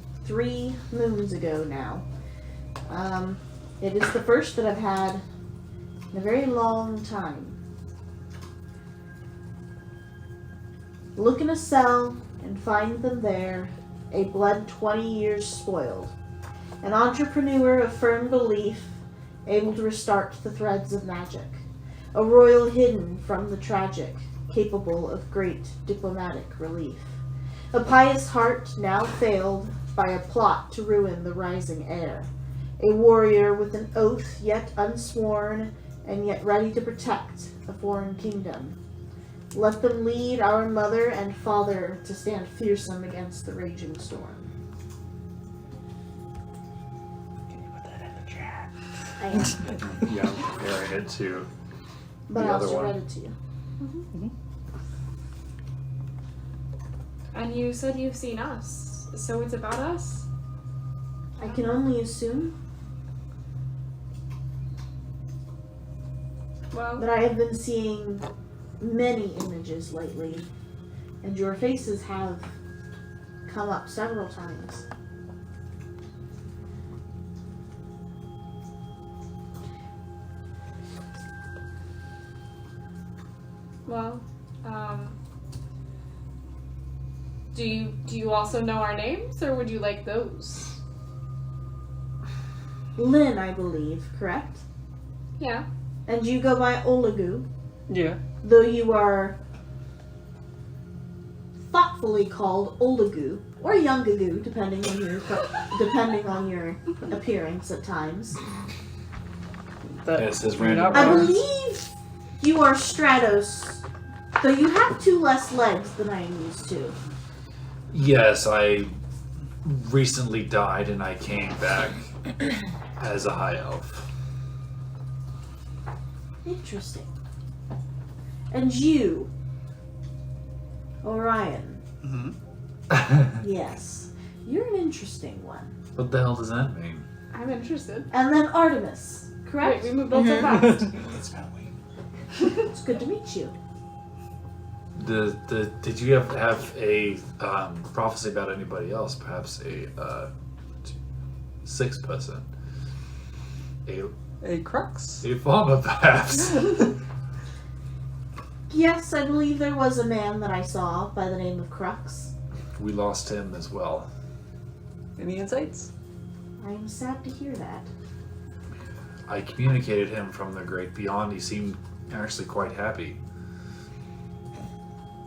ago now. It is the first that I've had in a very long time. Look in a cell and find them there, a blood 20 years spoiled, an entrepreneur of firm belief, able to restart the threads of magic, a royal hidden from the tragic, capable of great diplomatic relief, a pious heart now failed by a plot to ruin the rising heir, a warrior with an oath yet unsworn and yet ready to protect a foreign kingdom. Let them lead our mother and father to stand fearsome against the raging storm. Can you put that in the chat? I am, Yeah, I'm comparing it to but the I other also one. read it to you. And you said you've seen us, so it's about us? I can only assume Well, that I have been seeing many images lately, and your faces have come up several times. well, do you also know our names, or would you like those? Lyn, I believe, correct? Yeah. And you go by Olegu, Yeah. though you are thoughtfully called Olegu or Youngagoo, depending on your appearance at times. That, Yeah, it says you're random. not I wrong. believe you are Stratos, though you have 2 less legs than I am used to. Yes, I recently died and I came back as a high elf. Interesting. And you, Orion. Yes, you're an interesting one. What the hell does that mean? I'm interested. And then Artymiz, Wait, correct? we moved on so fast. That's about we. It's good to meet you. Did you have a prophecy about anybody else? Perhaps a 6th person? A Qrux. A farmer, perhaps? Yes, I believe there was a man that I saw by the name of Qrux. We lost him as well. Any insights? I am sad to hear that. I communicated him from the great beyond. He seemed actually quite happy.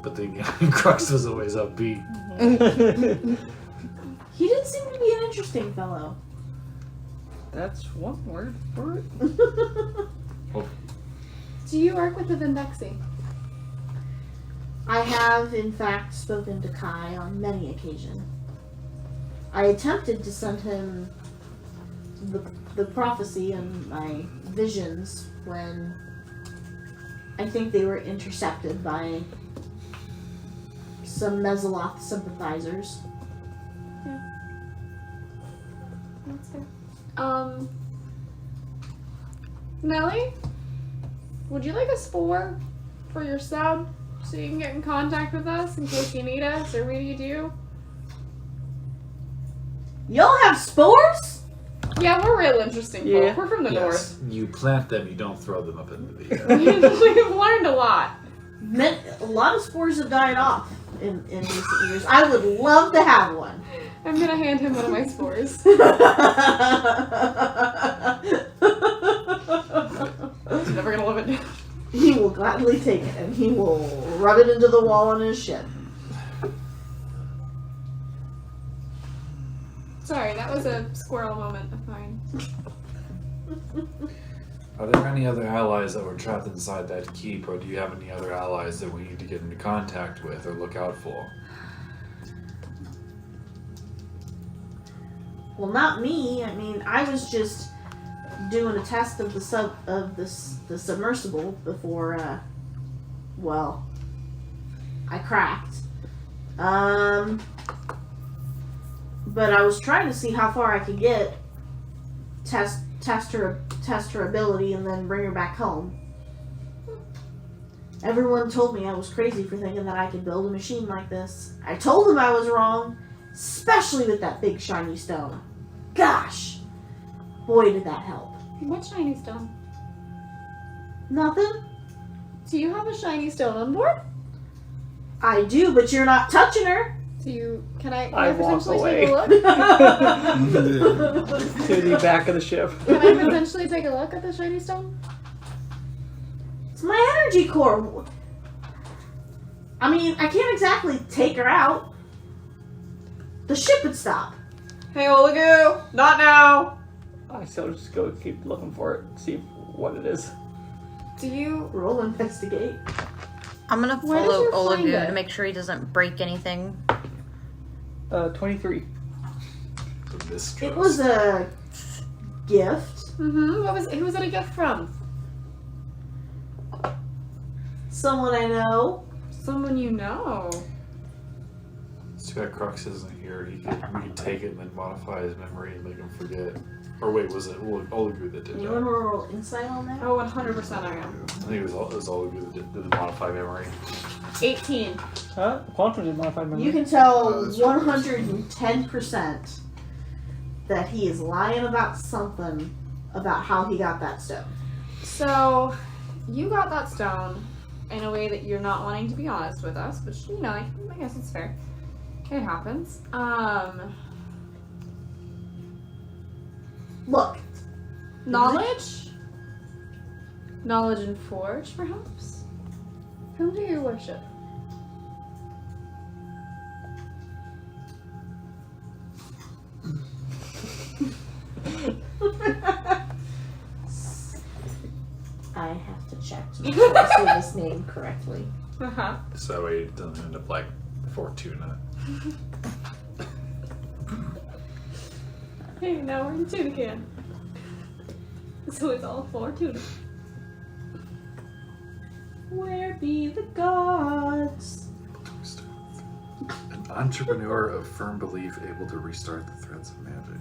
but the Qrux was always upbeat. He did seem to be an interesting fellow. That's one word for it. Do you work with the Vindexi? I have, in fact, spoken to Kai on many occasions. I attempted to send him the prophecy and my visions when I think they were intercepted by some Mezzoloth sympathizers. That's fair. Nelly? Would you like a spore for your sub so you can get in contact with us in case you need us or we need you? Y'all have spores? Yeah, we're real interesting folk. Yeah. We're from the Yes, you plant them, you don't throw them up into the air. north. We've learned a lot. A lot of spores have died off in recent years. I would love to have one. I'm gonna hand him one of my spores. He's never gonna live it down. He will gladly take it and he will rub it into the wall on his ship. Sorry, that was a squirrel moment of mine. Are there any other allies that were trapped inside that keep, or do you have any other allies that we need to get into contact with or look out for? Well, not me. I mean, I was just doing a test of the submersible before, I cracked. But I was trying to see how far I could get, test her ability, and then bring her back home. Everyone told me I was crazy for thinking that I could build a machine like this. I told them I was wrong, especially with that big shiny stone. Gosh, boy, did that help. What shiny stone? Nothing. Do you have a shiny stone on board? I do, but you're not touching her. Do you? Can I walk potentially away. take a look? To the back of the ship. Can I potentially take a look at the shiny stone? It's my energy core. I mean, I can't exactly take her out. The ship would stop. Hey, Olegu! Not now! I still just go keep looking for it, see what it is. Do you? Roll investigate. I'm gonna Where did follow you find Olegu it? to make sure he doesn't break anything. 23. The mistrust. It was a gift. Mm-hmm. Who was it a gift from? Someone I know. Someone you know. It's too bad Qrux isn't here. We could take it and then modify his memory and make him forget. Or wait, was it Olegu that did You that? want to roll insight on that? Oh, 100% I am. I think it was Olegu that did the modify memory. 18. Huh? Quantum did modify memory. You can tell Oh, that's right. 110% that he is lying about something about how he got that stone. So, you got that stone in a way that you're not wanting to be honest with us, which, you know, I guess it's fair. It happens. Look, Knowledge? Knowledge and forge, perhaps? Whom do you worship? I have to check to make sure I say this name correctly. Uh-huh. So that way it doesn't end up like Fortuna. Hey, now we're in tuna can. So it's all for tuna. Where be the gods? An entrepreneur of firm belief able to restart the threads of magic.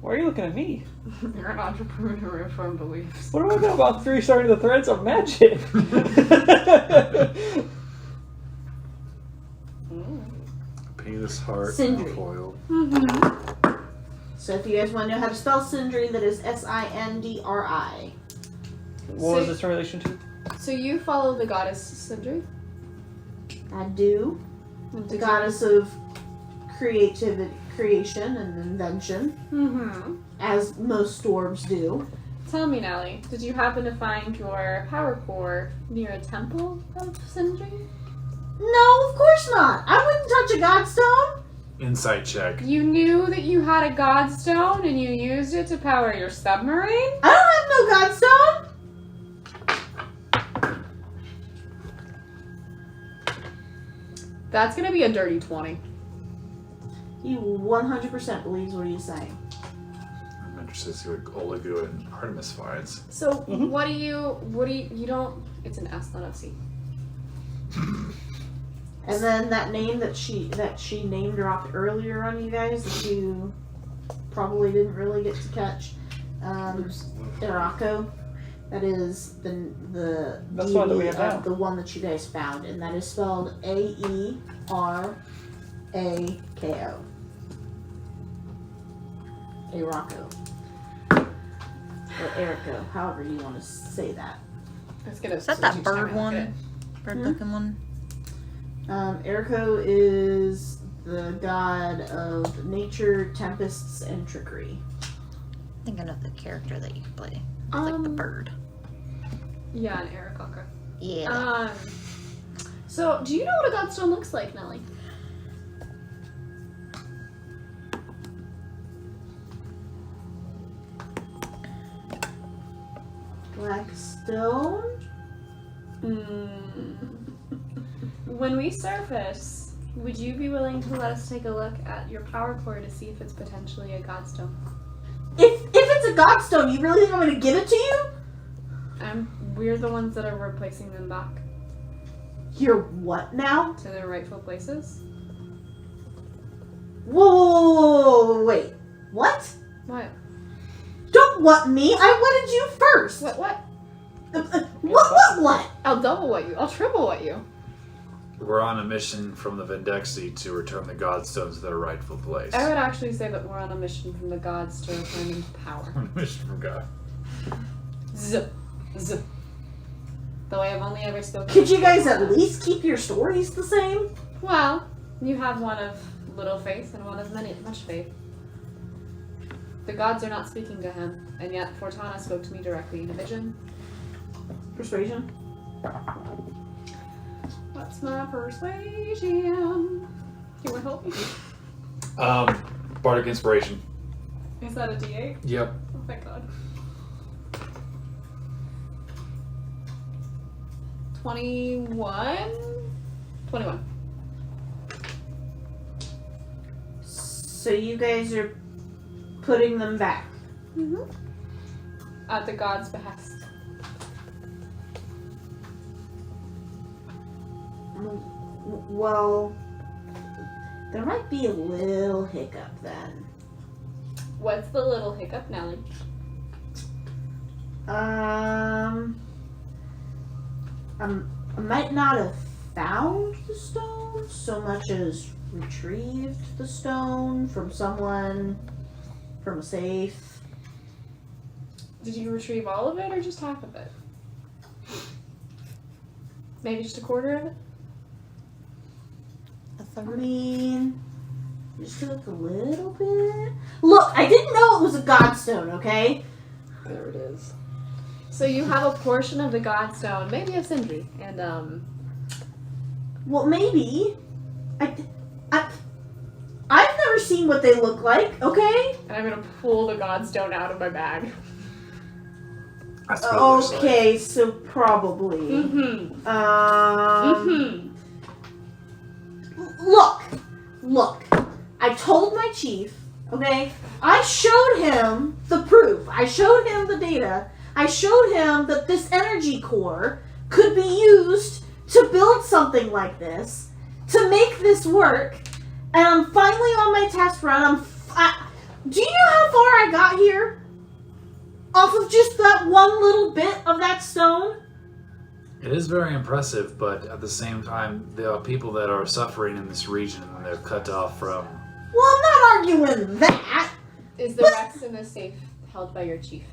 Why are you looking at me? You're an entrepreneur of firm beliefs. What do I know about restarting the threads of magic? Penis, heart, Sindri. foil. Mm-hmm. So if you guys want to know how to spell Sindri, that is Sindri. What was this in relation to? So you follow the goddess Sindri? I do. The goddess of creativity, creation, and invention, Mm-hmm. as most dwarves do. Tell me, Nellie, did you happen to find your power core near a temple of Sindri? No, of course not. I wouldn't touch a godstone. Insight check. You knew that you had a godstone and you used it to power your submarine? I don't have no godstone. That's gonna be a dirty 20. He 100% believes what he's saying. I'm interested to see what Olegu and Artymiz finds. So what do you don't, it's an S, not a C. And then that name that she name dropped earlier on you guys that you probably didn't really get to catch, Irako. That is the That's the one that we have now. the one that you guys found, and that is spelled Aerako. Irako. Or Eriko, however you want to say that. It's gonna Is that bird one? Bird looking one? Eriko is the god of nature, tempests, and trickery. Thinking of the character that you could play. Like the bird. Yeah, an Arakaka. Yeah. So do you know what a godstone looks like, Nellie? Black stone? When we surface, would you be willing to let us take a look at your power core to see if it's potentially a godstone? If it's a godstone, you really think I'm gonna give it to you? We're the ones that are replacing them back You're what now? to their rightful places. Whoa, wait. What? What? Don't what me. I wanted you first. What? What? I'll double what you. I'll triple what you. We're on a mission from the Vendexi to return the Godstones to their rightful place. I would actually say that we're on a mission from the gods to return them to power. On a mission from God. Z. Though I have only ever spoken. Could you guys at least keep your stories the same? Well, you have one of little faith and one of much faith. The gods are not speaking to him, and yet Fortana spoke to me directly in a vision. Persuasion. What's my persuasion? You want help me? Bardic Inspiration. Is that a D8? Yep. Oh my god. 21? 21. So you guys are putting them back. Mm-hmm. At the god's behest. Well, there might be a little hiccup then. What's the little hiccup, Nellie? I might not have found the stone so much as retrieved the stone from someone, from a safe. Did you retrieve all of it or just half of it? Maybe just a quarter of it? I mean, just took a little bit. Look, I didn't know it was a godstone, okay? There it is. So you have a portion of the godstone, maybe of Sindri, and Well, maybe. I've never seen what they look like, okay? and I'm gonna pull the godstone out of my bag. That's what it looks like. Okay, so probably. Mm-hmm. Look. I told my chief, okay? I showed him the proof. I showed him the data. I showed him that this energy core could be used to build something like this, to make this work. And I'm finally on my test run. Do you know how far I got here? Off of just that one little bit of that stone? It is very impressive, but at the same time, there are people that are suffering in this region when they're cut off from. Well, I'm not arguing that. Is the rest in the safe held by your chief?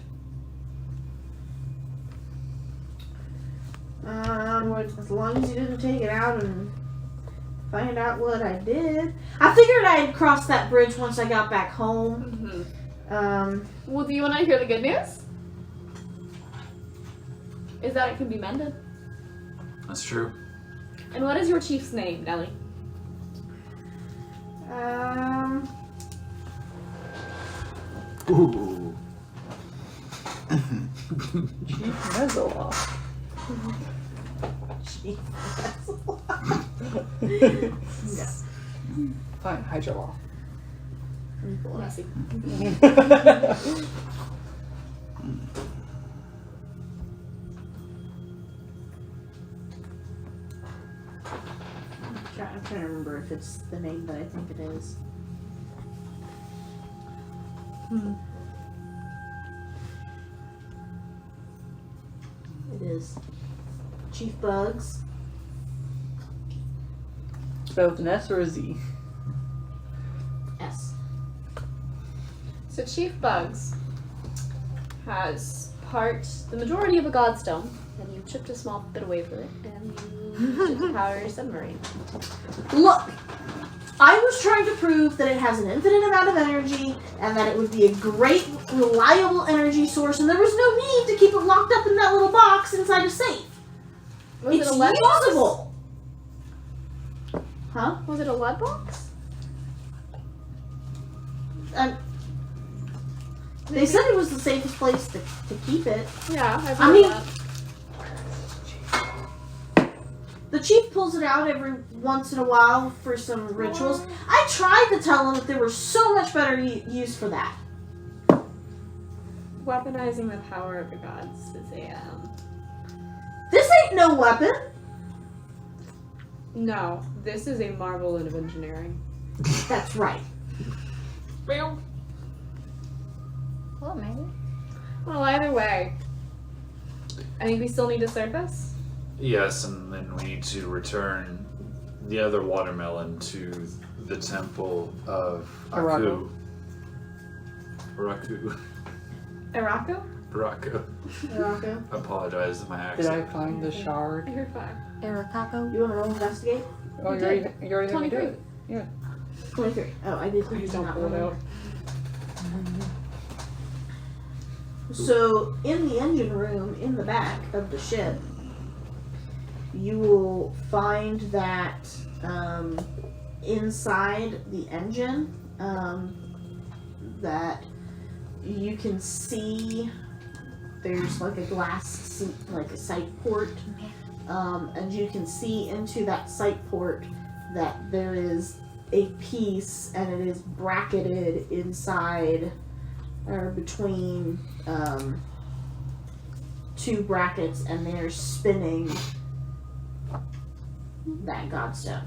As long as you didn't take it out and find out what I did. I figured I'd cross that bridge once I got back home. Mm-hmm. Well, do you want to hear the good news? is that it can be mended. That's true. And what is your chief's name, Nelly? Ooh. Chief Mezzoloth. Chief Mezzoloth. Fine, Hydroloth. Messy. I'm trying to remember if it's the name that I think it is. It is Chief Bugs. Spelled with an S or a Z? S. So Chief Bugs has the majority of a godstone, and you chipped a small bit away from it, and you took the power of your submarine. Look! I was trying to prove that it has an infinite amount of energy and that it would be a great, reliable energy source, and there was no need to keep it locked up in that little box inside a safe. Was It's it a lead box? usable. Huh? Was it a lead box? They said it was the safest place to keep it. Yeah, I've I heard mean- that. The chief pulls it out every once in a while for some rituals. I tried to tell him that there was so much better use for that. Weaponizing the power of the gods is a This ain't no weapon. no. This is a marvel of engineering. That's right. Well, maybe. Well, either way, I think we still need to surface. Yes, and then we need to return the other watermelon to the temple of Araku. Araku. Araku? Araku. Morocco. I apologize for my Did accent. I find the shard? You're fine. Erikaco. You want to roll investigate? Oh, you already let me do 23. it. Yeah. 23. Oh, I did. Please don't not pull it roll. out. So, in the engine room in the back of the ship, you will find that inside the engine, that you can see there's like a glass seat, like a sight port, and you can see into that sight port that there is a piece, and it is bracketed inside or between two brackets, and they're spinning that godstone.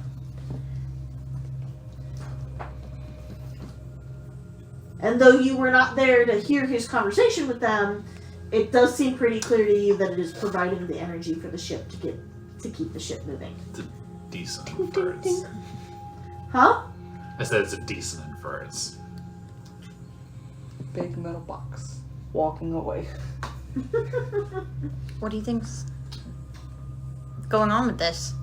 And though you were not there to hear his conversation with them, it does seem pretty clear to you that it is providing the energy for the ship to keep the ship moving. It's a decent inference. Huh? I said it's a decent inference. Big metal box. Walking away. What do you think's going on with this?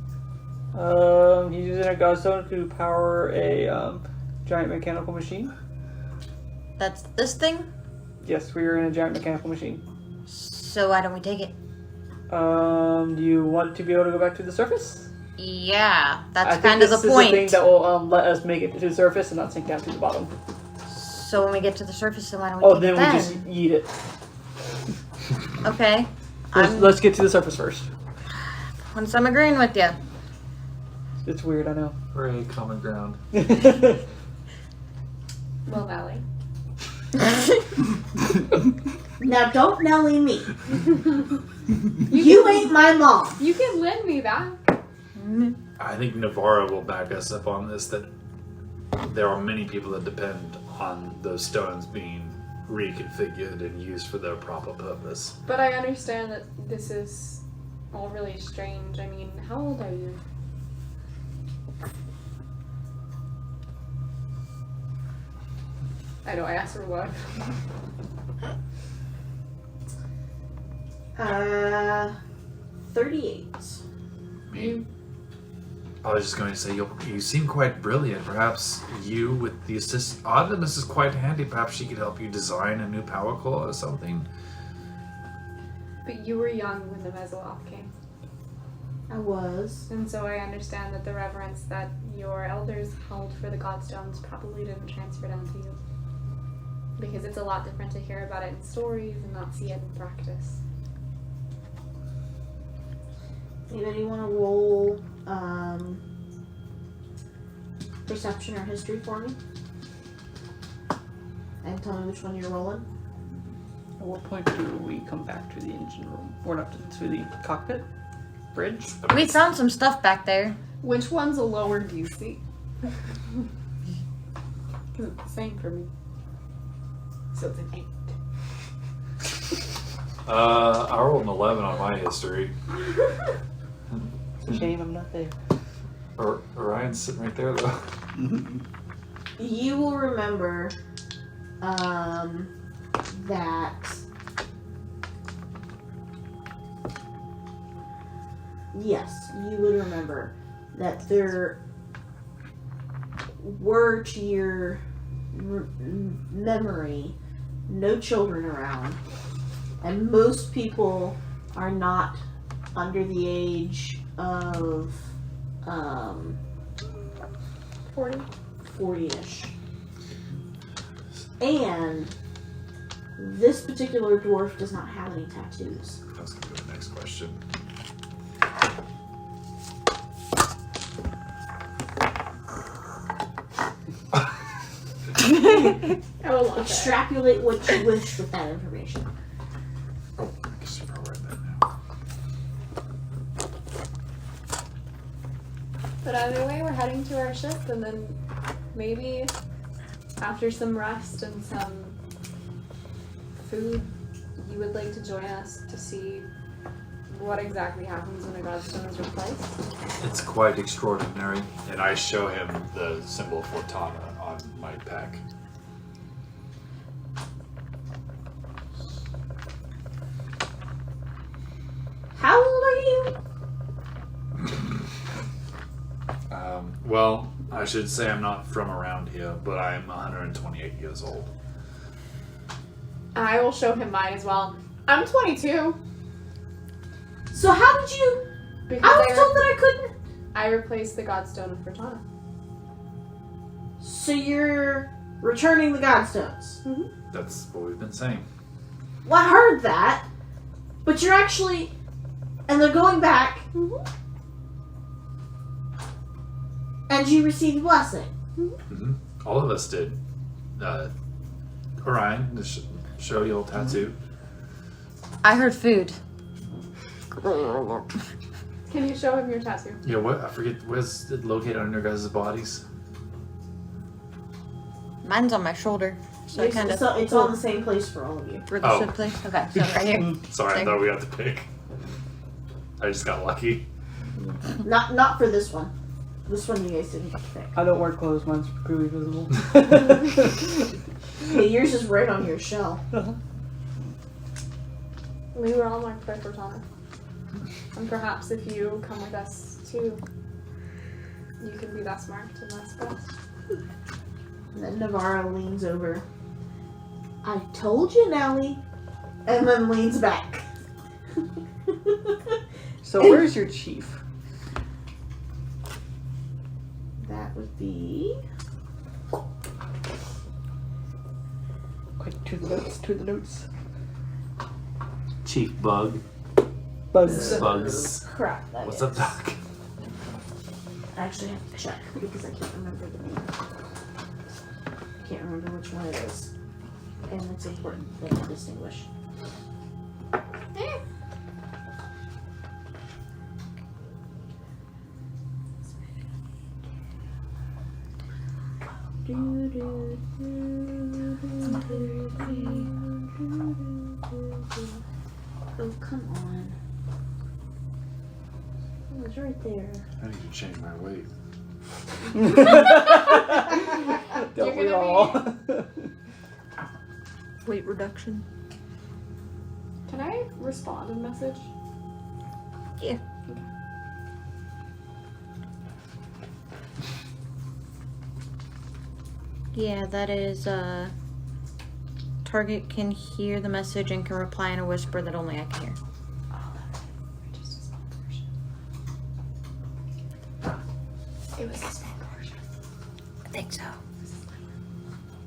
He's using a godstone to power a giant mechanical machine. That's this thing? Yes, we are in a giant mechanical machine. So why don't we take it? Do you want to be able to go back to the surface? Yeah, I that's think kind of the this is point. the thing that will let us make it to the surface and not sink down to the bottom. So when we get to the surface, then why don't we Oh, take then it we then? just eat it. Okay. Let's get to the surface first. Once I'm agreeing with you. It's weird, I know. Hooray, common ground. Well, Nelly. Now don't Nelly me. You ain't my mom. You can lend me that. I think Navarra will back us up on this, that there are many people that depend on those stones being reconfigured and used for their proper purpose. But I understand that this is all really strange. I mean, how old are you? I know, I asked her what. 38. I was just going to say, you seem quite brilliant. Perhaps you, with the assist, Artymiz is quite handy. Perhaps she could help you design a new power core or something. But you were young when the Mezzoloth came. I was. And so I understand that the reverence that your elders held for the Godstones probably didn't transfer down to you. Because it's a lot different to hear about it in stories and not see it in practice. Anybody want to roll perception or history for me? And tell me which one you're rolling. At what point do we come back to the engine room? Or not to the cockpit? Bridge? We found some stuff back there. Which one's a lower DC? Because it's the same for me. So it's an 8. I rolled an 11 on my history. It's a shame I'm not there. Orion's sitting right there, though. You will remember that yes, you would remember that there were, to your memory, no children around, and most people are not under the age of 40-ish. And this particular dwarf does not have any tattoos. That's going to be the next question. I will love that. Extrapolate what you wish with that information. Oh, I guess you probably write that now. But either way, we're heading to our ship, and then maybe after some rest and some food, you would like to join us to see what exactly happens when a godstone is replaced. It's quite extraordinary, and I show him the symbol of Fortana on my pack. How old are you? Well, I should say I'm not from around here, but I'm 128 years old. I will show him mine as well. I'm 22. So how did you... Because I was told that I couldn't... I replaced the godstone of Fortana. So you're returning the godstones. That's what we've been saying. Well, I heard that, but you're actually... And they're going back. And you received blessing. All of us did. Orion, show your tattoo. I heard food. Can you show him your tattoo? Yeah, what? I forget. Where's it located on your guys' bodies? Mine's on my shoulder. So I kind of. It's on the same place for all of you. Where the ship place? Okay, so right here. Sorry, I thought we had to pick. I just got lucky. Not for this one. This one you guys didn't get to pick. I don't wear clothes, mine's clearly visible. Yeah, yours is right on your shell. We were all marked by Fortana. And perhaps if you come with us too, you can be less marked and less blessed. And then Navarro leans over. I told you, Nellie. And then leans back. So where's your chief? That would be... Quick, to the notes. Chief Bug. Bugs. Crap, that What's is. up, Doc? I actually have to check because I can't remember the name. I can't remember which one it is. And it's important that I distinguish. Oh, come on. Oh, it's right there. I need to change my weight. Don't we all? Weight reduction. Can I respond in message? Yeah. Yeah, that is, target can hear the message and can reply in a whisper that only I can hear. It was a small portion. I think so.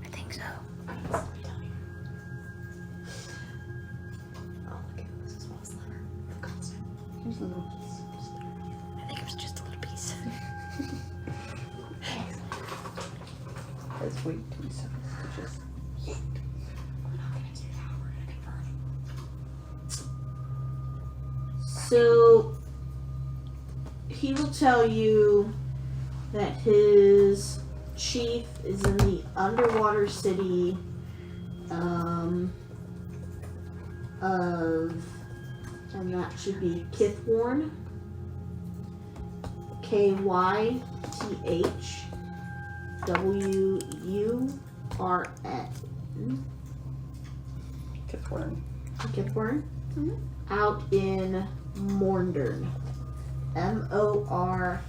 I think so. I don't know what to tell you. Oh, look, it was a small sliver. Constant. Here's a little I think it was just a little piece. That's way too suspicious. We're not gonna do that. We're gonna convert him. So he will tell you that his chief is in the underwater city of, and that should be Kythworn. KYTHWURN. Kythworn. Kythworn. Out in Morndern. MORNDIRN.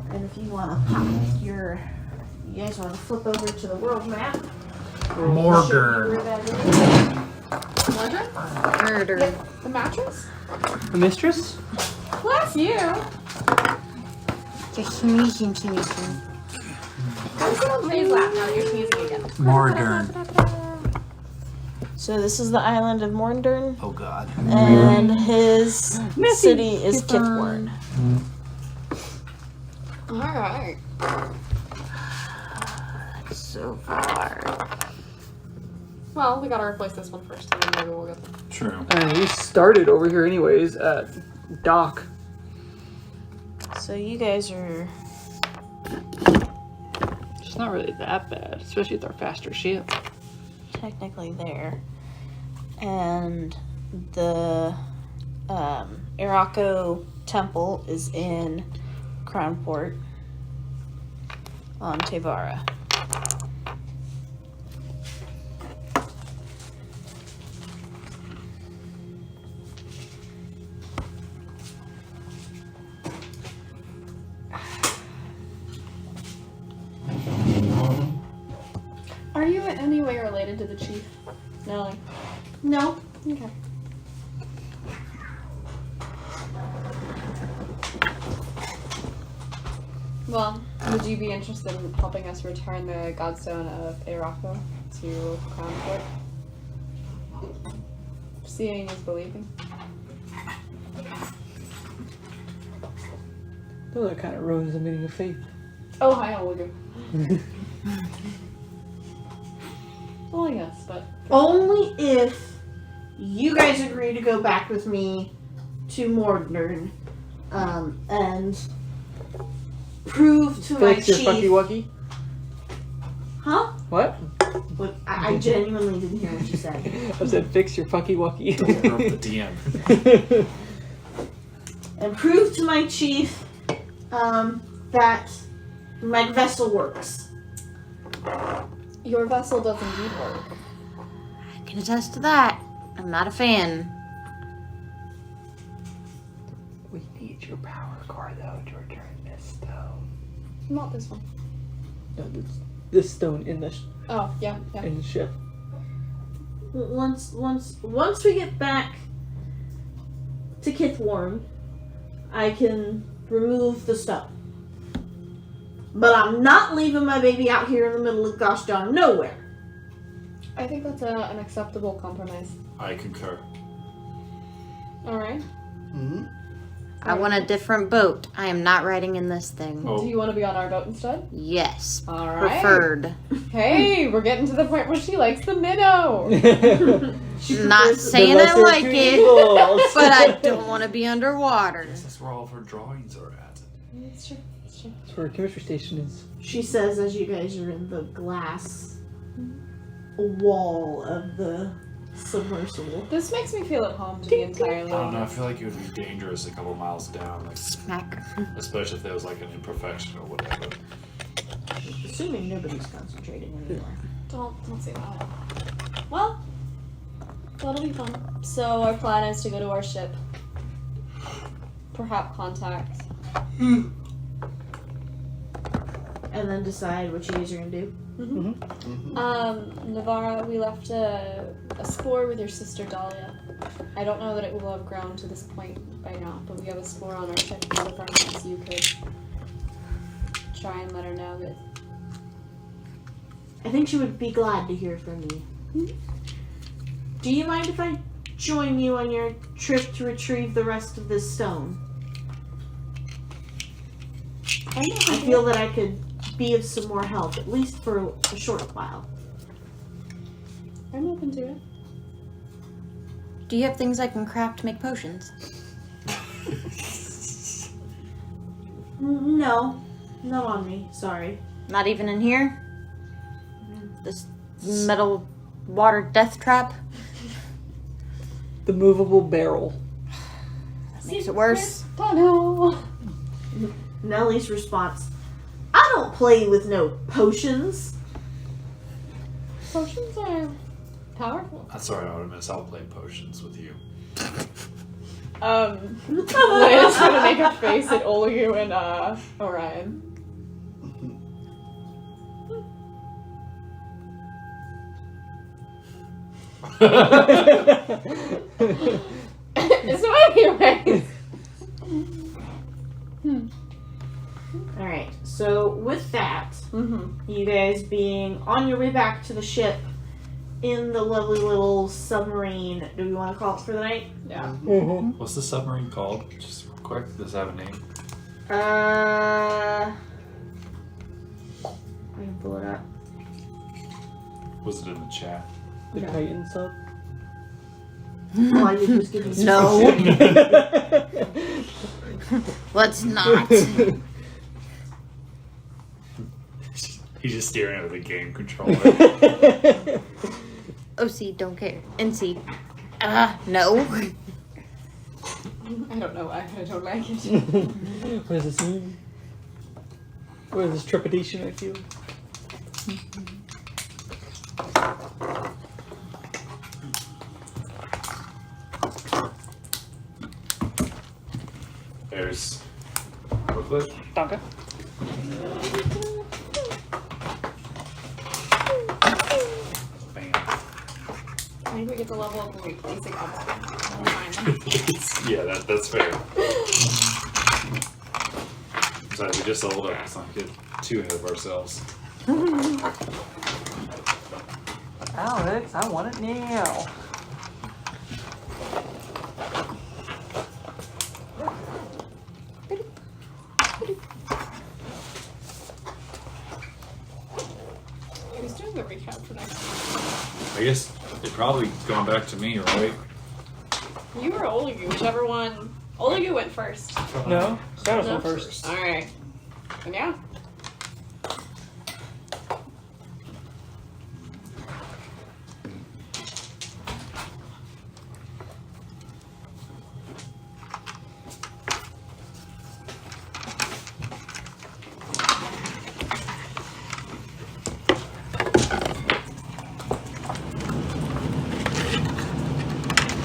And if you want to pop you guys want to flip over to the world map. Mortar. Murder? Murder. The mattress? The mistress? Bless you! Just sneezing, sneezing. Don't sit on Trey's lap now that you're sneezing again. Mortar. So this is the island of Morndern, Oh God. and his city is Kythworn. Alright. So far. Well, we gotta replace this one first, and then maybe we'll get True. And we started over here anyways at dock. So you guys are It's not really that bad, especially with our faster ship. technically there. And the Irako temple is in Crownport on Tevara. Are you in any way related to the chief? No. No. Okay. Well, would you be interested in helping us return the Godstone of Irako to Crownport? Seeing is believing. Well, that kind of ruins the meaning of faith. Oh, hi, Olegu. Well, I guess, but Only if you guys agree to go back with me to Mordnern, and prove to my Fix your fucky chief. wucky. Huh? What? What? I genuinely didn't hear what you said. I said fix your fucky wucky. Interrupt the DM. And prove to my chief that my vessel works. your vessel does indeed work. I can attest to that. I'm not a fan. We need your power core though to return this stone. Not this one. No, this stone in the Oh, yeah, yeah. in the ship. Once we get back to Kythworn, I can remove the stone. But I'm not leaving my baby out here in the middle of gosh darn nowhere. I think that's an acceptable compromise. I concur. Alright. Mm-hmm. I want a different boat. I am not riding in this thing. Oh. Do you want to be on our boat instead? Yes. Alright. Preferred. Hey, we're getting to the point where she likes the minnow. Not saying I like it, but I don't want to be underwater. That's where all of her drawings are at. It's true. It's true. That's where our chemistry station is. She says as you guys are in the glass wall of the submersible. This makes me feel at home to be entirely. I don't know. I feel like it would be dangerous a couple miles down, like, Smack. especially if there was like an imperfection or whatever. Assuming nobody's concentrating anymore. Don't say that. Well, that'll be fun. So our plan is to go to our ship. Perhaps contact. And then decide what you guys are gonna do. Navarra, we left a spore with your sister Dahlia. I don't know that it will have grown to this point by now, but we have a spore on our ship. The perhaps you could try and let her know that. I think she would be glad to hear from you. Do you mind if I join you on your trip to retrieve the rest of this stone? I feel that I could be of some more help, at least for a short while. I'm open to it. Do you have things I can craft to make potions? No, not on me. Sorry. Not even in here? This metal water death trap? The movable barrel. That makes it worse. Oh no. Nellie's response: I don't play with no potions. Potions are powerful. That's alright, Artymiz. I'll play potions with you. Lena's gonna make a face at Olegu and Orion. So anyways. Alright, so with that, you guys being on your way back to the ship in the lovely little submarine, do we want to call it for the night? Yeah. What's the submarine called? Just real quick, does it have a name? I can pull it up. Was it in the chat? The Titan sub. Oh, I did just give you some No. Let's not. He's just staring at the game controller. OC, don't care. NC. No. I don't know why. I don't like it. What does this mean? What is this trepidation I feel? There's booklet. Danke. Bam. I think we get the level of basic Yeah, that's fair. Besides, we just leveled up. Let's not get too ahead of ourselves. Alex, I want it now. Who's doing the recap for next week? I guess it probably gone back to me, right? You or Olegu, whichever one. Olegu went first. No, Stratos No? went first. Alright. And yeah.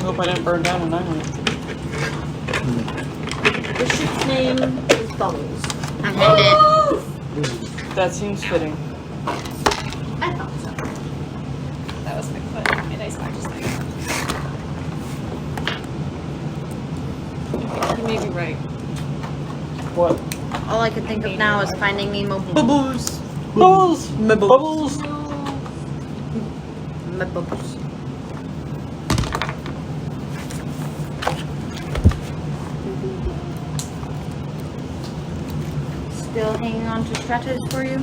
Hope I didn't burn down when I went. The ship's name is Bubbles. I hate it. That seems fitting. I thought so. That was Bigfoot. And I smacked his leg. You may be right. What? All I can think of now is finding Nemo bubbles. Bubbles! Bubbles. Bubbles! Bubbles. Still hanging on to Stratos for you?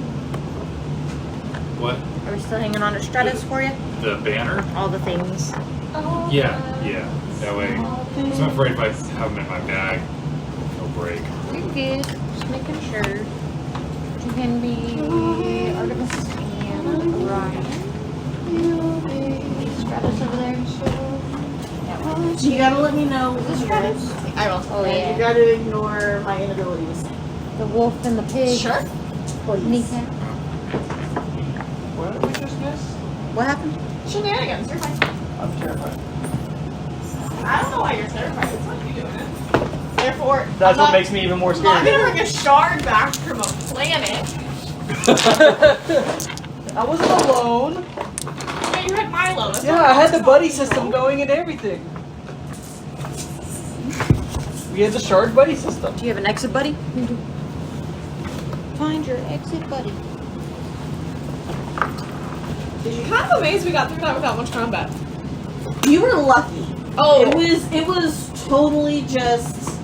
What? Are we still hanging on to Stratos for you? The banner? All the things. Yeah. That way. So I'm afraid if I have them in my bag, they'll break. You're good. Just making sure. You can be Artymiz and Orion. Stratos over there. You gotta let me know. Is this Stratos? I will. Oh, And you gotta ignore my inability to sing. The wolf and the pig. Sure. Please. Kneecap. What did we just miss? What happened? Shenanigans, you're fine. I'm terrified. I don't know why you're terrified. It's not you doing it. Therefore, That's what makes me even more I'm not scared. gonna bring a shard back from a planet. I wasn't alone. Yeah, you had Milo. That's Yeah, not I had the that's buddy not system Milo. going and everything. We had the shard buddy system. Do you have an exit buddy? Find your exit buddy. Kind of amazed we got through that without much combat. You were lucky. Oh. It was totally just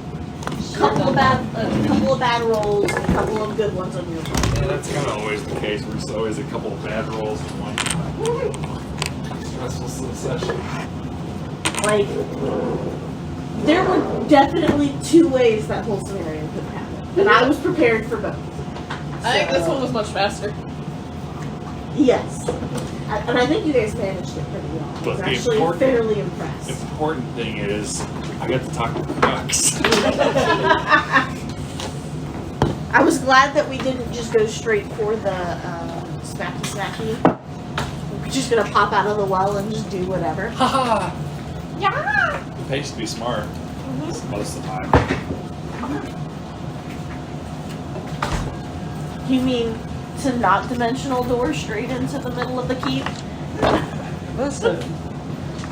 a couple of bad rolls and a couple of good ones on your part. Yeah, that's kind of always the case. There's always a couple of bad rolls and one stressful session. Like, there were definitely two ways that whole scenario could happen, and I was prepared for both. I think this one was much faster. Yes, and I think you guys managed it pretty well. I But was the actually important- fairly impressed. Important thing is, I got to talk to Qrux. I was glad that we didn't just go straight for the smacky. We're just gonna pop out of the well and just do whatever. Haha! Yeah. It pays to be smart most of the time. You mean to not dimensional door straight into the middle of the keep? Listen,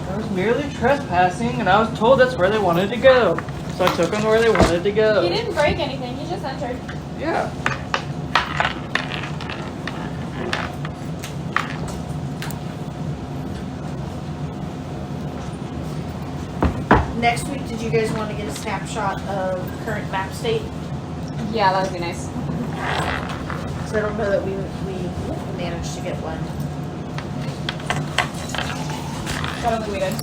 I was merely trespassing, and I was told that's where they wanted to go. So I took them where they wanted to go. He didn't break anything. He just entered. Yeah. Next week, did you guys want to get a snapshot of current map state? Yeah, that would be nice. Because I don't know that we managed to get one. I don't think we did.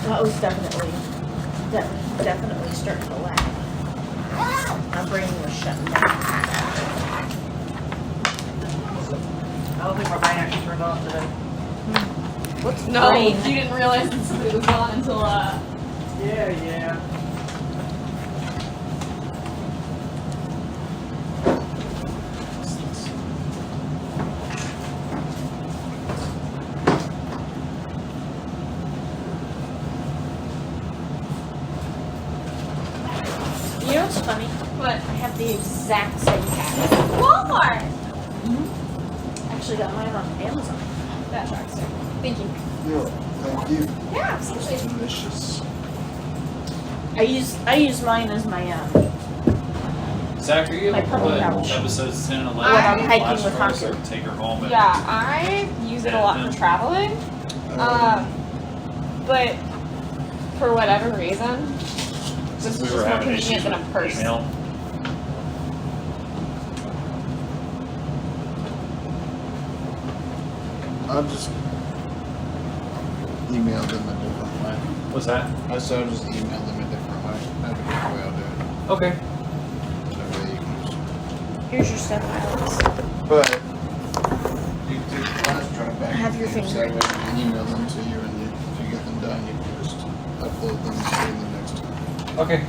That was definitely starting to lag. My brain was shutting down. I don't think my brain actually turned on today. What's No, brain? you didn't realize it was gone until Yeah. You know what's funny? what? I have the exact same hat. Walmart. Actually got mine on Amazon. That tracks. Thank you. Yeah, thank you. Yeah, absolutely. Delicious. I use mine as my Zach, are you My able to purple put pouch. episodes 10 and 11 When I'm on hiking flash with for us Hunter. or take her home? And Yeah, I use it a lot for traveling. But for whatever reason, this Since is we just were more having issues convenient than a with purse. email. I'll just email them a different way. What's that? I said I'll just email them a different way. That's a different way I'll do it. Okay. That way you can just. Here's your stuff, Alex. But you can take the flash drive back. Have your and finger. save it and email them to you, and if you get them done, you can just upload them and save them next time. Okay.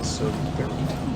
So there we go.